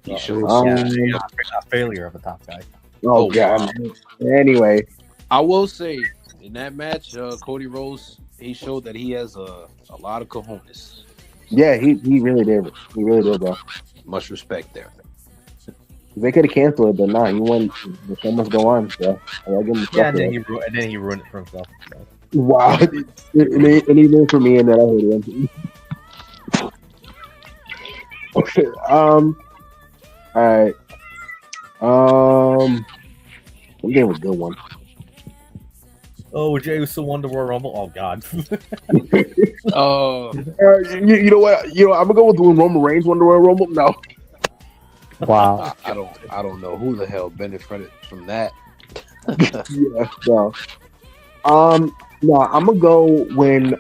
[SPEAKER 6] He showed
[SPEAKER 2] a failure of a top guy.
[SPEAKER 3] Oh god. Wow. Anyway,
[SPEAKER 6] I will say in that match, Cody Rhodes, he showed that he has a lot of cojones.
[SPEAKER 3] Yeah, he really did. He really did, bro.
[SPEAKER 6] Much respect there.
[SPEAKER 3] They could have canceled it, but nah, he went. The show must go on. So I give him
[SPEAKER 2] and then he ruined it for himself. So.
[SPEAKER 3] Wow, and he did it for me, and then I hated him. Okay. All right. I'm getting a good one.
[SPEAKER 2] Oh, Jey Uso won the Royal Rumble. Oh God.
[SPEAKER 3] You know what? I'm gonna go with when Roman Reigns won the Royal Rumble. No.
[SPEAKER 4] Wow.
[SPEAKER 6] I don't know who the hell benefited from that.
[SPEAKER 3] Yeah. No. No. I'm gonna go when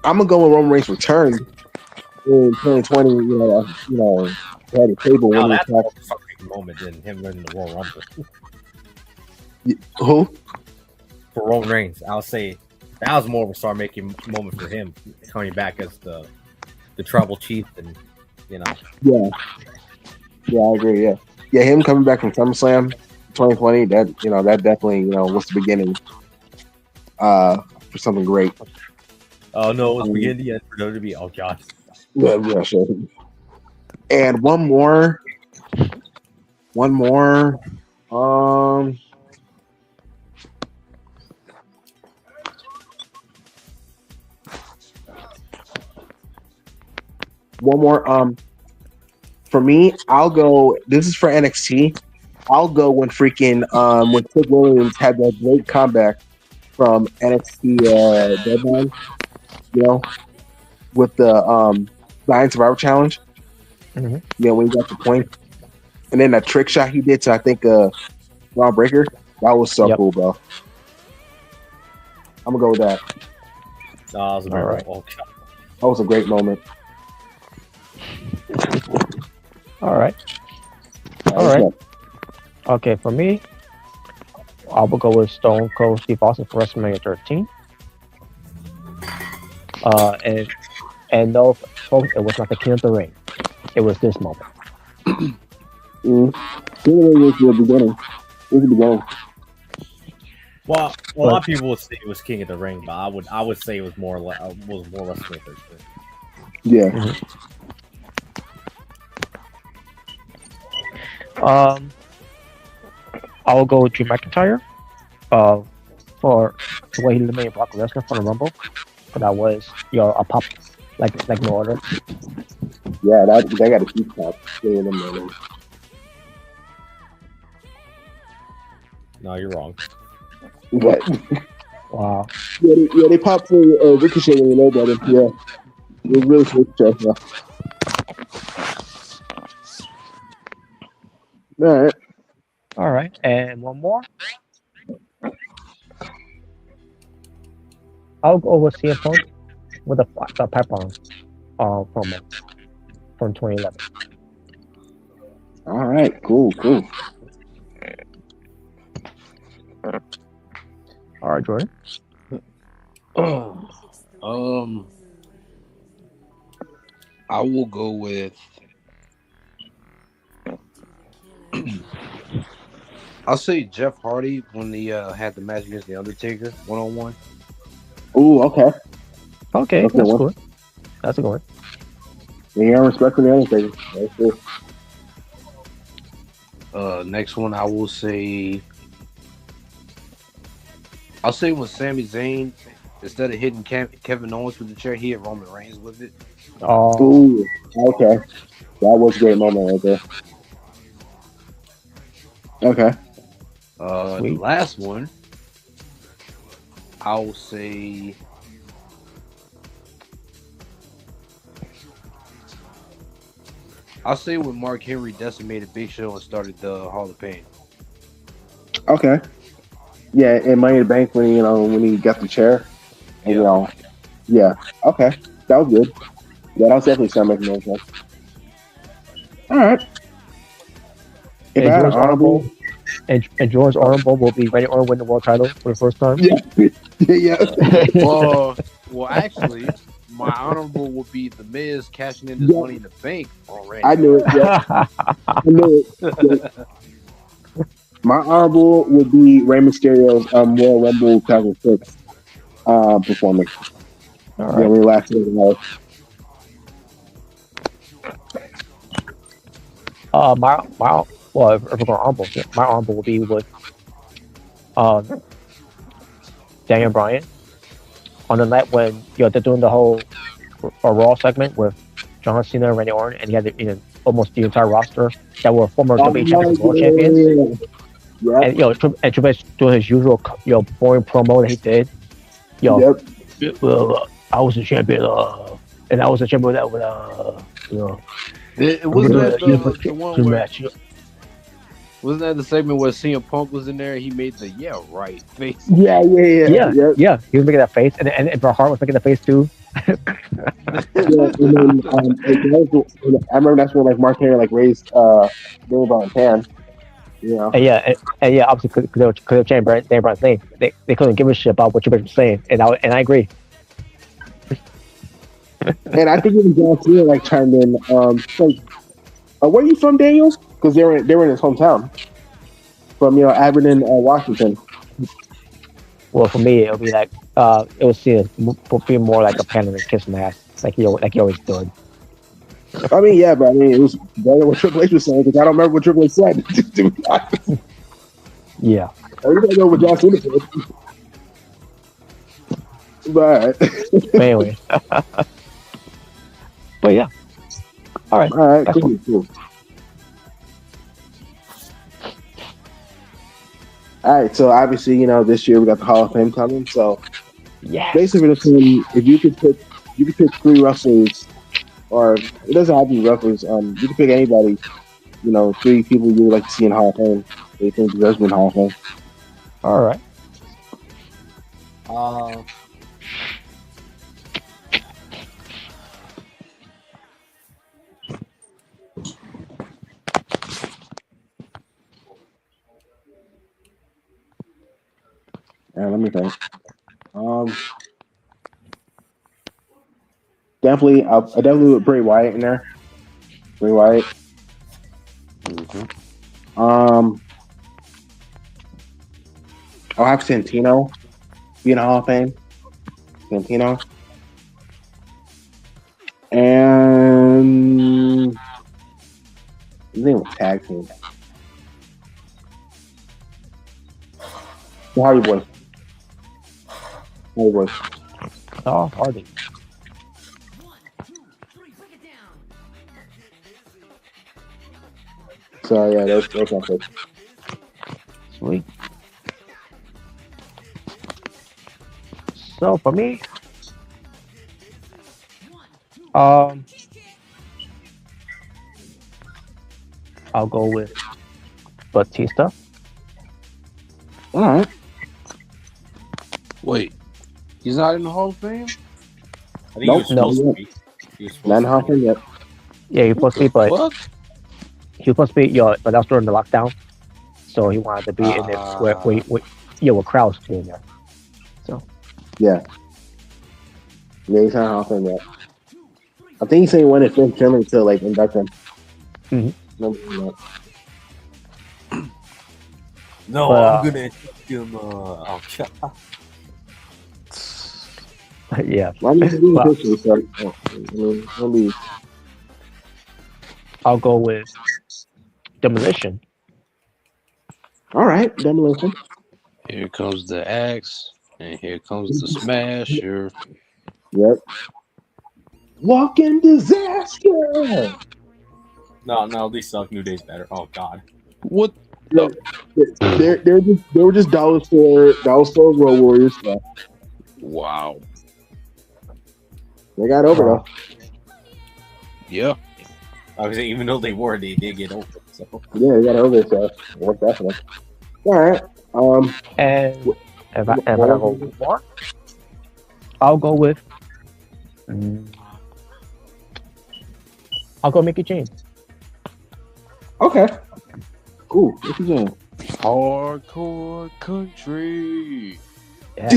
[SPEAKER 3] Roman Reigns returned in 2020. They had a table
[SPEAKER 2] No,
[SPEAKER 3] when
[SPEAKER 2] that's more of a fucking moment than him winning the Royal Rumble.
[SPEAKER 3] Who?
[SPEAKER 2] For Roman Reigns, I'll say that was more of a star-making moment for him coming back as the tribal chief, and
[SPEAKER 3] Yeah, I agree. Yeah, him coming back from SummerSlam 2020. That definitely was the beginning for something great.
[SPEAKER 2] Oh no, it was beginning the end for WWE. Oh God.
[SPEAKER 3] Yeah, sure. And one more. One more for me, I'll go. This is for NXT. I'll go when when Sid Williams had that great comeback from NXT Deadline, with the Lion Survivor Challenge.
[SPEAKER 4] Mm-hmm.
[SPEAKER 3] Yeah, when he got the point, and then that trick shot he did to, I think, Ron Breaker. That was so cool, bro. I'm gonna go with that.
[SPEAKER 2] No, that was a very
[SPEAKER 4] Alright.
[SPEAKER 2] okay.
[SPEAKER 3] That was a great moment.
[SPEAKER 4] All right.
[SPEAKER 3] All right.
[SPEAKER 4] Okay, for me, I will go with Stone Cold Steve Austin for WrestleMania 13. And no, folks, it was not the King of the Ring. It was this moment.
[SPEAKER 3] King of the Ring was the beginning. It was the beginning.
[SPEAKER 2] Well, a lot of people would say it was King of the Ring, but I would say it was more WrestleMania 13.
[SPEAKER 3] Yeah.
[SPEAKER 4] I will go with Drew McIntyre. For the way he eliminated Brock Lesnar for the Rumble. But that was, a pop like no other.
[SPEAKER 3] Yeah, they got a huge pop.
[SPEAKER 2] No, you're wrong.
[SPEAKER 3] But
[SPEAKER 4] Wow.
[SPEAKER 3] yeah, they popped for Ricochet when you know better. Yeah, it was really cool. Yeah.
[SPEAKER 4] All right, and one more. I'll go with CM Punk with a pipe bomb promo from 2011.
[SPEAKER 3] All right, cool.
[SPEAKER 4] All right, Jordan.
[SPEAKER 6] I will go with. I'll say Jeff Hardy when he had the match against the Undertaker 1-on-1.
[SPEAKER 3] Ooh, okay.
[SPEAKER 4] Okay, that's good. That's a good one.
[SPEAKER 3] Yeah, respect for the Undertaker. That's cool.
[SPEAKER 6] Next one, I'll say when Sami Zayn, instead of hitting Kevin Owens with the chair, he hit Roman Reigns with it.
[SPEAKER 3] Ooh, okay. That was a great moment right there. Okay.
[SPEAKER 6] The last one, I'll say. I'll say when Mark Henry decimated Big Show and started the Hall of Fame.
[SPEAKER 3] Okay. Yeah, and Money in the Bank when he got the chair. And, yeah. Okay. That was good. Yeah, that was definitely something making sense. All right.
[SPEAKER 4] And George Honorable and George Honorable will be Randy Orton win the world title for the first time.
[SPEAKER 3] Yeah.
[SPEAKER 6] Well, actually, my honorable would be The Miz cashing in his Money in the Bank on Randy.
[SPEAKER 3] I knew it. Yeah. I knew it. Yeah. My honorable would be Rey Mysterio's Royal Rumble 2006 performance.
[SPEAKER 4] All right.
[SPEAKER 3] Yeah, we last year.
[SPEAKER 4] If we're going honorable, my honorable will be with Daniel Bryan on the night when they're doing the whole Raw segment with John Cena and Randy Orton, and he had almost the entire roster that were former WWE champions, world champions.
[SPEAKER 3] Yep.
[SPEAKER 4] And Triple H doing his usual boring promo that he did. I was a champion, and I was a champion that would
[SPEAKER 6] Wasn't that the one where? Wasn't that the segment where CM Punk was in there? He made the right face.
[SPEAKER 3] Yeah.
[SPEAKER 4] He was making that face, and Bret Hart was making the face too.
[SPEAKER 3] And then, I remember that's when Mark Henry raised Daniel Bryan's hand.
[SPEAKER 4] And obviously because they were chanting Daniel Bryan's name, they couldn't give a shit about what you were saying, and I agree.
[SPEAKER 3] And I think even John Cena chimed in. Where are you from, Daniel? Because they were in his hometown, from Aberdeen, Washington.
[SPEAKER 4] Well, for me, it would be it was seen as being more like a pandering kiss in the ass, like he always did.
[SPEAKER 3] I mean, yeah, but it was better what Triple H was saying because I don't remember what Triple H said. To be honest.
[SPEAKER 4] Yeah.
[SPEAKER 3] I don't know what John Cena said. But
[SPEAKER 4] anyway. But yeah. All right.
[SPEAKER 3] Cool. All right, so obviously, this year we got the Hall of Fame coming. So, basically, if you could pick 3 wrestlers, or it doesn't have to be wrestlers. You can pick anybody. 3 people you would like to see in Hall of Fame. They think deserves to be in Hall of Fame.
[SPEAKER 4] All right.
[SPEAKER 3] Let me think. Definitely, I definitely put Bray Wyatt in there. Bray Wyatt. I'll have Santino be in the Hall of Fame. Santino. And his name was tag team. The Hardy Boys. Hardy Boys.
[SPEAKER 4] Oh, Hardy.
[SPEAKER 3] So yeah, those my picks.
[SPEAKER 4] Sweet. So for me, I'll go with Batista.
[SPEAKER 3] All right.
[SPEAKER 6] Wait, he's not in the Hall of Fame?
[SPEAKER 2] I think
[SPEAKER 3] Nope,
[SPEAKER 2] he was supposed
[SPEAKER 4] no.
[SPEAKER 2] to be. He was supposed
[SPEAKER 3] Not in the Hall
[SPEAKER 2] to
[SPEAKER 3] of Fame yet.
[SPEAKER 4] Yeah, he was supposed to be, but
[SPEAKER 6] What?
[SPEAKER 4] he was supposed to be. But that was during the lockdown, so he wanted to be in it with crowds being there. So
[SPEAKER 3] Yeah. Yeah, he's not in the Hall of Fame yet. I think he's saying when it's been filming to like induct him.
[SPEAKER 4] Mhm.
[SPEAKER 3] No.
[SPEAKER 2] No,
[SPEAKER 4] But,
[SPEAKER 2] I'm gonna give him.
[SPEAKER 4] yeah,
[SPEAKER 3] Why don't you do
[SPEAKER 4] But-
[SPEAKER 3] the picture? So, let me.
[SPEAKER 4] I'll go with Demolition.
[SPEAKER 3] All right, Demolition.
[SPEAKER 6] Here comes the axe, and here comes the smasher.
[SPEAKER 3] Yep. Walking disaster.
[SPEAKER 2] No, they suck. New Day's better. Oh God.
[SPEAKER 6] What?
[SPEAKER 3] Yeah, they were just dollar store Road Warriors. So
[SPEAKER 6] Wow.
[SPEAKER 3] they got over though.
[SPEAKER 6] Yeah.
[SPEAKER 2] Obviously, even though they were, they did get over. So
[SPEAKER 3] Yeah, they got over. So what's that for? All right.
[SPEAKER 4] And if I go with more, I'll go with. I'll go Mickey James.
[SPEAKER 3] Okay. Cool. What you doing?
[SPEAKER 6] Hardcore country.
[SPEAKER 4] Yeah.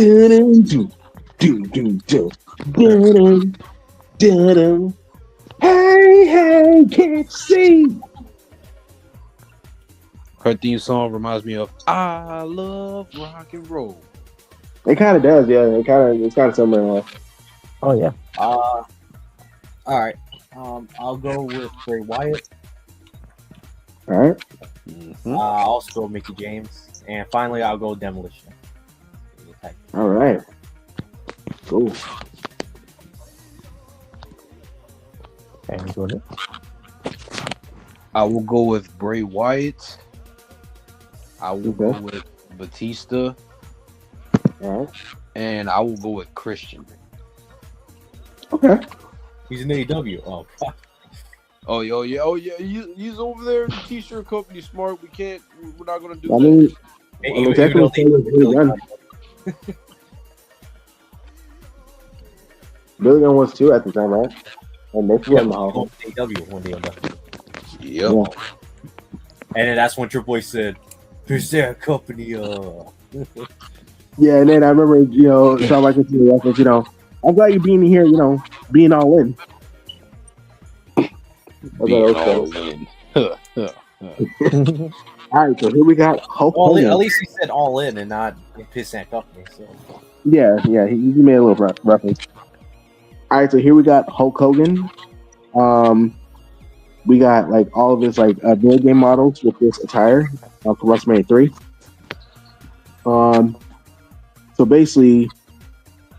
[SPEAKER 3] Hey, can't see.
[SPEAKER 6] Her theme song reminds me of "I Love Rock and Roll."
[SPEAKER 3] It kind of does, yeah. It's kind of similar.
[SPEAKER 4] Oh yeah.
[SPEAKER 2] all right. I'll go with Bray Wyatt.
[SPEAKER 3] All right.
[SPEAKER 6] Mm-hmm.
[SPEAKER 2] I'll also go Mickey James, and finally I'll go Demolition.
[SPEAKER 3] All right. Cool.
[SPEAKER 4] And Jordan.
[SPEAKER 6] I will go with Bray Wyatt. I will
[SPEAKER 3] Okay.
[SPEAKER 6] go with Batista,
[SPEAKER 3] All right.
[SPEAKER 6] and I will go with Christian.
[SPEAKER 3] Okay.
[SPEAKER 2] He's in AEW. Oh fuck.
[SPEAKER 6] Oh yeah. He's over there in the T-shirt company. Smart. We're not gonna do
[SPEAKER 3] I
[SPEAKER 6] that.
[SPEAKER 3] mean,
[SPEAKER 2] Even
[SPEAKER 3] technically,
[SPEAKER 2] though they-
[SPEAKER 3] Billy Gunn. Billy Gunn was too at the time, right? And they flew in the hall.
[SPEAKER 2] AEW when they left.
[SPEAKER 6] Yep.
[SPEAKER 3] Yeah.
[SPEAKER 2] And then that's when Triple H said, "Is there a company?"
[SPEAKER 3] Yeah, and then I remember, Shawn Michaels to the reference, I'm glad you're being here, being all in.
[SPEAKER 6] Being
[SPEAKER 3] Okay.
[SPEAKER 6] all in.
[SPEAKER 3] All right, so here we got Hulk
[SPEAKER 2] Well,
[SPEAKER 3] Hogan.
[SPEAKER 2] at least he said all in and not piss and company. So
[SPEAKER 3] Yeah, he made a little reference. All right, so here we got Hulk Hogan. We got like all of his video game models with this attire for WrestleMania 3. So basically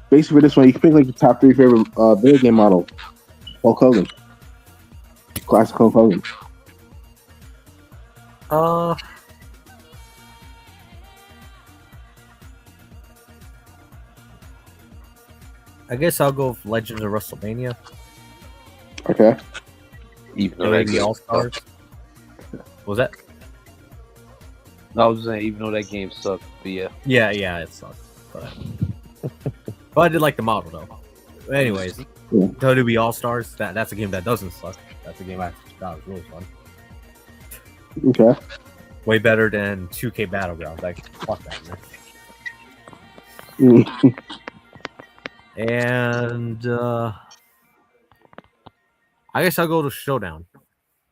[SPEAKER 3] for this one, you can pick like the top 3 favorite video game model. Hulk Hogan, classic Hulk Hogan.
[SPEAKER 2] I guess I'll go with Legends of WrestleMania.
[SPEAKER 3] Okay.
[SPEAKER 6] Even though that
[SPEAKER 2] The
[SPEAKER 6] game
[SPEAKER 2] All Stars. Was that?
[SPEAKER 6] I was saying, even though that game sucked, but yeah.
[SPEAKER 2] Yeah, it sucks. But But I did like the model though. Anyways,
[SPEAKER 3] Yeah.
[SPEAKER 2] WWE All Stars. That's a game that doesn't suck. That's a game I thought was really fun.
[SPEAKER 3] Okay.
[SPEAKER 2] Way better than 2K Battlegrounds. Like fuck that, man. And I guess I'll go to Showdown,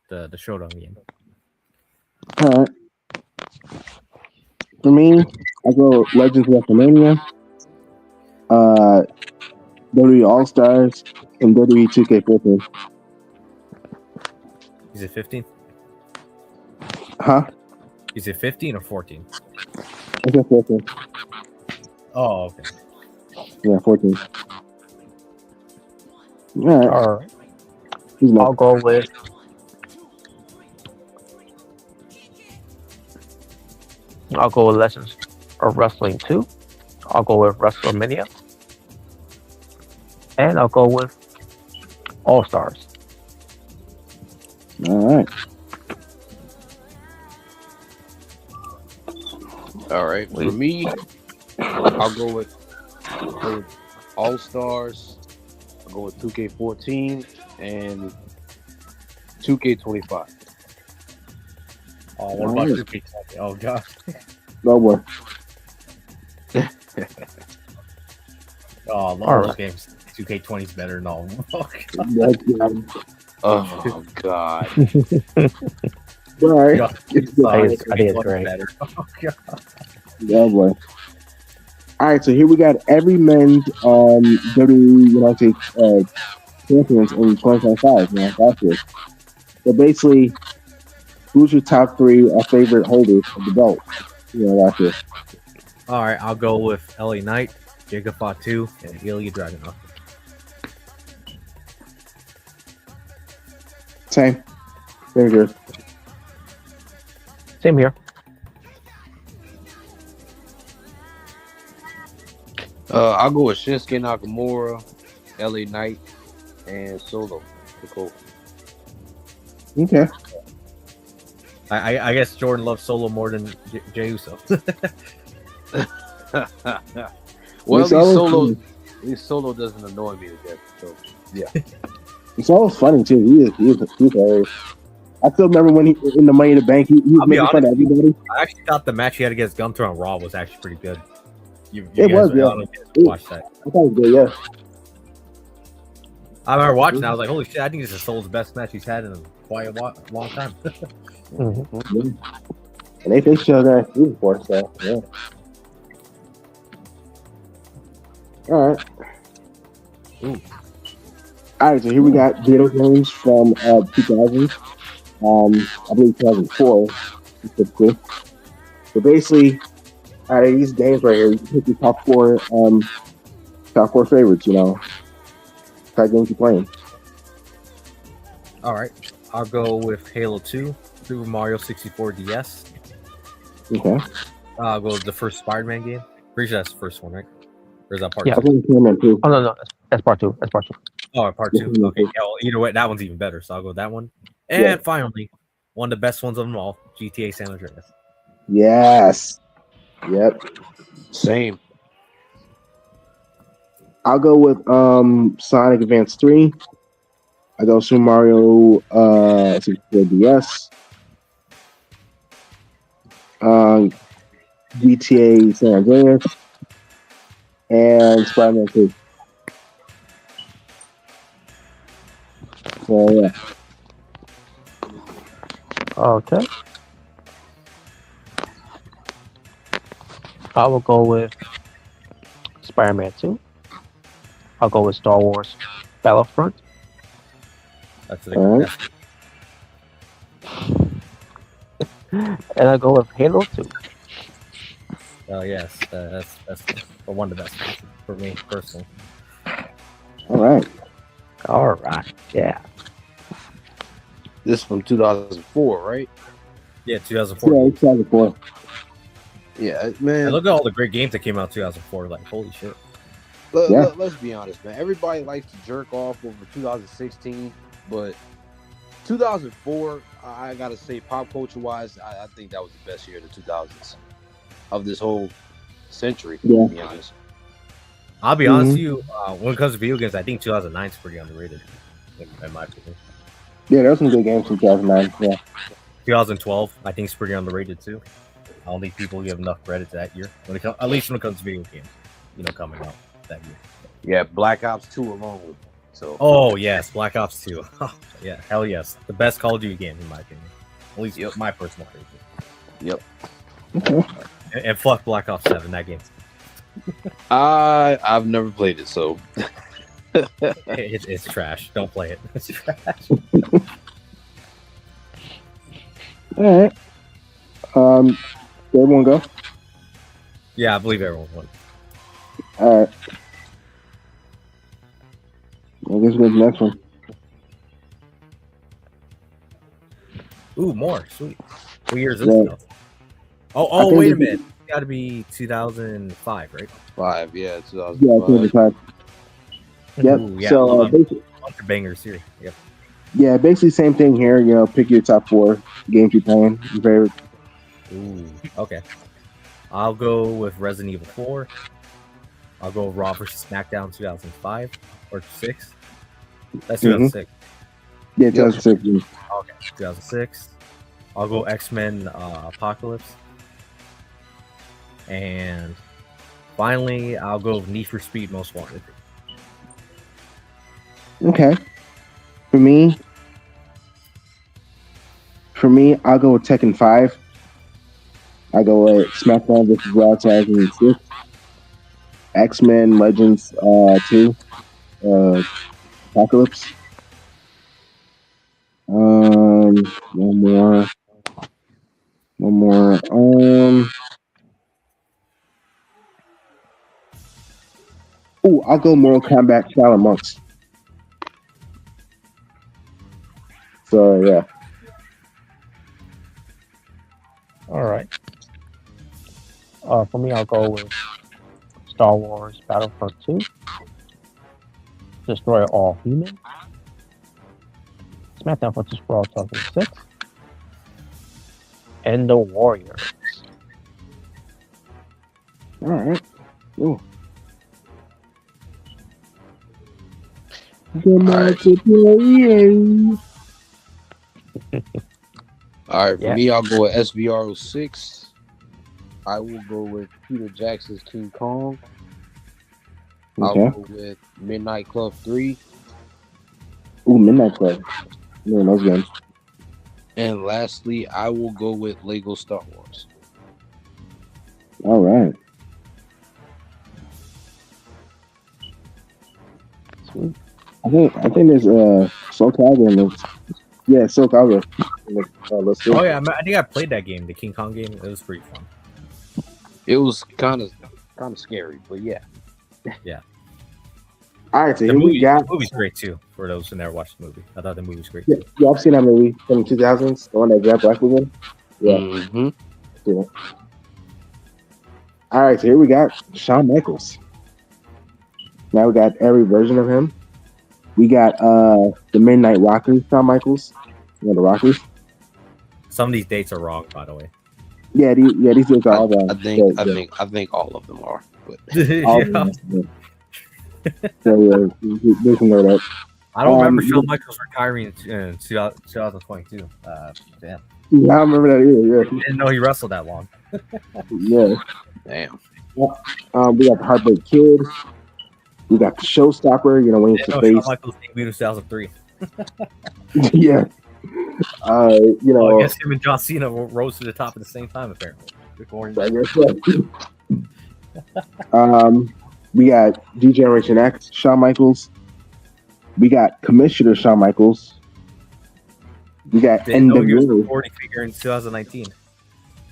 [SPEAKER 2] the Showdown game.
[SPEAKER 3] All right. For me, I go Legends of WrestleMania, WWE All Stars, and WWE 2K14.
[SPEAKER 2] Is it 15?
[SPEAKER 3] Huh?
[SPEAKER 2] Is it 15 or 14?
[SPEAKER 3] I said 14.
[SPEAKER 2] Oh, okay.
[SPEAKER 3] Yeah, 14. All right.
[SPEAKER 4] All right.
[SPEAKER 3] Who's next?
[SPEAKER 4] I'll go with. I'll go with Legends of Wrestling 2. I'll go with WrestleMania. And I'll go with All Stars.
[SPEAKER 3] All right.
[SPEAKER 6] All right. For me, I'll go with All Stars. I'll go with 2K14 and 2K25.
[SPEAKER 2] Oh, what about 2K20? Oh god.
[SPEAKER 3] No more.
[SPEAKER 2] Oh, I love
[SPEAKER 4] All
[SPEAKER 2] those
[SPEAKER 4] right.
[SPEAKER 2] games. 2K20 is better than all.
[SPEAKER 6] Oh God.
[SPEAKER 3] All right.
[SPEAKER 2] God.
[SPEAKER 4] I think it's great.
[SPEAKER 2] Better. Oh god.
[SPEAKER 3] Oh boy. All right, so here we got every men's WWE United champions in 2025. Man, that's it. So basically, who's your top three favorite holders of the belt? That's it.
[SPEAKER 2] All right, I'll go with LA Knight, Jacob Fatu, and Ilya Dragunov.
[SPEAKER 3] Same. Very good.
[SPEAKER 4] Same here.
[SPEAKER 6] I'll go with Shinsuke Nakamura, LA Knight, and Solo. Cool.
[SPEAKER 3] Okay.
[SPEAKER 2] I guess Jordan loves Solo more than Jey Uso.
[SPEAKER 6] Well,
[SPEAKER 3] Solo-
[SPEAKER 6] at least Solo doesn't annoy me to death. So yeah.
[SPEAKER 3] It's always funny too. He's hilarious. I still remember when he in the Money in the Bank, he was
[SPEAKER 2] I'll be
[SPEAKER 3] making fun of
[SPEAKER 2] honest,
[SPEAKER 3] everybody.
[SPEAKER 2] I actually thought the match he had against Gunther on Raw was actually pretty good. You
[SPEAKER 3] It
[SPEAKER 2] guys
[SPEAKER 3] was, yeah.
[SPEAKER 2] ought to watch that.
[SPEAKER 3] I thought it was good, yeah.
[SPEAKER 2] I remember watching. I was like, "Holy shit! I think this is Solo's best match he's had in quite a long time."
[SPEAKER 4] Mhm.
[SPEAKER 3] And they showed that before, so yeah. All right.
[SPEAKER 2] Ooh.
[SPEAKER 3] All right, so here we got video games from 2000. I believe 2004 specifically. So basically, out of these games right here, you can pick your top four favorites. Type games you're playing.
[SPEAKER 2] All right, I'll go with Halo 2, Super Mario 64 DS.
[SPEAKER 3] Okay.
[SPEAKER 2] I'll go with the first Spider-Man game. Pretty sure that's the first one, right? Or is that part
[SPEAKER 4] Yeah.
[SPEAKER 3] I
[SPEAKER 2] two?
[SPEAKER 3] think Spider-Man too.
[SPEAKER 4] Oh no, that's part two. That's part two.
[SPEAKER 2] Oh, part two. Okay. Yeah, well, either way, that one's even better. So I'll go with that one. And
[SPEAKER 3] Yeah.
[SPEAKER 2] finally, one of the best ones of them all, GTA San Andreas.
[SPEAKER 3] Yes. Yep.
[SPEAKER 6] Same.
[SPEAKER 3] I'll go with Sonic Advance 3. I go Super Mario 64 DS. GTA San Andreas. And Spider-Man 2. So yeah.
[SPEAKER 4] Okay. I will go with Spider-Man 2. I'll go with Star Wars Battlefront.
[SPEAKER 2] That's the
[SPEAKER 3] All right.
[SPEAKER 4] And I'll go with Halo 2.
[SPEAKER 2] Yes, that's one of the best ones for me personally.
[SPEAKER 3] All right.
[SPEAKER 4] All right. Yeah.
[SPEAKER 6] This is from 2004, right?
[SPEAKER 2] Yeah, 2004.
[SPEAKER 3] Yeah, it's 2004.
[SPEAKER 6] Yeah,
[SPEAKER 2] And
[SPEAKER 6] man.
[SPEAKER 2] look at all the great games that came out in 2004. Like, holy shit.
[SPEAKER 3] Yeah.
[SPEAKER 6] Let's be honest, man. Everybody likes to jerk off over 2016, but 2004, I gotta say, pop culture wise, I think that was the best year of the 2000s of this whole century.
[SPEAKER 3] Yeah.
[SPEAKER 6] To be honest.
[SPEAKER 2] I'll be honest with you. When it comes to video games, I think 2009 is pretty underrated, in my opinion.
[SPEAKER 3] Yeah, there were some good games from 2009. Yeah.
[SPEAKER 2] 2012, I think, is pretty underrated too. I don't think people give enough credit to that year. At least when it comes to video games, coming out that year.
[SPEAKER 6] Yeah, Black Ops 2 alone. So.
[SPEAKER 2] Oh yes, Black Ops 2. Yeah, hell yes, the best Call of Duty game in my opinion. At least my personal favorite.
[SPEAKER 6] Yep.
[SPEAKER 2] And fuck Black Ops 7. That game.
[SPEAKER 6] I've never played it, so
[SPEAKER 2] it's trash. Don't play it. It's trash.
[SPEAKER 3] All right. Did everyone go?
[SPEAKER 2] Yeah, I believe everyone won.
[SPEAKER 3] All right. I guess we'll go to the next one.
[SPEAKER 2] Ooh, more. Sweet. What year is this stuff? Oh, wait a minute. It's got to be 2005, right?
[SPEAKER 6] 5, yeah, 2005.
[SPEAKER 3] Yeah, 2005. Yep.
[SPEAKER 2] Ooh, yeah,
[SPEAKER 3] so
[SPEAKER 2] bunch of bangers here. Yep.
[SPEAKER 3] Yeah, basically same thing here. Pick your top 4 games you're playing. Your favorite.
[SPEAKER 2] Ooh, okay. I'll go with Resident Evil 4. I'll go Raw vs. SmackDown 2005 or 6. That's 2006.
[SPEAKER 3] Yeah, 2006.
[SPEAKER 2] Okay, 2006. I'll go X-Men Apocalypse. And finally, I'll go Need for Speed Most Wanted.
[SPEAKER 3] Okay. For me, I'll go with Tekken 5. I go with SmackDown vs. Raw 2006. X-Men Legends 2. Apocalypse. One more. I'll go Mortal Kombat Shaolin Monks. So yeah.
[SPEAKER 4] All right. For me, I'll go with Star Wars Battlefront 2. Destroy All Humans. SmackDown vs. Raw 2006. And The Warriors.
[SPEAKER 3] All right. Ooh.
[SPEAKER 6] All right, for me, I'll go with SVR06. I will go with Peter Jackson's King Kong. I'll go with Midnight Club 3.
[SPEAKER 3] Ooh, Midnight Club. Yeah, those games.
[SPEAKER 6] And lastly, I will go with Lego Star Wars.
[SPEAKER 3] All right.
[SPEAKER 4] Sweet.
[SPEAKER 3] I think there's Soul Calibur in this. Yeah, Soul Calibur. Let's do it.
[SPEAKER 2] Oh yeah, I think I played that game, the King Kong game. It was pretty fun.
[SPEAKER 6] It was kind of scary, but yeah.
[SPEAKER 2] Yeah.
[SPEAKER 3] All right, so
[SPEAKER 2] The
[SPEAKER 3] here we got.
[SPEAKER 2] movie's great too. For those who never watched the movie, I thought the movie was great.
[SPEAKER 3] Yeah, y'all seen that movie from the 2000s, the one that Jack Black was in? Yeah.
[SPEAKER 6] Mm-hmm.
[SPEAKER 3] Yeah. All right, so here we got Shawn Michaels. Now we got every version of him. We got the Midnight Rockers, Shawn Michaels. The Rockers.
[SPEAKER 2] Some of these dates are wrong, by the way.
[SPEAKER 3] Yeah, these dates are all wrong.
[SPEAKER 6] I think all of them are. But
[SPEAKER 3] all of them, yeah. So yeah, we can know that.
[SPEAKER 2] I don't remember Shawn Michaels retiring in 2022. Damn.
[SPEAKER 3] Yeah, I remember that either. Yeah.
[SPEAKER 2] Didn't know he wrestled that long.
[SPEAKER 3] Yeah.
[SPEAKER 6] damn.
[SPEAKER 3] We got the Heartbreak Kid. We got the Showstopper. When he's the face.
[SPEAKER 2] Shawn Michaels debuted in 2003.
[SPEAKER 3] Yeah.
[SPEAKER 2] I guess him and John Cena rose to the top at the same time, apparently.
[SPEAKER 3] I guess so. We got D-Generation X, Shawn Michaels. We got Commissioner Shawn Michaels. We got NWO.
[SPEAKER 2] 40 figure in 2019.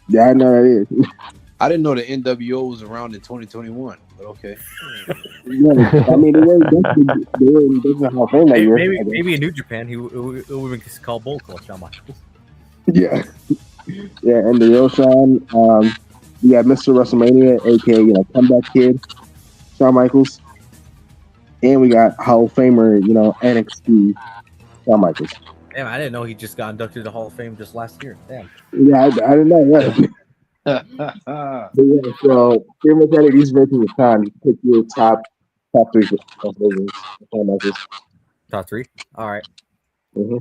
[SPEAKER 3] Yeah, I know that is.
[SPEAKER 6] I didn't know the NWO was around in 2021, but okay.
[SPEAKER 3] Yeah, I mean, they were in Business Hall of Fame that year.
[SPEAKER 2] Maybe in New Japan, it would be called Bull Club Shawn Michaels.
[SPEAKER 3] Yeah. Yeah, NWO Shawn. We got Mr. WrestleMania, aka Comeback Kid, Shawn Michaels. And we got Hall of Famer, NXT, Shawn Michaels.
[SPEAKER 2] Damn, I didn't know he just got inducted to the Hall of Fame just last year. Damn.
[SPEAKER 3] Yeah, I didn't know. Yeah. But yeah, so pretty much out of these versions of time, you pick your top top three divisions.
[SPEAKER 2] Top three. All right.
[SPEAKER 3] Mm-hmm.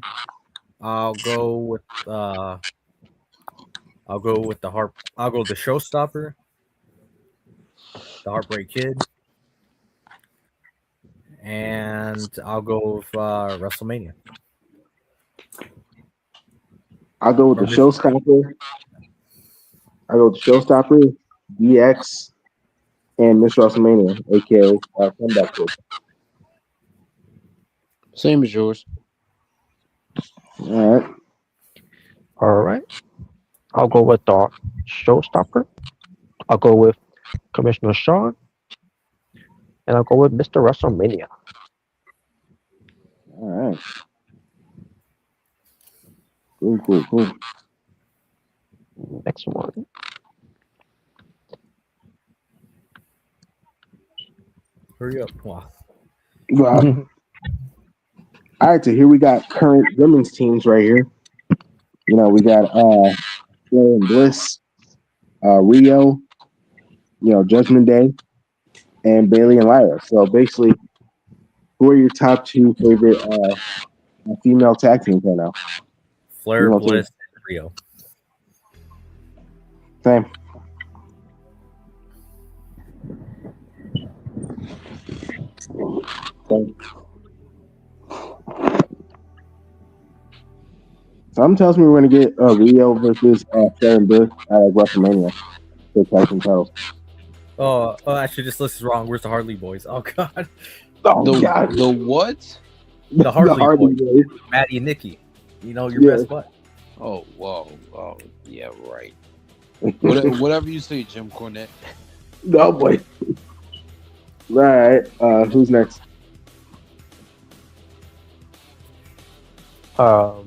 [SPEAKER 2] I'll go with the heart. I'll go with the Showstopper, the Heartbreak Kid, and I'll go with WrestleMania.
[SPEAKER 3] I'll go with the Showstopper. DX, and Miss WrestleMania, aka Comeback Kid.
[SPEAKER 6] Same as yours.
[SPEAKER 3] All right.
[SPEAKER 4] All right. I'll go with the Showstopper. I'll go with Commissioner Shawn, and I'll go with Mr. WrestleMania.
[SPEAKER 3] All right. Cool.
[SPEAKER 4] Next one.
[SPEAKER 2] Hurry up! Wow.
[SPEAKER 3] Well, all right. So here we got current women's teams right here. You know, we got Flair and Bliss, Rio, Judgment Day, and Bailey and Lyra. So basically, who are your top two favorite female tag teams right now?
[SPEAKER 2] Flair, Bliss, and Rio.
[SPEAKER 3] Same. Something tells me we're going to get Rio versus Flair and Bliss at WrestleMania. For tag team titles.
[SPEAKER 2] Oh, actually, this list is wrong. Where's the Harley Boys? Oh God.
[SPEAKER 3] God.
[SPEAKER 6] The what?
[SPEAKER 2] The Harley
[SPEAKER 3] Boys.
[SPEAKER 2] Maddie and Nikki. Your best butt.
[SPEAKER 6] Oh, whoa. Oh, yeah, right. Whatever you say, Jim Cornette.
[SPEAKER 3] No, boy. All right. Who's next?
[SPEAKER 4] I'll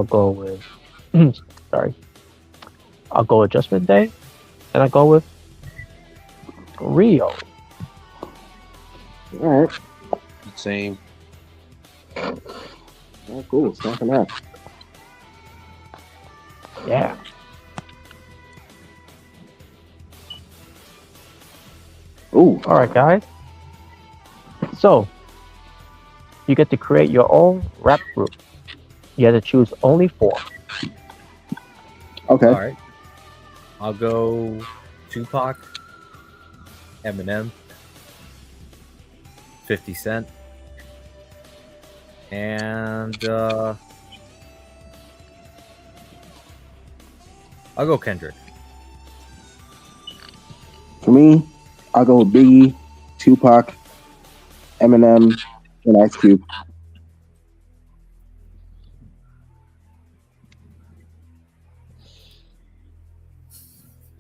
[SPEAKER 4] go with. Sorry. I'll go with Judgment Day, and I'll go with Rio.
[SPEAKER 3] All right.
[SPEAKER 6] Same.
[SPEAKER 3] Oh, cool. It's knocking out.
[SPEAKER 4] Yeah.
[SPEAKER 3] Ooh.
[SPEAKER 4] All right, guys. So, you get to create your own rap group. You have to choose only 4.
[SPEAKER 3] Okay.
[SPEAKER 2] All right. I'll go Tupac, Eminem, 50 Cent, and I'll go Kendrick.
[SPEAKER 3] For me, I'll go with Biggie, Tupac, Eminem, and Ice Cube.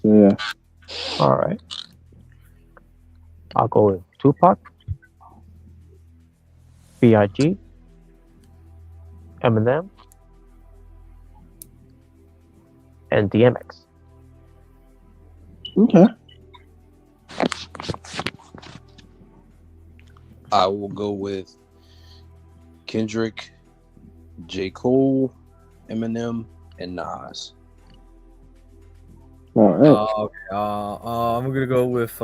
[SPEAKER 3] So, yeah.
[SPEAKER 4] All right. I'll go with Tupac, B.I.G., Eminem, and DMX.
[SPEAKER 3] Okay.
[SPEAKER 6] I will go with Kendrick, J. Cole, Eminem, and Nas.
[SPEAKER 3] All right.
[SPEAKER 2] Okay. I'm gonna go with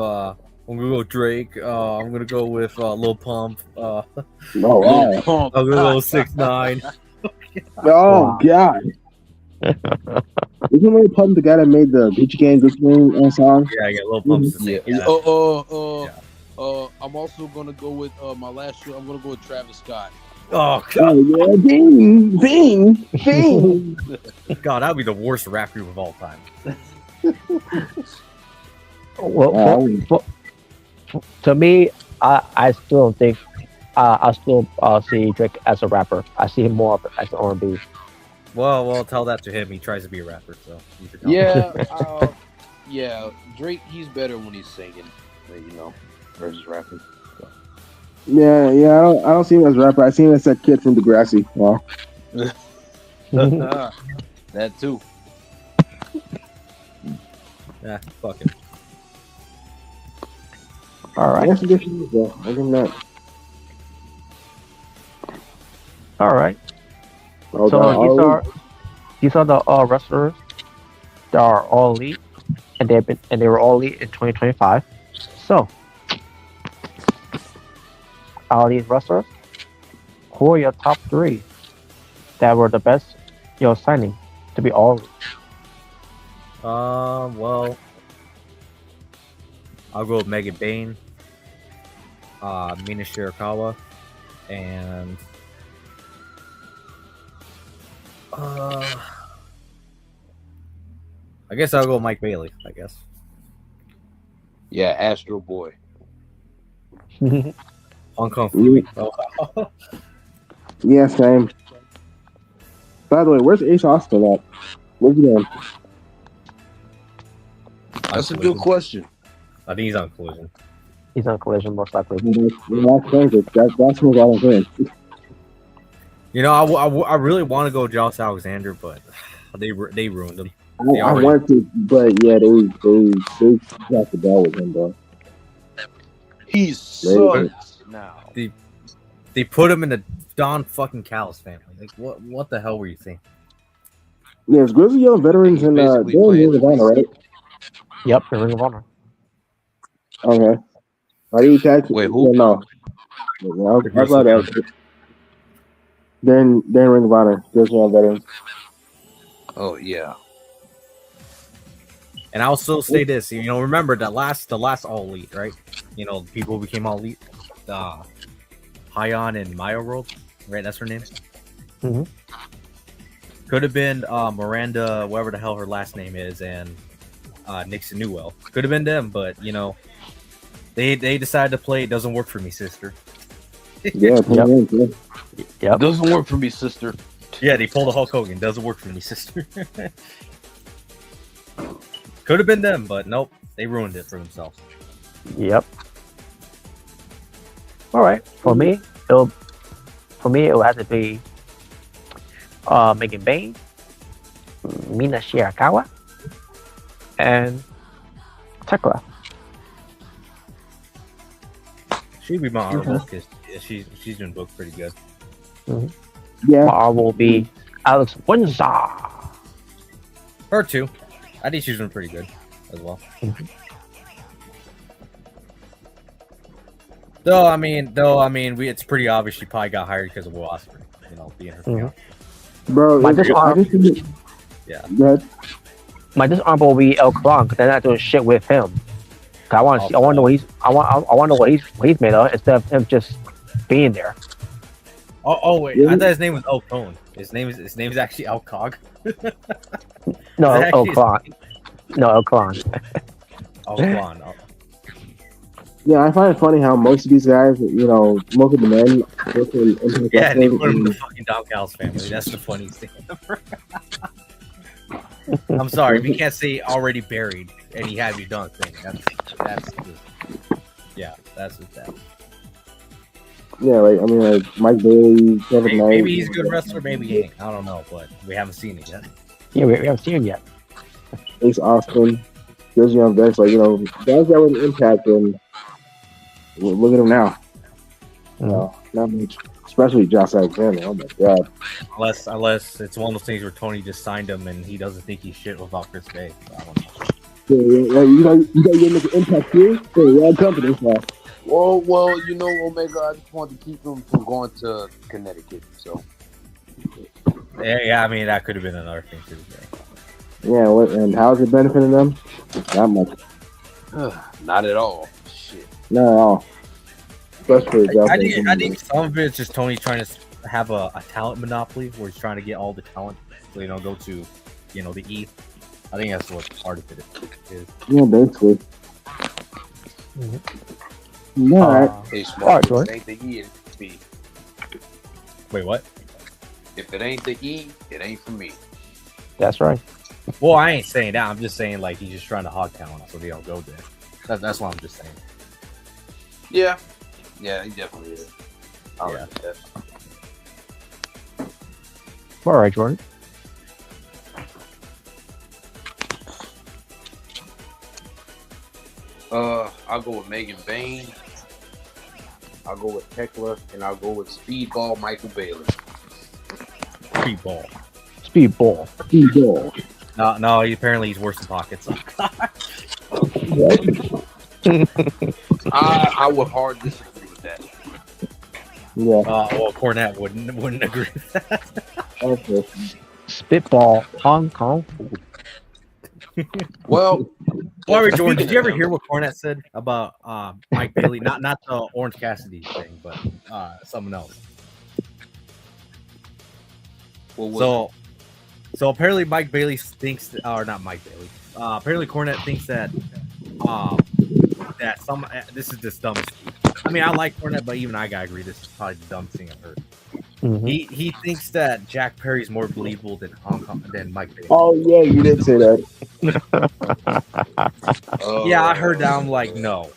[SPEAKER 2] Drake. I'm gonna go with Lil Pump.
[SPEAKER 3] Oh, wow.
[SPEAKER 6] Lil Pump.
[SPEAKER 2] I'm gonna go 6ix9ine.
[SPEAKER 3] Oh, God. Isn't Lil Pump the guy that made the Gucci Gang song?
[SPEAKER 2] Yeah, Lil Pump's the same.
[SPEAKER 6] Yeah. I'm also gonna go with my last year. I'm gonna go with Travis Scott.
[SPEAKER 2] Oh
[SPEAKER 3] Oh,
[SPEAKER 2] God,
[SPEAKER 3] yeah. Bing.
[SPEAKER 2] God, that'd be the worst rap group of all time.
[SPEAKER 4] Well, to me, I still don't think I still see Drake as a rapper. I see him more as an R&B.
[SPEAKER 2] Well, tell that to him. He tries to be a rapper, so
[SPEAKER 6] Yeah, Drake. He's better when he's singing, versus rapping. So.
[SPEAKER 3] Yeah. I don't see him as a rapper. I see him as that kid from Degrassi. Wow.
[SPEAKER 6] That too.
[SPEAKER 2] Yeah, fuck it.
[SPEAKER 4] All right.
[SPEAKER 3] I'll give him that.
[SPEAKER 4] All right.
[SPEAKER 3] Oh,
[SPEAKER 4] So
[SPEAKER 3] God.
[SPEAKER 4] these are the wrestlers that are all elite, and they were all elite in 2025. So, out of these wrestlers, who are your top 3 that were the best, signing to be all?
[SPEAKER 2] Well, I'll go with Megan Bain, Mina Shirakawa, and I guess I'll go with Mike Bailey. I guess.
[SPEAKER 6] Yeah, Astro Boy.
[SPEAKER 2] Uncomfortable.
[SPEAKER 3] Yeah, same. By the way, where's Ace Austin at? Where's he going?
[SPEAKER 6] That's a good question.
[SPEAKER 2] I think he's on Collision.
[SPEAKER 4] He's on Collision, most likely.
[SPEAKER 3] That's what I'm saying.
[SPEAKER 2] You know, I really want to go Josh Alexander, but they ruined him.
[SPEAKER 3] I want to, but yeah, they got the ball with him, bro.
[SPEAKER 6] He's sucks now.
[SPEAKER 2] They put him in the Don fucking Callis family. Like, what the hell were you thinking?
[SPEAKER 3] Yeah, it's Grizzly Young veterans in they're in Ring of Honor, right?
[SPEAKER 4] Yep, the Ring of Honor.
[SPEAKER 3] Okay. Are you tag?
[SPEAKER 6] Wait, who?
[SPEAKER 3] No. I thought that. They're in Ring of Honor. Grizzly Young veterans.
[SPEAKER 6] Oh yeah.
[SPEAKER 2] And I'll still say this, remember the last All Elite, right? People who became All Elite. Hyon and Maya World, right? That's her name.
[SPEAKER 4] Mm-hmm.
[SPEAKER 2] Could have been Miranda, whatever the hell her last name is, and Nixon Newell. Could have been them, but they decided to play. It doesn't work for me, sister.
[SPEAKER 3] Yeah.
[SPEAKER 4] Yep.
[SPEAKER 6] Doesn't work for me, sister.
[SPEAKER 2] Yeah, they pulled a Hulk Hogan. Doesn't work for me, sister. Could have been them, but nope. They ruined it for themselves.
[SPEAKER 4] Yep. All right. For me, it will have to be Megan Bain, Mina Shirakawa, and Tekla.
[SPEAKER 2] She'd be my honorable because she's been booked pretty good.
[SPEAKER 4] Mm-hmm.
[SPEAKER 3] Yeah.
[SPEAKER 4] My honorable will be Alex Windsor.
[SPEAKER 2] Her too. I think she's been pretty good as well.
[SPEAKER 4] Mm-hmm.
[SPEAKER 2] Though I mean, it's pretty obvious she probably got hired because of Will Ospreay, being her fiance.
[SPEAKER 3] Bro,
[SPEAKER 4] My dishonorable will be El Clon because they're not doing shit with him. I want to see. I want to know what he's made of instead of him just being there.
[SPEAKER 2] Oh wait, I thought his name was El Cone. His name is actually El Cog.
[SPEAKER 4] No, El Clon. No, El Clon.
[SPEAKER 2] El Clon. Oh.
[SPEAKER 3] Yeah, I find it funny how most of these guys, most of the men,
[SPEAKER 2] yeah, they put him in the fucking Don Callis family. That's the funniest thing ever. I'm sorry, we can't say already buried and he had me done thing. That's just that.
[SPEAKER 3] Yeah, like Mike Bailey, Kevin Knight.
[SPEAKER 2] Maybe he's a good wrestler, maybe he ain't. I don't know, but we haven't seen it yet.
[SPEAKER 4] Yeah, we haven't seen him yet.
[SPEAKER 3] Ace Austin, Grizzly Young Vex, guys that were an impact, and look at him now. Not much. Especially Josh Alexander. Oh my god.
[SPEAKER 2] Unless it's one of those things where Tony just signed him and he doesn't think he's shit without Chris Bay. So I don't know.
[SPEAKER 3] Yeah, you got to make an impact here for a wild company.
[SPEAKER 6] Well, Omega, I just want to keep him from going to Connecticut. So.
[SPEAKER 2] Yeah, I mean that could have been another thing too.
[SPEAKER 3] Yeah, and how's it benefiting them? Not much.
[SPEAKER 6] Not at all. Shit.
[SPEAKER 3] Not at all.
[SPEAKER 2] I think some of it is just Tony trying to have a talent monopoly where he's trying to get all the talent. So, go to, the E. I think that's what part of it is.
[SPEAKER 3] Yeah, basically.
[SPEAKER 4] Mm-hmm.
[SPEAKER 6] Hey, Smart, if it ain't the E, it's B.
[SPEAKER 2] Wait, what?
[SPEAKER 6] If it ain't the E, it ain't for me.
[SPEAKER 4] That's right.
[SPEAKER 2] Well, I ain't saying that. I'm just saying, he's just trying to hog talent so they don't go there. That's what I'm just saying.
[SPEAKER 6] Yeah. Yeah, he definitely is.
[SPEAKER 2] Yeah.
[SPEAKER 4] All right, Jordan.
[SPEAKER 6] I'll go with Megan Bain. I'll go with Tekla, and I'll go with Speedball Michael Bailey.
[SPEAKER 2] Speedball. No, apparently he's worse than Pockets.
[SPEAKER 6] I would hard disagree with that.
[SPEAKER 3] Yeah.
[SPEAKER 2] Well, Cornette wouldn't agree with that.
[SPEAKER 3] Okay.
[SPEAKER 4] Spitball Hong Kong food.
[SPEAKER 6] Well,
[SPEAKER 2] Wait, Jordan,
[SPEAKER 6] speaking
[SPEAKER 2] did you
[SPEAKER 6] of
[SPEAKER 2] ever
[SPEAKER 6] him,
[SPEAKER 2] hear what Cornette said about Mike Bailey? Not the Orange Cassidy thing, but something else.
[SPEAKER 6] what was
[SPEAKER 2] So apparently Mike Bailey thinks, or not Mike Bailey. Apparently Cornette thinks that this is just dumb. I mean, I like Cornette, but even I gotta agree, this is probably the dumbest thing I've heard.
[SPEAKER 4] Mhm.
[SPEAKER 2] He thinks that Jack Perry's more believable than Mike Bailey.
[SPEAKER 3] Oh yeah, you did say that.
[SPEAKER 2] Yeah, I heard that. I'm like, no,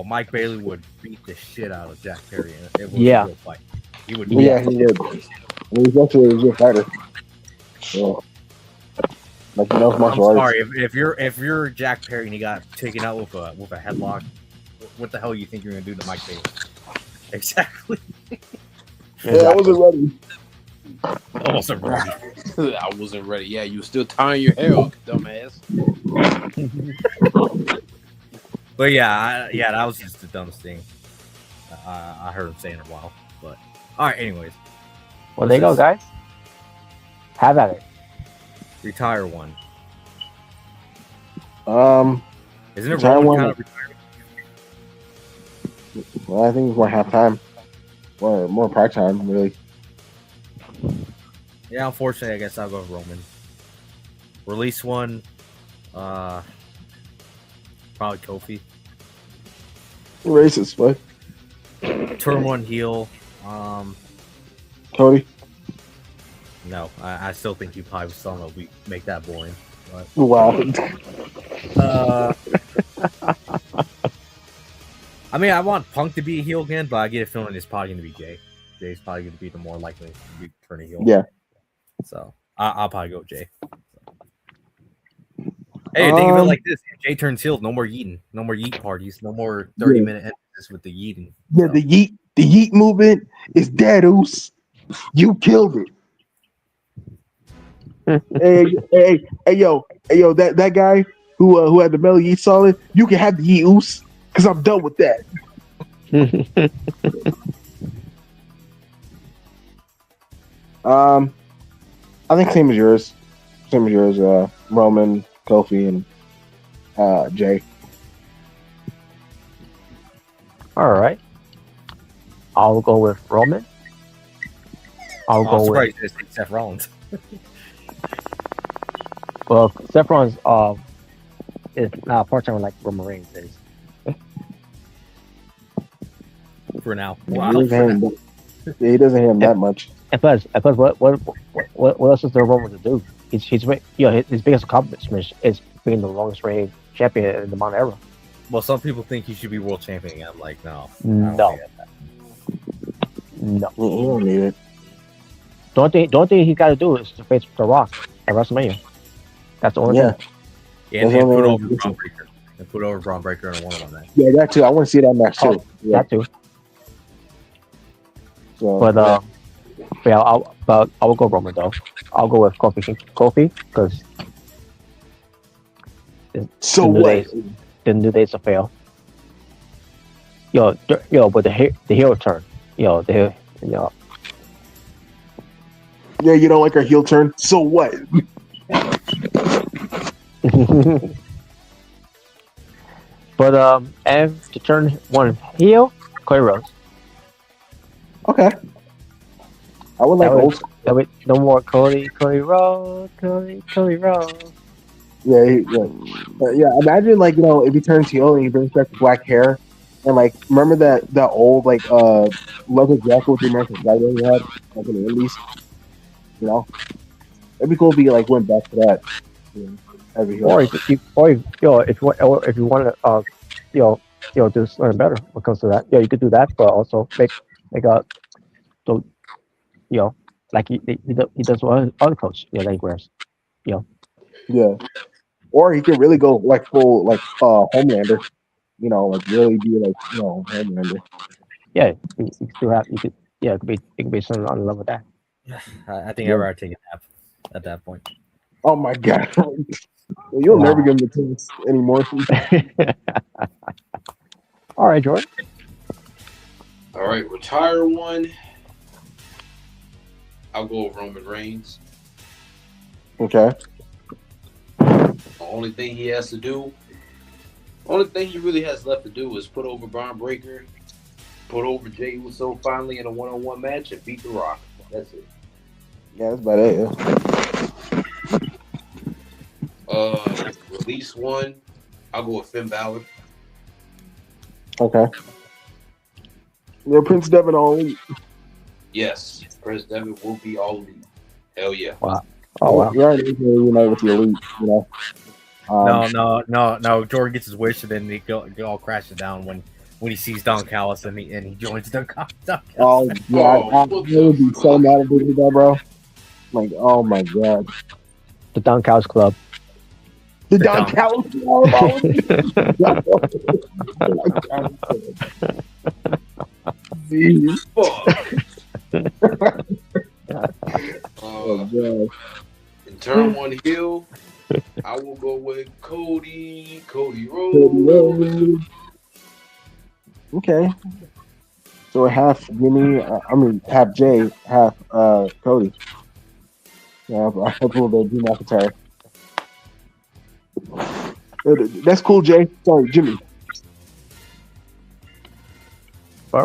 [SPEAKER 2] Mike Bailey would beat the shit out of Jack Perry. And it was
[SPEAKER 4] Yeah.
[SPEAKER 2] a real fight. He would.
[SPEAKER 3] Yeah, he did. He's actually a good fighter. Yeah. Like he knows
[SPEAKER 2] I'm
[SPEAKER 3] martial arts.
[SPEAKER 2] sorry if you're Jack Perry and you got taken out with a headlock. What the hell do you think you're gonna do to Mike Bailey? Exactly.
[SPEAKER 3] Yeah, I wasn't ready.
[SPEAKER 2] I wasn't ready.
[SPEAKER 6] I wasn't ready. Yeah, you were still tying your hair up, dumbass.
[SPEAKER 2] But yeah, that was just the dumbest thing I heard him say in a while. But all right, anyways,
[SPEAKER 4] Well, there you go, guys. Have at it.
[SPEAKER 2] retire one. Isn't it
[SPEAKER 3] Retire
[SPEAKER 2] Roman
[SPEAKER 3] one.
[SPEAKER 2] kind of retired?
[SPEAKER 3] Well, I think it's more halftime, or more part time, really.
[SPEAKER 2] Yeah, unfortunately, I guess I'll go with Roman. Release one. Probably Kofi.
[SPEAKER 3] Racist, but
[SPEAKER 2] Turn one heel.
[SPEAKER 3] Cody.
[SPEAKER 2] No, I still think you probably still know we make that boring. But,
[SPEAKER 3] Wow.
[SPEAKER 2] I mean, I want Punk to be a heel again, but I get a feeling it's probably going to be Jay. Jay's probably going to be the more likely to be turn a heel.
[SPEAKER 3] Yeah.
[SPEAKER 2] So I'll probably go Jay. Hey, think of it like this: if Jay turns heel, no more yeeting, no more yeet parties, no more 30-minute emphasis with the yeeting.
[SPEAKER 3] Yeah, the yeet movement is dead, Oos. You killed it. hey, yo, that guy who had the metal yeet solid, you can have the yeet Oos, because I'm done with that. I think same as yours. Roman, Kofi, and Jay.
[SPEAKER 4] All right. I'll go with Roman. I'll
[SPEAKER 2] I'm
[SPEAKER 4] go with.
[SPEAKER 2] surprised you just think Seth Rollins.
[SPEAKER 4] Well, Seth Rollins is not part time like Roman Reigns is.
[SPEAKER 2] For now.
[SPEAKER 3] He
[SPEAKER 2] Wow.
[SPEAKER 3] doesn't have him that much.
[SPEAKER 4] And plus, what else is there Roman to do? His biggest accomplishment is being the longest reigning champion in the modern era.
[SPEAKER 2] Well, some people think he should be world champion again. I'm like, no. I
[SPEAKER 4] No.
[SPEAKER 2] don't think that.
[SPEAKER 4] No.
[SPEAKER 3] He don't need it.
[SPEAKER 4] The only thing he got to do is to face The Rock at WrestleMania. That's the only
[SPEAKER 3] Yeah.
[SPEAKER 4] thing.
[SPEAKER 2] Yeah, and
[SPEAKER 3] That's
[SPEAKER 2] put
[SPEAKER 3] all
[SPEAKER 2] over
[SPEAKER 3] they-
[SPEAKER 2] Braun Breaker. And put over Braun Breaker in a one-on-one match.
[SPEAKER 3] Yeah, that too. I want to see that match too. Yeah.
[SPEAKER 4] That too.
[SPEAKER 3] So,
[SPEAKER 4] But yeah, I will go Roman though. I'll go with Kofi because
[SPEAKER 3] so
[SPEAKER 4] the New
[SPEAKER 3] what?
[SPEAKER 4] Days, the New Days will fail. But the heel turn,
[SPEAKER 3] Yeah, you don't like our heel turn. So what?
[SPEAKER 4] But and to turn one heel, Cody Rhodes.
[SPEAKER 3] Okay. I would like
[SPEAKER 4] That would-
[SPEAKER 3] old.
[SPEAKER 4] That way, no more Cody Rhodes.
[SPEAKER 3] Yeah. Imagine if he turns heel and he brings back the black hair, and remember that old leather jacket with the American flag that he had in the Indies. It'd be cool if he went back to that. Every heel.
[SPEAKER 4] Or if you want to do something better when it comes to that, you could do that, but also make a like he does with other coach, that he wears.
[SPEAKER 3] Yeah. Or he could really go full Homelander. Really be Homelander.
[SPEAKER 4] Yeah, you still have you could it could be something on level with that.
[SPEAKER 2] I think I'd rather take a nap at that point.
[SPEAKER 3] Oh my god. You'll never give him the chance anymore.
[SPEAKER 4] All right, Jordan.
[SPEAKER 6] All right, retire one. I'll go with Roman Reigns.
[SPEAKER 3] Okay.
[SPEAKER 6] The only thing he has to do, only thing he really has left to do is put over Braun Breaker, put over Jey Uso finally in a one-on-one match, and beat The Rock. That's it.
[SPEAKER 3] Yeah, that's about it.
[SPEAKER 6] Release one. I'll go with Finn Balor.
[SPEAKER 3] Okay. Yeah, Prince Devin all.
[SPEAKER 6] Yes, Prince Devitt will be all elite. Hell yeah.
[SPEAKER 4] Wow. Oh wow.
[SPEAKER 3] You already unite with the elite, you know.
[SPEAKER 2] No. Jordan gets his wish, and then it all crashes down when he sees Don Callis and he joins Don Callis.
[SPEAKER 3] Oh yeah, I would be so mad if they did that, bro. Like, oh my god,
[SPEAKER 4] The Don Cows Club.
[SPEAKER 3] the Don Callis. Oh god.
[SPEAKER 6] In turn one heel, I will go with Cody Rhodes.
[SPEAKER 3] Okay. So half Jimmy, half Jay, half Cody. Yeah, I pulled the Drew McIntyre. That's cool, Jay. Sorry, Jimmy. All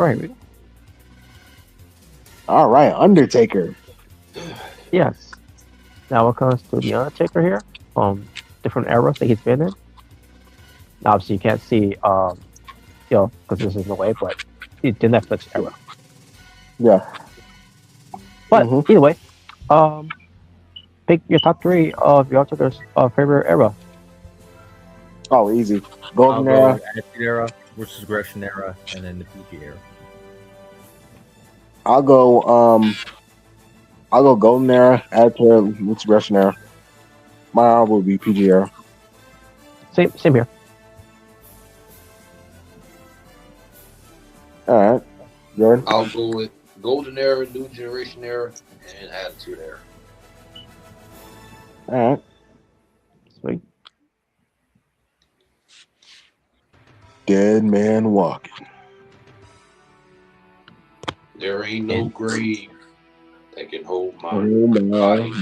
[SPEAKER 3] right, Undertaker.
[SPEAKER 4] Yes. Now it comes to the Undertaker here. Different eras that he's been in. Obviously, you can't see, because this is the way, but the Netflix era.
[SPEAKER 3] Yeah.
[SPEAKER 4] But either way, pick your top 3 of your Undertaker's favorite era.
[SPEAKER 3] Oh, easy. Golden
[SPEAKER 2] I'll
[SPEAKER 3] era.
[SPEAKER 2] go Attitude Era versus Aggression Era, and then the PG Era.
[SPEAKER 3] I'll go Golden era. Attitude, what's Aggression era? My era will be PG era.
[SPEAKER 4] Same here.
[SPEAKER 3] All right, Jordan.
[SPEAKER 6] I'll go with Golden Era, New Generation Era, and Attitude Era.
[SPEAKER 3] All right.
[SPEAKER 4] Sweet.
[SPEAKER 3] Dead Man Walking.
[SPEAKER 6] There ain't no grave that can hold my
[SPEAKER 3] body.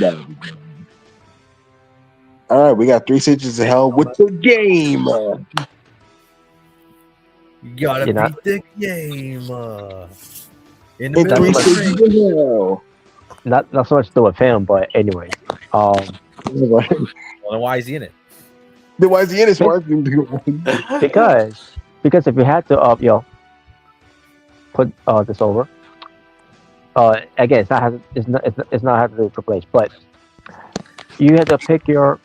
[SPEAKER 3] All right, we got 3 Stages of Hell with the game.
[SPEAKER 2] You gotta beat the game. In the
[SPEAKER 3] In
[SPEAKER 2] middle
[SPEAKER 3] 3
[SPEAKER 2] of the
[SPEAKER 3] Stages
[SPEAKER 2] ring.
[SPEAKER 3] of Hell.
[SPEAKER 4] Not so much to do with him, but anyways.
[SPEAKER 2] Well, then why is he in it?
[SPEAKER 3] Then why is he in it?
[SPEAKER 4] Because if you had to put this over, again, it's not how to do Triple H, but you had to pick your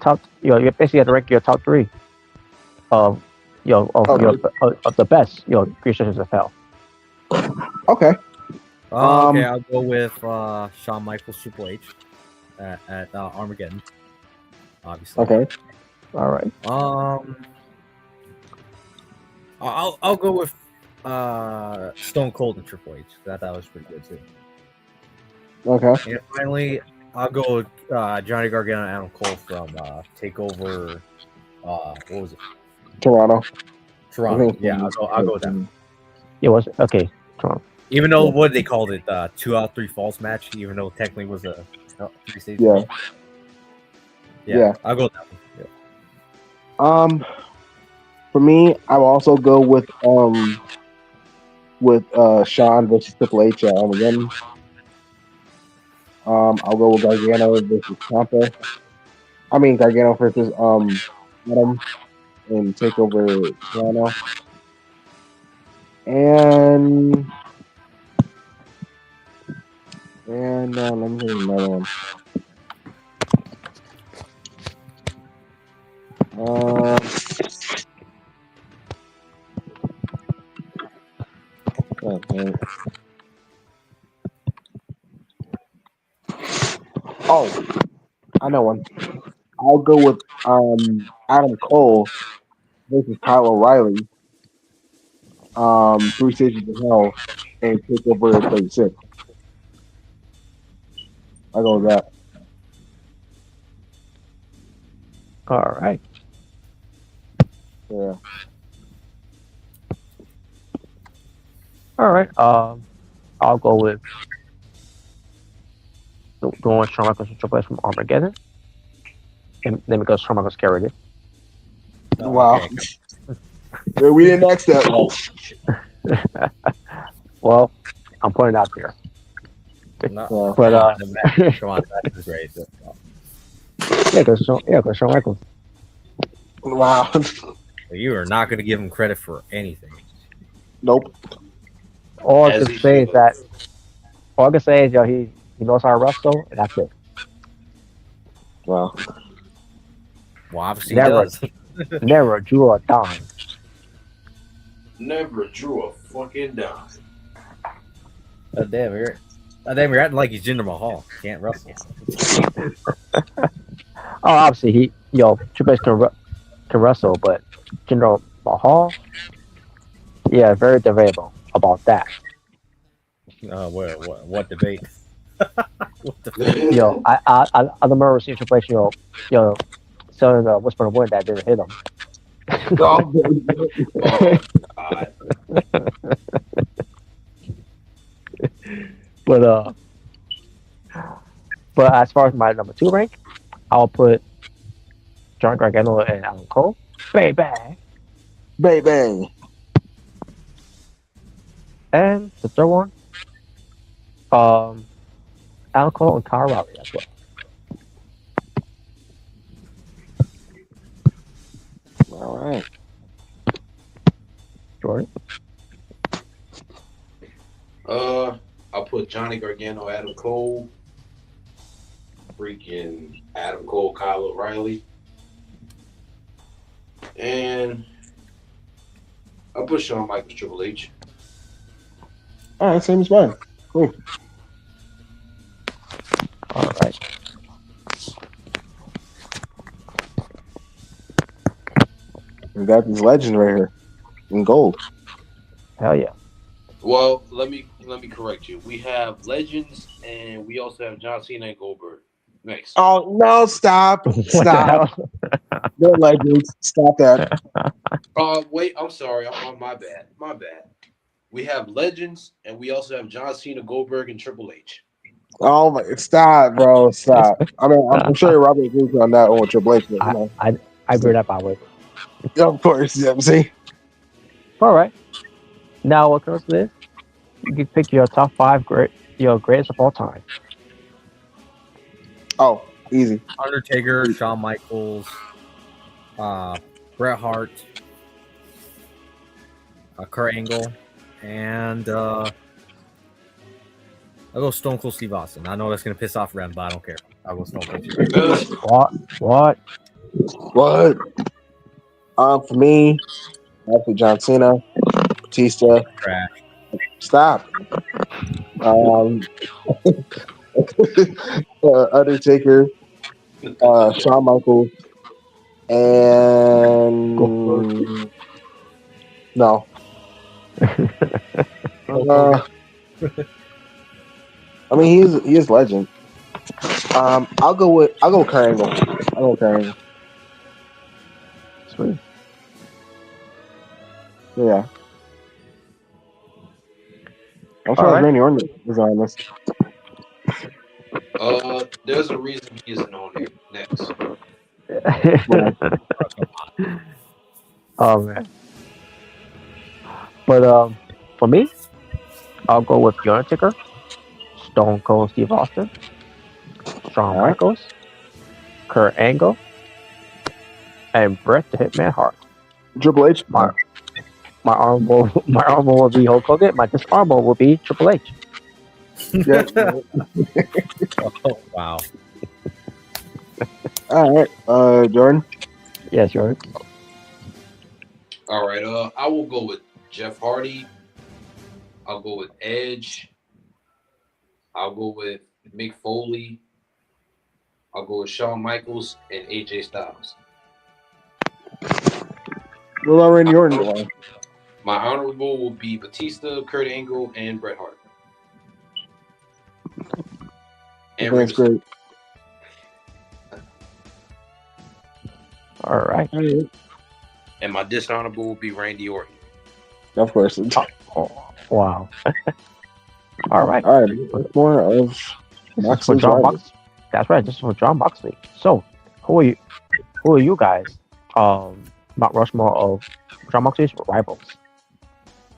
[SPEAKER 4] top. You basically had to rank your top 3 of the best creatures of hell.
[SPEAKER 3] Okay.
[SPEAKER 2] Okay, I'll go with Shawn Michaels Triple H at Armageddon. Obviously.
[SPEAKER 3] Okay.
[SPEAKER 4] All right.
[SPEAKER 2] I'll go with Stone Cold and Triple H. That was pretty good too.
[SPEAKER 3] Okay.
[SPEAKER 2] And finally, I'll go with Johnny Gargano and Adam Cole from Takeover. What was it?
[SPEAKER 3] Toronto.
[SPEAKER 2] Yeah, I'll go with that.
[SPEAKER 4] It was okay. Toronto.
[SPEAKER 2] Even though what they called it, 2 out of 3 falls match. Even though technically it was a 3-stage. Yeah. I'll go with that one. Yeah.
[SPEAKER 3] For me, I will also go with Shawn versus Triple H at Armageddon. I'll go with Gargano versus Ciampa. Gargano versus Adam and Takeover Toronto. And let me get another one. I know one. I'll go with Adam Cole versus Kyle O'Reilly. 3 Stages of Hell and Takeover 36. I'll go with that.
[SPEAKER 4] All right.
[SPEAKER 3] Yeah.
[SPEAKER 4] All right. I'll go with the one Shawn Michaels and Triple H from Armageddon, and then because Shawn Michaels carried it.
[SPEAKER 3] Wow.
[SPEAKER 2] Okay.
[SPEAKER 3] Yeah, we didn't ask that one.
[SPEAKER 4] Well, I'm putting it out there.
[SPEAKER 2] No,
[SPEAKER 3] Well,
[SPEAKER 4] But
[SPEAKER 2] come on, that is great.
[SPEAKER 4] yeah, because Shawn Michaels.
[SPEAKER 3] Wow.
[SPEAKER 2] You are not going to give him credit for anything.
[SPEAKER 3] Nope.
[SPEAKER 4] All I
[SPEAKER 6] As
[SPEAKER 4] can
[SPEAKER 6] he
[SPEAKER 4] say is
[SPEAKER 6] should.
[SPEAKER 4] that all I can say is he knows how to wrestle, and that's it.
[SPEAKER 3] Wow.
[SPEAKER 2] Well, obviously
[SPEAKER 4] Never.
[SPEAKER 2] he does.
[SPEAKER 4] Never drew a dime.
[SPEAKER 6] Never drew a fucking dime.
[SPEAKER 2] Damn, you're acting like he's Jinder Mahal. Can't wrestle.
[SPEAKER 4] Oh, obviously Triple H can wrestle, but Jinder Mahal, yeah, very debatable about that.
[SPEAKER 2] What debate? What the
[SPEAKER 4] I remember seeing Triple H, selling the Whisper of Wind that didn't hit him.
[SPEAKER 3] Oh,
[SPEAKER 6] Oh, God.
[SPEAKER 4] But as far as my number 2 rank, I'll put John Gargano and Alan Cole. Baby.
[SPEAKER 3] baby.
[SPEAKER 4] And the third one, Alan Cole and Kyle O'Reilly as well.
[SPEAKER 3] All right.
[SPEAKER 4] Jordan.
[SPEAKER 6] I'll put Johnny Gargano, Adam Cole, freaking Adam Cole, Kyle O'Reilly, and I'll put Shawn Michaels, Triple H.
[SPEAKER 3] All right. Same as mine. Cool.
[SPEAKER 4] All right.
[SPEAKER 3] We got this legend right here in gold.
[SPEAKER 4] Hell yeah.
[SPEAKER 6] Well, let me correct you. We have Legends, and we also have John Cena and Goldberg. Next.
[SPEAKER 3] Oh no! Stop!
[SPEAKER 4] What the
[SPEAKER 3] Stop!
[SPEAKER 4] hell?
[SPEAKER 3] They're legends. Stop that.
[SPEAKER 6] Wait. I'm sorry. My bad. My bad. We have Legends, and we also have John Cena, Goldberg, and Triple H.
[SPEAKER 3] Oh my! Stop, bro! Stop. I mean, I'm sure Robert agrees on that one with Triple H, but,
[SPEAKER 4] I agree with that, by the way.
[SPEAKER 3] yeah, of course. Yeah, see.
[SPEAKER 4] All right. Now, what comes to this? You can pick your top 5 greatest of all time.
[SPEAKER 3] Oh, easy.
[SPEAKER 2] Undertaker, Shawn Michaels, Bret Hart, Kurt Angle, and I'll go Stone Cold Steve Austin. I know that's gonna piss off Rem, but I don't care. I'll go Stone Cold Steve Austin.
[SPEAKER 4] What?
[SPEAKER 3] What? For me, after John Cena, Batista.
[SPEAKER 2] Trash.
[SPEAKER 3] Stop. Undertaker, Shawn Michaels, and no. I mean, he is legend. I'll go with Kurt Angle. I'll go with Kurt Angle.
[SPEAKER 4] Sweet.
[SPEAKER 3] Yeah. I'm
[SPEAKER 4] All
[SPEAKER 3] surprised
[SPEAKER 4] right.
[SPEAKER 3] Randy Orton is on this.
[SPEAKER 6] There's a reason he isn't on there. Next.
[SPEAKER 4] Oh man. But for me, I'll go with The Undertaker, Stone Cold Steve Austin, Shawn Michaels, Kurt Angle, and Bret the Hitman Hart.
[SPEAKER 3] Triple H.
[SPEAKER 4] My honorable will be Hulk Hogan. My dishonorable will be Triple H.
[SPEAKER 3] Yeah.
[SPEAKER 2] Oh, wow.
[SPEAKER 3] All right, Jordan.
[SPEAKER 4] Yes, Jordan.
[SPEAKER 6] All right. I will go with Jeff Hardy. I'll go with Edge. I'll go with Mick Foley. I'll go with Shawn Michaels and AJ Styles.
[SPEAKER 3] What about Randy Orton?
[SPEAKER 6] My honorable will be Batista, Kurt Angle, and Bret Hart. And
[SPEAKER 3] That's great.
[SPEAKER 4] All right.
[SPEAKER 6] And my dishonorable will be Randy Orton.
[SPEAKER 3] Of course.
[SPEAKER 4] Oh, wow. All right.
[SPEAKER 3] All right. What's more of
[SPEAKER 4] This is for
[SPEAKER 3] Moxley's
[SPEAKER 4] John
[SPEAKER 3] rival?
[SPEAKER 4] Moxley. That's right. This is for John Moxley. So, who are you? Who are you guys? Mount Rushmore of John Moxley's rivals.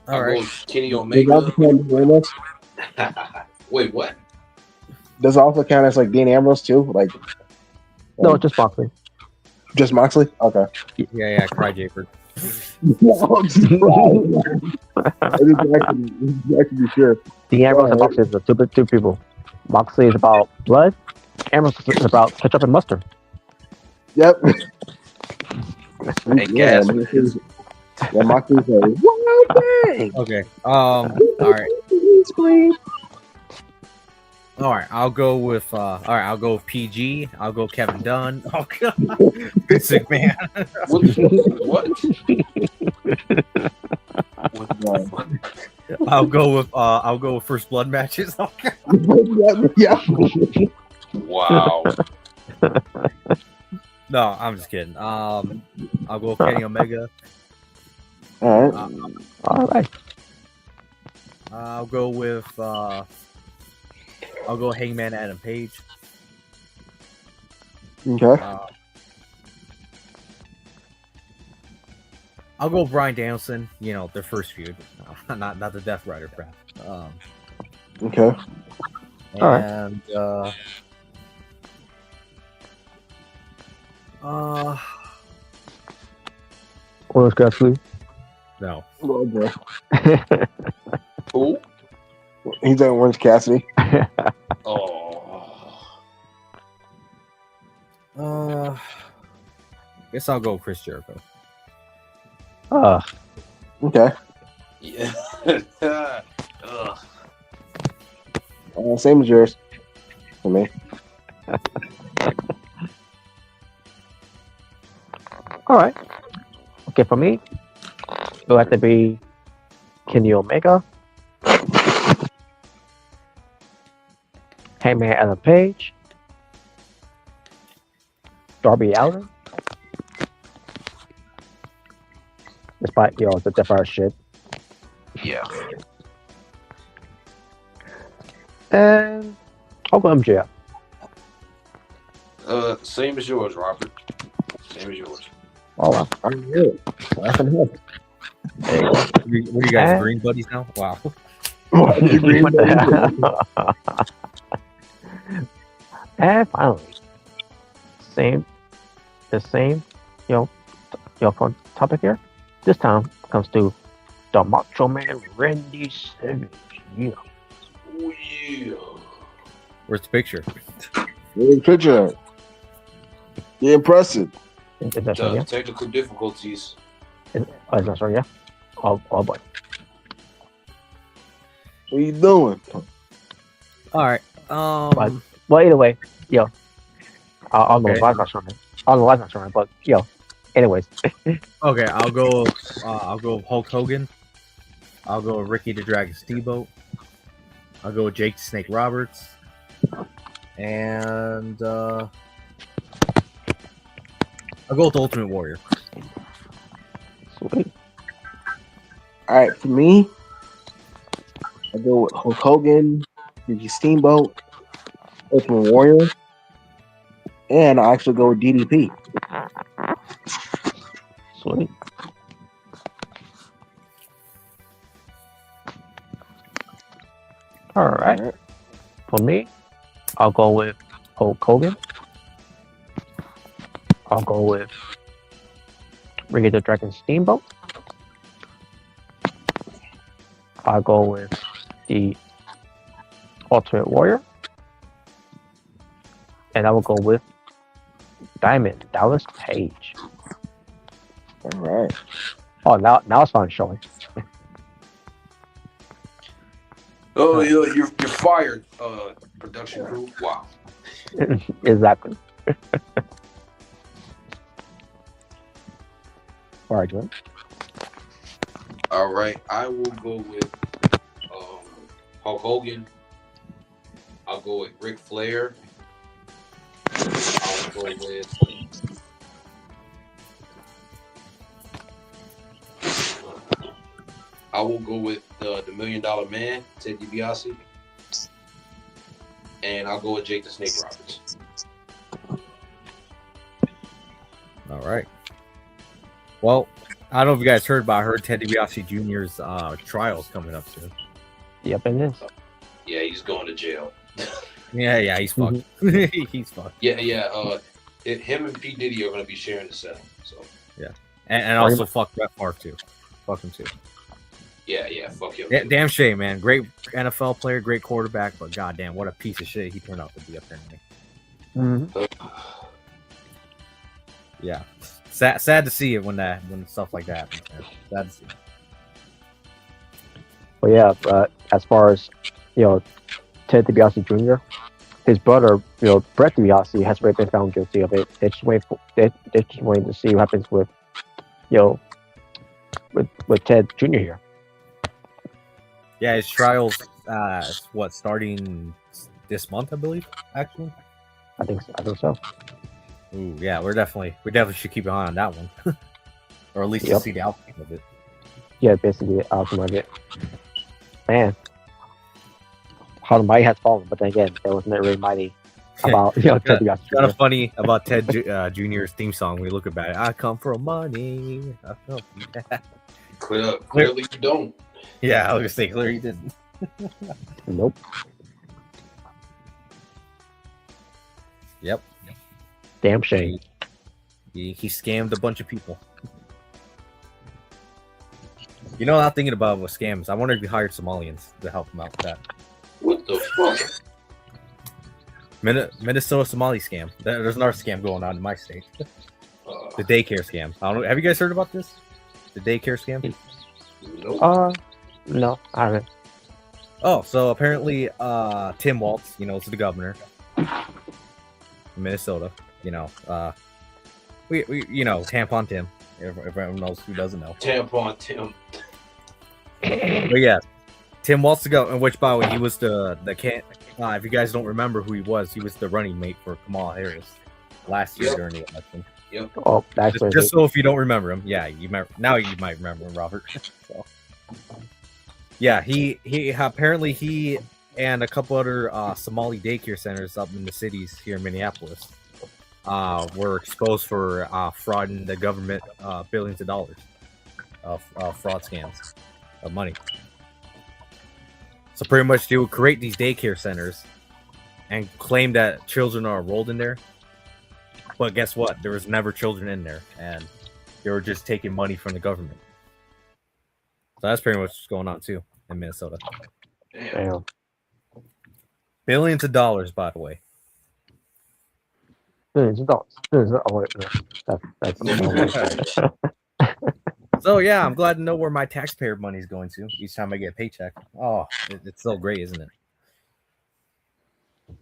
[SPEAKER 2] All
[SPEAKER 6] I'll go
[SPEAKER 2] right.
[SPEAKER 6] with Kenny
[SPEAKER 3] Does
[SPEAKER 6] Omega.
[SPEAKER 3] also count as Ramos?
[SPEAKER 6] Wait, what?
[SPEAKER 3] Does it also count as like Dean Ambrose too? Like
[SPEAKER 4] No, just Moxley.
[SPEAKER 3] just Moxley? Okay.
[SPEAKER 2] Yeah, Cry Japer.
[SPEAKER 3] I just be sure.
[SPEAKER 4] The Ambrose and
[SPEAKER 3] Alright.
[SPEAKER 4] Moxley is the two people. Moxley is about blood. Ambrose is about ketchup and mustard.
[SPEAKER 3] Yep.
[SPEAKER 7] Hey, gas.
[SPEAKER 3] Yeah, Moxley's like, wild thing.
[SPEAKER 2] Okay. All right. All right. I'll go with. I'll go with PG. I'll go Kevin Dunn. Oh God, sick man.
[SPEAKER 6] What?
[SPEAKER 2] I'll go with First Blood matches. Oh,
[SPEAKER 3] Yeah.
[SPEAKER 6] Wow.
[SPEAKER 2] no, I'm just kidding. I'll go with Kenny Omega.
[SPEAKER 3] All right.
[SPEAKER 4] All right.
[SPEAKER 2] I'll go with. I'll go Hangman Adam Page.
[SPEAKER 3] Okay.
[SPEAKER 2] I'll go Bryan Danielson. You know, their first feud, not the Death Rider crap.
[SPEAKER 3] Okay.
[SPEAKER 2] And
[SPEAKER 4] Orange Cassidy.
[SPEAKER 2] no.
[SPEAKER 3] Oh, boy.
[SPEAKER 6] Who?
[SPEAKER 3] He's on Orange Cassidy.
[SPEAKER 6] Oh.
[SPEAKER 2] Guess I'll go Chris Jericho.
[SPEAKER 3] Okay.
[SPEAKER 6] Yeah. Ugh.
[SPEAKER 3] Same as yours for me.
[SPEAKER 4] All right. Okay, for me, it'll have to be Kenny Omega, Hangman Adam Page, Darby Allin. Despite the different shit,
[SPEAKER 7] Yeah.
[SPEAKER 4] and I'll go MJF.
[SPEAKER 6] Same as yours, Robert. Same as yours.
[SPEAKER 4] Oh wow.
[SPEAKER 3] I'm good. Laugh and help.
[SPEAKER 2] Hey, what are you guys, green buddies now? Wow.
[SPEAKER 3] What, you agree?
[SPEAKER 4] What the hell? And finally, the same, fun topic here. This time comes to the Macho Man Randy Savage. Yeah.
[SPEAKER 6] Oh, yeah.
[SPEAKER 2] Where's the picture?
[SPEAKER 3] Good picture. You're impressive.
[SPEAKER 4] Is that so? Yeah.
[SPEAKER 6] Technical difficulties.
[SPEAKER 4] Is that so? Yeah. Oh boy.
[SPEAKER 3] What are you doing?
[SPEAKER 2] All right.
[SPEAKER 4] Well, either way, on the
[SPEAKER 2] Okay.
[SPEAKER 4] live not showing. On the live not showing, but anyways.
[SPEAKER 2] Okay, I'll go with Hulk Hogan. I'll go with Ricky the Dragon Steamboat. I'll go with Jake the Snake Roberts. And I'll go with the Ultimate Warrior.
[SPEAKER 4] Sweet.
[SPEAKER 3] All right, for me, I go with Hulk Hogan, Ricky Steamboat, Ultimate Warrior, and I actually go with DDP.
[SPEAKER 4] Sweet. All right. For me, I'll go with Hulk Hogan. I'll go with Ricky the Dragon Steamboat. I'll go with the Ultimate Warrior. And I will go with Diamond Dallas Page.
[SPEAKER 3] All right.
[SPEAKER 4] Oh, now it's finally showing.
[SPEAKER 6] Oh, you're fired, production crew. Wow.
[SPEAKER 4] Exactly. All right, Glenn.
[SPEAKER 6] All right, I will go with Hulk Hogan. I'll go with Ric Flair. I'll go with I will go with the $1 Million Man, Ted DiBiase. And I'll go with Jake the Snake Roberts.
[SPEAKER 2] All right. Well, I don't know if you guys heard, but I heard Ted DiBiase Jr.'s trials coming up soon.
[SPEAKER 4] Yep, it is.
[SPEAKER 6] Yeah, he's going to jail.
[SPEAKER 2] Yeah, he's fucked. He's fucked.
[SPEAKER 6] Yeah. Him and P. Diddy are going to be sharing the cell. So
[SPEAKER 2] yeah, and also fuck Brett Favre too. Fuck him too.
[SPEAKER 6] Yeah, fuck him.
[SPEAKER 2] Yeah, damn shame, man. Great NFL player, great quarterback, but goddamn, what a piece of shit he turned out to be. Apparently.
[SPEAKER 4] Mm-hmm.
[SPEAKER 2] Yeah, sad to see it when stuff like that happens. Man. Sad to see.
[SPEAKER 4] But yeah, but as far as Ted DiBiase Jr., his brother, Brett DiBiase, has already been found guilty of it. They're just waiting to see what happens with Ted Jr. here.
[SPEAKER 2] Yeah, his trials, starting this month, I believe. Actually,
[SPEAKER 4] I think so.
[SPEAKER 2] Ooh, yeah, we definitely should keep an eye on that one, or at least to see the outcome of it.
[SPEAKER 4] Yeah, basically the outcome of it. Man, how the mighty has fallen, but then again, there wasn't really mighty about Ted DiBiase.
[SPEAKER 2] Kind of funny about Ted Jr.'s theme song. When we look about it, I come from money. I come from that.
[SPEAKER 6] Clearly you don't.
[SPEAKER 2] Yeah, I was gonna say clearly you didn't.
[SPEAKER 4] Nope.
[SPEAKER 2] Yep.
[SPEAKER 4] Damn shame.
[SPEAKER 2] He scammed a bunch of people. You know what I'm thinking about with scams? I wonder if he hired Somalians to help him out with that.
[SPEAKER 6] What the fuck?
[SPEAKER 2] Minnesota Somali scam. There's another scam going on in my state. The daycare scam. I don't know. Have you guys heard about this? The daycare scam?
[SPEAKER 6] Nope.
[SPEAKER 4] No, I haven't.
[SPEAKER 2] Oh, so apparently, Tim Walz, is the governor in Minnesota. We Tampon Tim. If everyone knows who doesn't know.
[SPEAKER 6] Tampon Tim.
[SPEAKER 2] But yeah, Tim Walz to go. And which, by the way, he was the if you guys don't remember who he was the running mate for Kamala Harris last year during the election.
[SPEAKER 6] Yep.
[SPEAKER 4] Oh, that's
[SPEAKER 2] just so if you don't remember him, yeah, you might remember him, Robert. So, yeah, he apparently he and a couple other Somali daycare centers up in the cities here in Minneapolis were exposed for frauding the government billions of dollars of fraud scams of money. So pretty much they would create these daycare centers and claim that children are enrolled in there. But guess what? There was never children in there, and they were just taking money from the government. So that's pretty much what's going on too in Minnesota.
[SPEAKER 4] Damn.
[SPEAKER 2] Billions of dollars, by the way.
[SPEAKER 4] Billions of dollars. That's
[SPEAKER 2] So yeah, I'm glad to know where my taxpayer money is going to each time I get a paycheck. Oh, it's so great, isn't it?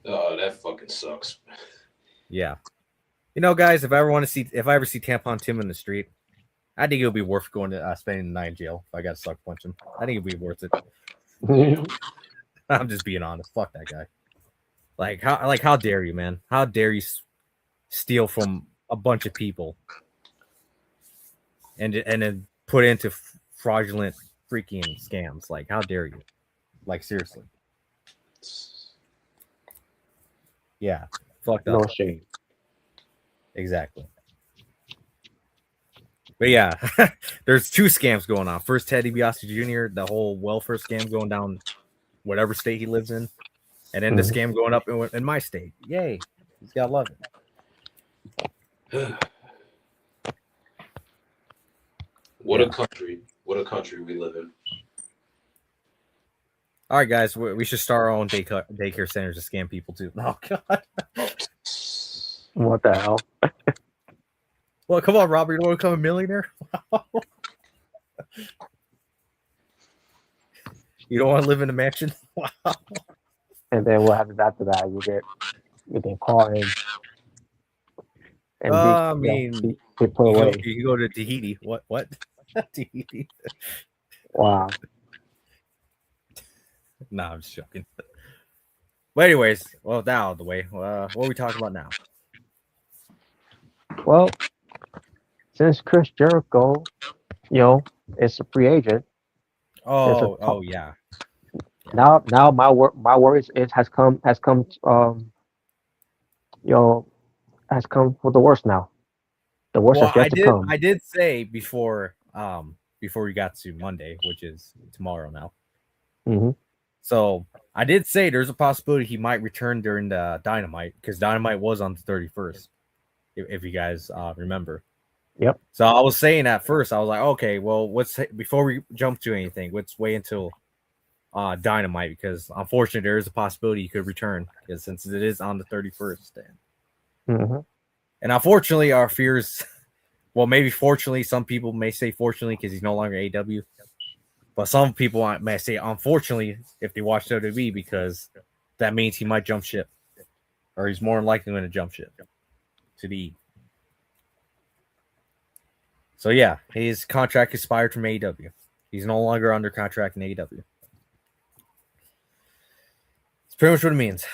[SPEAKER 6] Oh, that fucking sucks.
[SPEAKER 2] Yeah. Guys, if I ever see Tampon Tim in the street, I think it'll be worth going to spending the night in jail if I got to suck punch him. I think it'll be worth it. I'm just being honest. Fuck that guy. How dare you, man? How dare you steal from a bunch of people and then put into fraudulent freaking scams? Like, how dare you? Like, seriously. Yeah. Fucked up.
[SPEAKER 4] no shame.
[SPEAKER 2] Exactly. But yeah, there's two scams going on. First, Ted DiBiase Jr., the whole welfare scam going down whatever state he lives in. And then the scam going up in my state. Yay. He's got to love it.
[SPEAKER 6] What a country we live in.
[SPEAKER 2] All right, guys, we should start our own daycare centers to scam people too. Oh, God.
[SPEAKER 4] What the hell?
[SPEAKER 2] Well, come on, Robert. You want to become a millionaire? You don't want to live in a mansion? Wow.
[SPEAKER 4] And then what happens after that? You get caught in. And
[SPEAKER 2] be
[SPEAKER 4] put away.
[SPEAKER 2] You go to Tahiti. What? Tahiti.
[SPEAKER 4] Wow.
[SPEAKER 2] Nah, I'm just joking. But anyways, well, that out of the way. What are we talking about now?
[SPEAKER 4] Well, since Chris Jericho, is a free agent.
[SPEAKER 2] Oh, yeah.
[SPEAKER 4] Now my worries has come you know has come for the worst now. The worst
[SPEAKER 2] Well,
[SPEAKER 4] has yet to come.
[SPEAKER 2] I did say before we got to Monday, which is tomorrow now.
[SPEAKER 4] Mm-hmm.
[SPEAKER 2] So I did say there's a possibility he might return during the Dynamite because Dynamite was on the 31st, if you guys remember.
[SPEAKER 4] Yep.
[SPEAKER 2] So I was saying at first, I was like, okay, well, before we jump to anything, let's wait until Dynamite because unfortunately there is a possibility he could return because since it is on the 31st.
[SPEAKER 4] Mm-hmm.
[SPEAKER 2] And unfortunately, our fears, well, maybe fortunately, some people may say fortunately because he's no longer AEW. But some people may say, unfortunately, if they watch WWE, because that means he might jump ship. Or he's more than likely going to jump ship to the E. So, yeah, his contract expired from AEW. He's no longer under contract in AEW. It's pretty much what it means.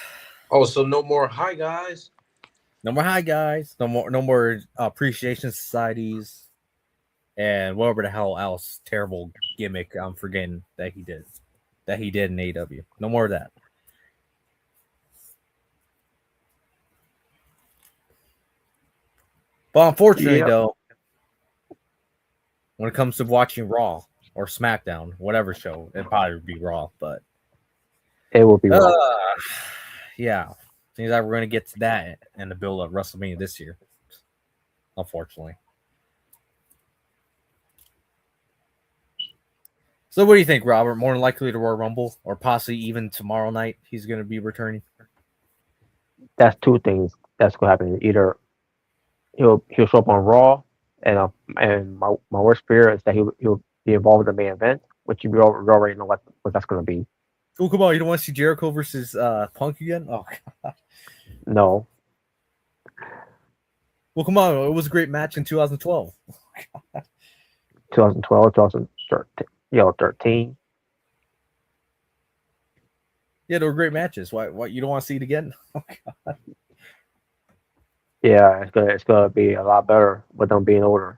[SPEAKER 6] Oh, so no more hi guys.
[SPEAKER 2] No more hi guys. No more appreciation societies. And whatever the hell else terrible gimmick I'm forgetting that he did in AEW. No more of that. But unfortunately, though, when it comes to watching Raw or SmackDown, whatever show, it'd probably be Raw, but
[SPEAKER 4] it will be Raw.
[SPEAKER 2] Yeah, seems like we're going to get to that in the build of WrestleMania this year, unfortunately. So what do you think, Robert? More than likely to Royal Rumble or possibly even tomorrow night he's going to be returning?
[SPEAKER 4] That's two things that's going to happen. Either he'll show up on Raw, and my worst fear is that he'll be involved in the main event, which we already know what that's going to be.
[SPEAKER 2] Oh, come on. You don't want to see Jericho versus Punk again? Oh, God.
[SPEAKER 4] No.
[SPEAKER 2] Well, come on. It was a great match in 2012.
[SPEAKER 4] 2012, 2013.
[SPEAKER 2] Yeah, they were great matches. Why you don't want to see it again? Oh, God.
[SPEAKER 4] Yeah, it's gonna be a lot better with them being older.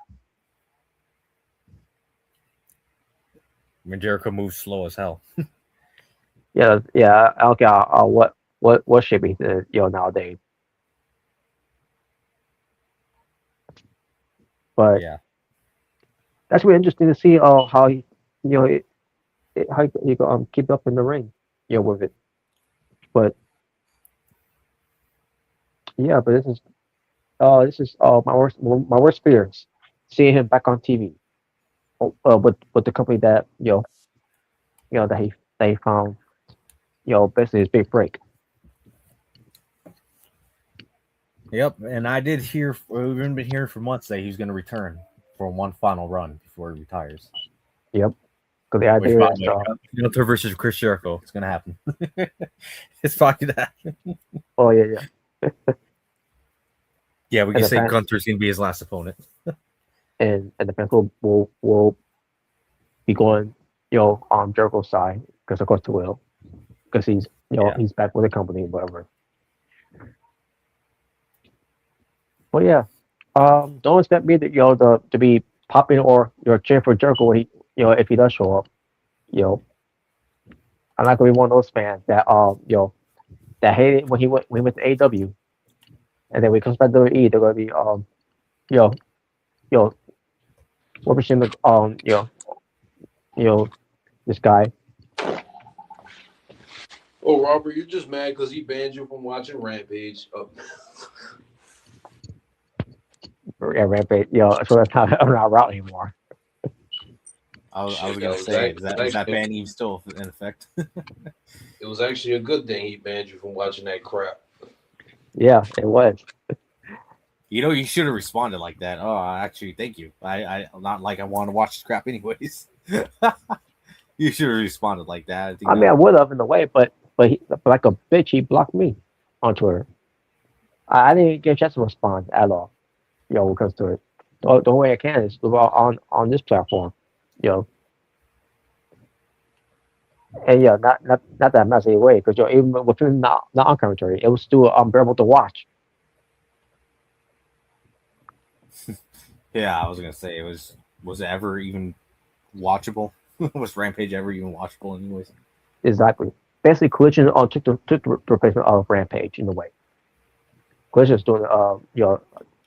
[SPEAKER 2] I mean, Jericho moves slow as hell.
[SPEAKER 4] Yeah. I don't care what shape he's in, nowadays. But
[SPEAKER 2] yeah,
[SPEAKER 4] that's really interesting to see how he how he keep up in the ring, with it. But yeah, but this is my worst fears, seeing him back on TV, with the company that that he found, basically his big break.
[SPEAKER 2] Yep, and I did hear, we've been hearing for months that he's going to return for one final run before he retires.
[SPEAKER 4] Yep, because the idea is
[SPEAKER 2] Gunther versus Chris Jericho. It's going to happen. It's probably that.
[SPEAKER 4] Oh yeah.
[SPEAKER 2] Yeah, we can say Gunther's going to be his last opponent.
[SPEAKER 4] and the fans will be going, on Jericho's side, because of course they will, because he's he's back with the company, whatever. But yeah, don't expect me to be popping or cheering for Jericho when he if he does show up. I'm not gonna be one of those fans that that hated when he went to AEW, and then when he comes back to WWE, they're gonna be representing this guy.
[SPEAKER 6] Oh, Robert, you're just mad because he banned you from watching Rampage. Oh.
[SPEAKER 4] Yeah, Rampage. So that's not I'm not around anymore.
[SPEAKER 2] I was going to say, is that ban even still in effect?
[SPEAKER 6] It was actually a good thing he banned you from watching that crap.
[SPEAKER 4] Yeah, it was.
[SPEAKER 2] You should have responded like that. Oh, actually, thank you. I not like I want to watch this crap anyways. You should have responded like that.
[SPEAKER 4] I mean, I would have in a way, but like a bitch, he blocked me on Twitter. I didn't get a chance to respond at all. When it comes to it, the only way I can is on this platform. And not that much anyway, because even within not on commentary, it was still unbearable to watch.
[SPEAKER 2] Yeah, I was gonna say was it ever even watchable? Was Rampage ever even watchable, anyways?
[SPEAKER 4] Exactly. Basically, Collision took the replacement of Rampage in a way. Collision's doing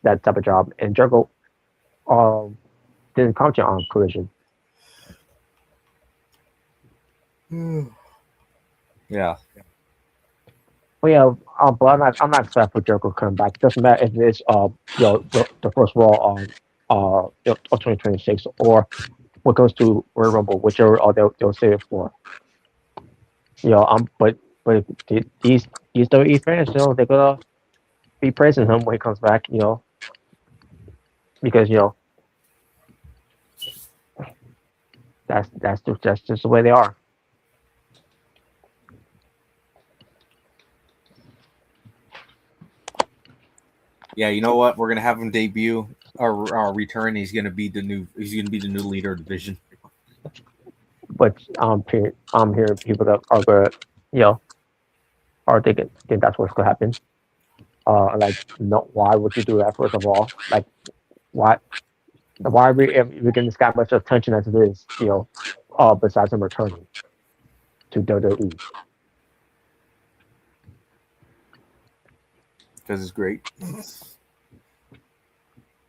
[SPEAKER 4] that type of job, and Jericho didn't comment on Collision.
[SPEAKER 2] Yeah.
[SPEAKER 4] But yeah, but I'm not excited for Jericho coming back. It doesn't matter if it's the first Raw on of 2026 or what goes to Royal Rumble, whichever they'll save it for. But these WWE fans, they're gonna be praising him when he comes back, because that's just the way they are.
[SPEAKER 2] Yeah, you know what? We're gonna have him debut or return. He's gonna be the new leader of the division.
[SPEAKER 4] But I'm hearing people that are gonna are thinking think that's what's gonna happen. Like, no, why would you do that? First of all, like, why are we getting this guy much attention as it is? Besides him returning to WWE.
[SPEAKER 2] Because it's great.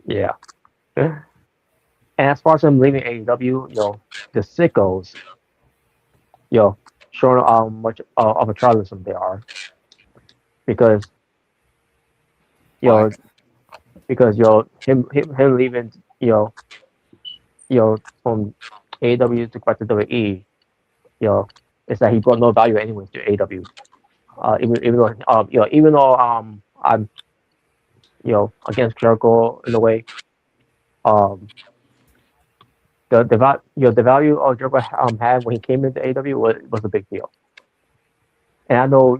[SPEAKER 4] Yeah. And as far as him leaving AEW, the sickos, showing how much of a tribalism they are, because
[SPEAKER 2] Why?
[SPEAKER 4] because him leaving from AEW to back to WWE, it's that he brought no value anyways to AEW. Even though I'm against Jericho in a way, the value of Jericho had when he came into AEW was a big deal. And I know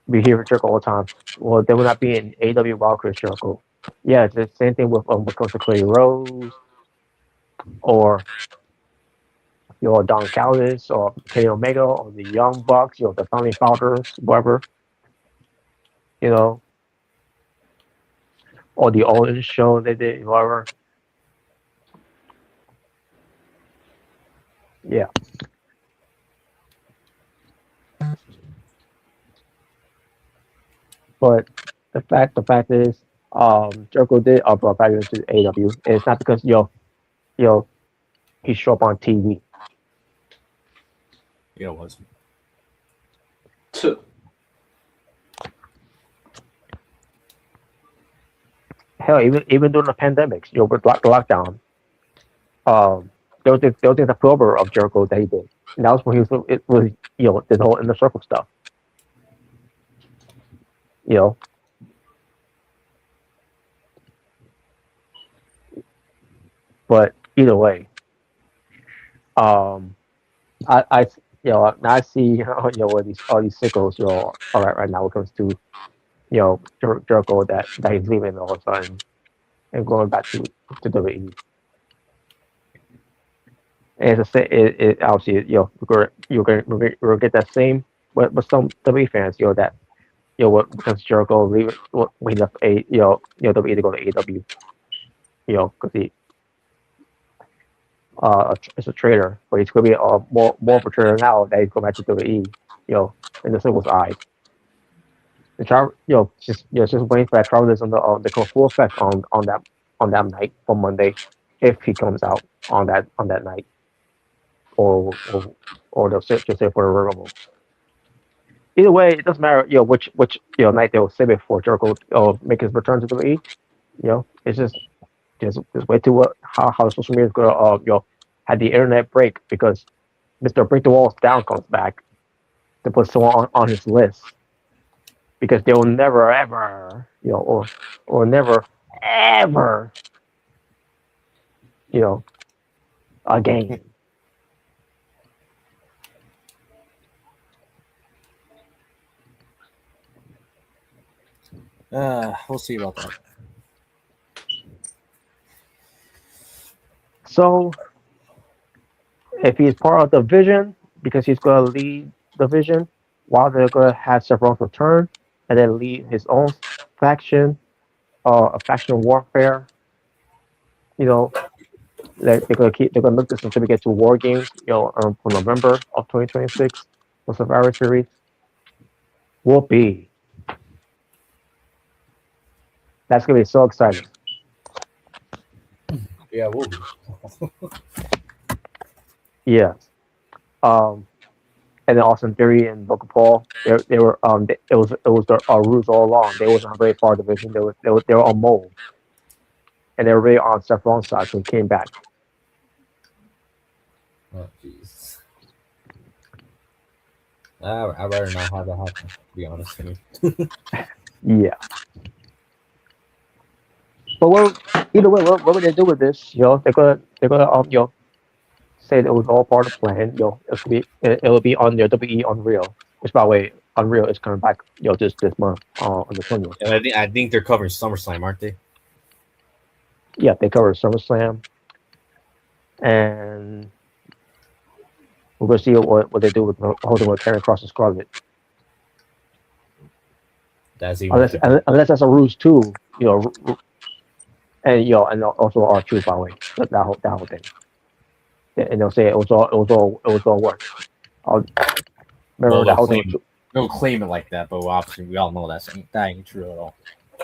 [SPEAKER 4] we hear Jericho all the time. Well, they will not be in AEW while Chris Jericho. Yeah, it's the same thing with comes to Cody Rhodes or Don Callis or Kenny Omega or the Young Bucks, the founding founders, whatever, or the Owens show they did, whatever. Yeah. But the fact is, Jericho did brought value into AEW. And it's not because he showed up on TV.
[SPEAKER 2] Yeah, it was.
[SPEAKER 4] Hell, even during the pandemics, with the lockdown, there was a promo of Jericho that he did, and that was when it was the whole inner circle stuff. But either way, I now I see where all these sickos are right now when it comes to Jericho that he's leaving all of a sudden and going back to WWE. And as I say, it obviously we're gonna get that same with some WWE fans that because Jericho leave when he left WWE to go to AEW because he is a trader, but he's gonna be more of a trader now that he's going back to WWE in the singles eye. The just waiting for that tribalism to come full effect on that night on Monday, if he comes out on that night, or they'll just say for the Rumble. Either way, it doesn't matter which night they'll save it for Jericho make his return to WWE. It's just wait to how social media is gonna had the internet break because Mr. Break the Walls Down comes back to put someone on his list. Because they will never ever, or never ever, again.
[SPEAKER 2] We'll see about that.
[SPEAKER 4] So, if he's part of the Vision, because he's going to lead the Vision, while they're going to have Seth return, and then lead his own faction, a faction warfare, They're gonna look this until we get to War Games, for November of 2026 for Survivor Series. Whoopee. That's gonna be so exciting.
[SPEAKER 2] Yeah, we'll be.
[SPEAKER 4] Yeah. And then Austin Theory and Logan Paul, they were it was their ruse all along. They wasn't on a very far division. They were on mold, and they were really on Seth Rollins' side when he came back.
[SPEAKER 2] Oh, jeez. I'd rather not have that happen, to be honest with you.
[SPEAKER 4] Yeah. But either way, what would they do with this? They're gonna say that it was all part of the plan. It'll be on their WE Unreal. Which, by the way, Unreal is coming back. This month on the 20th.
[SPEAKER 2] And I think they're covering SummerSlam, aren't they?
[SPEAKER 4] Yeah, they cover SummerSlam, and we're gonna see what they do with holding with Karen Cross and Scarlett.
[SPEAKER 2] That's even
[SPEAKER 4] Unless that's a ruse too, and also R-Truth, by the way, that whole thing. And they'll say it was all work. Remember that whole thing.
[SPEAKER 2] They'll claim it like that, but obviously we all know that ain't true at all.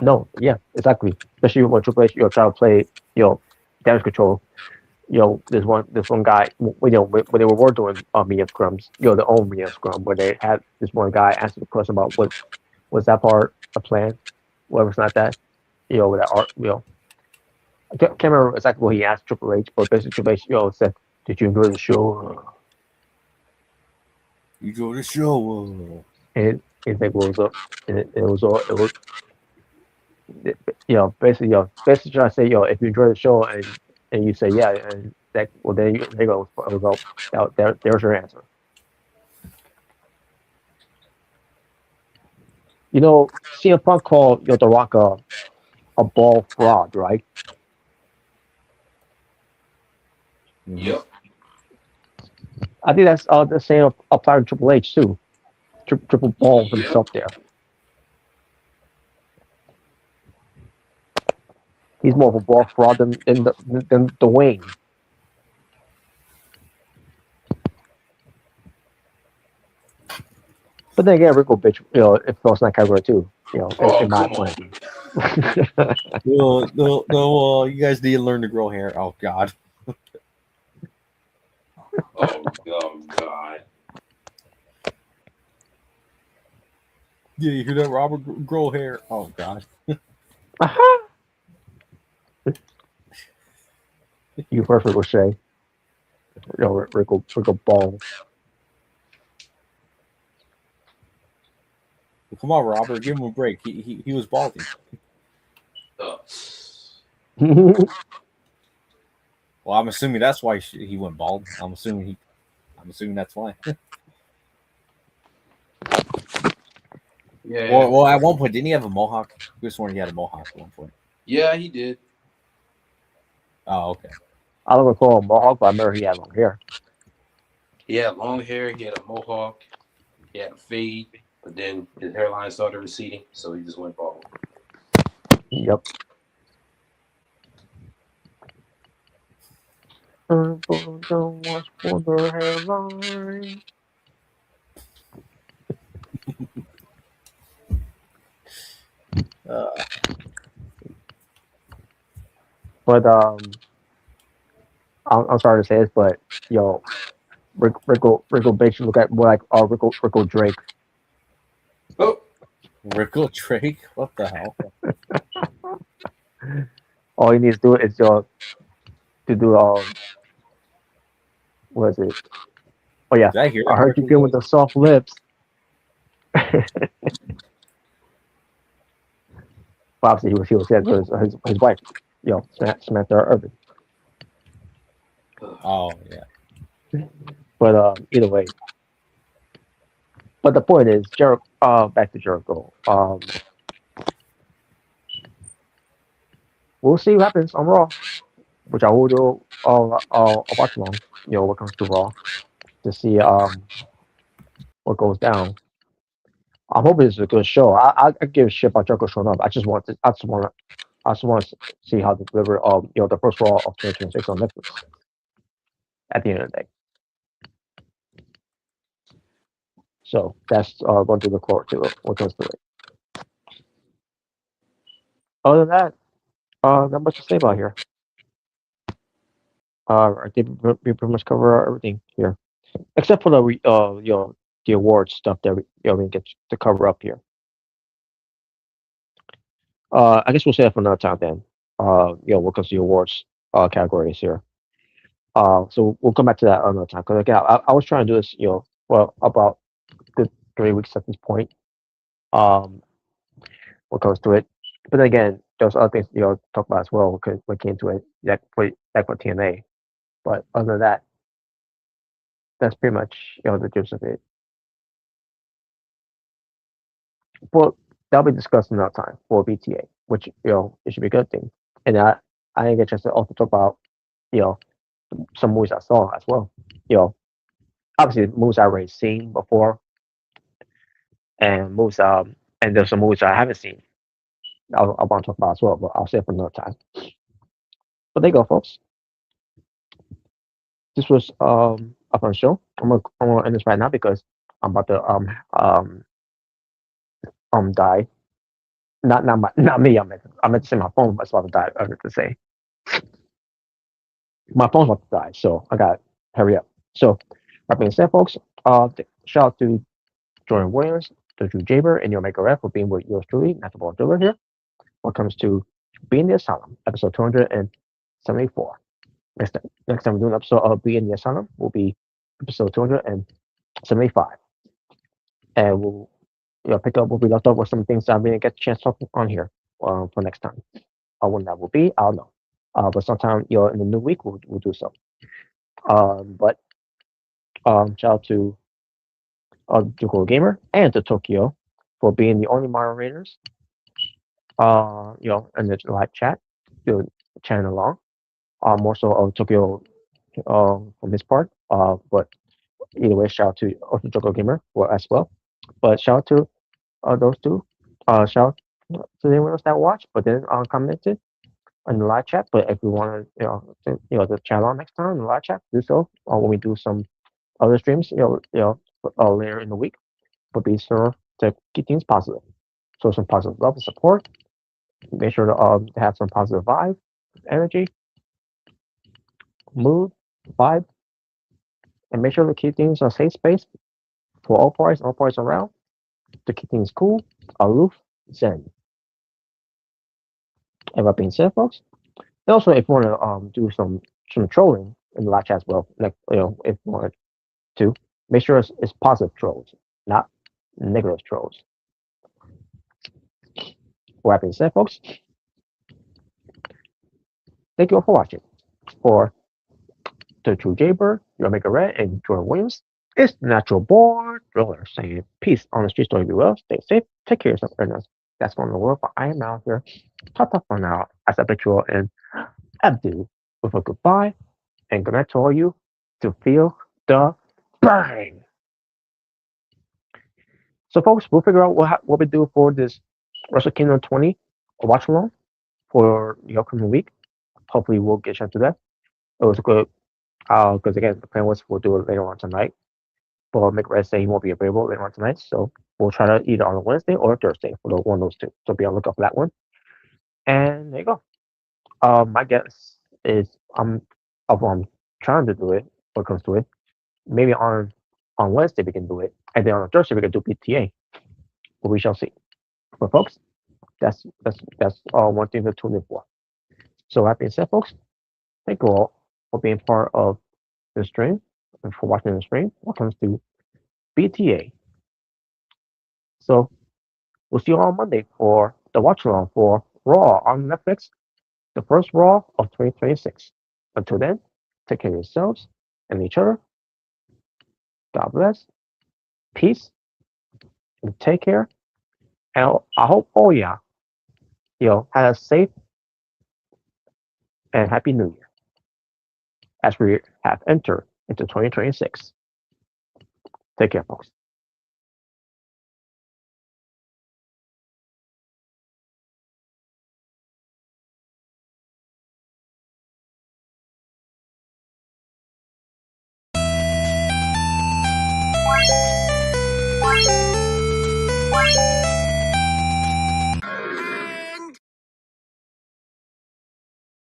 [SPEAKER 4] No, yeah, exactly. Especially when Triple H, trying to play, damage control. This one guy, when they were doing media scrums, their own media scrum, where they had this one guy answer the question about was that part a plan, whatever's not that, with that art, I can't remember exactly what he asked Triple H, but basically Triple H, said, "Did you enjoy the show?"
[SPEAKER 2] You enjoy the show,
[SPEAKER 4] and his name was up, and it was basically trying to say, if you enjoy the show and you say yeah, and that, well, there you go. There's your answer. CM Punk called The Rock a ball fraud, right?
[SPEAKER 6] Yep.
[SPEAKER 4] I think that's the same applied to Triple H too. Triple ball himself there. He's more of a ball fraud than Dwayne. But then again, Rico bitch, it falls in that category too. In my point.
[SPEAKER 2] No, you guys need to learn to grow hair. Oh God.
[SPEAKER 6] Oh God.
[SPEAKER 2] Yeah, you hear that, Robert? Grow hair. Oh God.
[SPEAKER 4] You first, Ricochet. Rico ball.
[SPEAKER 2] Come on, Robert. Give him a break. He was balding. Well, I'm assuming that's why he went bald. I'm assuming that's why.
[SPEAKER 6] Yeah.
[SPEAKER 2] Well, at one point, didn't he have a mohawk? He was sworn he had a mohawk at one point.
[SPEAKER 6] Yeah, he did.
[SPEAKER 2] Oh, okay.
[SPEAKER 4] I don't recall a mohawk, but I remember he had long hair.
[SPEAKER 6] He had long hair. He had a mohawk. He had a fade, but then his hairline started receding, so he just went bald.
[SPEAKER 4] Yep. Don't watch for the hairline. But I'm sorry to say this, but Rico bitch look at more like Rico Drake.
[SPEAKER 6] Oh,
[SPEAKER 2] Rico Drake? What the hell?
[SPEAKER 4] All he needs to do is to do what is it? Oh yeah,
[SPEAKER 2] Did I hear that?
[SPEAKER 4] I heard you good with the soft lips. Obviously, he was saying his wife, Samantha Irvin.
[SPEAKER 2] Oh yeah.
[SPEAKER 4] But either way. But the point is, back to Jericho. We'll see what happens on Raw, which I will do. I'll watch along. What comes to Raw to see what goes down. I'm hoping it's a good show. I give a shit about Jericho showing up. I just want I just want to see how they deliver the first Raw of 2026 on Netflix at the end of the day. So that's going to look forward to what comes to it. Other than that, not much to say about here. I think we pretty much cover everything here, except for the awards stuff that we get to cover up here. I guess we'll say that for another time then. What comes to the awards categories here. So we'll come back to that another time. Because again, I was trying to do this, well, about good 3 weeks at this point. What comes to it, but then again, there's other things talk about as well. Because we came to it for TNA, but other than that, that's pretty much the gist of it. But that'll be discussed another time for BTA, which it should be a good thing. And I didn't get a chance to also talk about some movies I saw as well. Obviously movies I already seen before, and movies and there's some movies I haven't seen. I want to talk about as well, but I'll save it for another time. But there you go, folks. This was a fun show. I'm gonna end this right now because I'm about to die. Not me. I meant to say my phone was about to die. I meant to say my phone's about to die, so I got to hurry up. So that being said, folks, shout out to Jordan Williams, to Drew Jaber, and your Maker F for being with yours truly, Not the Ball Driller here. When it comes to Being the Asylum, episode 274. Next time we're doing an episode of Being the Asylum will be episode 275. And we'll pick up where we left off with some things I didn't get a chance to talk on here for next time. When that will be, I don't know. But sometime in the new week we'll do so. But shout out to Duko Gamer and to Tokyo for being the only moderators. In the live chat, chatting along. More so of Tokyo from his part. But either way, shout out to also Joko Gamer as well. But shout out to those two. Shout out to anyone else that watched, but then commented in the live chat. But if you want to chat on next time in the live chat, do so. When we do some other streams, later in the week. But be sure to keep things positive. So some positive love and support. Make sure to have some positive vibe, energy, mood, vibe, and make sure to keep things a safe space for all parties around to keep things cool, aloof, zen. And that being said, folks, and also if you want to do some trolling in the live chat as well, like if you want to, make sure it's positive trolls, not negative trolls. With that being said, folks, thank you all for watching. For the True Jaybird, your Maker Red, and Jordan Williams, it's the Natural Born Driller saying peace on the street story. Be well, stay safe, take care of yourself, and that's one in the world. But I am out here. Talk for now. I said you and Abdu with a goodbye and good night to all you to feel the burn. So, folks, we'll figure out what we do for this Wrestle Kingdom 20 watch along for the upcoming week. Hopefully, we'll get a chance to that. It was good because again, the plan was we'll do it later on tonight. But McRae say he won't be available later on tonight, so we'll try to either on a Wednesday or a Thursday for one of those two. So be on the lookout for that one. And there you go. My guess is I'm trying to do it when it comes to it. Maybe on Wednesday we can do it, and then on Thursday we can do PTA. But we shall see. But folks, that's one thing to tune in for. So that being said, folks, thank you all for being part of the stream and for watching the stream when it comes to BTA. So we'll see you on Monday for the watch along for Raw on Netflix, the first Raw of 2026. Until then, take care of yourselves and each other. God bless, peace, and take care. And I hope all y'all, had a safe and happy New Year as we have entered into 2026. Take care, folks.